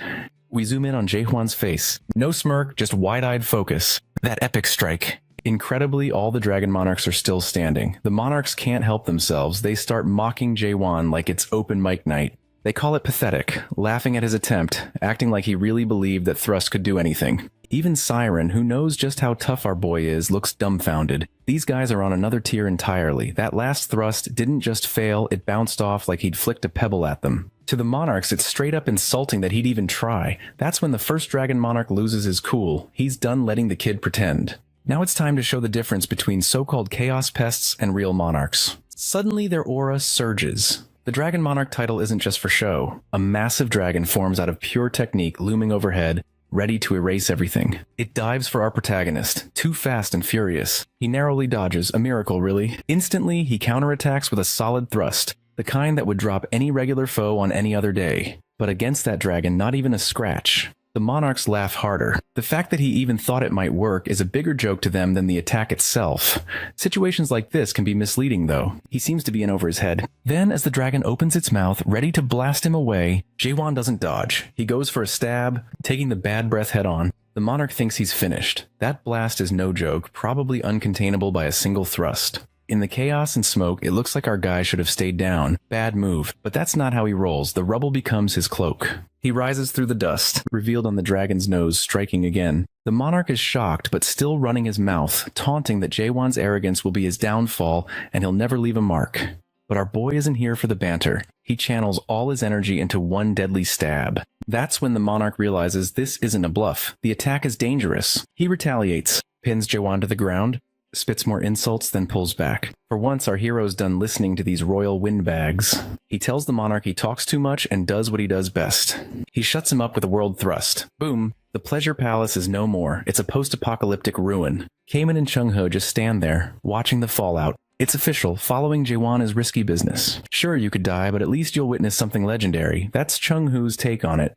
Speaker 1: we zoom in on Jae-hwan's face. No smirk, just wide-eyed focus. That epic strike. Incredibly, all the dragon monarchs are still standing. The monarchs can't help themselves. They start mocking Jae-hwan like it's open mic night. They call it pathetic, laughing at his attempt, acting like he really believed that thrust could do anything. Even Siren, who knows just how tough our boy is, looks dumbfounded. These guys are on another tier entirely. That last thrust didn't just fail, it bounced off like he'd flicked a pebble at them. To the monarchs, it's straight up insulting that he'd even try. That's when the first dragon monarch loses his cool. He's done letting the kid pretend. Now it's time to show the difference between so-called chaos pests and real monarchs. Suddenly their aura surges. The dragon monarch title isn't just for show. A massive dragon forms out of pure technique looming overhead, ready to erase everything. It dives for our protagonist, too fast and furious. He narrowly dodges, a miracle really. Instantly, he counterattacks with a solid thrust, the kind that would drop any regular foe on any other day. But against that dragon, not even a scratch. The monarchs laugh harder. The fact that he even thought it might work is a bigger joke to them than the attack itself. Situations like this can be misleading though. He seems to be in over his head. Then as the dragon opens its mouth, ready to blast him away, Jae-won doesn't dodge. He goes for a stab, taking the bad breath head on. The monarch thinks he's finished. That blast is no joke, probably uncontainable by a single thrust. In the chaos and smoke, it looks like our guy should have stayed down. Bad move. But that's not how he rolls. The rubble becomes his cloak. He rises through the dust, revealed on the dragon's nose, striking again. The monarch is shocked, but still running his mouth, taunting that Jae-won's arrogance will be his downfall and he'll never leave a mark. But our boy isn't here for the banter. He channels all his energy into one deadly stab. That's when the monarch realizes this isn't a bluff. The attack is dangerous. He retaliates, pins Jae-won to the ground, spits more insults, then pulls back. For once, our hero's done listening to these royal windbags. He tells the monarch he talks too much and does what he does best. He shuts him up with a world thrust. Boom. The pleasure palace is no more. It's a post-apocalyptic ruin. Kamen and Chung-ho just stand there, watching the fallout. It's official. Following Jae-won is risky business. Sure, you could die, but at least you'll witness something legendary. That's Chung-ho's take on it.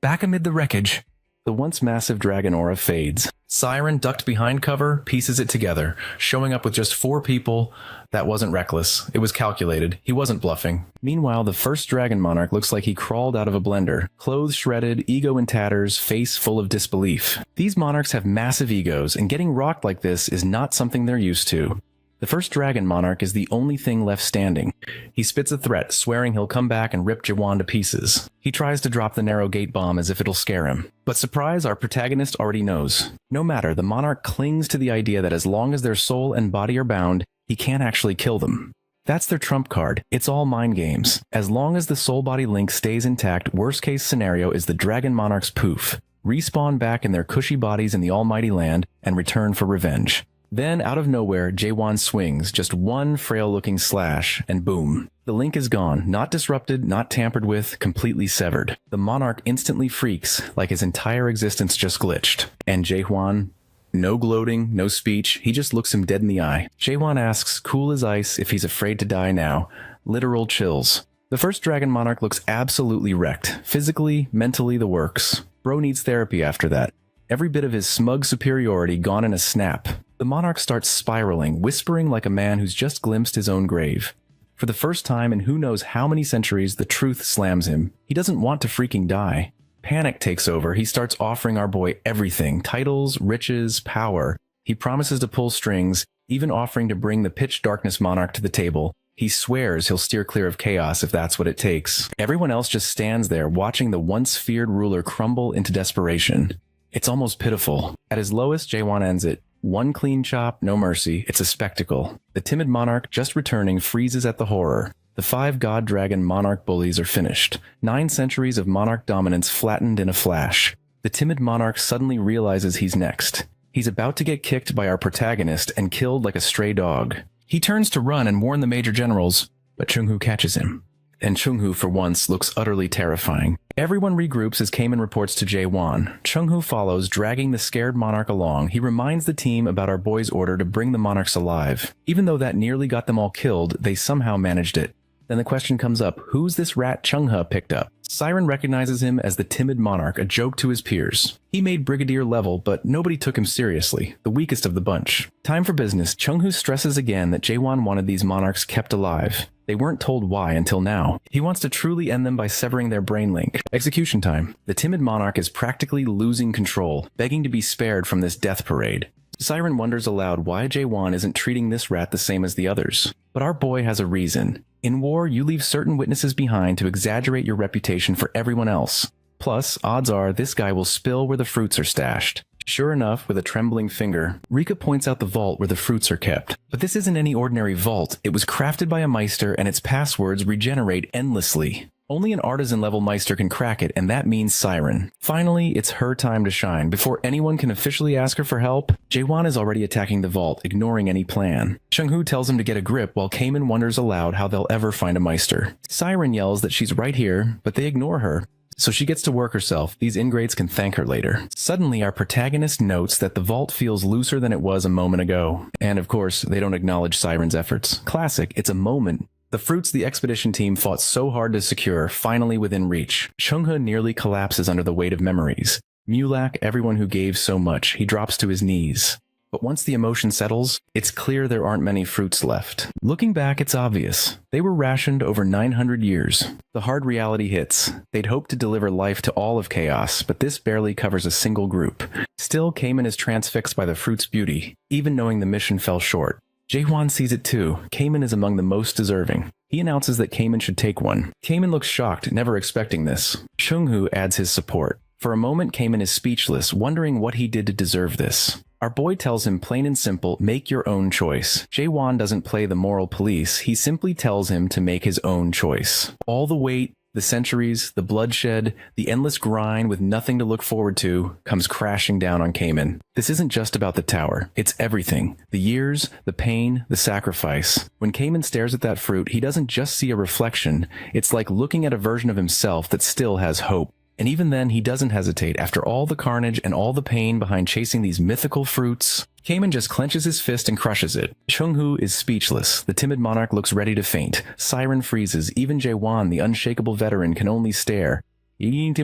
Speaker 1: Back amid the wreckage, the once massive dragon aura fades. Siren, ducked behind cover, pieces it together, showing up with just 4 people. That wasn't reckless. It was calculated. He wasn't bluffing. Meanwhile, the first dragon monarch looks like he crawled out of a blender. Clothes shredded, ego in tatters, face full of disbelief. These monarchs have massive egos, and getting rocked like this is not something they're used to. The first dragon monarch is the only thing left standing. He spits a threat, swearing he'll come back and rip Jae-won to pieces. He tries to drop the narrow gate bomb as if it'll scare him. But surprise, our protagonist already knows. No matter, the monarch clings to the idea that as long as their soul and body are bound, he can't actually kill them. That's their trump card. It's all mind games. As long as the soul-body link stays intact, worst-case scenario is the dragon monarch's poof. Respawn back in their cushy bodies in the almighty land and return for revenge. Then, out of nowhere, Jaewon swings, just one frail-looking slash, and boom. The link is gone, not disrupted, not tampered with, completely severed. The monarch instantly freaks, like his entire existence just glitched. And Jaewon, no gloating, no speech, he just looks him dead in the eye. Jaewon asks, cool as ice, if he's afraid to die now. Literal chills. The first dragon monarch looks absolutely wrecked. Physically, mentally, the works. Bro needs therapy after that. Every bit of his smug superiority gone in a snap. The monarch starts spiraling, whispering like a man who's just glimpsed his own grave. For the first time in who knows how many centuries, the truth slams him. He doesn't want to freaking die. Panic takes over. He starts offering our boy everything. Titles, riches, power. He promises to pull strings, even offering to bring the pitch darkness monarch to the table. He swears he'll steer clear of chaos if that's what it takes. Everyone else just stands there watching the once feared ruler crumble into desperation. It's almost pitiful. At his lowest, Jaewon ends it. One clean chop, no mercy. It's a spectacle. The timid monarch, just returning, freezes at the horror. The 5 god dragon monarch bullies are finished. 9 centuries of monarch dominance flattened in a flash. The timid monarch suddenly realizes he's next. He's about to get kicked by our protagonist and killed like a stray dog. He turns to run and warn the major generals, but Chung-hoo catches him. And Chung-hoo, for once, looks utterly terrifying. Everyone regroups as Kamen reports to Jaewon. Chung-hoo follows, dragging the scared monarch along. He reminds the team about our boy's order to bring the monarchs alive. Even though that nearly got them all killed, they somehow managed it. Then the question comes up, who's this rat Chung-ha picked up? Siren recognizes him as the timid monarch, a joke to his peers. He made brigadier level, but nobody took him seriously, the weakest of the bunch. Time for business. Chung-hoo stresses again that Jaewon wanted these monarchs kept alive. They weren't told why until now. He wants to truly end them by severing their brain link. Execution time. The timid monarch is practically losing control, begging to be spared from this death parade. Siren wonders aloud why Jaewon isn't treating this rat the same as the others. But our boy has a reason. In war, you leave certain witnesses behind to exaggerate your reputation for everyone else. Plus, odds are this guy will spill where the fruits are stashed. Sure enough, with a trembling finger, Rika points out the vault where the fruits are kept. But this isn't any ordinary vault. It was crafted by a Meister and its passwords regenerate endlessly. Only an artisan-level Meister can crack it, and that means Siren. Finally, it's her time to shine. Before anyone can officially ask her for help, Jaewon is already attacking the vault, ignoring any plan. Chung-hoo tells him to get a grip while Kamen wonders aloud how they'll ever find a Meister. Siren yells that she's right here, but they ignore her. So she gets to work herself. These ingrates can thank her later. Suddenly, our protagonist notes that the vault feels looser than it was a moment ago. And of course, they don't acknowledge Siren's efforts. Classic, it's a moment. The fruits the expedition team fought so hard to secure, finally within reach. Chung-ha nearly collapses under the weight of memories. Mulak, everyone who gave so much, he drops to his knees. But once the emotion settles, it's clear there aren't many fruits left. Looking back, it's obvious. They were rationed over 900 years. The hard reality hits. They'd hoped to deliver life to all of Chaos, but this barely covers a single group. Still, Kamen is transfixed by the fruit's beauty, even knowing the mission fell short. Jaewon sees it too. Kamen is among the most deserving. He announces that Kamen should take one. Kamen looks shocked, never expecting this. Chung-hoo adds his support. For a moment, Kamen is speechless, wondering what he did to deserve this. Our boy tells him plain and simple, make your own choice. Jaewon doesn't play the moral police, he simply tells him to make his own choice. All the weight, the centuries, the bloodshed, the endless grind with nothing to look forward to, comes crashing down on Kamen. This isn't just about the tower, it's everything. The years, the pain, the sacrifice. When Kamen stares at that fruit, he doesn't just see a reflection, it's like looking at a version of himself that still has hope. And even then, he doesn't hesitate. After all the carnage and all the pain behind chasing these mythical fruits, Kamen just clenches his fist and crushes it. Chung-hoo is speechless. The timid monarch looks ready to faint. Siren freezes. Even Jaewon, the unshakable veteran, can only stare. Demanding to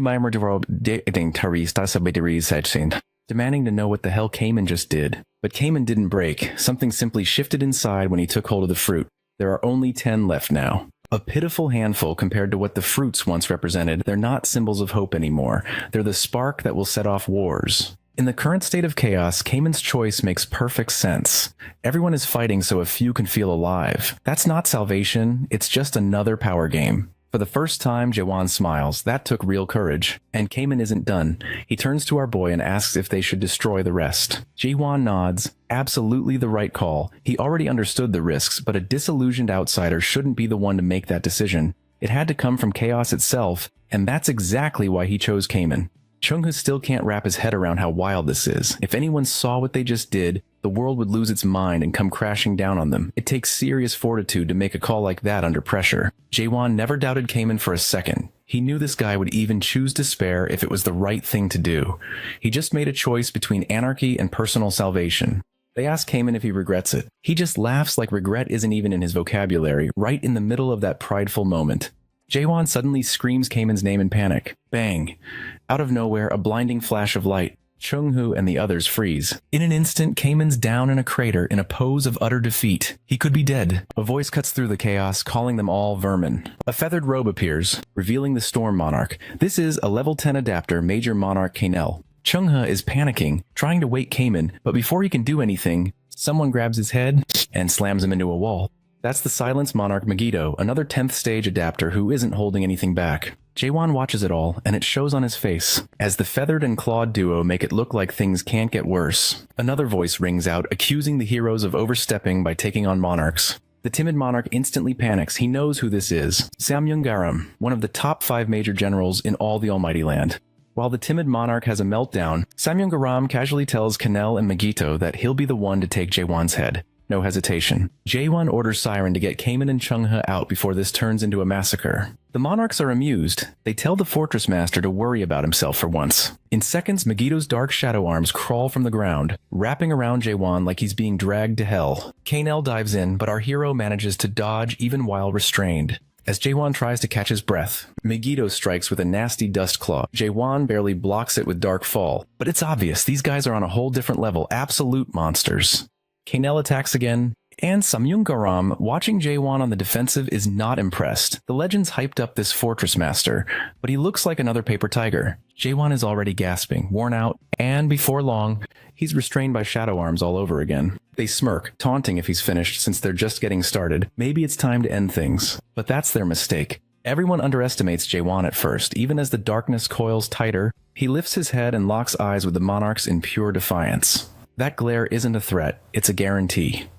Speaker 1: know what the hell Kamen just did. But Kamen didn't break. Something simply shifted inside when he took hold of the fruit. There are only 10 left now. A pitiful handful compared to what the fruits once represented. They're not symbols of hope anymore. They're the spark that will set off wars. In the current state of chaos, Kamen's choice makes perfect sense. Everyone is fighting so a few can feel alive. That's not salvation, it's just another power game. For the first time, Jaewon smiles. That took real courage. And Kamen isn't done. He turns to our boy and asks if they should destroy the rest. Jaewon nods. Absolutely the right call. He already understood the risks, but a disillusioned outsider shouldn't be the one to make that decision. It had to come from chaos itself, and that's exactly why he chose Kamen. Chung-Hu still can't wrap his head around how wild this is. If anyone saw what they just did, the world would lose its mind and come crashing down on them. It takes serious fortitude to make a call like that under pressure. Jae-won never doubted Kamen for a second. He knew this guy would even choose despair if it was the right thing to do. He just made a choice between anarchy and personal salvation. They ask Kamen if he regrets it. He just laughs like regret isn't even in his vocabulary, right in the middle of that prideful moment. Jae-won suddenly screams Kamen's name in panic. Bang! Out of nowhere, a blinding flash of light. Chung-Hu and the others freeze. In an instant, Kamen's down in a crater in a pose of utter defeat. He could be dead. A voice cuts through the chaos, calling them all vermin. A feathered robe appears, revealing the Storm Monarch. This is a level 10 adapter, Major Monarch Kanel. Chung-Hu is panicking, trying to wake Kamen, but before he can do anything, someone grabs his head and slams him into a wall. That's the Silence Monarch Megiddo, another 10th stage adapter who isn't holding anything back. Jae-won watches it all, and it shows on his face, as the feathered and clawed duo make it look like things can't get worse. Another voice rings out, accusing the heroes of overstepping by taking on monarchs. The timid monarch instantly panics. He knows who this is. Samyung-garam, one of the top 5 major generals in all the Almighty Land. While the timid monarch has a meltdown, Samyung-garam casually tells Kanel and Megiddo that he'll be the one to take Jae-won's head. No hesitation. Jae-won orders Siren to get Kamen and Chung-Hu out before this turns into a massacre. The monarchs are amused. They tell the fortress master to worry about himself for once. In seconds, Megiddo's dark shadow arms crawl from the ground, wrapping around Jae-won like he's being dragged to hell. Kanel dives in, but our hero manages to dodge even while restrained. As Jae-won tries to catch his breath, Megiddo strikes with a nasty dust claw. Jae-won barely blocks it with Dark Fall. But it's obvious, these guys are on a whole different level, absolute monsters. Kanel attacks again, and Samyung-garam, watching Jae-won on the defensive, is not impressed. The legends hyped up this fortress master, but he looks like another paper tiger. Jae-won is already gasping, worn out, and before long, he's restrained by shadow arms all over again. They smirk, taunting if he's finished since they're just getting started. Maybe it's time to end things. But that's their mistake. Everyone underestimates Jae-won at first. Even as the darkness coils tighter, he lifts his head and locks eyes with the monarchs in pure defiance. That glare isn't a threat, it's a guarantee.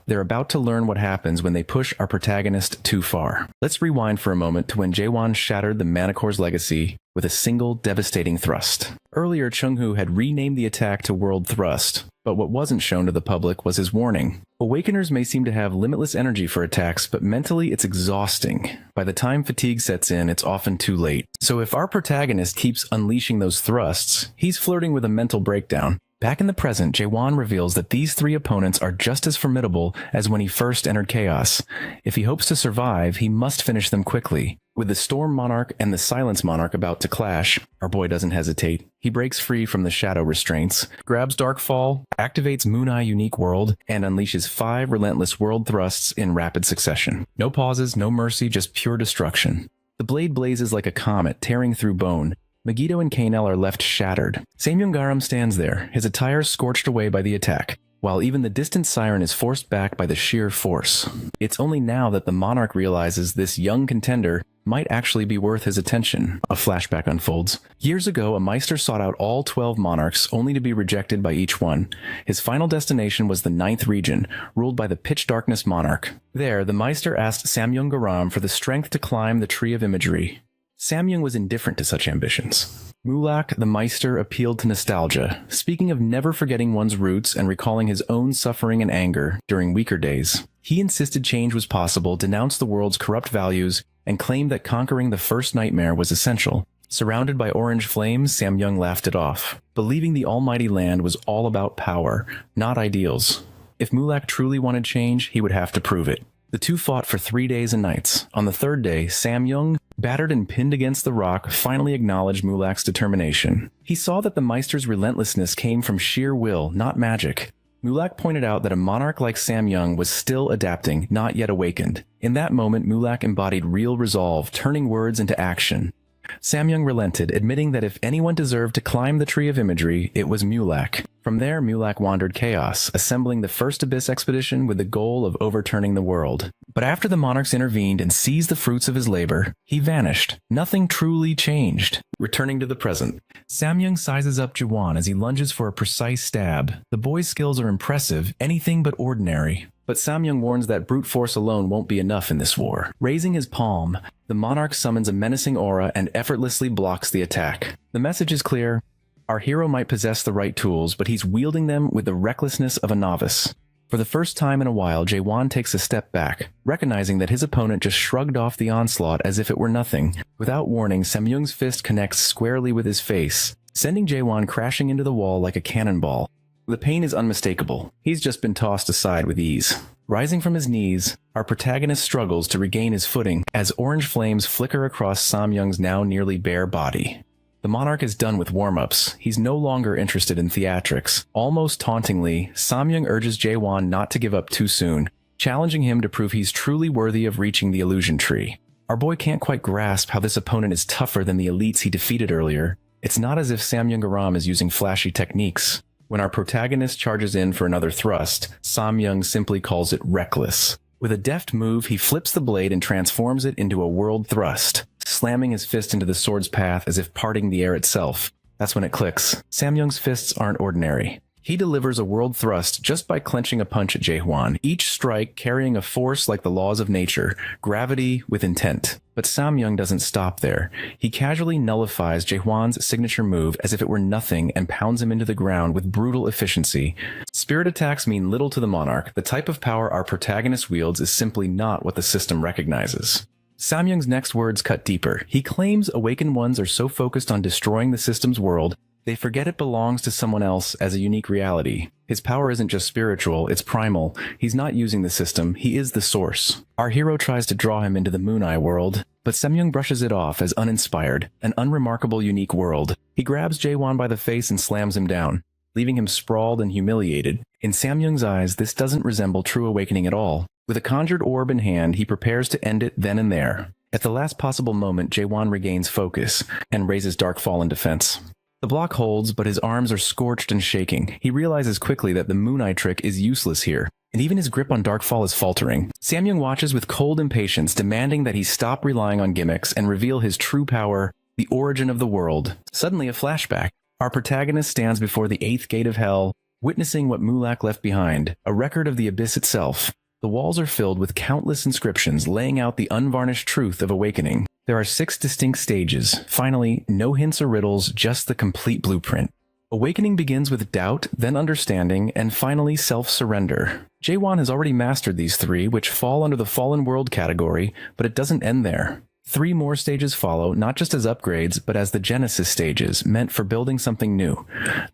Speaker 1: They're about to learn what happens when they push our protagonist too far. Let's rewind for a moment to when Jae-won shattered the Manicor's legacy with a single devastating thrust. Earlier, Chung-Hu had renamed the attack to World Thrust, but what wasn't shown to the public was his warning. Awakeners may seem to have limitless energy for attacks, but mentally it's exhausting. By the time fatigue sets in, it's often too late. So if our protagonist keeps unleashing those thrusts, he's flirting with a mental breakdown. Back in the present, Jae-won reveals that these 3 opponents are just as formidable as when he first entered Chaos. If he hopes to survive, he must finish them quickly. With the Storm Monarch and the Silence Monarch about to clash, our boy doesn't hesitate. He breaks free from the shadow restraints, grabs Darkfall, activates Moon Eye Unique World, and unleashes 5 relentless world thrusts in rapid succession. No pauses, no mercy, just pure destruction. The blade blazes like a comet, tearing through bone. Megiddo and Kanel are left shattered. Samyung-garam stands there, his attire scorched away by the attack, while even the distant siren is forced back by the sheer force. It's only now that the monarch realizes this young contender might actually be worth his attention. A flashback unfolds. Years ago, a Meister sought out all 12 monarchs, only to be rejected by each one. His final destination was the 9th region, ruled by the Pitch Darkness Monarch. There, the Meister asked Samyung-garam for the strength to climb the Tree of Imagery. Samyung was indifferent to such ambitions. Mulak, the Meister, appealed to nostalgia, speaking of never forgetting one's roots and recalling his own suffering and anger during weaker days. He insisted change was possible, denounced the world's corrupt values, and claimed that conquering the first nightmare was essential. Surrounded by orange flames, Samyung laughed it off, believing the almighty land was all about power, not ideals. If Mulak truly wanted change, he would have to prove it. The two fought for 3 days and nights. On the 3rd day, Samyung, battered and pinned against the rock, finally acknowledged Mulak's determination. He saw that the Meister's relentlessness came from sheer will, not magic. Mulak pointed out that a monarch like Samyung was still adapting, not yet awakened. In that moment, Mulak embodied real resolve, turning words into action. Samyung relented, admitting that if anyone deserved to climb the Tree of Imagery, it was Mulak. From there, Mulak wandered Chaos, assembling the First Abyss expedition with the goal of overturning the world. But after the monarchs intervened and seized the fruits of his labor, he vanished. Nothing truly changed. Returning to the present, Samyung sizes up Jae-won as he lunges for a precise stab. The boy's skills are impressive, anything but ordinary. But Samyung warns that brute force alone won't be enough in this war. Raising his palm, the monarch summons a menacing aura and effortlessly blocks the attack. The message is clear. Our hero might possess the right tools, but he's wielding them with the recklessness of a novice. For the first time in a while, Jae-won takes a step back, recognizing that his opponent just shrugged off the onslaught as if it were nothing. Without warning, Samyung's fist connects squarely with his face, sending Jae-won crashing into the wall like a cannonball. The pain is unmistakable. He's just been tossed aside with ease. Rising from his knees, our protagonist struggles to regain his footing as orange flames flicker across Samyung's now nearly bare body. The monarch is done with warm-ups. He's no longer interested in theatrics. Almost tauntingly, Samyung urges Jae-won not to give up too soon, challenging him to prove he's truly worthy of reaching the illusion tree. Our boy can't quite grasp how this opponent is tougher than the elites he defeated earlier. It's not as if Samyung Aram is using flashy techniques. When our protagonist charges in for another thrust, Samyung simply calls it reckless. With a deft move, he flips the blade and transforms it into a world thrust, slamming his fist into the sword's path as if parting the air itself. That's when it clicks. Samyung's fists aren't ordinary. He delivers a world thrust just by clenching a punch at Jae-won, each strike carrying a force like the laws of nature, gravity with intent. But Samyung doesn't stop there. He casually nullifies Jae-won's signature move as if it were nothing and pounds him into the ground with brutal efficiency. Spirit attacks mean little to the monarch. The type of power our protagonist wields is simply not what the system recognizes. Samyung's next words cut deeper. He claims awakened ones are so focused on destroying the system's world, they forget it belongs to someone else as a unique reality. His power isn't just spiritual, it's primal. He's not using the system, he is the source. Our hero tries to draw him into the Moon Eye world, but Samyung brushes it off as uninspired, an unremarkable unique world. He grabs Jae-won by the face and slams him down, leaving him sprawled and humiliated. In Samyung's eyes, this doesn't resemble true awakening at all. With a conjured orb in hand, he prepares to end it then and there. At the last possible moment, Jae-won regains focus and raises Darkfall in defense. The block holds, but his arms are scorched and shaking. He realizes quickly that the Moon Eye trick is useless here, and even his grip on Darkfall is faltering. Samyung watches with cold impatience, demanding that he stop relying on gimmicks and reveal his true power, the origin of the world. Suddenly a flashback. Our protagonist stands before the 8th gate of hell, witnessing what Mulak left behind, a record of the abyss itself. The walls are filled with countless inscriptions laying out the unvarnished truth of awakening. There are 6 distinct stages. Finally, no hints or riddles, just the complete blueprint. Awakening begins with doubt, then understanding, and finally self-surrender. Jae-won has already mastered these 3, which fall under the Fallen World category, but it doesn't end there. 3 more stages follow, not just as upgrades, but as the Genesis stages, meant for building something new.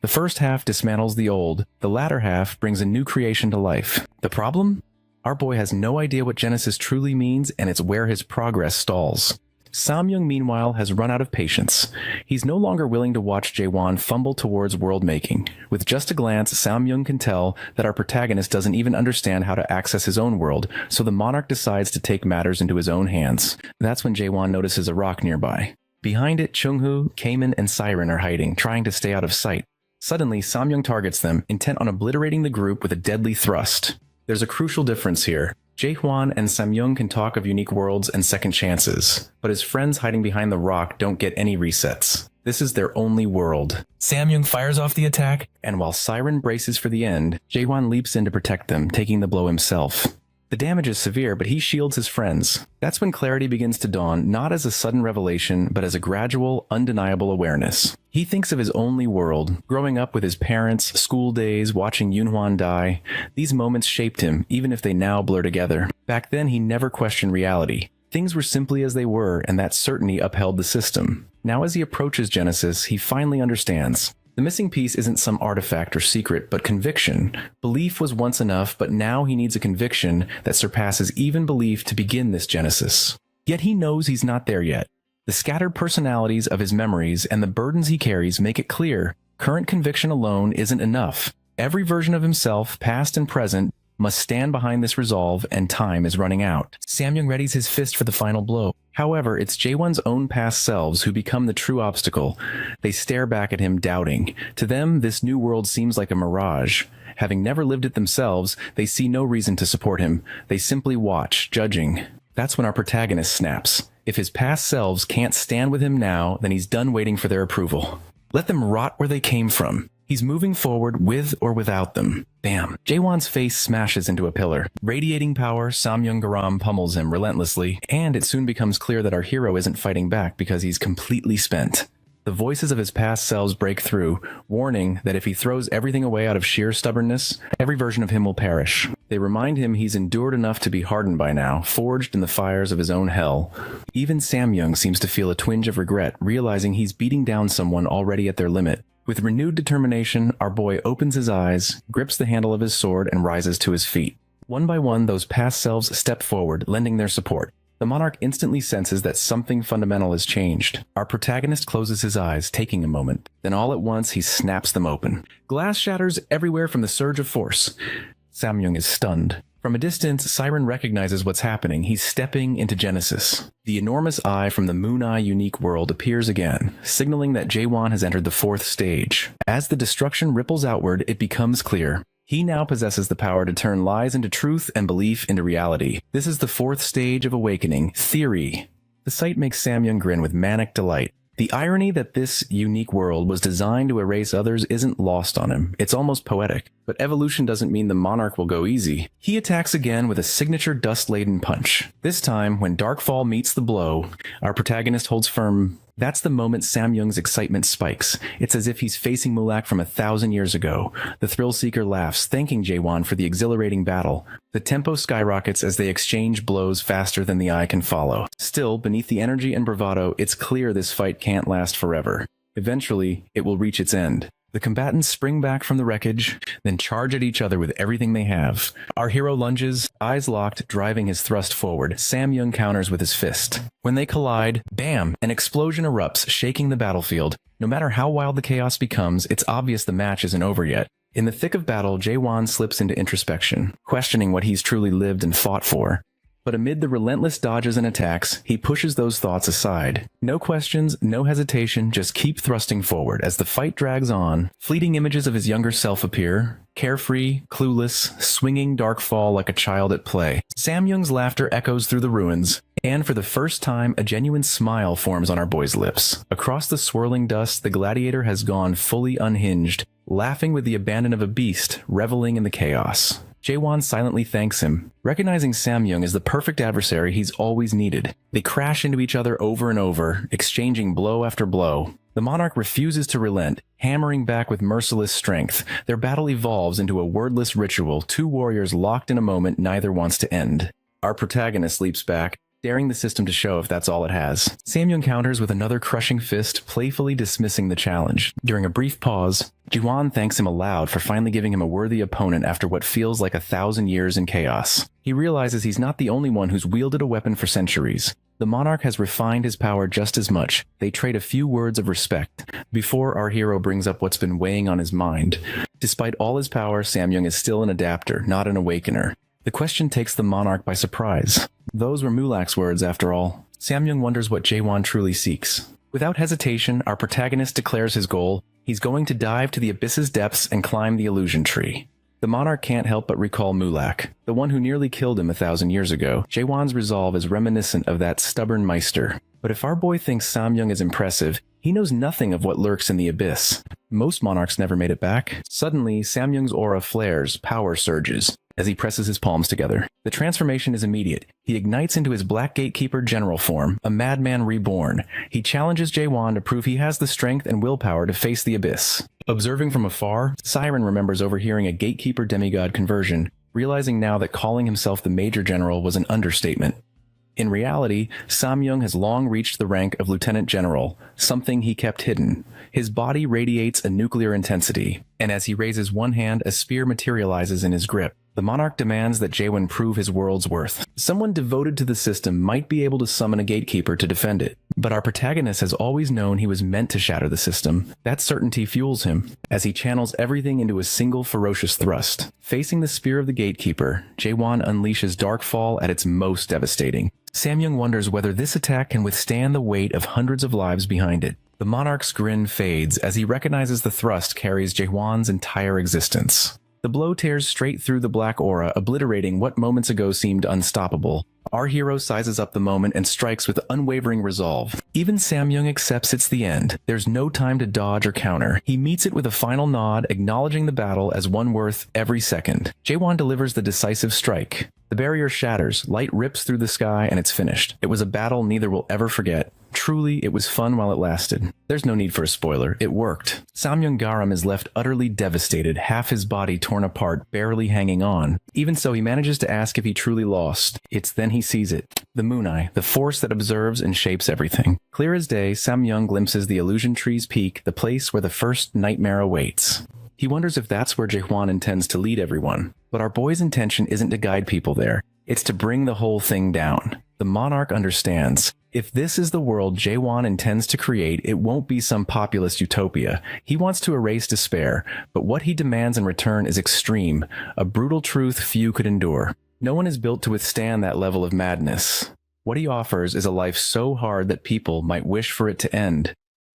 Speaker 1: The first half dismantles the old, the latter half brings a new creation to life. The problem? Our boy has no idea what Genesis truly means, and it's where his progress stalls. Samyung, meanwhile, has run out of patience. He's no longer willing to watch Jae-won fumble towards world-making. With just a glance, Samyung can tell that our protagonist doesn't even understand how to access his own world, so the monarch decides to take matters into his own hands. That's when Jae-won notices a rock nearby. Behind it, Chung-hoo, Kaemin, and Siren are hiding, trying to stay out of sight. Suddenly, Samyung targets them, intent on obliterating the group with a deadly thrust. There's a crucial difference here. Jae-won and Samyung can talk of unique worlds and second chances, but his friends hiding behind the rock don't get any resets. This is their only world. Samyung fires off the attack, and while Siren braces for the end, Jae-won leaps in to protect them, taking the blow himself. The damage is severe, but he shields his friends. That's when clarity begins to dawn, not as a sudden revelation, but as a gradual, undeniable awareness. He thinks of his only world, growing up with his parents, school days, watching Yoonhwan die. These moments shaped him, even if they now blur together. Back then, he never questioned reality. Things were simply as they were, and that certainty upheld the system. Now as he approaches Genesis, he finally understands. The missing piece isn't some artifact or secret, but conviction. Belief was once enough, but now he needs a conviction that surpasses even belief to begin this Genesis. Yet he knows he's not there yet. The scattered personalities of his memories and the burdens he carries make it clear current conviction alone isn't enough. Every version of himself, past and present, must stand behind this resolve, and time is running out. Samyung readies his fist for the final blow. However, it's Jae-won's own past selves who become the true obstacle. They stare back at him, doubting. To them, this new world seems like a mirage. Having never lived it themselves, they see no reason to support him. They simply watch, judging. That's when our protagonist snaps. If his past selves can't stand with him now, then he's done waiting for their approval. Let them rot where they came from. He's moving forward with or without them. Bam. Jaewon's face smashes into a pillar. Radiating power, Samyeong pummels him relentlessly, and it soon becomes clear that our hero isn't fighting back because he's completely spent. The voices of his past selves break through, warning that if he throws everything away out of sheer stubbornness, every version of him will perish. They remind him he's endured enough to be hardened by now, forged in the fires of his own hell. Even Samyeong seems to feel a twinge of regret, realizing he's beating down someone already at their limit. With renewed determination, our boy opens his eyes, grips the handle of his sword, and rises to his feet. One by one, those past selves step forward, lending their support. The monarch instantly senses that something fundamental has changed. Our protagonist closes his eyes, taking a moment. Then all at once, he snaps them open. Glass shatters everywhere from the surge of force. Samyeong is stunned. From a distance, Siren recognizes what's happening. He's stepping into Genesis. The enormous eye from the Moon Eye unique world appears again, signaling that Jaewon has entered the 4th stage. As the destruction ripples outward, it becomes clear. He now possesses the power to turn lies into truth and belief into reality. This is the 4th stage of awakening, theory. The sight makes Samyeong grin with manic delight. The irony that this unique world was designed to erase others isn't lost on him. It's almost poetic. But evolution doesn't mean the monarch will go easy. He attacks again with a signature dust-laden punch. This time, when Darkfall meets the blow, our protagonist holds firm. That's the moment Samyeong's excitement spikes. It's as if he's facing Mulak from 1,000 years ago. The thrill-seeker laughs, thanking Jaewon for the exhilarating battle. The tempo skyrockets as they exchange blows faster than the eye can follow. Still, beneath the energy and bravado, it's clear this fight can't last forever. Eventually, it will reach its end. The combatants spring back from the wreckage, then charge at each other with everything they have. Our hero lunges, eyes locked, driving his thrust forward. Samyeong counters with his fist. When they collide, bam, an explosion erupts, shaking the battlefield. No matter how wild the chaos becomes, it's obvious the match isn't over yet. In the thick of battle, Jaewon slips into introspection, questioning what he's truly lived and fought for. But amid the relentless dodges and attacks, he pushes those thoughts aside. No questions, no hesitation, just keep thrusting forward. As the fight drags on, fleeting images of his younger self appear, carefree, clueless, swinging Darkfall like a child at play. Samyeong's laughter echoes through the ruins, and for the first time, a genuine smile forms on our boy's lips. Across the swirling dust, the gladiator has gone fully unhinged, laughing with the abandon of a beast, reveling in the chaos. Jaewon silently thanks him, recognizing Samyeong as the perfect adversary he's always needed. They crash into each other over and over, exchanging blow after blow. The monarch refuses to relent, hammering back with merciless strength. Their battle evolves into a wordless ritual, two warriors locked in a moment neither wants to end. Our protagonist leaps back, daring the system to show if that's all it has. Samyeong counters with another crushing fist, playfully dismissing the challenge. During a brief pause, Jaewon thanks him aloud for finally giving him a worthy opponent after what feels like 1,000 years in chaos. He realizes he's not the only one who's wielded a weapon for centuries. The monarch has refined his power just as much. They trade a few words of respect before our hero brings up what's been weighing on his mind. Despite all his power, Samyeong is still an adapter, not an awakener. The question takes the monarch by surprise. Those were Mulak's words, after all. Samyeong wonders what Jaewon truly seeks. Without hesitation, our protagonist declares his goal. He's going to dive to the abyss's depths and climb the illusion tree. The monarch can't help but recall Mulak, the one who nearly killed him 1,000 years ago. Jaewon's resolve is reminiscent of that stubborn Meister. But if our boy thinks Samyeong is impressive, he knows nothing of what lurks in the abyss. Most monarchs never made it back. Suddenly, Samyeong's aura flares, power surges. As he presses his palms together. The transformation is immediate. He ignites into his Black Gatekeeper general form, a madman reborn. He challenges Jaewon to prove he has the strength and willpower to face the abyss. Observing from afar, Siren remembers overhearing a Gatekeeper demigod conversion, realizing now that calling himself the Major General was an understatement. In reality, Samyeong has long reached the rank of Lieutenant General, something he kept hidden. His body radiates a nuclear intensity, and as he raises one hand, a spear materializes in his grip. The monarch demands that Jaewon prove his world's worth. Someone devoted to the system might be able to summon a gatekeeper to defend it, but our protagonist has always known he was meant to shatter the system. That certainty fuels him, as he channels everything into a single ferocious thrust. Facing the spear of the gatekeeper, Jaewon unleashes Darkfall at its most devastating. Samyeong wonders whether this attack can withstand the weight of hundreds of lives behind it. The monarch's grin fades as he recognizes the thrust carries Jaewon's entire existence. The blow tears straight through the black aura, obliterating what moments ago seemed unstoppable. Our hero sizes up the moment and strikes with unwavering resolve. Even Samyung accepts it's the end. There's no time to dodge or counter. He meets it with a final nod, acknowledging the battle as one worth every second. Jaewon delivers the decisive strike. The barrier shatters, light rips through the sky, and it's finished. It was a battle neither will ever forget. Truly, it was fun while it lasted. There's no need for a spoiler. It worked. Samyung Garam is left utterly devastated, half his body torn apart, barely hanging on. Even so, he manages to ask if he truly lost. It's then he sees it. The moon eye, the force that observes and shapes everything. Clear as day, Samyung glimpses the illusion tree's peak, the place where the first nightmare awaits. He wonders if that's where Jaehwan intends to lead everyone. But our boy's intention isn't to guide people there. It's to bring the whole thing down. The monarch understands. If this is the world Jaewon intends to create, it won't be some populist utopia. He wants to erase despair, but what he demands in return is extreme, a brutal truth few could endure. No one is built to withstand that level of madness. What he offers is a life so hard that people might wish for it to end.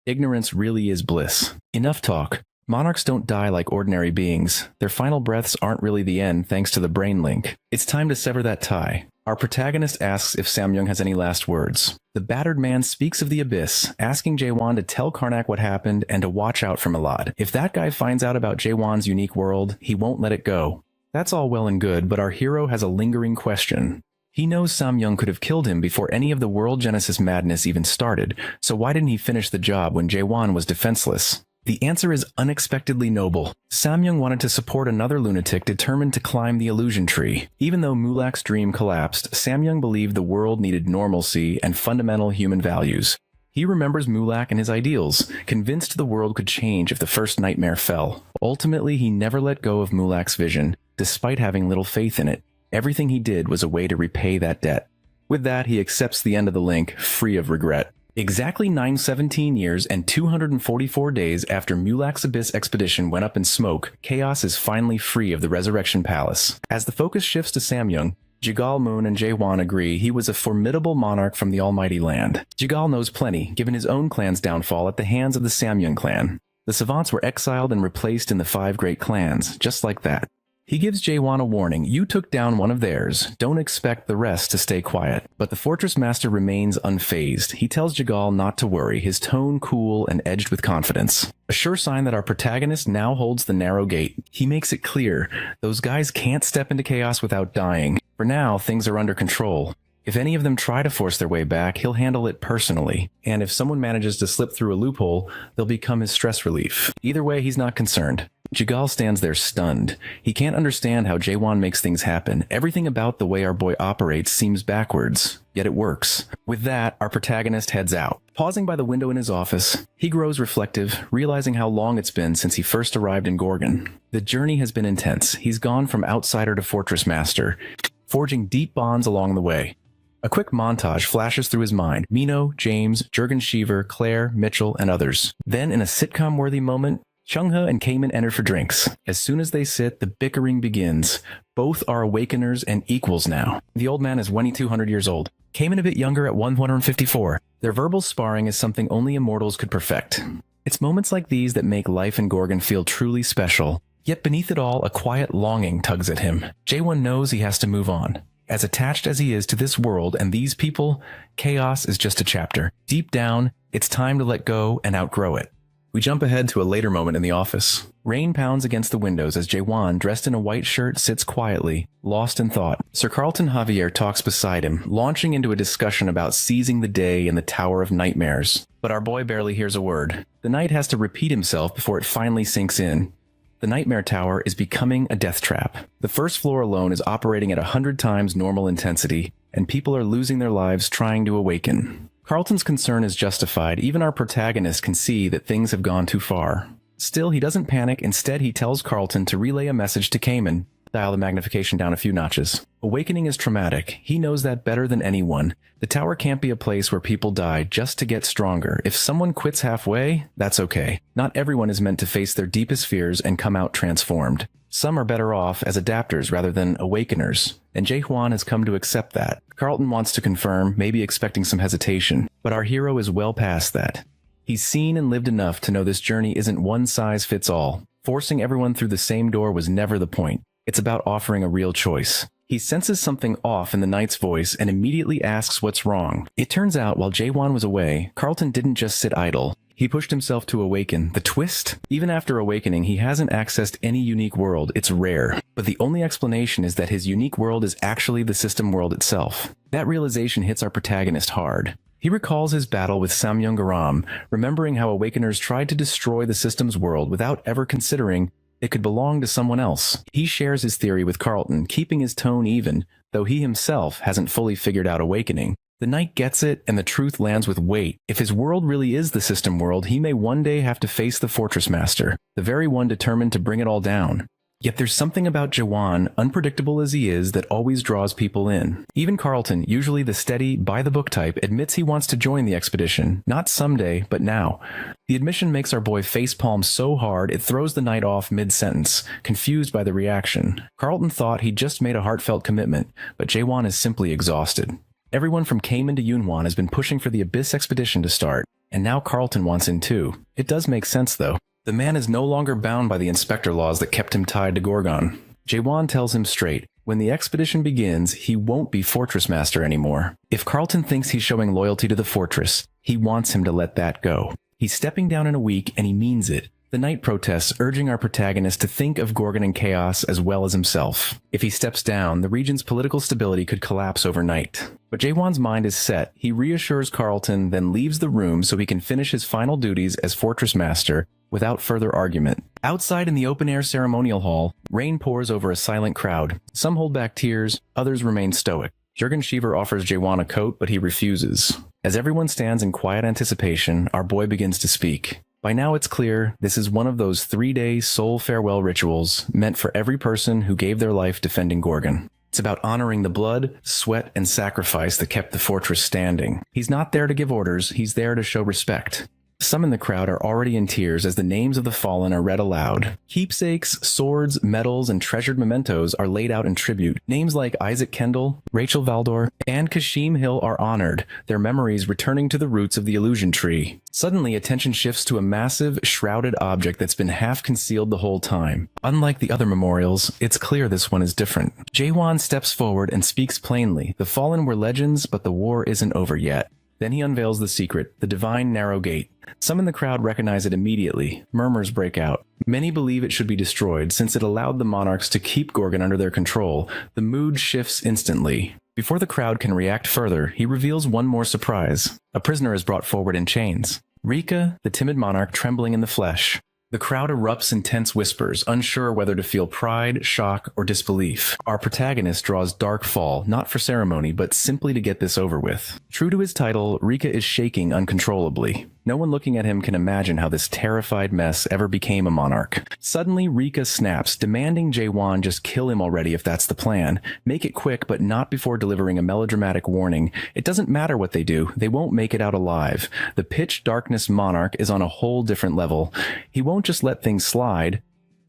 Speaker 1: Ignorance really is bliss. Enough talk. Monarchs don't die like ordinary beings. Their final breaths aren't really the end thanks to the brain link. It's time to sever that tie. Our protagonist asks if Samyung has any last words. The battered man speaks of the abyss, asking Jaewon to tell Karnak what happened and to watch out for Malad. If that guy finds out about Jaewon's unique world, he won't let it go. That's all well and good, but our hero has a lingering question. He knows Samyung could have killed him before any of the World Genesis madness even started, so why didn't he finish the job when Jaewon was defenseless? The answer is unexpectedly noble. Samyung wanted to support another lunatic determined to climb the illusion tree. Even though Mulak's dream collapsed, Samyung believed the world needed normalcy and fundamental human values. He remembers Mulak and his ideals, convinced the world could change if the first nightmare fell. Ultimately, he never let go of Mulak's vision, despite having little faith in it. Everything he did was a way to repay that debt. With that, he accepts the end of the link, free of regret. Exactly 917 years and 244 days after Mulak's Abyss expedition went up in smoke, Chaos is finally free of the Resurrection Palace. As the focus shifts to Samyung, Jigal Moon and Jaewon agree he was a formidable monarch from the Almighty Land. Jigal knows plenty, given his own clan's downfall at the hands of the Samyung clan. The savants were exiled and replaced in the 5 great clans, just like that. He gives Jaewon a warning. You took down one of theirs. Don't expect the rest to stay quiet. But the fortress master remains unfazed. He tells Jigal not to worry, his tone cool and edged with confidence. A sure sign that our protagonist now holds the narrow gate. He makes it clear, those guys can't step into chaos without dying. For now, things are under control. If any of them try to force their way back, he'll handle it personally. And if someone manages to slip through a loophole, they'll become his stress relief. Either way, he's not concerned. Jigal stands there stunned. He can't understand how Jaewon makes things happen. Everything about the way our boy operates seems backwards, yet it works. With that, our protagonist heads out. Pausing by the window in his office, he grows reflective, realizing how long it's been since he first arrived in Gorgon. The journey has been intense. He's gone from outsider to fortress master, forging deep bonds along the way. A quick montage flashes through his mind. Mino, James, Jurgen Sheaver, Claire, Mitchell, and others. Then, in a sitcom-worthy moment, Chung-ha and Kamen enter for drinks. As soon as they sit, the bickering begins. Both are awakeners and equals now. The old man is 2,200 years old. Kamen a bit younger at 154. Their verbal sparring is something only immortals could perfect. It's moments like these that make life in Gorgon feel truly special. Yet beneath it all, a quiet longing tugs at him. Jaewon knows he has to move on. As attached as he is to this world and these people, chaos is just a chapter. Deep down, it's time to let go and outgrow it. We jump ahead to a later moment in the office. Rain pounds against the windows as Jaewon, dressed in a white shirt, sits quietly, lost in thought. Sir Carlton Javier talks beside him, launching into a discussion about seizing the day in the Tower of Nightmares. But our boy barely hears a word. The night has to repeat himself before it finally sinks in. The Nightmare Tower is becoming a death trap. The first floor alone is operating at 100 times normal intensity, and people are losing their lives trying to awaken. Carlton's concern is justified. Even our protagonist can see that things have gone too far. Still, he doesn't panic. Instead, he tells Carlton to relay a message to Kamen. Dial the magnification down a few notches. Awakening is traumatic. He knows that better than anyone. The tower can't be a place where people die just to get stronger. If someone quits halfway, that's okay. Not everyone is meant to face their deepest fears and come out transformed. Some are better off as adapters rather than awakeners, and Jaehwan has come to accept that. Carlton wants to confirm, maybe expecting some hesitation, but our hero is well past that. He's seen and lived enough to know this journey isn't one size fits all. Forcing everyone through the same door was never the point. It's about offering a real choice. He senses something off in the knight's voice and immediately asks what's wrong. It turns out while Jaewon was away, Carlton didn't just sit idle. He pushed himself to awaken. The twist? Even after awakening, he hasn't accessed any unique world. It's rare. But the only explanation is that his unique world is actually the system world itself. That realization hits our protagonist hard. He recalls his battle with Samyungaram, remembering how Awakeners tried to destroy the system's world without ever considering it could belong to someone else. He shares his theory with Carlton, keeping his tone even, though he himself hasn't fully figured out awakening. The knight gets it, and the truth lands with weight. If his world really is the system world, he may one day have to face the Fortress Master, the very one determined to bring it all down. Yet there's something about Jaewon, unpredictable as he is, that always draws people in. Even Carlton, usually the steady, by-the-book type, admits he wants to join the expedition, not someday, but now. The admission makes our boy facepalm so hard it throws the knight off mid-sentence, confused by the reaction. Carlton thought he'd just made a heartfelt commitment, but Jaewon is simply exhausted. Everyone from Kamen to Yunhwan has been pushing for the Abyss expedition to start, and now Carlton wants in too. It does make sense though. The man is no longer bound by the inspector laws that kept him tied to Gorgon. Jaewon tells him straight, when the expedition begins, he won't be Fortress Master anymore. If Carlton thinks he's showing loyalty to the fortress, he wants him to let that go. He's stepping down in a week, and he means it. The knight protests, urging our protagonist to think of Gorgon and Chaos as well as himself. If he steps down, the region's political stability could collapse overnight. But Jaewon's mind is set. He reassures Carlton, then leaves the room so he can finish his final duties as Fortress Master without further argument. Outside in the open-air ceremonial hall, rain pours over a silent crowd. Some hold back tears, others remain stoic. Jurgen Shiver offers Jaewon a coat, but he refuses. As everyone stands in quiet anticipation, our boy begins to speak. By now it's clear this is one of those 3-day soul farewell rituals meant for every person who gave their life defending Gorgon. It's about honoring the blood, sweat, and sacrifice that kept the fortress standing. He's not there to give orders, he's there to show respect. Some in the crowd are already in tears as the names of the fallen are read aloud. Keepsakes, swords, medals, and treasured mementos are laid out in tribute. Names like Isaac Kendall, Rachel Valdor, and Kashim Hill are honored, their memories returning to the roots of the illusion tree. Suddenly, attention shifts to a massive, shrouded object that's been half concealed the whole time. Unlike the other memorials, it's clear this one is different. Jaewon steps forward and speaks plainly. The fallen were legends, but the war isn't over yet. Then he unveils the secret, the divine narrow gate. Some in the crowd recognize it immediately. Murmurs break out. Many believe it should be destroyed since it allowed the monarchs to keep Gorgon under their control. The mood shifts instantly. Before the crowd can react further, he reveals one more surprise. A prisoner is brought forward in chains. Rika, the timid monarch, trembling in the flesh. The crowd erupts in tense whispers, unsure whether to feel pride, shock, or disbelief. Our protagonist draws Dark Fall, not for ceremony, but simply to get this over with. True to his title, Rika is shaking uncontrollably. No one looking at him can imagine how this terrified mess ever became a monarch. Suddenly, Rika snaps, demanding Jaewon just kill him already if that's the plan. Make it quick, but not before delivering a melodramatic warning. It doesn't matter what they do, they won't make it out alive. The pitch darkness monarch is on a whole different level. He won't just let things slide.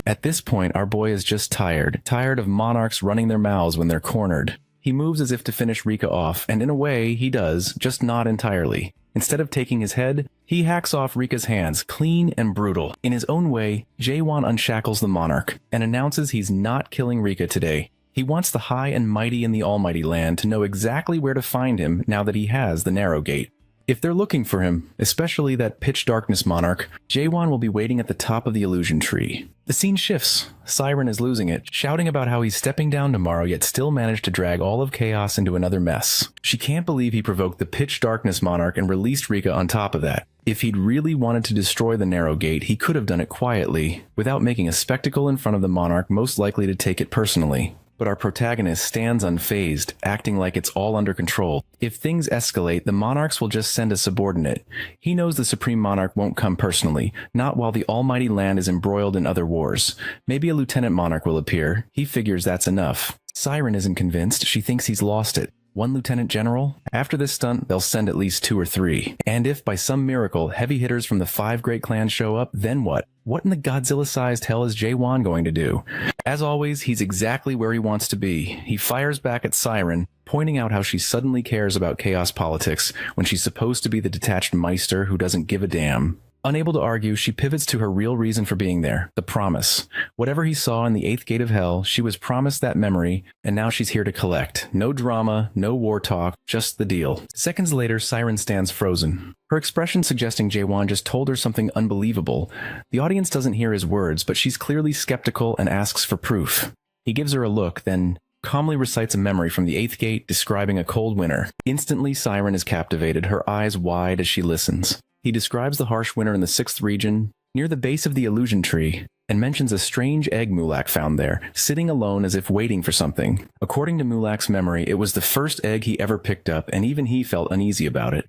Speaker 1: At this point, our boy is just tired of monarchs running their mouths when they're cornered. He moves as if to finish Rika off, and in a way, he does, just not entirely. Instead of taking his head, he hacks off Rika's hands, clean and brutal. In his own way, Jaewon unshackles the monarch, and announces he's not killing Rika today. He wants the high and mighty in the Almighty Land to know exactly where to find him now that he has the narrow gate. If they're looking for him, especially that pitch darkness monarch, Jaewon will be waiting at the top of the illusion tree. The scene shifts. Siren is losing it, shouting about how he's stepping down tomorrow yet still managed to drag all of Chaos into another mess. She can't believe he provoked the pitch darkness monarch and released Rika on top of that. If he'd really wanted to destroy the narrow gate, he could have done it quietly, without making a spectacle in front of the monarch most likely to take it personally. But our protagonist stands unfazed, acting like it's all under control. If things escalate, the monarchs will just send a subordinate. He knows the Supreme Monarch won't come personally, not while the Almighty Land is embroiled in other wars. Maybe a Lieutenant Monarch will appear. He figures that's enough. Siren isn't convinced. She thinks he's lost it. One lieutenant general? After this stunt, they'll send at least 2 or 3. And if, by some miracle, heavy hitters from the 5 great clans show up, then what? What in the Godzilla-sized hell is Jaewon going to do? As always, he's exactly where he wants to be. He fires back at Siren, pointing out how she suddenly cares about chaos politics when she's supposed to be the detached Meister who doesn't give a damn. Unable to argue, she pivots to her real reason for being there, the promise. Whatever he saw in the eighth gate of hell, she was promised that memory, and now she's here to collect. No drama, no war talk, just the deal. Seconds later, Siren stands frozen. Her expression suggesting Jaewon just told her something unbelievable. The audience doesn't hear his words, but she's clearly skeptical and asks for proof. He gives her a look, then calmly recites a memory from the eighth gate describing a cold winter. Instantly, Siren is captivated, her eyes wide as she listens. He describes the harsh winter in the 6th region, near the base of the illusion tree, and mentions a strange egg Mulak found there, sitting alone as if waiting for something. According to Mulak's memory, it was the first egg he ever picked up, and even he felt uneasy about it.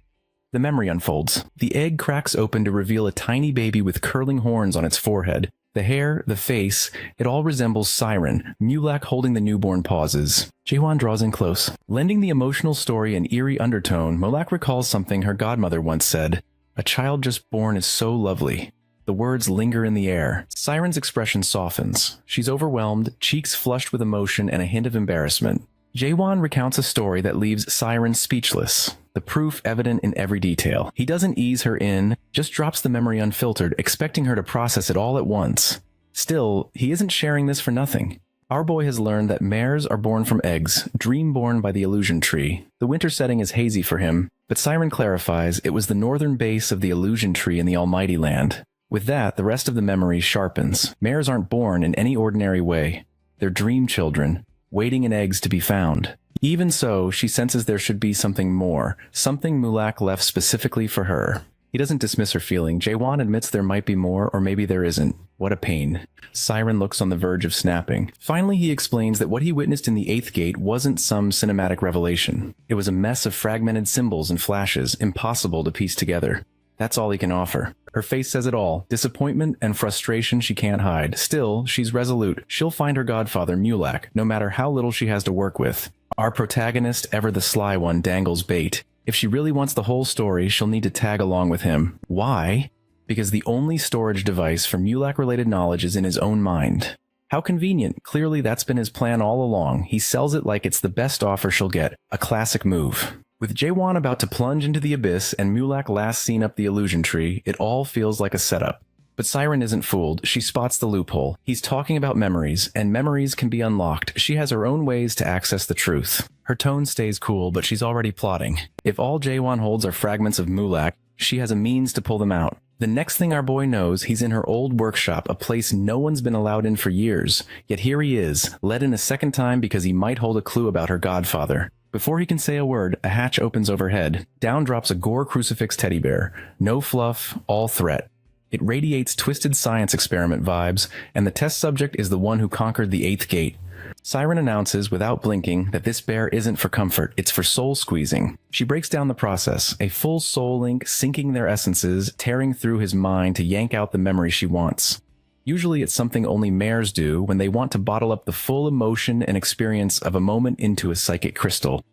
Speaker 1: The memory unfolds. The egg cracks open to reveal a tiny baby with curling horns on its forehead. The hair, the face, it all resembles Siren. Mulak holding the newborn pauses. Jaewon draws in close. Lending the emotional story an eerie undertone, Mulak recalls something her godmother once said. "A child just born is so lovely." The words linger in the air. Siren's expression softens. She's overwhelmed, cheeks flushed with emotion and a hint of embarrassment. Jaewon recounts a story that leaves Siren speechless, the proof evident in every detail. He doesn't ease her in, just drops the memory unfiltered, expecting her to process it all at once. Still, he isn't sharing this for nothing. Our boy has learned that mares are born from eggs, dream born by the illusion tree. The winter setting is hazy for him, but Siren clarifies it was the northern base of the illusion tree in the Almighty Land. With that, the rest of the memory sharpens. Mares aren't born in any ordinary way. They're dream children, waiting in eggs to be found. Even so, she senses there should be something more, something Mulak left specifically for her. He doesn't dismiss her feeling. Jaewon admits there might be more, or maybe there isn't. What a pain. Siren looks on the verge of snapping. Finally, he explains that what he witnessed in the eighth gate wasn't some cinematic revelation. It was a mess of fragmented symbols and flashes, impossible to piece together. That's all he can offer. Her face says it all. Disappointment and frustration she can't hide. Still, she's resolute. She'll find her godfather, Mulak, no matter how little she has to work with. Our protagonist, ever the sly one, dangles bait. If she really wants the whole story, she'll need to tag along with him. Why? Because the only storage device for Mulak-related knowledge is in his own mind. How convenient. Clearly that's been his plan all along. He sells it like it's the best offer she'll get. A classic move. With Jaewon about to plunge into the abyss and Mulak last seen up the illusion tree, it all feels like a setup. But Siren isn't fooled. She spots the loophole. He's talking about memories, and memories can be unlocked. She has her own ways to access the truth. Her tone stays cool, but she's already plotting. If all Jaewon holds are fragments of Mulak, she has a means to pull them out. The next thing our boy knows, he's in her old workshop, a place no one's been allowed in for years. Yet here he is, let in a second time because he might hold a clue about her godfather. Before he can say a word, a hatch opens overhead. Down drops a gore crucifix teddy bear. No fluff, all threat. It radiates twisted science experiment vibes, and the test subject is the one who conquered the eighth gate. Siren announces, without blinking, that this bear isn't for comfort, it's for soul squeezing. She breaks down the process, a full soul link sinking their essences, tearing through his mind to yank out the memory she wants. Usually it's something only mares do when they want to bottle up the full emotion and experience of a moment into a psychic crystal.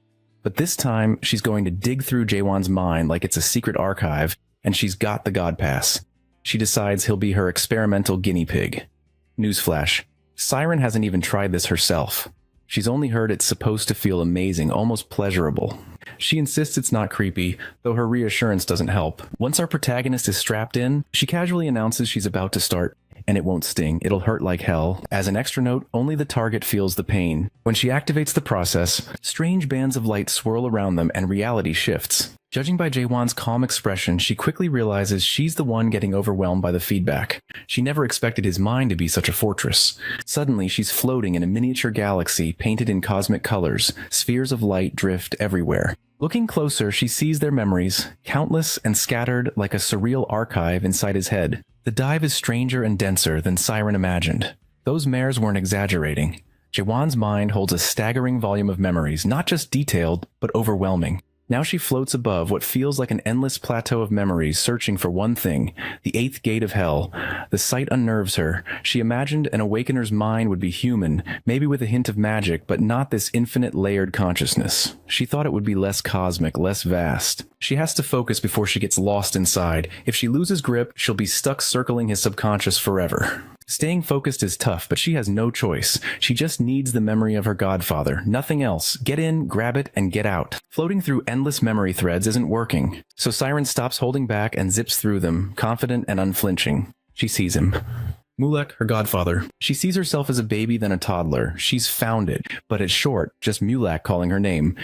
Speaker 1: But this time, she's going to dig through Jaewon's mind like it's a secret archive, and she's got the God Pass. She decides he'll be her experimental guinea pig. Newsflash. Siren hasn't even tried this herself. She's only heard it's supposed to feel amazing, almost pleasurable. She insists it's not creepy, though her reassurance doesn't help. Once our protagonist is strapped in, she casually announces she's about to start. And it won't sting, it'll hurt like hell. As an extra note, only the target feels the pain. When she activates the process, strange bands of light swirl around them and reality shifts. Judging by Jaewon's calm expression, she quickly realizes she's the one getting overwhelmed by the feedback. She never expected his mind to be such a fortress. Suddenly, she's floating in a miniature galaxy painted in cosmic colors. Spheres of light drift everywhere. Looking closer, she sees their memories, countless and scattered like a surreal archive inside his head. The dive is stranger and denser than Siren imagined. Those mares weren't exaggerating. Jaewon's mind holds a staggering volume of memories, not just detailed, but overwhelming. Now she floats above what feels like an endless plateau of memories, searching for one thing, the eighth gate of hell. The sight unnerves her. She imagined an awakener's mind would be human, maybe with a hint of magic, but not this infinite layered consciousness. She thought it would be less cosmic, less vast. She has to focus before she gets lost inside. If she loses grip, she'll be stuck circling his subconscious forever. Staying focused is tough, but she has no choice. She just needs the memory of her godfather, nothing else. Get in, grab it, and get out. Floating through endless memory threads isn't working, so Siren stops holding back and zips through them, confident and unflinching. She sees him. Mulek, her godfather. She sees herself as a baby, then a toddler. She's found it, but it's short, just Mulek calling her name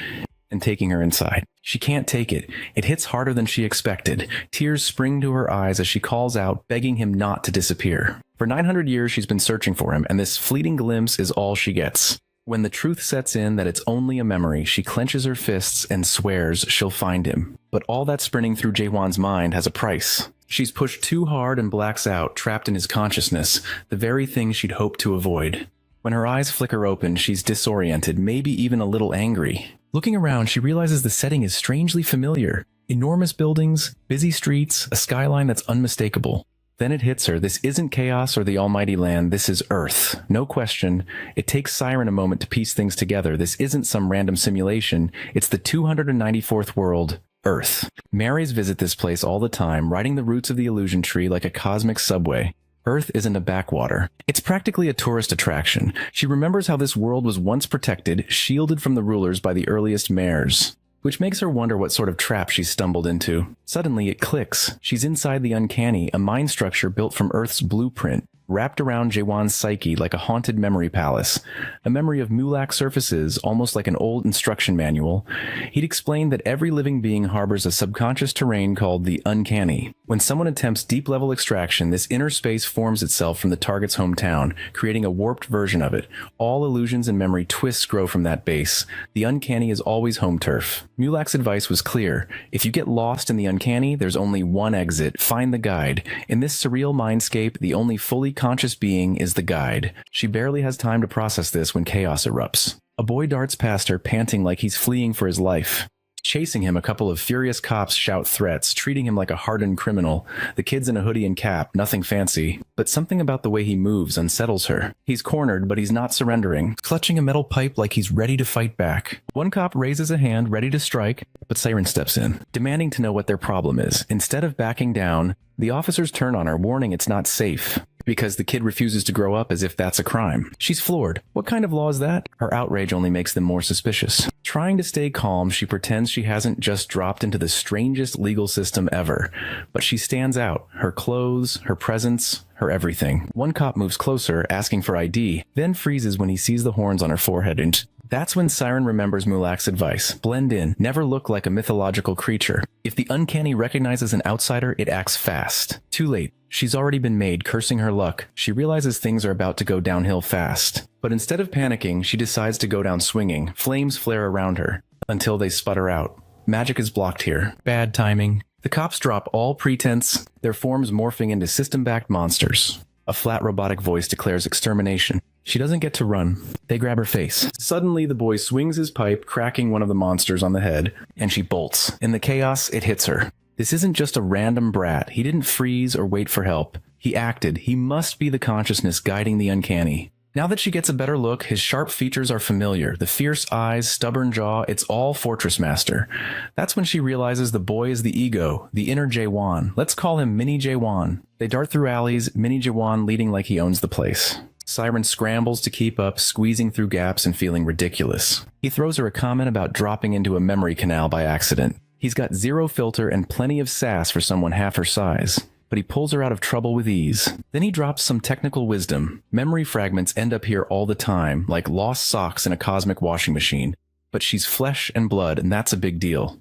Speaker 1: and taking her inside. She can't take it. It hits harder than she expected. Tears spring to her eyes as she calls out, begging him not to disappear. For 900 years, she's been searching for him, and this fleeting glimpse is all she gets. When the truth sets in that it's only a memory, she clenches her fists and swears she'll find him. But all that sprinting through Jaewon's mind has a price. She's pushed too hard and blacks out, trapped in his consciousness, the very thing she'd hoped to avoid. When her eyes flicker open, she's disoriented, maybe even a little angry. Looking around, she realizes the setting is strangely familiar. Enormous buildings, busy streets, a skyline that's unmistakable. Then it hits her. This isn't chaos or the almighty land. This is Earth. No question. It takes Siren a moment to piece things together. This isn't some random simulation. It's the 294th world, Earth. Marys visit this place all the time, riding the roots of the illusion tree like a cosmic subway. Earth isn't a backwater. It's practically a tourist attraction. She remembers how this world was once protected, shielded from the rulers by the earliest mayors, which makes her wonder what sort of trap she's stumbled into. Suddenly it clicks. She's inside the uncanny, a mind structure built from Earth's blueprint, wrapped around Jaewon's psyche like a haunted memory palace. A memory of Mulak surfaces, almost like an old instruction manual. He'd explained that every living being harbors a subconscious terrain called the uncanny. When someone attempts deep-level extraction, this inner space forms itself from the target's hometown, creating a warped version of it. All illusions and memory twists grow from that base. The uncanny is always home turf. Mulak's advice was clear. If you get lost in the uncanny, there's only one exit. Find the guide. In this surreal mindscape, the only fully conscious being is the guide. She barely has time to process this when chaos erupts. A boy darts past her, panting like he's fleeing for his life. Chasing him, a couple of furious cops shout threats, treating him like a hardened criminal. The kid's in a hoodie and cap, nothing fancy. But something about the way he moves unsettles her. He's cornered, but he's not surrendering, clutching a metal pipe like he's ready to fight back. One cop raises a hand, ready to strike, but Siren steps in, demanding to know what their problem is. Instead of backing down, the officers turn on her, warning it's not safe, because the kid refuses to grow up as if that's a crime. She's floored. What kind of law is that? Her outrage only makes them more suspicious. Trying to stay calm, she pretends she hasn't just dropped into the strangest legal system ever. But she stands out. Her clothes, her presence, her everything. One cop moves closer, asking for ID, then freezes when he sees the horns on her forehead, and that's when Siren remembers Mulak's advice. Blend in, never look like a mythological creature. If the uncanny recognizes an outsider, it acts fast. Too late. She's already been made, cursing her luck. She realizes things are about to go downhill fast. But instead of panicking, she decides to go down swinging. Flames flare around her, until they sputter out. Magic is blocked here. Bad timing. The cops drop all pretense, their forms morphing into system-backed monsters. A flat robotic voice declares extermination. She doesn't get to run. They grab her face. Suddenly, the boy swings his pipe, cracking one of the monsters on the head, and she bolts. In the chaos, it hits her. This isn't just a random brat. He didn't freeze or wait for help. He acted. He must be the consciousness guiding the uncanny. Now that she gets a better look, his sharp features are familiar. The fierce eyes, stubborn jaw, it's all Fortress Master. That's when she realizes the boy is the ego, the inner Jaewon. Let's call him Mini Jaewon. They dart through alleys, Mini Jaewon leading like he owns the place. Siren scrambles to keep up, squeezing through gaps and feeling ridiculous. He throws her a comment about dropping into a memory canal by accident. He's got zero filter and plenty of sass for someone half her size, but he pulls her out of trouble with ease. Then he drops some technical wisdom. Memory fragments end up here all the time, like lost socks in a cosmic washing machine. But she's flesh and blood, and that's a big deal.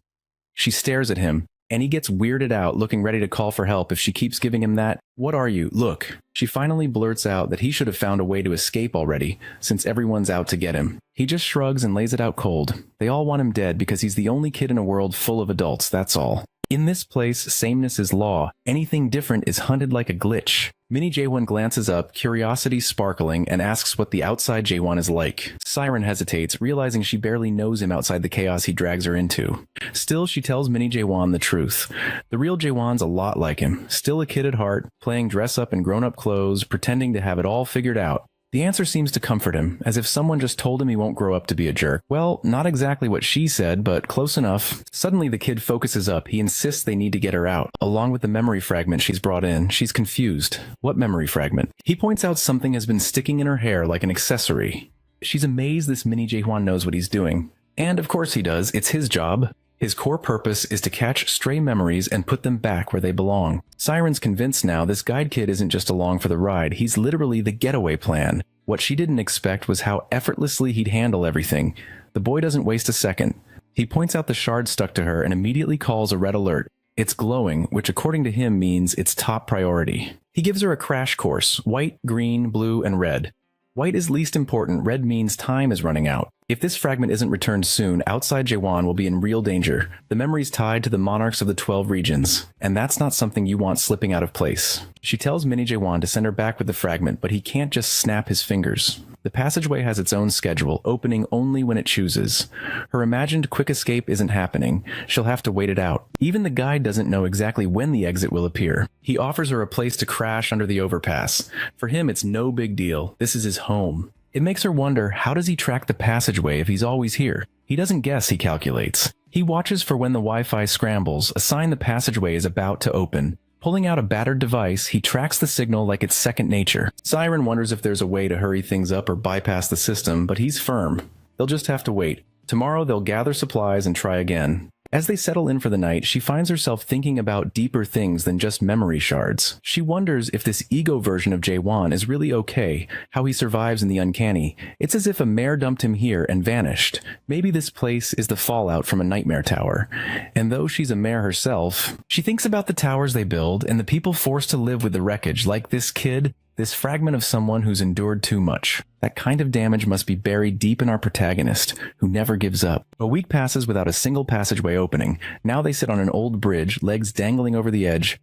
Speaker 1: She stares at him, and he gets weirded out, looking ready to call for help if she keeps giving him that, "What are you? Look." She finally blurts out that he should have found a way to escape already, since everyone's out to get him. He just shrugs and lays it out cold. They all want him dead because he's the only kid in a world full of adults, that's all. In this place, sameness is law. Anything different is hunted like a glitch. Mini Jaewon glances up, curiosity sparkling, and asks what the outside Jaewon is like. Siren hesitates, realizing she barely knows him outside the chaos he drags her into. Still, she tells Mini Jaewon the truth. The real Jaewon's a lot like him, still a kid at heart, playing dress-up in grown-up clothes, pretending to have it all figured out. The answer seems to comfort him, as if someone just told him he won't grow up to be a jerk. Well, not exactly what she said, but close enough. Suddenly the kid focuses up. He insists they need to get her out. Along with the memory fragment she's brought in, she's confused. What memory fragment? He points out something has been sticking in her hair like an accessory. She's amazed this mini Jaehwan knows what he's doing. And of course he does. It's his job. His core purpose is to catch stray memories and put them back where they belong. Siren's convinced now this guide kid isn't just along for the ride, he's literally the getaway plan. What she didn't expect was how effortlessly he'd handle everything. The boy doesn't waste a second. He points out the shard stuck to her and immediately calls a red alert. It's glowing, which according to him means it's top priority. He gives her a crash course: white, green, blue, and red. White is least important, red means time is running out. If this fragment isn't returned soon, outside Jaehwan will be in real danger. The memory's tied to the monarchs of the 12 regions, and that's not something you want slipping out of place. She tells Mini Jaehwan to send her back with the fragment, but he can't just snap his fingers. The passageway has its own schedule, opening only when it chooses. Her imagined quick escape isn't happening. She'll have to wait it out. Even the guide doesn't know exactly when the exit will appear. He offers her a place to crash under the overpass. For him, it's no big deal. This is his home. It makes her wonder, how does he track the passageway if he's always here? He doesn't guess, he calculates. He watches for when the Wi-Fi scrambles, a sign the passageway is about to open. Pulling out a battered device, he tracks the signal like it's second nature. Siren wonders if there's a way to hurry things up or bypass the system, but he's firm. They'll just have to wait. Tomorrow they'll gather supplies and try again. As they settle in for the night, she finds herself thinking about deeper things than just memory shards. She wonders if this ego version of Jaehwan is really okay, how he survives in the uncanny. It's as if a mare dumped him here and vanished. Maybe this place is the fallout from a nightmare tower. And though she's a mare herself, she thinks about the towers they build and the people forced to live with the wreckage, like this kid, this fragment of someone who's endured too much. That kind of damage must be buried deep in our protagonist, who never gives up. A week passes without a single passageway opening. Now they sit on an old bridge, legs dangling over the edge,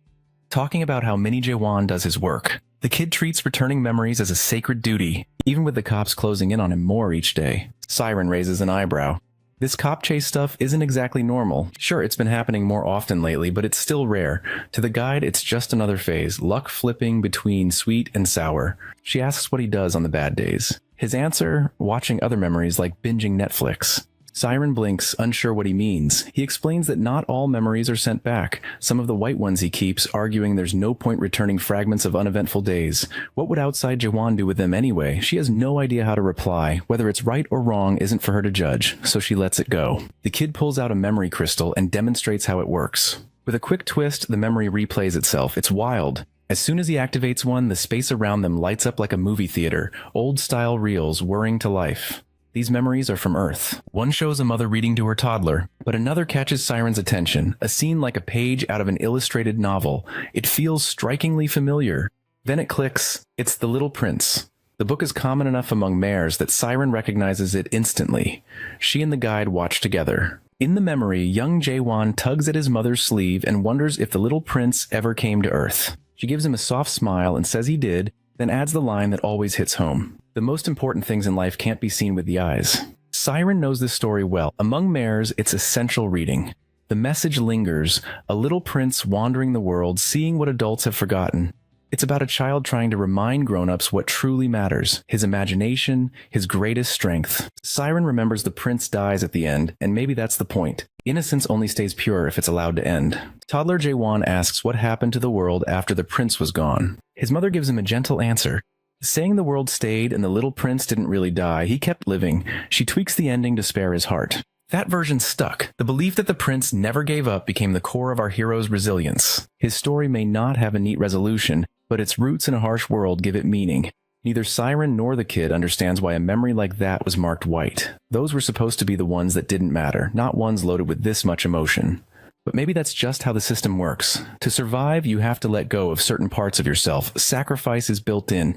Speaker 1: talking about how Mini Jaehwan does his work. The kid treats returning memories as a sacred duty, even with the cops closing in on him more each day. Siren raises an eyebrow. This cop chase stuff isn't exactly normal. Sure, it's been happening more often lately, but it's still rare. To the guide, it's just another phase, luck flipping between sweet and sour. She asks what he does on the bad days. His answer? Watching other memories like binging Netflix. Siren blinks, unsure what he means. He explains that not all memories are sent back. Some of the white ones he keeps, arguing there's no point returning fragments of uneventful days. What would outside Jaehwan do with them anyway? She has no idea how to reply. Whether it's right or wrong isn't for her to judge, so she lets it go. The kid pulls out a memory crystal and demonstrates how it works. With a quick twist, the memory replays itself. It's wild. As soon as he activates one, the space around them lights up like a movie theater, old-style reels whirring to life. These memories are from Earth. One shows a mother reading to her toddler, but another catches Siren's attention, a scene like a page out of an illustrated novel. It feels strikingly familiar. Then it clicks. It's The Little Prince. The book is common enough among mares that Siren recognizes it instantly. She and the guide watch together. In the memory, young Jaehwan tugs at his mother's sleeve and wonders if the little prince ever came to Earth. She gives him a soft smile and says he did, then adds the line that always hits home. The most important things in life can't be seen with the eyes. Siren knows this story well. Among mares, it's essential reading. The message lingers, a little prince wandering the world, seeing what adults have forgotten. It's about a child trying to remind grown-ups what truly matters, his imagination, his greatest strength. Siren remembers the prince dies at the end, and maybe that's the point. Innocence only stays pure if it's allowed to end. Toddler Jaehwan asks what happened to the world after the prince was gone. His mother gives him a gentle answer. Saying the world stayed and the little prince didn't really die, he kept living. She tweaks the ending to spare his heart. That version stuck. The belief that the prince never gave up became the core of our hero's resilience. His story may not have a neat resolution, but its roots in a harsh world give it meaning. Neither Siren nor the kid understands why a memory like that was marked white. Those were supposed to be the ones that didn't matter, not ones loaded with this much emotion. But maybe that's just how the system works. To survive, you have to let go of certain parts of yourself. Sacrifice is built in.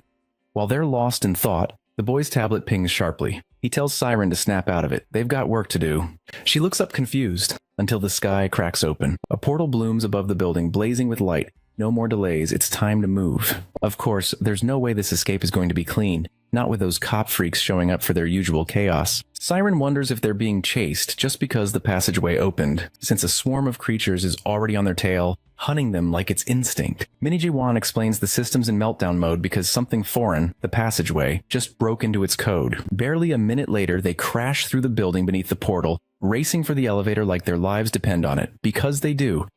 Speaker 1: While they're lost in thought, the boy's tablet pings sharply. He tells Siren to snap out of it. They've got work to do. She looks up confused, until the sky cracks open. A portal blooms above the building, blazing with light. No more delays, it's time to move. Of course, there's no way this escape is going to be clean, not with those cop freaks showing up for their usual chaos. Siren wonders if they're being chased just because the passageway opened, since a swarm of creatures is already on their tail, hunting them like it's instinct. Minnie Jae-won explains the system's in meltdown mode because something foreign, the passageway, just broke into its code. Barely a minute later, they crash through the building beneath the portal, racing for the elevator like their lives depend on it. Because they do.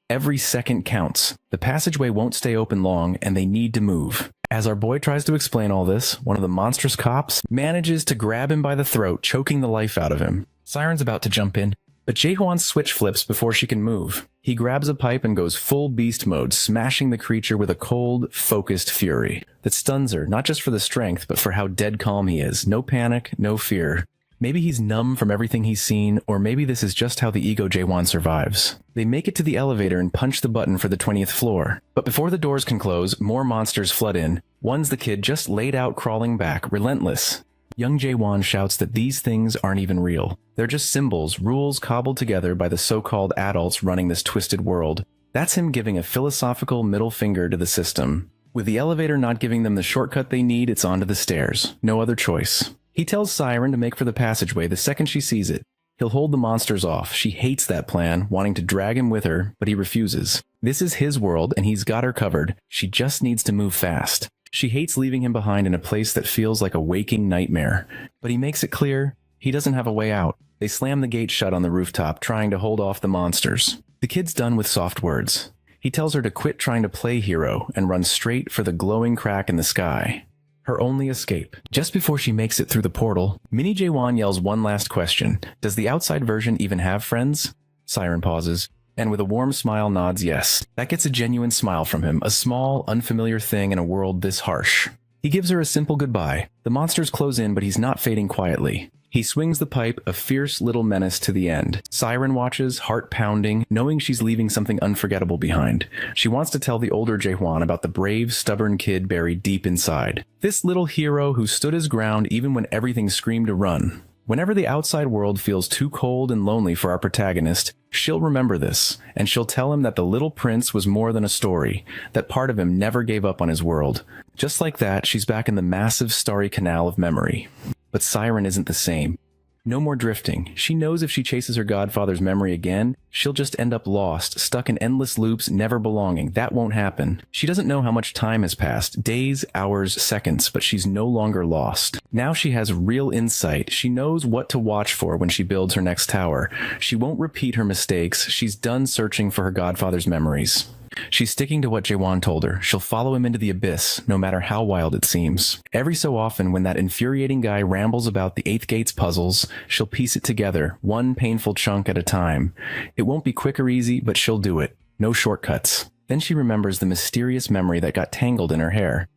Speaker 1: Every second counts. The passageway won't stay open long, and they need to move. As our boy tries to explain all this, one of the monstrous cops manages to grab him by the throat, choking the life out of him. Siren's about to jump in, but Jae-hwan's switch flips before she can move. He grabs a pipe and goes full beast mode, smashing the creature with a cold, focused fury that stuns her, not just for the strength, but for how dead calm he is. No panic, no fear. Maybe he's numb from everything he's seen, or maybe this is just how the ego Jae-won survives. They make it to the elevator and punch the button for the 20th floor. But before the doors can close, more monsters flood in. One's the kid just laid out crawling back, relentless. Young Jae-won shouts that these things aren't even real. They're just symbols, rules cobbled together by the so-called adults running this twisted world. That's him giving a philosophical middle finger to the system. With the elevator not giving them the shortcut they need, it's onto the stairs. No other choice. He tells Siren to make for the passageway the second she sees it. He'll hold the monsters off. She hates that plan, wanting to drag him with her, but he refuses. This is his world, and he's got her covered. She just needs to move fast. She hates leaving him behind in a place that feels like a waking nightmare. But he makes it clear he doesn't have a way out. They slam the gate shut on the rooftop, trying to hold off the monsters. The kid's done with soft words. He tells her to quit trying to play hero and run straight for the glowing crack in the sky. Her only escape. Just before she makes it through the portal, Minnie Jae-won yells one last question. Does the outside version even have friends? Siren pauses, and with a warm smile nods yes. That gets a genuine smile from him, a small, unfamiliar thing in a world this harsh. He gives her a simple goodbye. The monsters close in, but he's not fading quietly. He swings the pipe, a fierce little menace to the end. Siren watches, heart pounding, knowing she's leaving something unforgettable behind. She wants to tell the older Jae-won about the brave, stubborn kid buried deep inside. This little hero who stood his ground even when everything screamed to run. Whenever the outside world feels too cold and lonely for our protagonist, she'll remember this, and she'll tell him that the little prince was more than a story, that part of him never gave up on his world. Just like that, she's back in the massive starry canal of memory. But Siren isn't the same. No more drifting. She knows if she chases her godfather's memory again, she'll just end up lost, stuck in endless loops, never belonging. That won't happen. She doesn't know how much time has passed, days, hours, seconds, but she's no longer lost. Now she has real insight. She knows what to watch for when she builds her next tower. She won't repeat her mistakes. She's done searching for her godfather's memories. She's sticking to what Jae-won told her. She'll follow him into the abyss, no matter how wild it seems. Every so often, when that infuriating guy rambles about the Eighth Gate's puzzles, she'll piece it together, one painful chunk at a time. It won't be quick or easy, but she'll do it. No shortcuts. Then she remembers the mysterious memory that got tangled in her hair.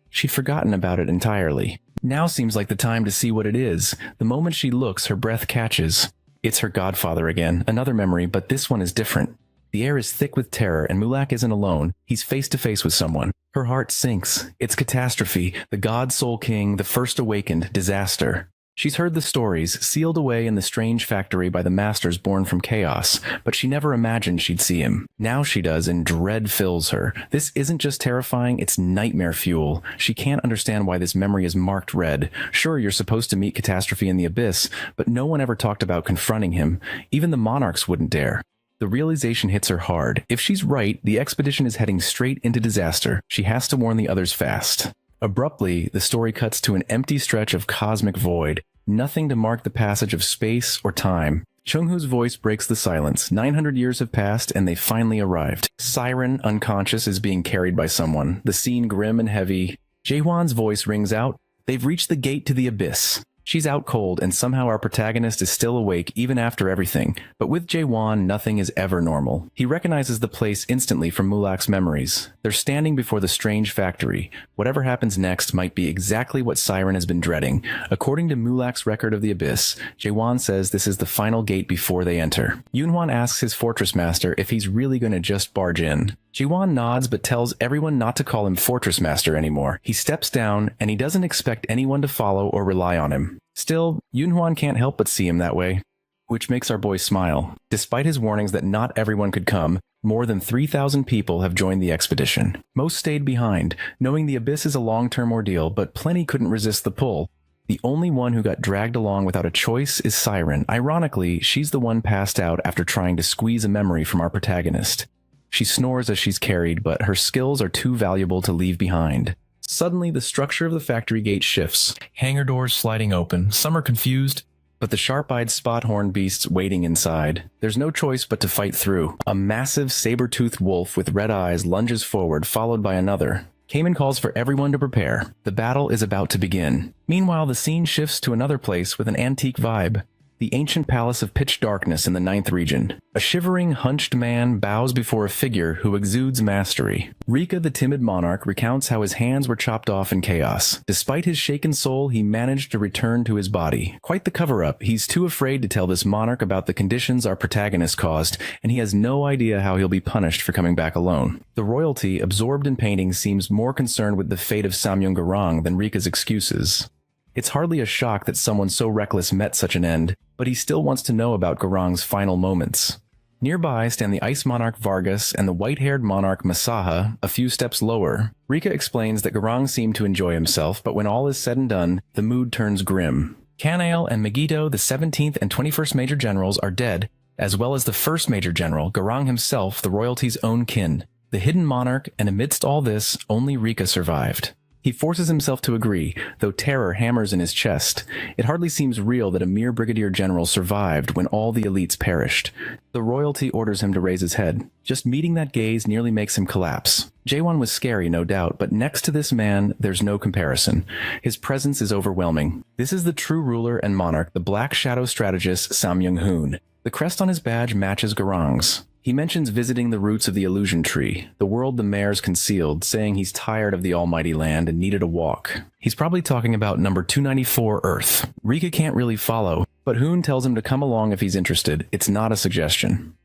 Speaker 1: She'd forgotten about it entirely. Now seems like the time to see what it is. The moment she looks, her breath catches. It's her godfather again, another memory, but this one is different. The air is thick with terror, and Mulak isn't alone. He's face to face with someone. Her heart sinks. It's catastrophe, the God Soul King, the first awakened, disaster. She's heard the stories, sealed away in the strange factory by the masters born from chaos, but she never imagined she'd see him. Now she does, and dread fills her. This isn't just terrifying, it's nightmare fuel. She can't understand why this memory is marked red. Sure, you're supposed to meet Catastrophe in the abyss, but no one ever talked about confronting him. Even the monarchs wouldn't dare. The realization hits her hard. If she's right, the expedition is heading straight into disaster. She has to warn the others fast. Abruptly, the story cuts to an empty stretch of cosmic void. Nothing to mark the passage of space or time. Chung-hoo's voice breaks the silence. 900 years have passed, and they finally arrived. Siren, unconscious, is being carried by someone. The scene grim and heavy. Jae-won's voice rings out. They've reached the gate to the abyss. She's out cold, and somehow our protagonist is still awake even after everything. But with Jae-won, nothing is ever normal. He recognizes the place instantly from Mulak's memories. They're standing before the strange factory. Whatever happens next might be exactly what Siren has been dreading. According to Mulak's record of the abyss, Jae-won says this is the final gate before they enter. Yoonhwan asks his fortress master if he's really going to just barge in. Jae-won nods but tells everyone not to call him Fortress Master anymore. He steps down, and he doesn't expect anyone to follow or rely on him. Still, Yoonhwan can't help but see him that way, which makes our boy smile. Despite his warnings that not everyone could come, More than 3,000 people have joined the expedition. Most stayed behind, knowing the abyss is a long-term ordeal, but plenty couldn't resist the pull. The only one who got dragged along without a choice is Siren. Ironically, she's the one passed out after trying to squeeze a memory from our protagonist. She snores as she's carried, but her skills are too valuable to leave behind. Suddenly, the structure of the factory gate shifts. Hangar doors sliding open. Some are confused, but the sharp-eyed spot-horn beast's waiting inside. There's no choice but to fight through. A massive saber-toothed wolf with red eyes lunges forward, followed by another. Kamen calls for everyone to prepare. The battle is about to begin. Meanwhile, the scene shifts to another place with an antique vibe. The ancient palace of pitch darkness in the 9th region. A shivering, hunched man bows before a figure who exudes mastery. Rika, the timid monarch, recounts how his hands were chopped off in chaos. Despite his shaken soul, he managed to return to his body. Quite the cover-up. He's too afraid to tell this monarch about the conditions our protagonist caused, and he has no idea how he'll be punished for coming back alone. The royalty, absorbed in painting, seems more concerned with the fate of Samyung Garang than Rika's excuses. It's hardly a shock that someone so reckless met such an end, but he still wants to know about Garang's final moments. Nearby stand the Ice Monarch Vargas and the white-haired monarch Masaha, a few steps lower. Rika explains that Garang seemed to enjoy himself, but when all is said and done, the mood turns grim. Kanail and Megiddo, the 17th and 21st Major Generals, are dead, as well as the 1st Major General, Garang himself, the royalty's own kin. The hidden monarch, and amidst all this, only Rika survived. He forces himself to agree, though terror hammers in his chest. It hardly seems real that a mere brigadier general survived when all the elites perished. The royalty orders him to raise his head. Just meeting that gaze nearly makes him collapse. Jaewon was scary, no doubt, but next to this man, there's no comparison. His presence is overwhelming. This is the true ruler and monarch, the Black Shadow strategist Samyung Hoon. The crest on his badge matches Garang's. He mentions visiting the roots of the illusion tree, the world the mares concealed, saying he's tired of the almighty land and needed a walk. He's probably talking about number 294 Earth. Rika can't really follow, but Hoon tells him to come along if he's interested. It's not a suggestion.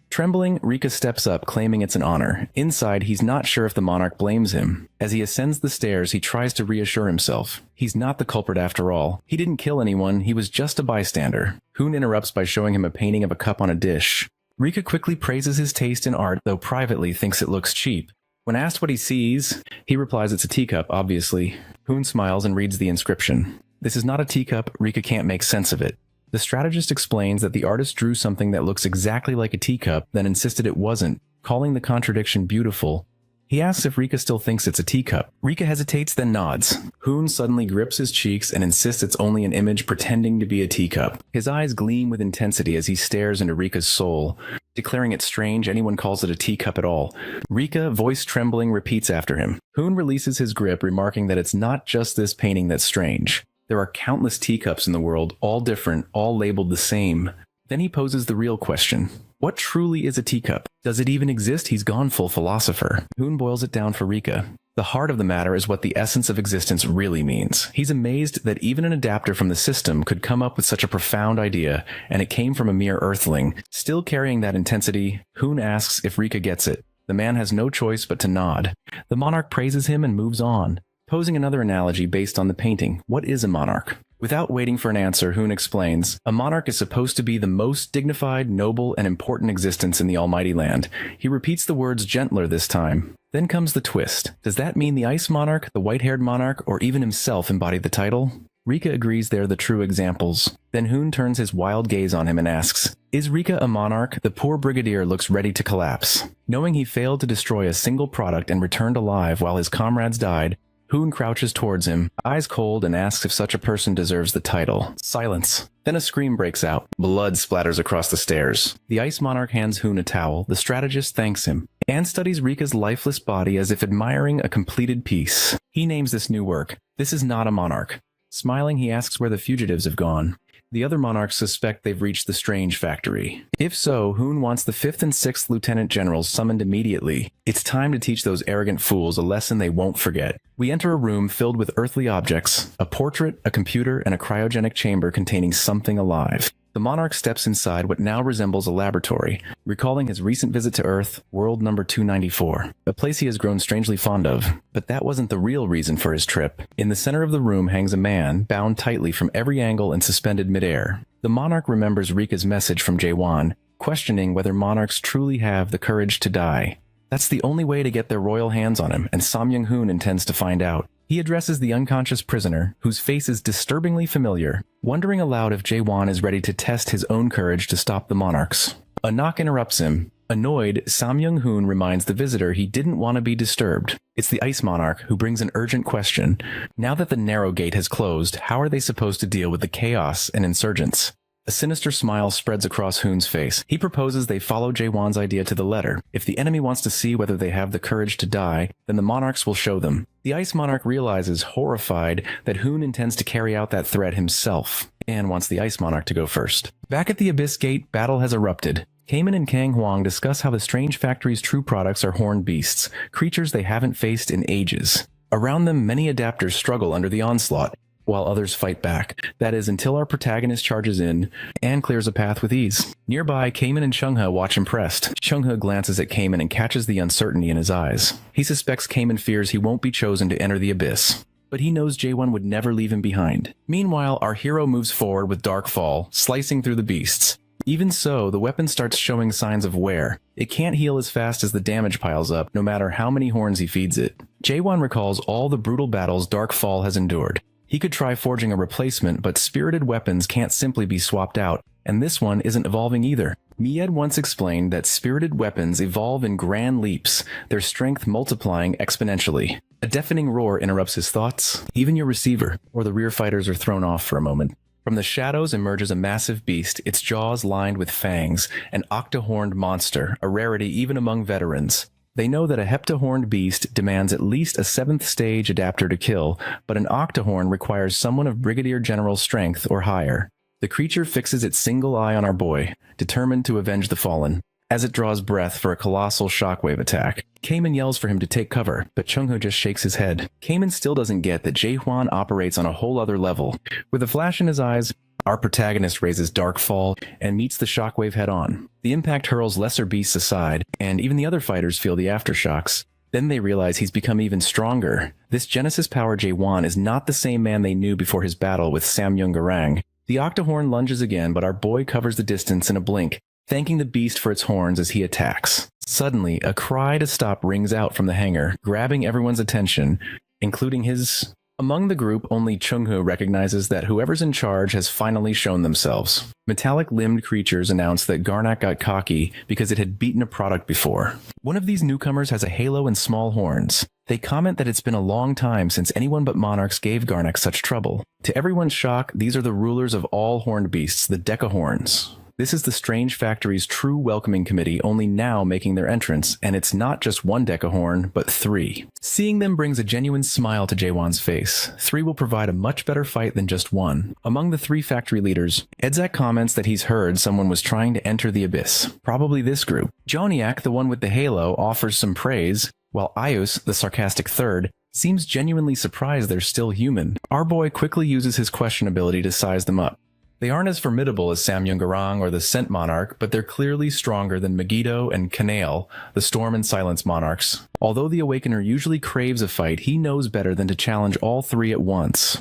Speaker 1: Trembling, Rika steps up, claiming it's an honor. Inside, he's not sure if the monarch blames him. As he ascends the stairs, he tries to reassure himself. He's not the culprit after all. He didn't kill anyone, he was just a bystander. Hoon interrupts by showing him a painting of a cup on a dish. Rika quickly praises his taste in art, though privately thinks it looks cheap. When asked what he sees, he replies it's a teacup, obviously. Hoon smiles and reads the inscription. This is not a teacup, Rika can't make sense of it. The strategist explains that the artist drew something that looks exactly like a teacup, then insisted it wasn't, calling the contradiction beautiful. He asks if Rika still thinks it's a teacup. Rika hesitates, then nods. Hoon suddenly grips his cheeks and insists it's only an image pretending to be a teacup. His eyes gleam with intensity as he stares into Rika's soul, declaring it strange anyone calls it a teacup at all. Rika, voice trembling, repeats after him. Hoon releases his grip, remarking that it's not just this painting that's strange. There are countless teacups in the world, all different, all labeled the same. Then he poses the real question. What truly is a teacup? Does it even exist? He's gone full philosopher. Hoon boils it down for Rika. The heart of the matter is what the essence of existence really means. He's amazed that even an adapter from the system could come up with such a profound idea, and it came from a mere earthling. Still carrying that intensity, Hoon asks if Rika gets it. The man has no choice but to nod. The monarch praises him and moves on. Posing another analogy based on the painting, what is a monarch? Without waiting for an answer, Hoon explains, a monarch is supposed to be the most dignified, noble, and important existence in the almighty land. He repeats the words gentler this time. Then comes the twist. Does that mean the ice monarch, the white-haired monarch, or even himself embodied the title? Rika agrees they're the true examples. Then Hoon turns his wild gaze on him and asks, is Rika a monarch? The poor brigadier looks ready to collapse. Knowing he failed to destroy a single product and returned alive while his comrades died, Hoon crouches towards him, eyes cold, and asks if such a person deserves the title. Silence. Then a scream breaks out. Blood splatters across the stairs. The Ice Monarch hands Hoon a towel. The strategist thanks him, and studies Rika's lifeless body as if admiring a completed piece. He names this new work. This is not a monarch. Smiling, he asks where the fugitives have gone. The other monarchs suspect they've reached the Strange Factory. If so, Hoon wants the 5th and 6th Lieutenant Generals summoned immediately. It's time to teach those arrogant fools a lesson they won't forget. We enter a room filled with earthly objects, a portrait, a computer, and a cryogenic chamber containing something alive. The monarch steps inside what now resembles a laboratory, recalling his recent visit to Earth, world number 294, a place he has grown strangely fond of. But that wasn't the real reason for his trip. In the center of the room hangs a man, bound tightly from every angle and suspended midair. The monarch remembers Rika's message from Jaewon, questioning whether monarchs truly have the courage to die. That's the only way to get their royal hands on him, and Sam Young-hoon intends to find out. He addresses the unconscious prisoner, whose face is disturbingly familiar, wondering aloud if Jae-won is ready to test his own courage to stop the monarchs. A knock interrupts him. Annoyed, Sam Young-hoon reminds the visitor he didn't want to be disturbed. It's the Ice Monarch, who brings an urgent question. Now that the narrow gate has closed, how are they supposed to deal with the chaos and insurgents? A sinister smile spreads across Hoon's face. He proposes they follow Jae-won's idea to the letter. If the enemy wants to see whether they have the courage to die, then the monarchs will show them. The Ice Monarch realizes, horrified, that Hoon intends to carry out that threat himself, and wants the Ice Monarch to go first. Back at the Abyss Gate, battle has erupted. Kamen and Kang Hwang discuss how the Strange Factory's true products are horned beasts, creatures they haven't faced in ages. Around them, many adapters struggle under the onslaught, while others fight back. That is, until our protagonist charges in and clears a path with ease. Nearby, Kamen and Chung-ha watch impressed. Chung-ha glances at Kamen and catches the uncertainty in his eyes. He suspects Kamen fears he won't be chosen to enter the abyss, but he knows Jae-won would never leave him behind. Meanwhile, our hero moves forward with Dark Fall, slicing through the beasts. Even so, the weapon starts showing signs of wear. It can't heal as fast as the damage piles up, no matter how many horns he feeds it. Jae-won recalls all the brutal battles Dark Fall has endured. He could try forging a replacement, but spirited weapons can't simply be swapped out, and this one isn't evolving either. Mied once explained that spirited weapons evolve in grand leaps, their strength multiplying exponentially. A deafening roar interrupts his thoughts. Even your receiver, or the rear fighters, are thrown off for a moment. From the shadows emerges a massive beast, its jaws lined with fangs, an octahorned monster, a rarity even among veterans. They know that a heptahorned beast demands at least a 7th stage adapter to kill, but an octahorn requires someone of Brigadier General strength or higher. The creature fixes its single eye on our boy, determined to avenge the fallen. As it draws breath for a colossal shockwave attack, Kamen yells for him to take cover, but Chung-ho just shakes his head. Kamen still doesn't get that Jae-won operates on a whole other level. With a flash in his eyes, our protagonist raises Dark Fall and meets the shockwave head-on. The impact hurls lesser beasts aside, and even the other fighters feel the aftershocks. Then they realize he's become even stronger. This Genesis Power Jae-won is not the same man they knew before his battle with Sam Young-garang. The octahorn lunges again, but our boy covers the distance in a blink, thanking the beast for its horns as he attacks. Suddenly, a cry to stop rings out from the hangar, grabbing everyone's attention, including his. Among the group, only Chung-ho recognizes that whoever's in charge has finally shown themselves. Metallic-limbed creatures announce that Garnak got cocky because it had beaten a product before. One of these newcomers has a halo and small horns. They comment that it's been a long time since anyone but monarchs gave Garnak such trouble. To everyone's shock, these are the rulers of all horned beasts, the Decahorns. This is the Strange Factory's true welcoming committee, only now making their entrance, and it's not just one Decahorn, but 3. Seeing them brings a genuine smile to Jae-won's face. 3 will provide a much better fight than just one. Among the 3 factory leaders, Edzak comments that he's heard someone was trying to enter the abyss. Probably this group. Joniak, the one with the halo, offers some praise, while Ayus, the sarcastic third, seems genuinely surprised they're still human. Our boy quickly uses his question ability to size them up. They aren't as formidable as Sam Young-garang or the Scent Monarch, but they're clearly stronger than Megiddo and Kanail, the Storm and Silence Monarchs. Although the Awakener usually craves a fight, he knows better than to challenge all 3 at once.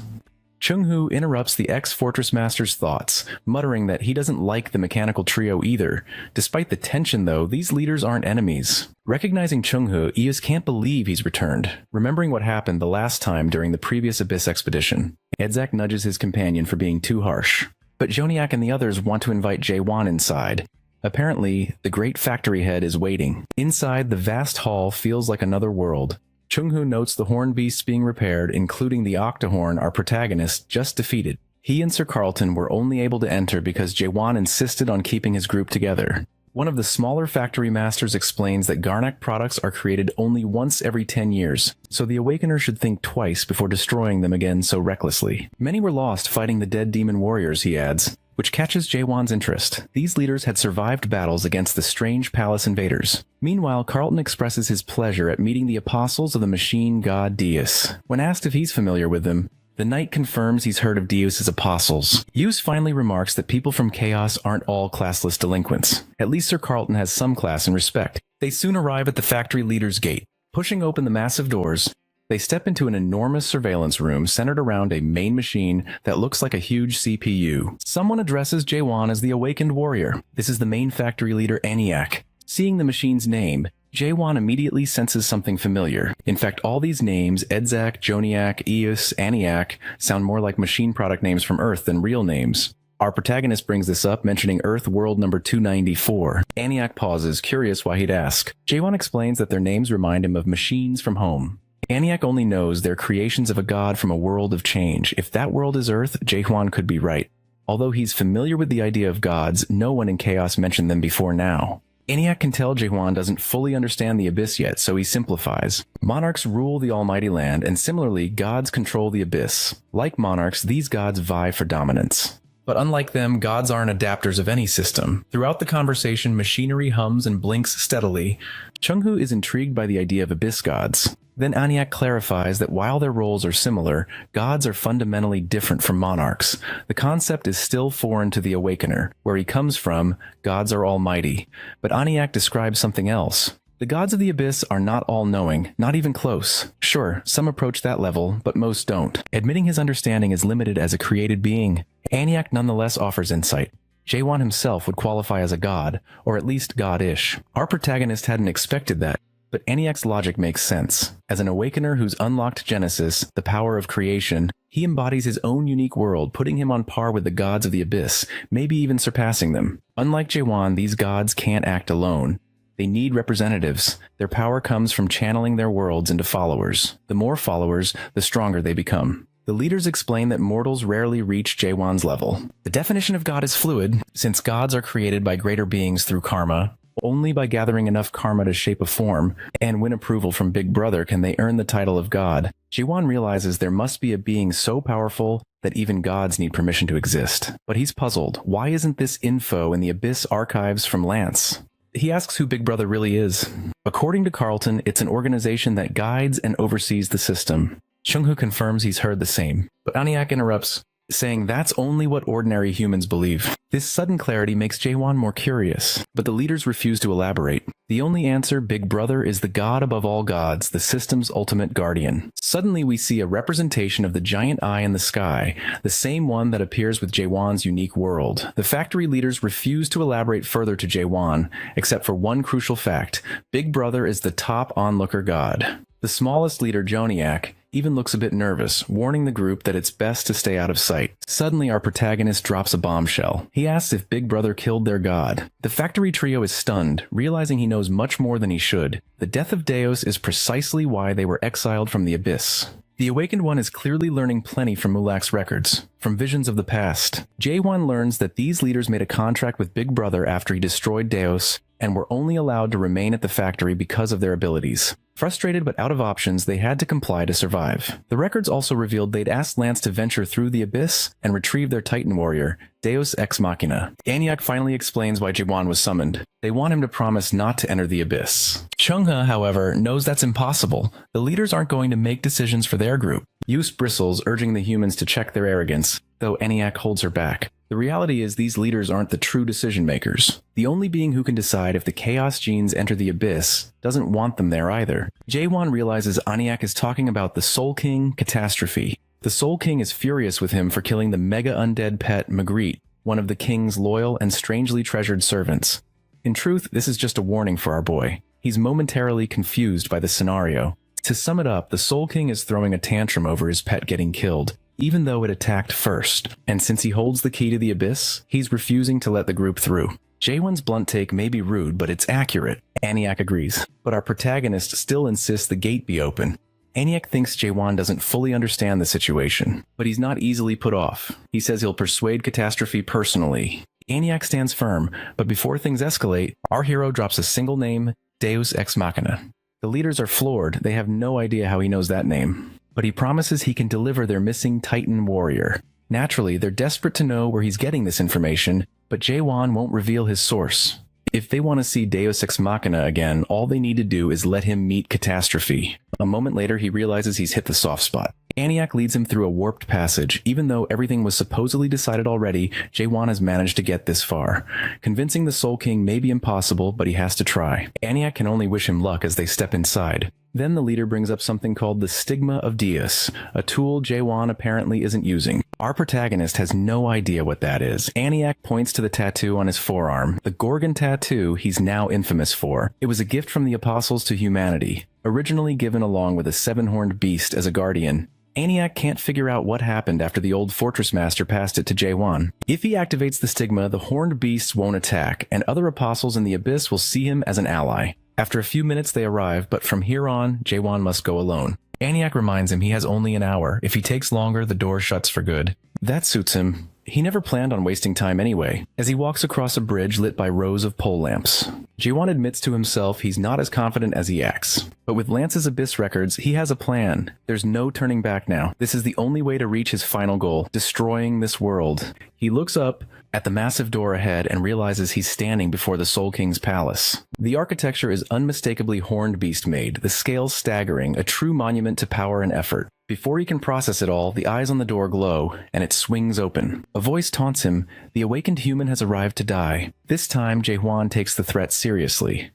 Speaker 1: Chung-ho interrupts the ex-Fortress Master's thoughts, muttering that he doesn't like the mechanical trio either. Despite the tension, though, these leaders aren't enemies. Recognizing Chung-ho, Eus can't believe he's returned, remembering what happened the last time during the previous Abyss expedition. Edzak nudges his companion for being too harsh. But Joniak and the others want to invite Jae-won inside. Apparently, the great factory head is waiting. Inside, the vast hall feels like another world. Chung-ho notes the horn beasts being repaired, including the octahorn our protagonist just defeated. He and Sir Carlton were only able to enter because Jae-won insisted on keeping his group together. One of the smaller factory masters explains that Garnak products are created only once every 10 years, so the Awakener should think twice before destroying them again so recklessly. Many were lost fighting the dead demon warriors, he adds, which catches Jae-won's interest. These leaders had survived battles against the strange palace invaders. Meanwhile, Carlton expresses his pleasure at meeting the apostles of the machine god Deus. When asked if he's familiar with them, the knight confirms he's heard of Deus's apostles. Eus finally remarks that people from Chaos aren't all classless delinquents. At least Sir Carlton has some class and respect. They soon arrive at the factory leader's gate. Pushing open the massive doors, They step into an enormous surveillance room centered around a main machine that looks like a huge CPU. Someone addresses Jaewon as the awakened warrior. This is the main factory leader, ENIAC. Seeing the machine's name, Jaewon immediately senses something familiar. In fact, all these names, Edzak, Joniak, Eus, ENIAC, sound more like machine product names from Earth than real names. Our protagonist brings this up, mentioning Earth World number 294. ENIAC pauses, curious why he'd ask. Jaewon explains that their names remind him of machines from home. ENIAC only knows they're creations of a god from a world of change. If that world is Earth, Jaewon could be right. Although he's familiar with the idea of gods, no one in Chaos mentioned them before now. ENIAC can tell Jaewon doesn't fully understand the Abyss yet, so he simplifies. Monarchs rule the almighty land, and similarly, gods control the Abyss. Like monarchs, these gods vie for dominance. But unlike them, gods aren't adapters of any system. Throughout the conversation, machinery hums and blinks steadily. Chungho is intrigued by the idea of Abyss gods. Then ENIAC clarifies that while their roles are similar, gods are fundamentally different from monarchs. The concept is still foreign to the Awakener. Where he comes from, gods are almighty. But ENIAC describes something else. The gods of the Abyss are not all-knowing, not even close. Sure, some approach that level, but most don't. Admitting his understanding is limited as a created being, ENIAC nonetheless offers insight. Jaewon himself would qualify as a god, or at least god-ish. Our protagonist hadn't expected that, but ENIAC's logic makes sense. As an awakener who's unlocked Genesis, the power of creation, he embodies his own unique world, putting him on par with the gods of the Abyss, maybe even surpassing them. Unlike Jaewon, these gods can't act alone. They need representatives. Their power comes from channeling their worlds into followers. The more followers, the stronger they become. The leaders explain that mortals rarely reach Jaewon's level. The definition of God is fluid, since gods are created by greater beings through karma. Only by gathering enough karma to shape a form and win approval from Big Brother can they earn the title of God. Jaewon realizes there must be a being so powerful that even gods need permission to exist. But he's puzzled. Why isn't this info in the Abyss archives from Lance? He asks who Big Brother really is. According to Carlton, it's an organization that guides and oversees the system. Chungho confirms he's heard the same, but ENIAC interrupts, saying that's only what ordinary humans believe. This sudden clarity makes Jaewon more curious, but the leaders refuse to elaborate. The only answer, Big Brother, is the god above all gods, the system's ultimate guardian. Suddenly we see a representation of the giant eye in the sky, the same one that appears with Jaewon's unique world. The factory leaders refuse to elaborate further to Jaewon, except for one crucial fact: Big Brother is the top onlooker god. The smallest leader, Joniak, even looks a bit nervous, warning the group that it's best to stay out of sight. Suddenly, our protagonist drops a bombshell. He asks if Big Brother killed their god. The factory trio is stunned, realizing he knows much more than he should. The death of Deus is precisely why they were exiled from the Abyss. The Awakened One is clearly learning plenty from Mulak's records, from visions of the past. Jaewon learns that these leaders made a contract with Big Brother after he destroyed Deus, and were only allowed to remain at the factory because of their abilities. Frustrated but out of options, they had to comply to survive. The records also revealed they'd asked Lance to venture through the Abyss and retrieve their Titan warrior, Deus Ex Machina. ENIAC finally explains why Jaewon was summoned. They want him to promise not to enter the Abyss. Chungho, however, knows that's impossible. The leaders aren't going to make decisions for their group. Yus bristles, urging the humans to check their arrogance, though ENIAC holds her back. The reality is these leaders aren't the true decision makers. The only being who can decide if the Chaos genes enter the Abyss doesn't want them there either. Jaewon realizes ENIAC is talking about the Soul King Catastrophe. The Soul King is furious with him for killing the mega undead pet Magritte, one of the king's loyal and strangely treasured servants. In truth, this is just a warning for our boy. He's momentarily confused by the scenario. To sum it up, the Soul King is throwing a tantrum over his pet getting killed, even though it attacked first. And since he holds the key to the Abyss, he's refusing to let the group through. Jaewon's blunt take may be rude, but it's accurate. ENIAC agrees. But our protagonist still insists the gate be open. ENIAC thinks Jaewon doesn't fully understand the situation, but he's not easily put off. He says he'll persuade Catastrophe personally. ENIAC stands firm, but before things escalate, our hero drops a single name, Deus Ex Machina. The leaders are floored. They have no idea how he knows that name. But he promises he can deliver their missing Titan warrior. Naturally, they're desperate to know where he's getting this information, but Jaewon won't reveal his source. If they want to see Deus Ex Machina again, all they need to do is let him meet Catastrophe. A moment later, he realizes he's hit the soft spot. ENIAC leads him through a warped passage. Even though everything was supposedly decided already, Jaewon has managed to get this far. Convincing the Soul King may be impossible, but he has to try. ENIAC can only wish him luck as they step inside. Then the leader brings up something called the Stigma of Dias, a tool Jaewon apparently isn't using. Our protagonist has no idea what that is. Aniak points to the tattoo on his forearm, the Gorgon tattoo he's now infamous for. It was a gift from the apostles to humanity, originally given along with a seven-horned beast as a guardian. Aniak can't figure out what happened after the old fortress master passed it to Jaewon. If he activates the stigma, the horned beasts won't attack, and other apostles in the abyss will see him as an ally. After a few minutes they arrive, but from here on, Jaewon must go alone. Aniak reminds him he has only an hour. If he takes longer, the door shuts for good. That suits him. He never planned on wasting time anyway, as he walks across a bridge lit by rows of pole lamps. Jaewon admits to himself he's not as confident as he acts. But with Lance's Abyss records, he has a plan. There's no turning back now. This is the only way to reach his final goal, destroying this world. He looks up at the massive door ahead and realizes he's standing before the Soul King's palace. The architecture is unmistakably horned beast made, the scales staggering, a true monument to power and effort. Before he can process it all, the eyes on the door glow, and it swings open. A voice taunts him, "The awakened human has arrived to die." This time, Jaewon takes the threat seriously.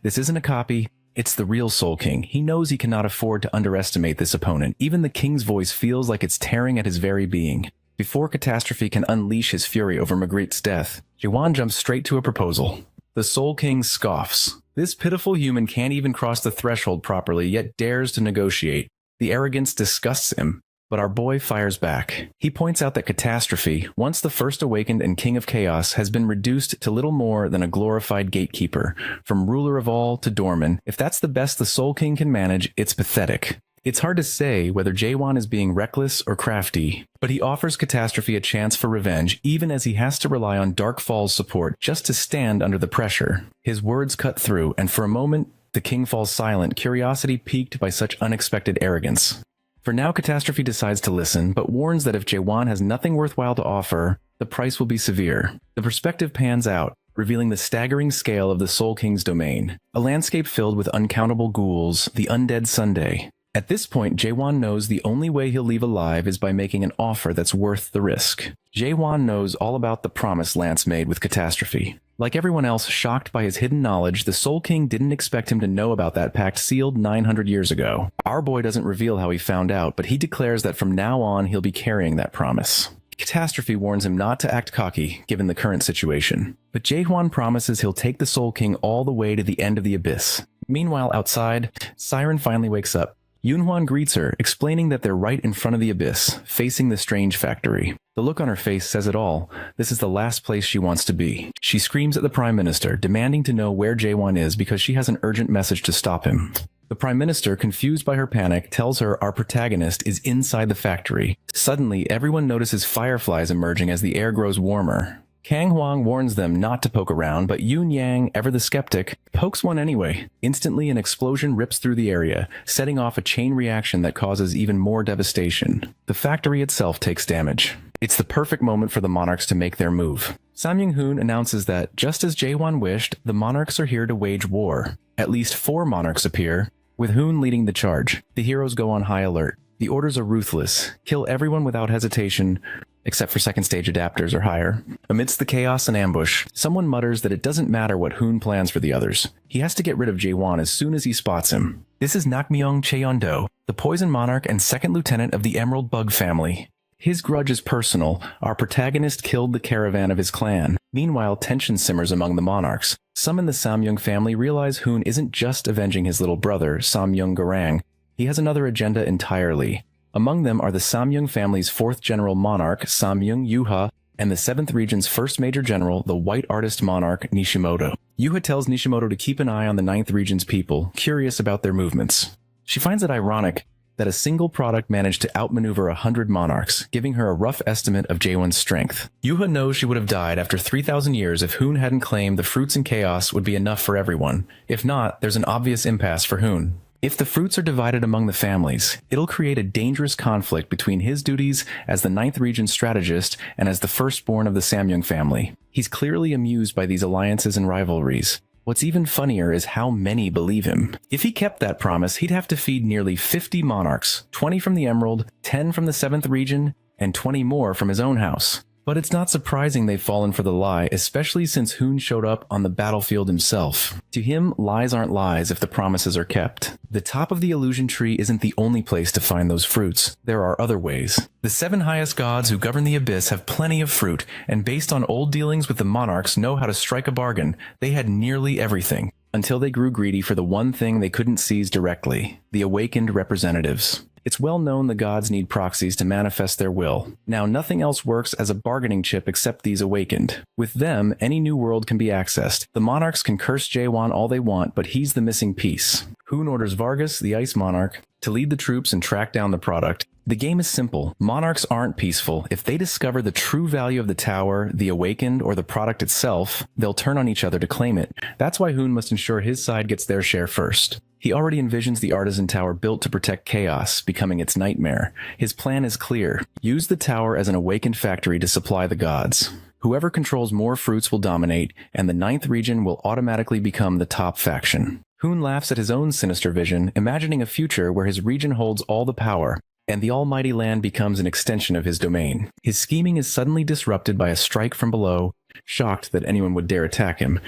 Speaker 1: This isn't a copy, it's the real Soul King. He knows he cannot afford to underestimate this opponent. Even the king's voice feels like it's tearing at his very being. Before Catastrophe can unleash his fury over Magritte's death, Jaewon jumps straight to a proposal. The Soul King scoffs. This pitiful human can't even cross the threshold properly, yet dares to negotiate. The arrogance disgusts him, but our boy fires back. He points out that Catastrophe, once the first awakened and king of chaos, has been reduced to little more than a glorified gatekeeper. From ruler of all to doorman, if that's the best the Soul King can manage, it's pathetic. It's hard to say whether Jaewon is being reckless or crafty, but he offers Catastrophe a chance for revenge, even as he has to rely on Dark Fall's support just to stand under the pressure. His words cut through, and for a moment, the king falls silent, curiosity piqued by such unexpected arrogance. For now, Catastrophe decides to listen, but warns that if Jaewon has nothing worthwhile to offer, the price will be severe. The perspective pans out, revealing the staggering scale of the Soul King's domain. A landscape filled with uncountable ghouls, the undead Sunday. At this point, Jaewon knows the only way he'll leave alive is by making an offer that's worth the risk. Jaewon knows all about the promise Lance made with Catastrophe. Like everyone else shocked by his hidden knowledge, the Soul King didn't expect him to know about that pact sealed 900 years ago. Our boy doesn't reveal how he found out, but he declares that from now on he'll be carrying that promise. Catastrophe warns him not to act cocky, given the current situation. But Jaewon promises he'll take the Soul King all the way to the end of the abyss. Meanwhile, outside, Siren finally wakes up. Yoonhwan greets her, explaining that they're right in front of the abyss, facing the strange factory. The look on her face says it all. This is the last place she wants to be. She screams at the Prime Minister, demanding to know where Jaewon is because she has an urgent message to stop him. The Prime Minister, confused by her panic, tells her our protagonist is inside the factory. Suddenly, everyone notices fireflies emerging as the air grows warmer. Kang Hwang warns them not to poke around, but Yoon Yang, ever the skeptic, pokes one anyway. Instantly, an explosion rips through the area, setting off a chain reaction that causes even more devastation. The factory itself takes damage. It's the perfect moment for the monarchs to make their move. Sam Young-hoon announces that, just as Jaewon wished, the monarchs are here to wage war. At least 4 monarchs appear, with Hoon leading the charge. The heroes go on high alert. The orders are ruthless. Kill everyone without hesitation, except for second stage adapters or higher. Amidst the chaos and ambush, someone mutters that it doesn't matter what Hoon plans for the others. He has to get rid of Jaewon as soon as he spots him. This is Nakmyeong Cheon-do, the Poison Monarch and second lieutenant of the Emerald Bug family. His grudge is personal. Our protagonist killed the caravan of his clan. Meanwhile, tension simmers among the monarchs. Some in the Samyung family realize Hoon isn't just avenging his little brother, Samyung Garang. He has another agenda entirely. Among them are the Samyung family's 4th general monarch, Samyung Yuha, and the 7th region's 1st major general, the white artist monarch, Nishimoto. Yuha tells Nishimoto to keep an eye on the 9th region's people, curious about their movements. She finds it ironic that a single product managed to outmaneuver 100 monarchs, giving her a rough estimate of Jaewon's strength. Yuha knows she would have died after 3,000 years if Hoon hadn't claimed the fruits and chaos would be enough for everyone. If not, there's an obvious impasse for Hoon. If the fruits are divided among the families, it'll create a dangerous conflict between his duties as the 9th region strategist and as the firstborn of the Samyung family. He's clearly amused by these alliances and rivalries. What's even funnier is how many believe him. If he kept that promise, he'd have to feed nearly 50 monarchs, 20 from the Emerald, 10 from the 7th region, and 20 more from his own house. But it's not surprising they've fallen for the lie, especially since Hoon showed up on the battlefield himself. To him, lies aren't lies if the promises are kept. The top of the illusion tree isn't the only place to find those fruits. There are other ways. The 7 highest gods who govern the abyss have plenty of fruit, and based on old dealings with the monarchs know how to strike a bargain. They had nearly everything, until they grew greedy for the one thing they couldn't seize directly, the awakened representatives. It's well known the gods need proxies to manifest their will. Now, nothing else works as a bargaining chip except these awakened. With them, any new world can be accessed. The monarchs can curse Jaewon all they want, but he's the missing piece. Hoon orders Vargas, the Ice Monarch, to lead the troops and track down the product. The game is simple. Monarchs aren't peaceful. If they discover the true value of the tower, the awakened, or the product itself, they'll turn on each other to claim it. That's why Hoon must ensure his side gets their share first. He already envisions the artisan tower built to protect chaos, becoming its nightmare. His plan is clear. Use the tower as an awakened factory to supply the gods. Whoever controls more fruits will dominate, and the 9th region will automatically become the top faction. Hoon laughs at his own sinister vision, imagining a future where his region holds all the power, and the almighty land becomes an extension of his domain. His scheming is suddenly disrupted by a strike from below. Shocked that anyone would dare attack him,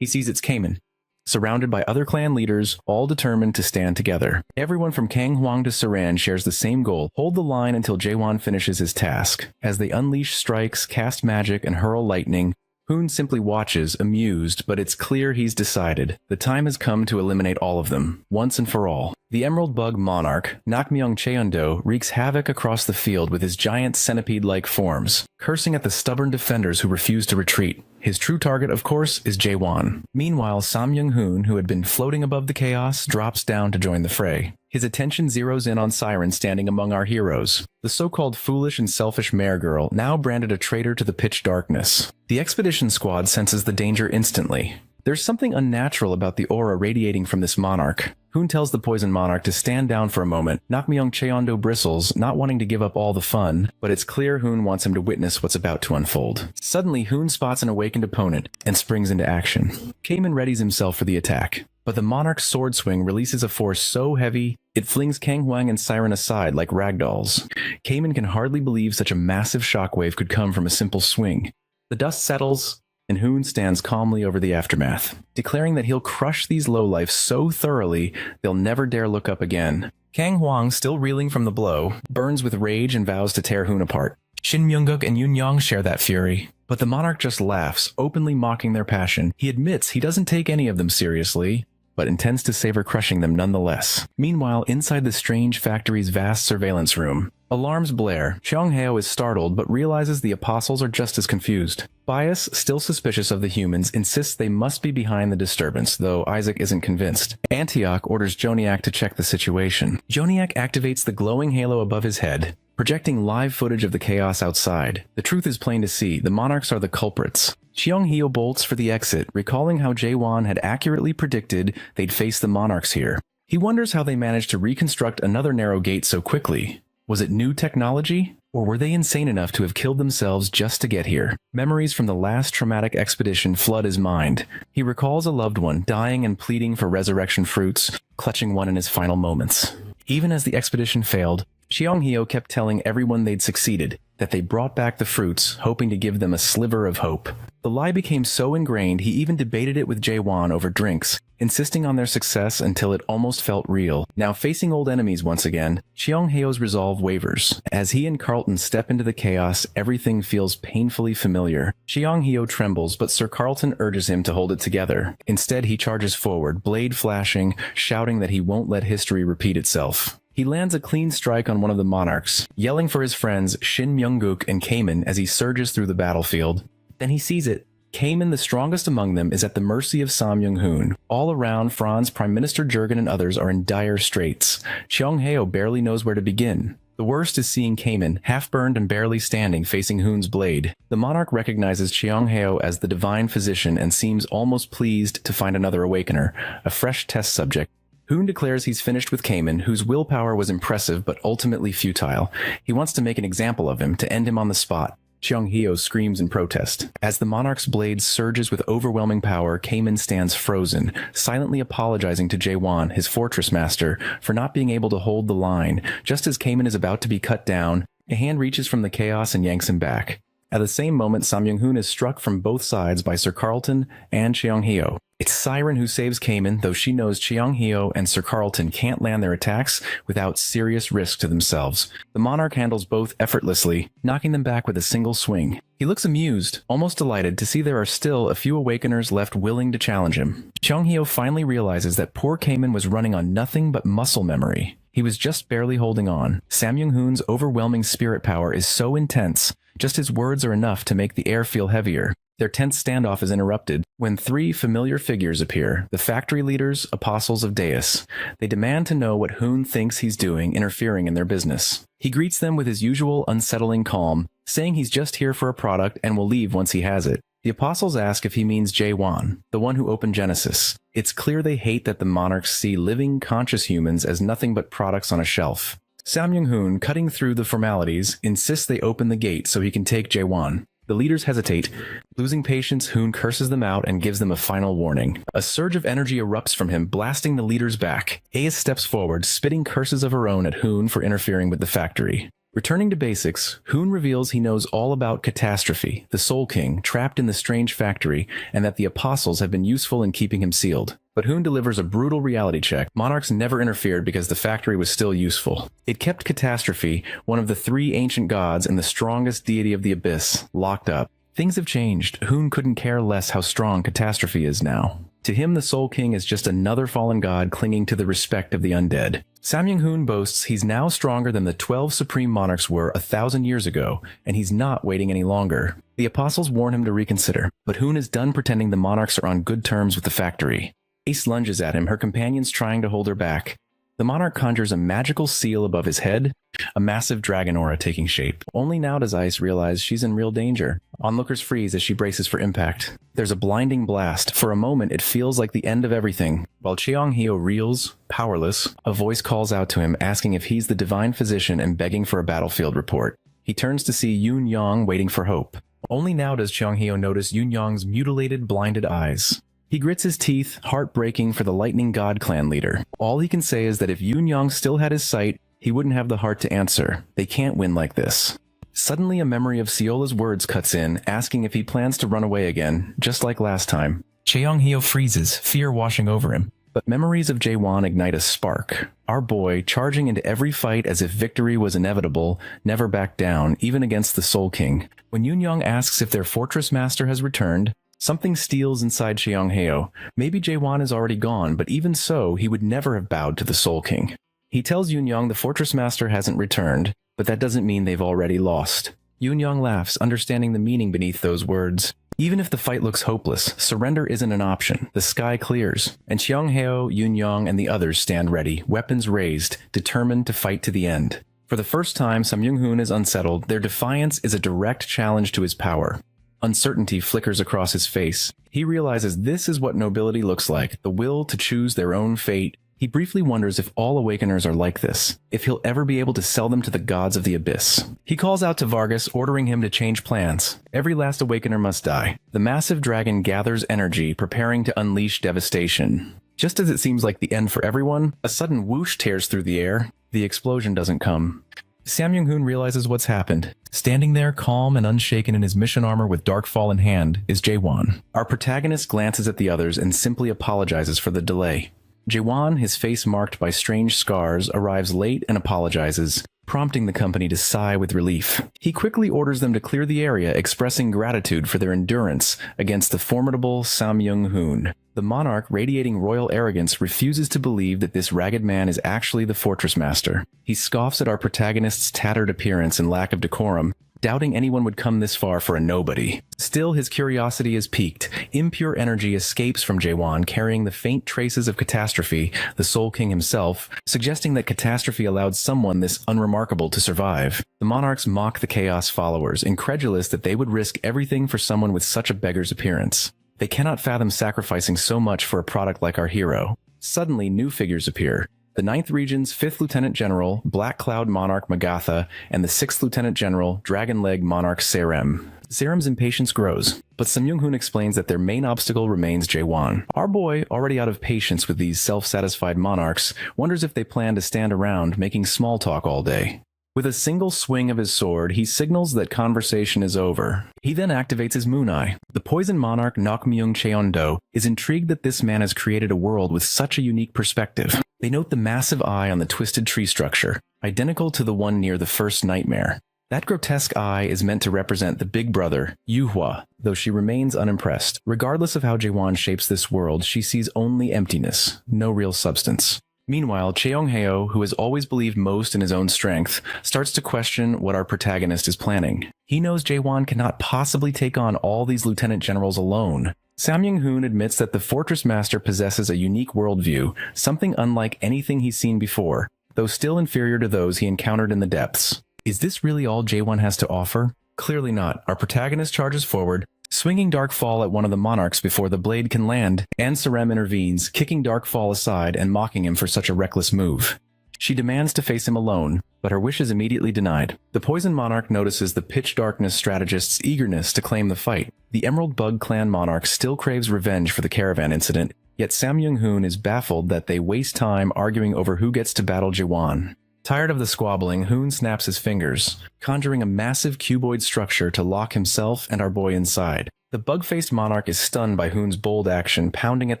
Speaker 1: he sees it's Cayman, surrounded by other clan leaders, all determined to stand together. Everyone from Kang Hwang to Saran shares the same goal: hold the line until Jaewon finishes his task. As they unleash strikes, cast magic, and hurl lightning, Hoon simply watches, amused, but it's clear he's decided. The time has come to eliminate all of them, once and for all. The Emerald Bug Monarch, Nakmyeong Cheondo, wreaks havoc across the field with his giant centipede-like forms, cursing at the stubborn defenders who refuse to retreat. His true target, of course, is Jaewon. Meanwhile, Sam Young-hoon, who had been floating above the chaos, drops down to join the fray. His attention zeroes in on Siren standing among our heroes. The so-called foolish and selfish mare girl, now branded a traitor to the pitch darkness. The expedition squad senses the danger instantly. There's something unnatural about the aura radiating from this monarch. Hoon tells the poison monarch to stand down for a moment. Nakmyeong Cheondo bristles, not wanting to give up all the fun, but it's clear Hoon wants him to witness what's about to unfold. Suddenly, Hoon spots an awakened opponent and springs into action. Cayman readies himself for the attack, but the monarch's sword swing releases a force so heavy, it flings Kang Hwang and Siren aside like ragdolls. Cayman can hardly believe such a massive shockwave could come from a simple swing. The dust settles, and Hoon stands calmly over the aftermath, declaring that he'll crush these lowlifes so thoroughly they'll never dare look up again. Kang Hwang, still reeling from the blow, burns with rage and vows to tear Hoon apart. Shin Myung-guk and Yoon Young share that fury, but the monarch just laughs, openly mocking their passion. He admits he doesn't take any of them seriously, but intends to savor crushing them nonetheless. Meanwhile, inside the strange factory's vast surveillance room, alarms blare. Cheong-heo is startled but realizes the apostles are just as confused. Bias, still suspicious of the humans, insists they must be behind the disturbance, though Isaac isn't convinced. Antioch orders Joniak to check the situation. Joniak activates the glowing halo above his head, projecting live footage of the chaos outside. The truth is plain to see. The monarchs are the culprits. Cheong-heo bolts for the exit, recalling how Jaewon had accurately predicted they'd face the monarchs here. He wonders how they managed to reconstruct another narrow gate so quickly. Was it new technology? Or were they insane enough to have killed themselves just to get here? Memories from the last traumatic expedition flood his mind. He recalls a loved one dying and pleading for resurrection fruits, clutching one in his final moments. Even as the expedition failed, Cheong-heo kept telling everyone they'd succeeded, that they brought back the fruits, hoping to give them a sliver of hope. The lie became so ingrained he even debated it with Jaewon over drinks, insisting on their success until it almost felt real. Now facing old enemies once again, Cheong-heo's resolve wavers. As he and Carlton step into the chaos, everything feels painfully familiar. Cheong-heo trembles, but Sir Carlton urges him to hold it together. Instead, he charges forward, blade flashing, shouting that he won't let history repeat itself. He lands a clean strike on one of the monarchs, yelling for his friends Shin Myung-guk and Cayman as he surges through the battlefield. Then he sees it. Cayman, the strongest among them, is at the mercy of Sam Young-hoon. All around, Franz, Prime Minister Jurgen, and others are in dire straits. Cheong-heo barely knows where to begin. The worst is seeing Cayman, half-burned and barely standing, facing Hoon's blade. The monarch recognizes Cheong-heo as the divine physician and seems almost pleased to find another awakener, a fresh test subject. Hoon declares he's finished with Cayman, whose willpower was impressive but ultimately futile. He wants to make an example of him, to end him on the spot. Cheong-heo screams in protest. As the monarch's blade surges with overwhelming power, Cayman stands frozen, silently apologizing to Jaewon, his fortress master, for not being able to hold the line. Just as Cayman is about to be cut down, a hand reaches from the chaos and yanks him back. At the same moment, Sam Young-hoon is struck from both sides by Sir Carlton and Cheong-hyo. It's Siren who saves Cayman, though she knows Cheong-hyo and Sir Carlton can't land their attacks without serious risk to themselves. The monarch handles both effortlessly, knocking them back with a single swing. He looks amused, almost delighted to see there are still a few awakeners left willing to challenge him. Cheong-hyo finally realizes that poor Cayman was running on nothing but muscle memory. He was just barely holding on. Sam Young-hoon's overwhelming spirit power is so intense, just his words are enough to make the air feel heavier. Their tense standoff is interrupted when three familiar figures appear, the factory leaders, apostles of Deus. They demand to know what Hoon thinks he's doing, interfering in their business. He greets them with his usual unsettling calm, saying he's just here for a product and will leave once he has it. The apostles ask if he means Jae-won, the one who opened Genesis. It's clear they hate that the monarchs see living, conscious humans as nothing but products on a shelf. Sam Young-hoon, cutting through the formalities, insists they open the gate so he can take Jae-won. The leaders hesitate. Losing patience, Hoon curses them out and gives them a final warning. A surge of energy erupts from him, blasting the leaders back. Aes steps forward, spitting curses of her own at Hoon for interfering with the factory. Returning to basics, Hoon reveals he knows all about Catastrophe, the Soul King, trapped in the strange factory, and that the apostles have been useful in keeping him sealed. But Hoon delivers a brutal reality check. Monarchs never interfered because the factory was still useful. It kept Catastrophe, one of the three ancient gods and the strongest deity of the Abyss, locked up. Things have changed. Hoon couldn't care less how strong Catastrophe is now. To him, the Soul King is just another fallen god clinging to the respect of the undead. Sam Young-hoon boasts he's now stronger than the 12 supreme monarchs were 1,000 years ago, and he's not waiting any longer. The apostles warn him to reconsider, but Hoon is done pretending the monarchs are on good terms with the factory. Ace lunges at him, her companions trying to hold her back. The monarch conjures a magical seal above his head, a massive dragon aura taking shape. Only now does Ice realize she's in real danger. Onlookers freeze as she braces for impact. There's a blinding blast. For a moment, it feels like the end of everything. While Cheong-hyo reels, powerless, a voice calls out to him, asking if he's the divine physician and begging for a battlefield report. He turns to see Yoon-yong waiting for hope. Only now does Cheong-hyo notice Yoon-yong's mutilated, blinded eyes. He grits his teeth, heartbreaking for the Lightning God clan leader. All he can say is that if Yoon-yong still had his sight, he wouldn't have the heart to answer. They can't win like this. Suddenly, a memory of Seola's words cuts in, asking if he plans to run away again, just like last time. Cheong-hyo freezes, fear washing over him. But memories of Jae-won ignite a spark. Our boy, charging into every fight as if victory was inevitable, never backed down, even against the Soul King. When Yoon-yong asks if their fortress master has returned, something steals inside Cheong-hyo. Maybe Jae-won is already gone, but even so, he would never have bowed to the Soul King. He tells Yoon-yong the fortress master hasn't returned, but that doesn't mean they've already lost. Yoon-yong laughs, understanding the meaning beneath those words. Even if the fight looks hopeless, surrender isn't an option. The sky clears, and Cheong-hyo, Yoon-yong, and the others stand ready, weapons raised, determined to fight to the end. For the first time, Sam Young-hoon is unsettled. Their defiance is a direct challenge to his power. Uncertainty flickers across his face. He realizes this is what nobility looks like, the will to choose their own fate. He briefly wonders if all awakeners are like this, if he'll ever be able to sell them to the gods of the abyss. He calls out to Vargas, ordering him to change plans. Every last awakener must die. The massive dragon gathers energy, preparing to unleash devastation. Just as it seems like the end for everyone, a sudden whoosh tears through the air. The explosion doesn't come. Sam Young-hoon realizes what's happened. Standing there, calm and unshaken in his mission armor with Darkfall in hand, is Jae-won. Our protagonist glances at the others and simply apologizes for the delay. Jae-won, his face marked by strange scars, arrives late and apologizes, prompting the company to sigh with relief. He quickly orders them to clear the area, expressing gratitude for their endurance against the formidable Sam Young-hoon. The monarch, radiating royal arrogance, refuses to believe that this ragged man is actually the fortress master. He scoffs at our protagonist's tattered appearance and lack of decorum, doubting anyone would come this far for a nobody. Still, his curiosity is piqued. Impure energy escapes from Jae-won, carrying the faint traces of Catastrophe, the Soul King himself, suggesting that Catastrophe allowed someone this unremarkable to survive. The monarchs mock the Chaos followers, incredulous that they would risk everything for someone with such a beggar's appearance. They cannot fathom sacrificing so much for a product like our hero. Suddenly, new figures appear. The 9th Region's 5th Lieutenant General, Black Cloud Monarch Magatha, and the 6th Lieutenant General, Dragon Leg Monarch Serem. Serem's impatience grows, but Sam Young-hoon explains that their main obstacle remains Jae-won. Our boy, already out of patience with these self-satisfied monarchs, wonders if they plan to stand around making small talk all day. With a single swing of his sword, he signals that conversation is over. He then activates his moon eye. The poison monarch Nakmyung Cheondo is intrigued that this man has created a world with such a unique perspective. They note the massive eye on the twisted tree structure, identical to the one near the first nightmare. That grotesque eye is meant to represent the big brother, Yuhua, though she remains unimpressed. Regardless of how Jaewon shapes this world, she sees only emptiness, no real substance. Meanwhile, Cheongheo, who has always believed most in his own strength, starts to question what our protagonist is planning. He knows Jaewon cannot possibly take on all these lieutenant generals alone. Samyung-hoon admits that the Fortress Master possesses a unique worldview, something unlike anything he's seen before, though still inferior to those he encountered in the depths. Is this really all Jaewon has to offer? Clearly not. Our protagonist charges forward, swinging Dark Fall at one of the monarchs before the blade can land, and Sarem intervenes, kicking Dark Fall aside and mocking him for such a reckless move. She demands to face him alone, but her wish is immediately denied. The Poison Monarch notices the Pitch Darkness strategist's eagerness to claim the fight. The Emerald Bug Clan monarch still craves revenge for the caravan incident, yet Samyung-hoon is baffled that they waste time arguing over who gets to battle Jaewon. Tired of the squabbling, Hoon snaps his fingers, conjuring a massive cuboid structure to lock himself and our boy inside. The bug-faced monarch is stunned by Hoon's bold action, pounding at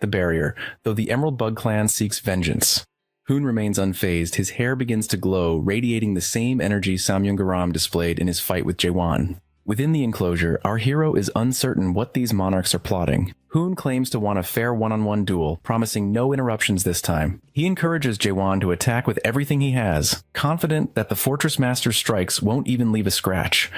Speaker 1: the barrier, though the Emerald Bug Clan seeks vengeance. Hoon remains unfazed. His hair begins to glow, radiating the same energy Samyung-garam displayed in his fight with Jaewon. Within the enclosure, our hero is uncertain what these monarchs are plotting. Hoon claims to want a fair one-on-one duel, promising no interruptions this time. He encourages Jaewon to attack with everything he has, confident that the Fortress Master's strikes won't even leave a scratch.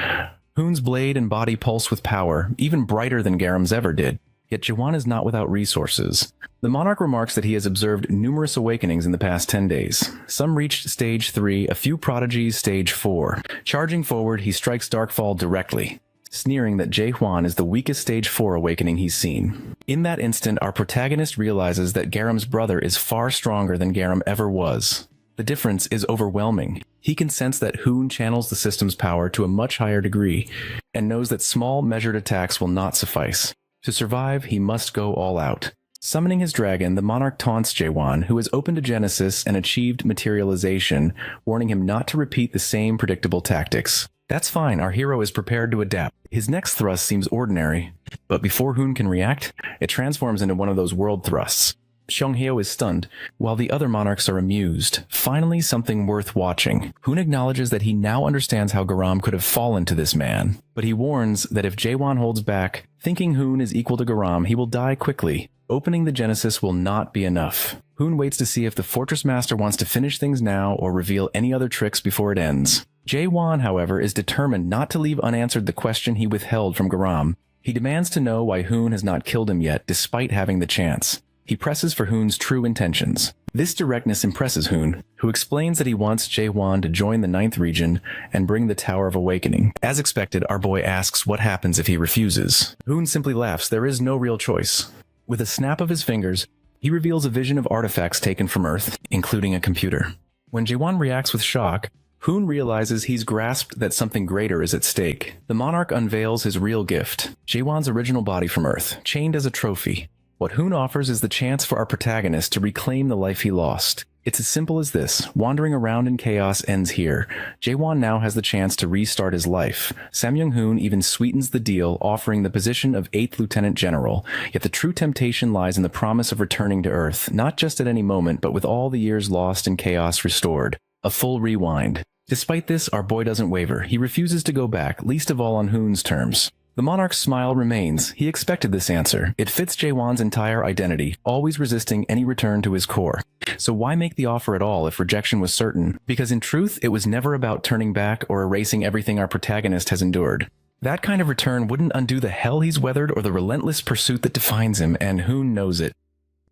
Speaker 1: Hoon's blade and body pulse with power, even brighter than Garam's ever did. Yet Jaewon is not without resources. The monarch remarks that he has observed numerous awakenings in the past 10 days. Some reached stage 3, a few prodigies stage 4. Charging forward, he strikes Darkfall directly, sneering that Jaehwan is the weakest stage 4 awakening he's seen. In that instant, our protagonist realizes that Garam's brother is far stronger than Garam ever was. The difference is overwhelming. He can sense that Hoon channels the system's power to a much higher degree, and knows that small, measured attacks will not suffice. To survive, he must go all out. Summoning his dragon, the monarch taunts Jaewon, who has opened a genesis and achieved materialization, warning him not to repeat the same predictable tactics. That's fine, our hero is prepared to adapt. His next thrust seems ordinary, but before Hoon can react, it transforms into one of those world thrusts. Cheongheo is stunned, while the other monarchs are amused. Finally, something worth watching. Hoon acknowledges that he now understands how Garam could have fallen to this man, but he warns that if Jaewon holds back, thinking Hoon is equal to Garam, he will die quickly. Opening the Genesis will not be enough. Hoon waits to see if the Fortress Master wants to finish things now or reveal any other tricks before it ends. Jaewon, however, is determined not to leave unanswered the question he withheld from Garam. He demands to know why Hoon has not killed him yet, despite having the chance. He presses for Hoon's true intentions. This directness impresses Hoon, who explains that he wants Jaewon to join the 9th region and bring the Tower of Awakening. As expected, our boy asks what happens if he refuses. Hoon simply laughs. There is no real choice. With a snap of his fingers, he reveals a vision of artifacts taken from Earth, including a computer. When Jaewon reacts with shock, Hoon realizes he's grasped that something greater is at stake. The monarch unveils his real gift, Jaewon's original body from Earth, chained as a trophy. What Hoon offers is the chance for our protagonist to reclaim the life he lost. It's as simple as this. Wandering around in chaos ends here. Jaewon now has the chance to restart his life. Samyung-hoon even sweetens the deal, offering the position of 8th Lieutenant General. Yet the true temptation lies in the promise of returning to Earth, not just at any moment, but with all the years lost in chaos restored. A full rewind. Despite this, our boy doesn't waver. He refuses to go back, least of all on Hoon's terms. The monarch's smile remains. He expected this answer. It fits Jaewon's entire identity, always resisting any return to his core. So why make the offer at all if rejection was certain? Because in truth, it was never about turning back or erasing everything our protagonist has endured. That kind of return wouldn't undo the hell he's weathered or the relentless pursuit that defines him, and Hoon knows it.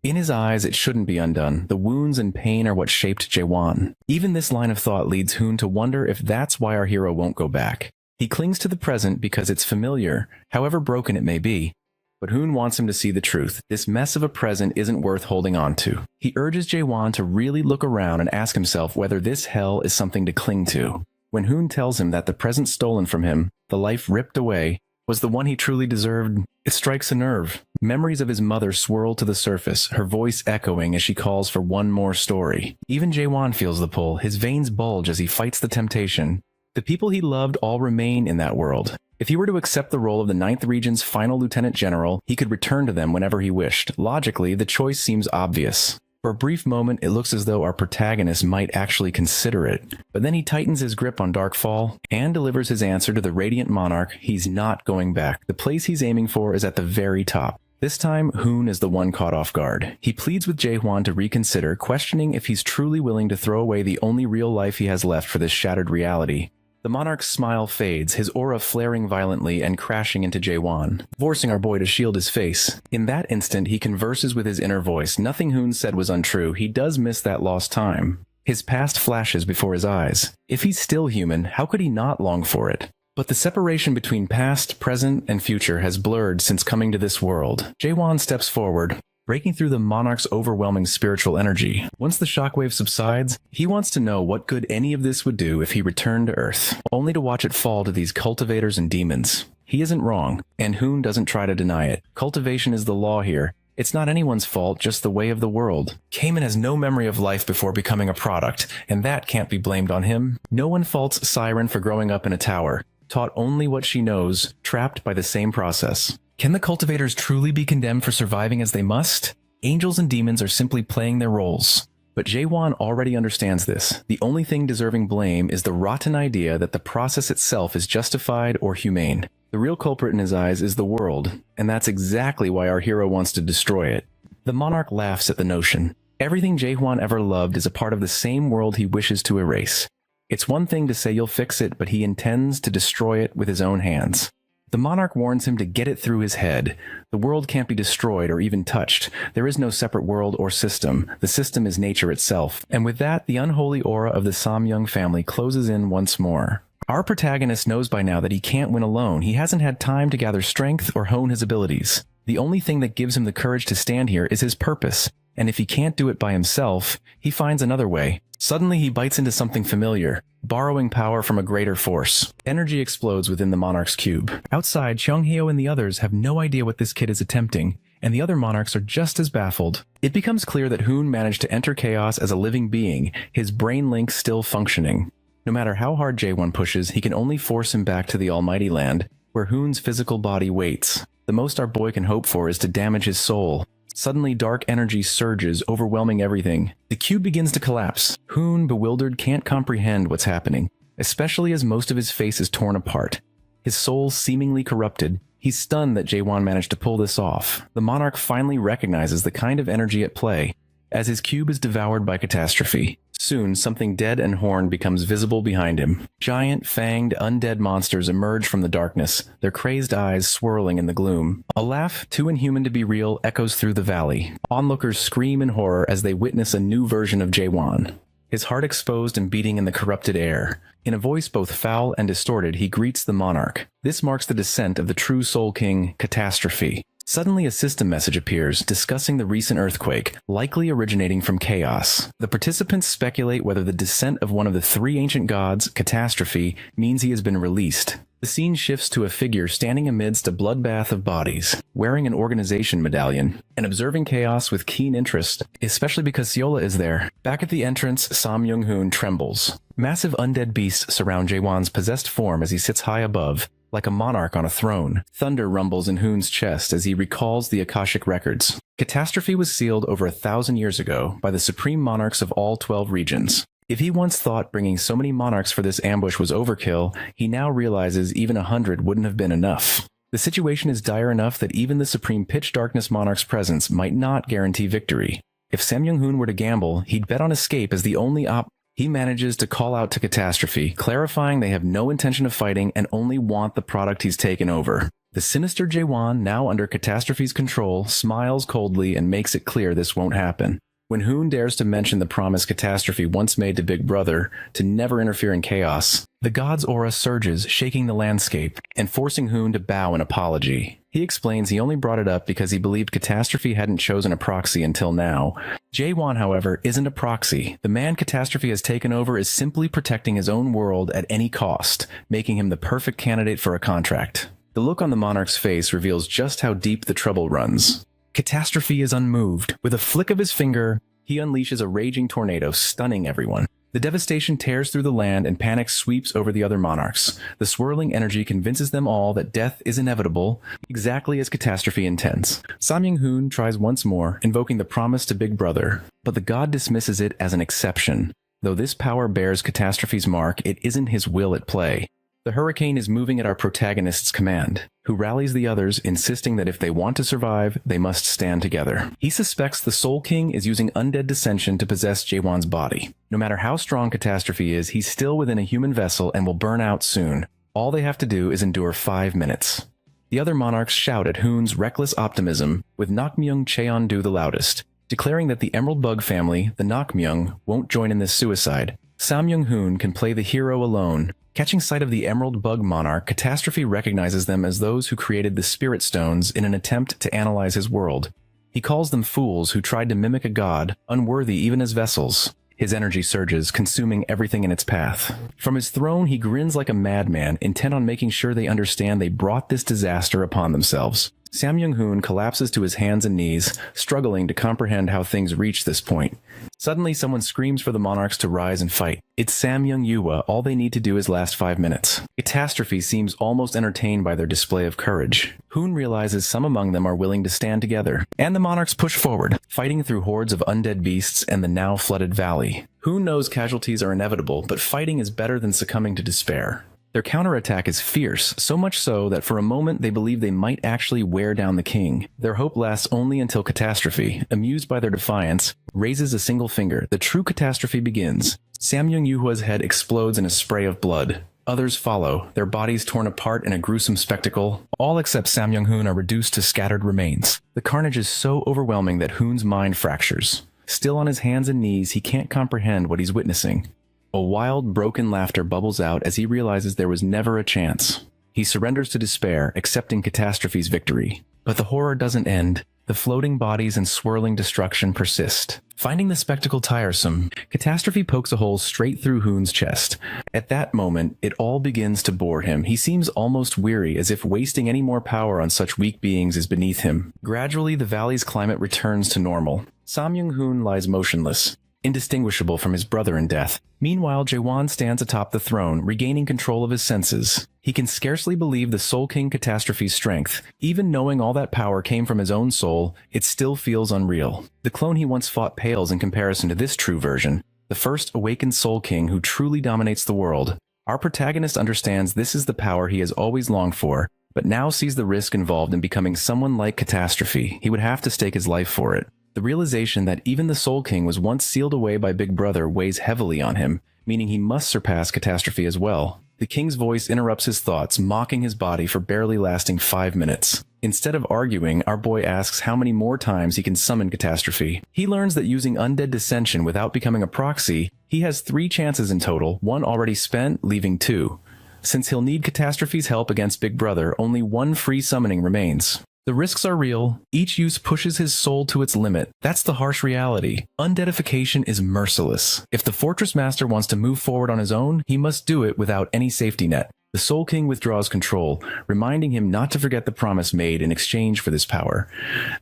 Speaker 1: In his eyes, it shouldn't be undone. The wounds and pain are what shaped Jaewon. Even this line of thought leads Hoon to wonder if that's why our hero won't go back. He clings to the present because it's familiar, however broken it may be. But Hoon wants him to see the truth. This mess of a present isn't worth holding on to. He urges Jaewon to really look around and ask himself whether this hell is something to cling to. When Hoon tells him that the present stolen from him, the life ripped away, Was the one he truly deserved? It strikes a nerve. Memories of his mother swirl to the surface, her voice echoing as she calls for one more story. Even Jae-won feels the pull, his veins bulge as he fights the temptation. The people he loved all remain in that world. If he were to accept the role of the 9th Region's final Lieutenant General, he could return to them whenever he wished. Logically, the choice seems obvious. For a brief moment, it looks as though our protagonist might actually consider it. But then he tightens his grip on Darkfall and delivers his answer to the Radiant Monarch. He's not going back. The place he's aiming for is at the very top. This time, Hoon is the one caught off guard. He pleads with Jae-won to reconsider, questioning if he's truly willing to throw away the only real life he has left for this shattered reality. The monarch's smile fades, his aura flaring violently and crashing into Jae-won, forcing our boy to shield his face. In that instant, he converses with his inner voice. Nothing Hoon said was untrue. He does miss that lost time. His past flashes before his eyes. If he's still human, how could he not long for it? But the separation between past, present, and future has blurred since coming to this world. Jae-won steps forward, breaking through the monarch's overwhelming spiritual energy. Once the shockwave subsides, he wants to know what good any of this would do if he returned to Earth, only to watch it fall to these cultivators and demons. He isn't wrong, and Hoon doesn't try to deny it. Cultivation is the law here. It's not anyone's fault, just the way of the world. Cayman has no memory of life before becoming a product, and that can't be blamed on him. No one faults Siren for growing up in a tower, taught only what she knows, trapped by the same process. Can the cultivators truly be condemned for surviving as they must? Angels and demons are simply playing their roles. But Jae-won already understands this. The only thing deserving blame is the rotten idea that the process itself is justified or humane. The real culprit in his eyes is the world, and that's exactly why our hero wants to destroy it. The monarch laughs at the notion. Everything Jae-won ever loved is a part of the same world he wishes to erase. It's one thing to say you'll fix it, but he intends to destroy it with his own hands. The monarch warns him to get it through his head. The world can't be destroyed or even touched. There is no separate world or system. The system is nature itself. And with that, the unholy aura of the Samyung family closes in once more. Our protagonist knows by now that he can't win alone. He hasn't had time to gather strength or hone his abilities. The only thing that gives him the courage to stand here is his purpose. And if he can't do it by himself, he finds another way. Suddenly he bites into something familiar, borrowing power from a greater force. Energy explodes within the monarch's cube. Outside, Cheonghyo and the others have no idea what this kid is attempting, and the other monarchs are just as baffled. It becomes clear that Hoon managed to enter chaos as a living being, his brain link still functioning. No matter how hard Jae-won pushes, he can only force him back to the Almighty Land, where Hoon's physical body waits. The most our boy can hope for is to damage his soul. Suddenly, dark energy surges, overwhelming everything. The cube begins to collapse. Hoon, bewildered, can't comprehend what's happening, especially as most of his face is torn apart. His soul seemingly corrupted. He's stunned that Jae-won managed to pull this off. The monarch finally recognizes the kind of energy at play, as his cube is devoured by catastrophe. Soon, something dead and horned becomes visible behind him. Giant, fanged, undead monsters emerge from the darkness, their crazed eyes swirling in the gloom. A laugh, too inhuman to be real, echoes through the valley. Onlookers scream in horror as they witness a new version of Jae-won, his heart exposed and beating in the corrupted air. In a voice both foul and distorted, he greets the monarch. This marks the descent of the true Soul King, Catastrophe. Suddenly, a system message appears, discussing the recent earthquake, likely originating from chaos. The participants speculate whether the descent of one of the three ancient gods, Catastrophe, means he has been released. The scene shifts to a figure standing amidst a bloodbath of bodies, wearing an organization medallion, and observing chaos with keen interest, especially because Seola is there. Back at the entrance, Sam Young-hoon trembles. Massive undead beasts surround Jae-won's possessed form as he sits high above, like a monarch on a throne. Thunder rumbles in Hoon's chest as he recalls the Akashic records. Catastrophe was sealed over 1,000 years ago by the supreme monarchs of all 12 regions. If he once thought bringing so many monarchs for this ambush was overkill, he now realizes even 100 wouldn't have been enough. The situation is dire enough that even the supreme pitch darkness monarch's presence might not guarantee victory. If Sam Young-hoon were to gamble, he'd bet on escape as the only He manages to call out to Catastrophe, clarifying they have no intention of fighting and only want the product he's taken over. The sinister Jae-won, now under Catastrophe's control, smiles coldly and makes it clear this won't happen. When Hoon dares to mention the promise Catastrophe once made to Big Brother to never interfere in chaos, the god's aura surges, shaking the landscape, and forcing Hoon to bow in apology. He explains he only brought it up because he believed Catastrophe hadn't chosen a proxy until now. Jae-won, however, isn't a proxy. The man Catastrophe has taken over is simply protecting his own world at any cost, making him the perfect candidate for a contract. The look on the monarch's face reveals just how deep the trouble runs. Catastrophe is unmoved. With a flick of his finger, he unleashes a raging tornado, stunning everyone. The devastation tears through the land and panic sweeps over the other monarchs. The swirling energy convinces them all that death is inevitable, exactly as Catastrophe intends. Samyang-hoon tries once more, invoking the promise to Big Brother, but the god dismisses it as an exception. Though this power bears Catastrophe's mark, it isn't his will at play. The hurricane is moving at our protagonist's command, who rallies the others, insisting that if they want to survive, they must stand together. He suspects the Soul King is using undead dissension to possess Jaewon's body. No matter how strong Catastrophe is, he's still within a human vessel and will burn out soon. All they have to do is endure 5 minutes. The other monarchs shout at Hoon's reckless optimism, with Nakmyeong Cheon-do the loudest, declaring that the Emerald Bug family, the Nakmyeong, won't join in this suicide. Samyang-hoon can play the hero alone. Catching sight of the Emerald Bug Monarch, Catastrophe recognizes them as those who created the Spirit Stones in an attempt to analyze his world. He calls them fools who tried to mimic a god, unworthy even as vessels. His energy surges, consuming everything in its path. From his throne, he grins like a madman, intent on making sure they understand they brought this disaster upon themselves. Samyang-hoon collapses to his hands and knees, struggling to comprehend how things reached this point. Suddenly, someone screams for the monarchs to rise and fight. It's Samyang-yuwa. All they need to do is last 5 minutes. Catastrophe seems almost entertained by their display of courage. Hoon realizes some among them are willing to stand together, and the monarchs push forward, fighting through hordes of undead beasts and the now flooded valley. Hoon knows casualties are inevitable, but fighting is better than succumbing to despair. Their counterattack is fierce, so much so that for a moment they believe they might actually wear down the king. Their hope lasts only until Catastrophe, amused by their defiance, raises a single finger. The true catastrophe begins. Samyang-yuhua's head explodes in a spray of blood. Others follow, their bodies torn apart in a gruesome spectacle. All except Samyang-hoon are reduced to scattered remains. The carnage is so overwhelming that Hoon's mind fractures. Still on his hands and knees, he can't comprehend what he's witnessing. A wild, broken laughter bubbles out as he realizes there was never a chance. He surrenders to despair, accepting Catastrophe's victory. But the horror doesn't end. The floating bodies and swirling destruction persist. Finding the spectacle tiresome, Catastrophe pokes a hole straight through Hoon's chest. At that moment, it all begins to bore him. He seems almost weary, as if wasting any more power on such weak beings is beneath him. Gradually, the valley's climate returns to normal. Samyang-hoon lies motionless, indistinguishable from his brother in death. Meanwhile, Jaewon stands atop the throne, regaining control of his senses. He can scarcely believe the Soul King Catastrophe's strength. Even knowing all that power came from his own soul, it still feels unreal. The clone he once fought pales in comparison to this true version, the first awakened Soul King who truly dominates the world. Our protagonist understands this is the power he has always longed for, but now sees the risk involved in becoming someone like Catastrophe. He would have to stake his life for it. The realization that even the Soul King was once sealed away by Big Brother weighs heavily on him, meaning he must surpass Catastrophe as well. The king's voice interrupts his thoughts, mocking his body for barely lasting 5 minutes. Instead of arguing, our boy asks how many more times he can summon Catastrophe. He learns that using undead dissension without becoming a proxy, he has 3 chances in total, 1 already spent, leaving 2. Since he'll need Catastrophe's help against Big Brother, only 1 free summoning remains. The risks are real. Each use pushes his soul to its limit. That's the harsh reality. Undeadification is merciless. If the Fortress Master wants to move forward on his own, he must do it without any safety net. The Soul King withdraws control, reminding him not to forget the promise made in exchange for this power.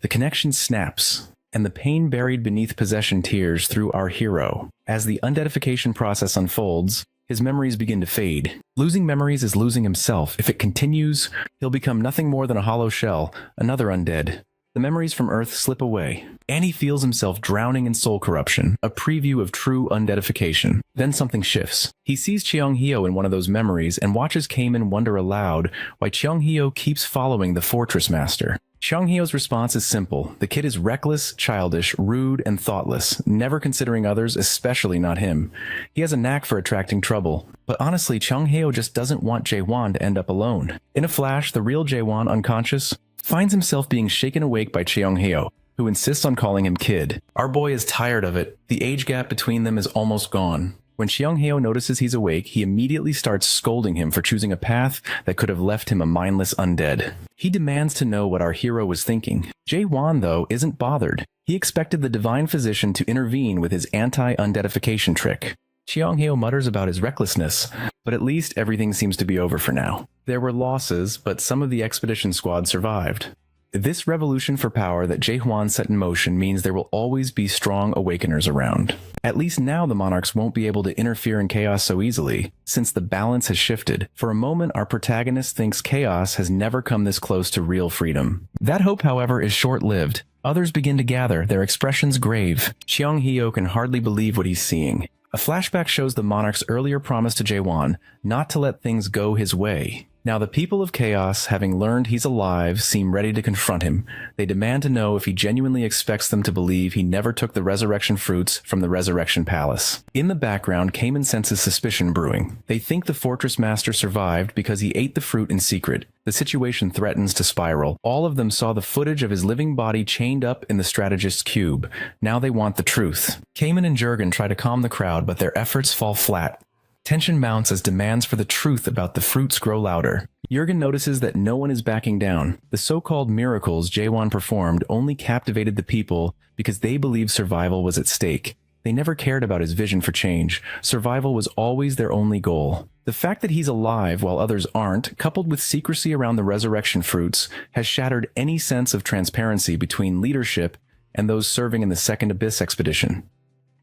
Speaker 1: The connection snaps, and the pain buried beneath possession tears through our hero. As the undeadification process unfolds, his memories begin to fade. Losing memories is losing himself. If it continues, he'll become nothing more than a hollow shell, another undead. The memories from Earth slip away, and he feels himself drowning in soul corruption, a preview of true undeadification. Then something shifts. He sees Cheong-hyo in one of those memories and watches Kamen wonder aloud why Cheong-hyo keeps following the Fortress Master. Cheong-hyo's response is simple. The kid is reckless, childish, rude, and thoughtless, never considering others, especially not him. He has a knack for attracting trouble. But honestly, Cheong-hyo just doesn't want Jaewon to end up alone. In a flash, the real Jaewon, unconscious, finds himself being shaken awake by Cheong-hyo, who insists on calling him kid. Our boy is tired of it. The age gap between them is almost gone. When Cheong-hyo notices he's awake, he immediately starts scolding him for choosing a path that could have left him a mindless undead. He demands to know what our hero was thinking. Jaewon, though, isn't bothered. He expected the divine physician to intervene with his anti-undeadification trick. Cheonghyo mutters about his recklessness, but at least everything seems to be over for now. There were losses, but some of the expedition squad survived. This revolution for power that Jae-hwan set in motion means there will always be strong awakeners around. At least now the monarchs won't be able to interfere in chaos so easily, since the balance has shifted. For a moment, our protagonist thinks chaos has never come this close to real freedom. That hope, however, is short-lived. Others begin to gather, their expressions grave. Cheonghyo can hardly believe what he's seeing. A flashback shows the monarch's earlier promise to Jae-hwan not to let things go his way. Now the people of Chaos, having learned he's alive, seem ready to confront him. They demand to know if he genuinely expects them to believe he never took the resurrection fruits from the Resurrection Palace. In the background, Kamen senses suspicion brewing. They think the Fortress Master survived because he ate the fruit in secret. The situation threatens to spiral. All of them saw the footage of his living body chained up in the strategist's cube. Now they want the truth. Kamen and Jurgen try to calm the crowd, but their efforts fall flat. Tension mounts as demands for the truth about the fruits grow louder. Jurgen notices that no one is backing down. The so-called miracles Jae-hwan performed only captivated the people because they believed survival was at stake. They never cared about his vision for change. Survival was always their only goal. The fact that he's alive while others aren't, coupled with secrecy around the resurrection fruits, has shattered any sense of transparency between leadership and those serving in the Second Abyss expedition.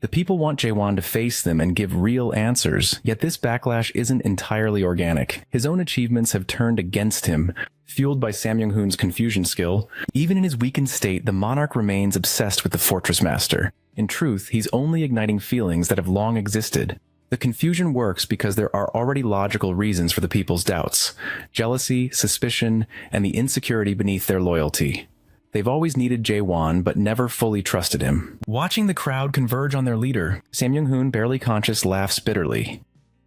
Speaker 1: The people want Jae-hwan to face them and give real answers, yet this backlash isn't entirely organic. His own achievements have turned against him, fueled by Sam Young-hoon's confusion skill. Even in his weakened state, the monarch remains obsessed with the Fortress Master. In truth, he's only igniting feelings that have long existed. The confusion works because there are already logical reasons for the people's doubts: jealousy, suspicion, and the insecurity beneath their loyalty. They've always needed Jae-hwan, but never fully trusted him. Watching the crowd converge on their leader, Sam Young-hoon, barely conscious, laughs bitterly.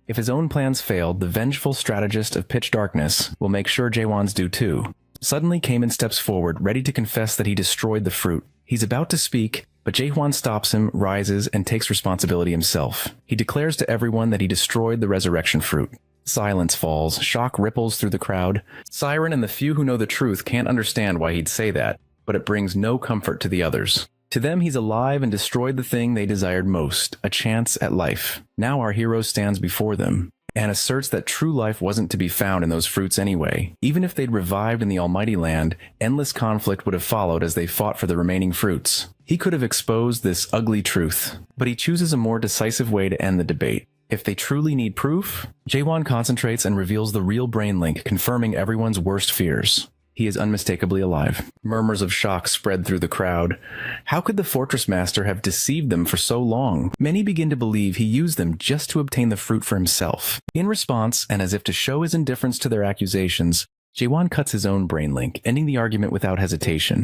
Speaker 1: If his own plans failed, the vengeful strategist of pitch darkness will make sure Jae-hwan's do too. Suddenly, Kamen steps forward, ready to confess that he destroyed the fruit. He's about to speak, but Jae-hwan stops him, rises, and takes responsibility himself. He declares to everyone that he destroyed the resurrection fruit. Silence falls, shock ripples through the crowd. Siren and the few who know the truth can't understand why he'd say that, but it brings no comfort to the others. To them, he's alive and destroyed the thing they desired most, a chance at life. Now our hero stands before them and asserts that true life wasn't to be found in those fruits anyway. Even if they'd revived in the Almighty Land, endless conflict would have followed as they fought for the remaining fruits. He could have exposed this ugly truth, but he chooses a more decisive way to end the debate. If they truly need proof, Jae-hwan concentrates and reveals the real brain link, confirming everyone's worst fears. He is unmistakably alive. Murmurs of shock spread through the crowd. How could the Fortress Master have deceived them for so long? Many begin to believe he used them just to obtain the fruit for himself. In response, and as if to show his indifference to their accusations, Jae-hwan cuts his own brain link, ending the argument without hesitation.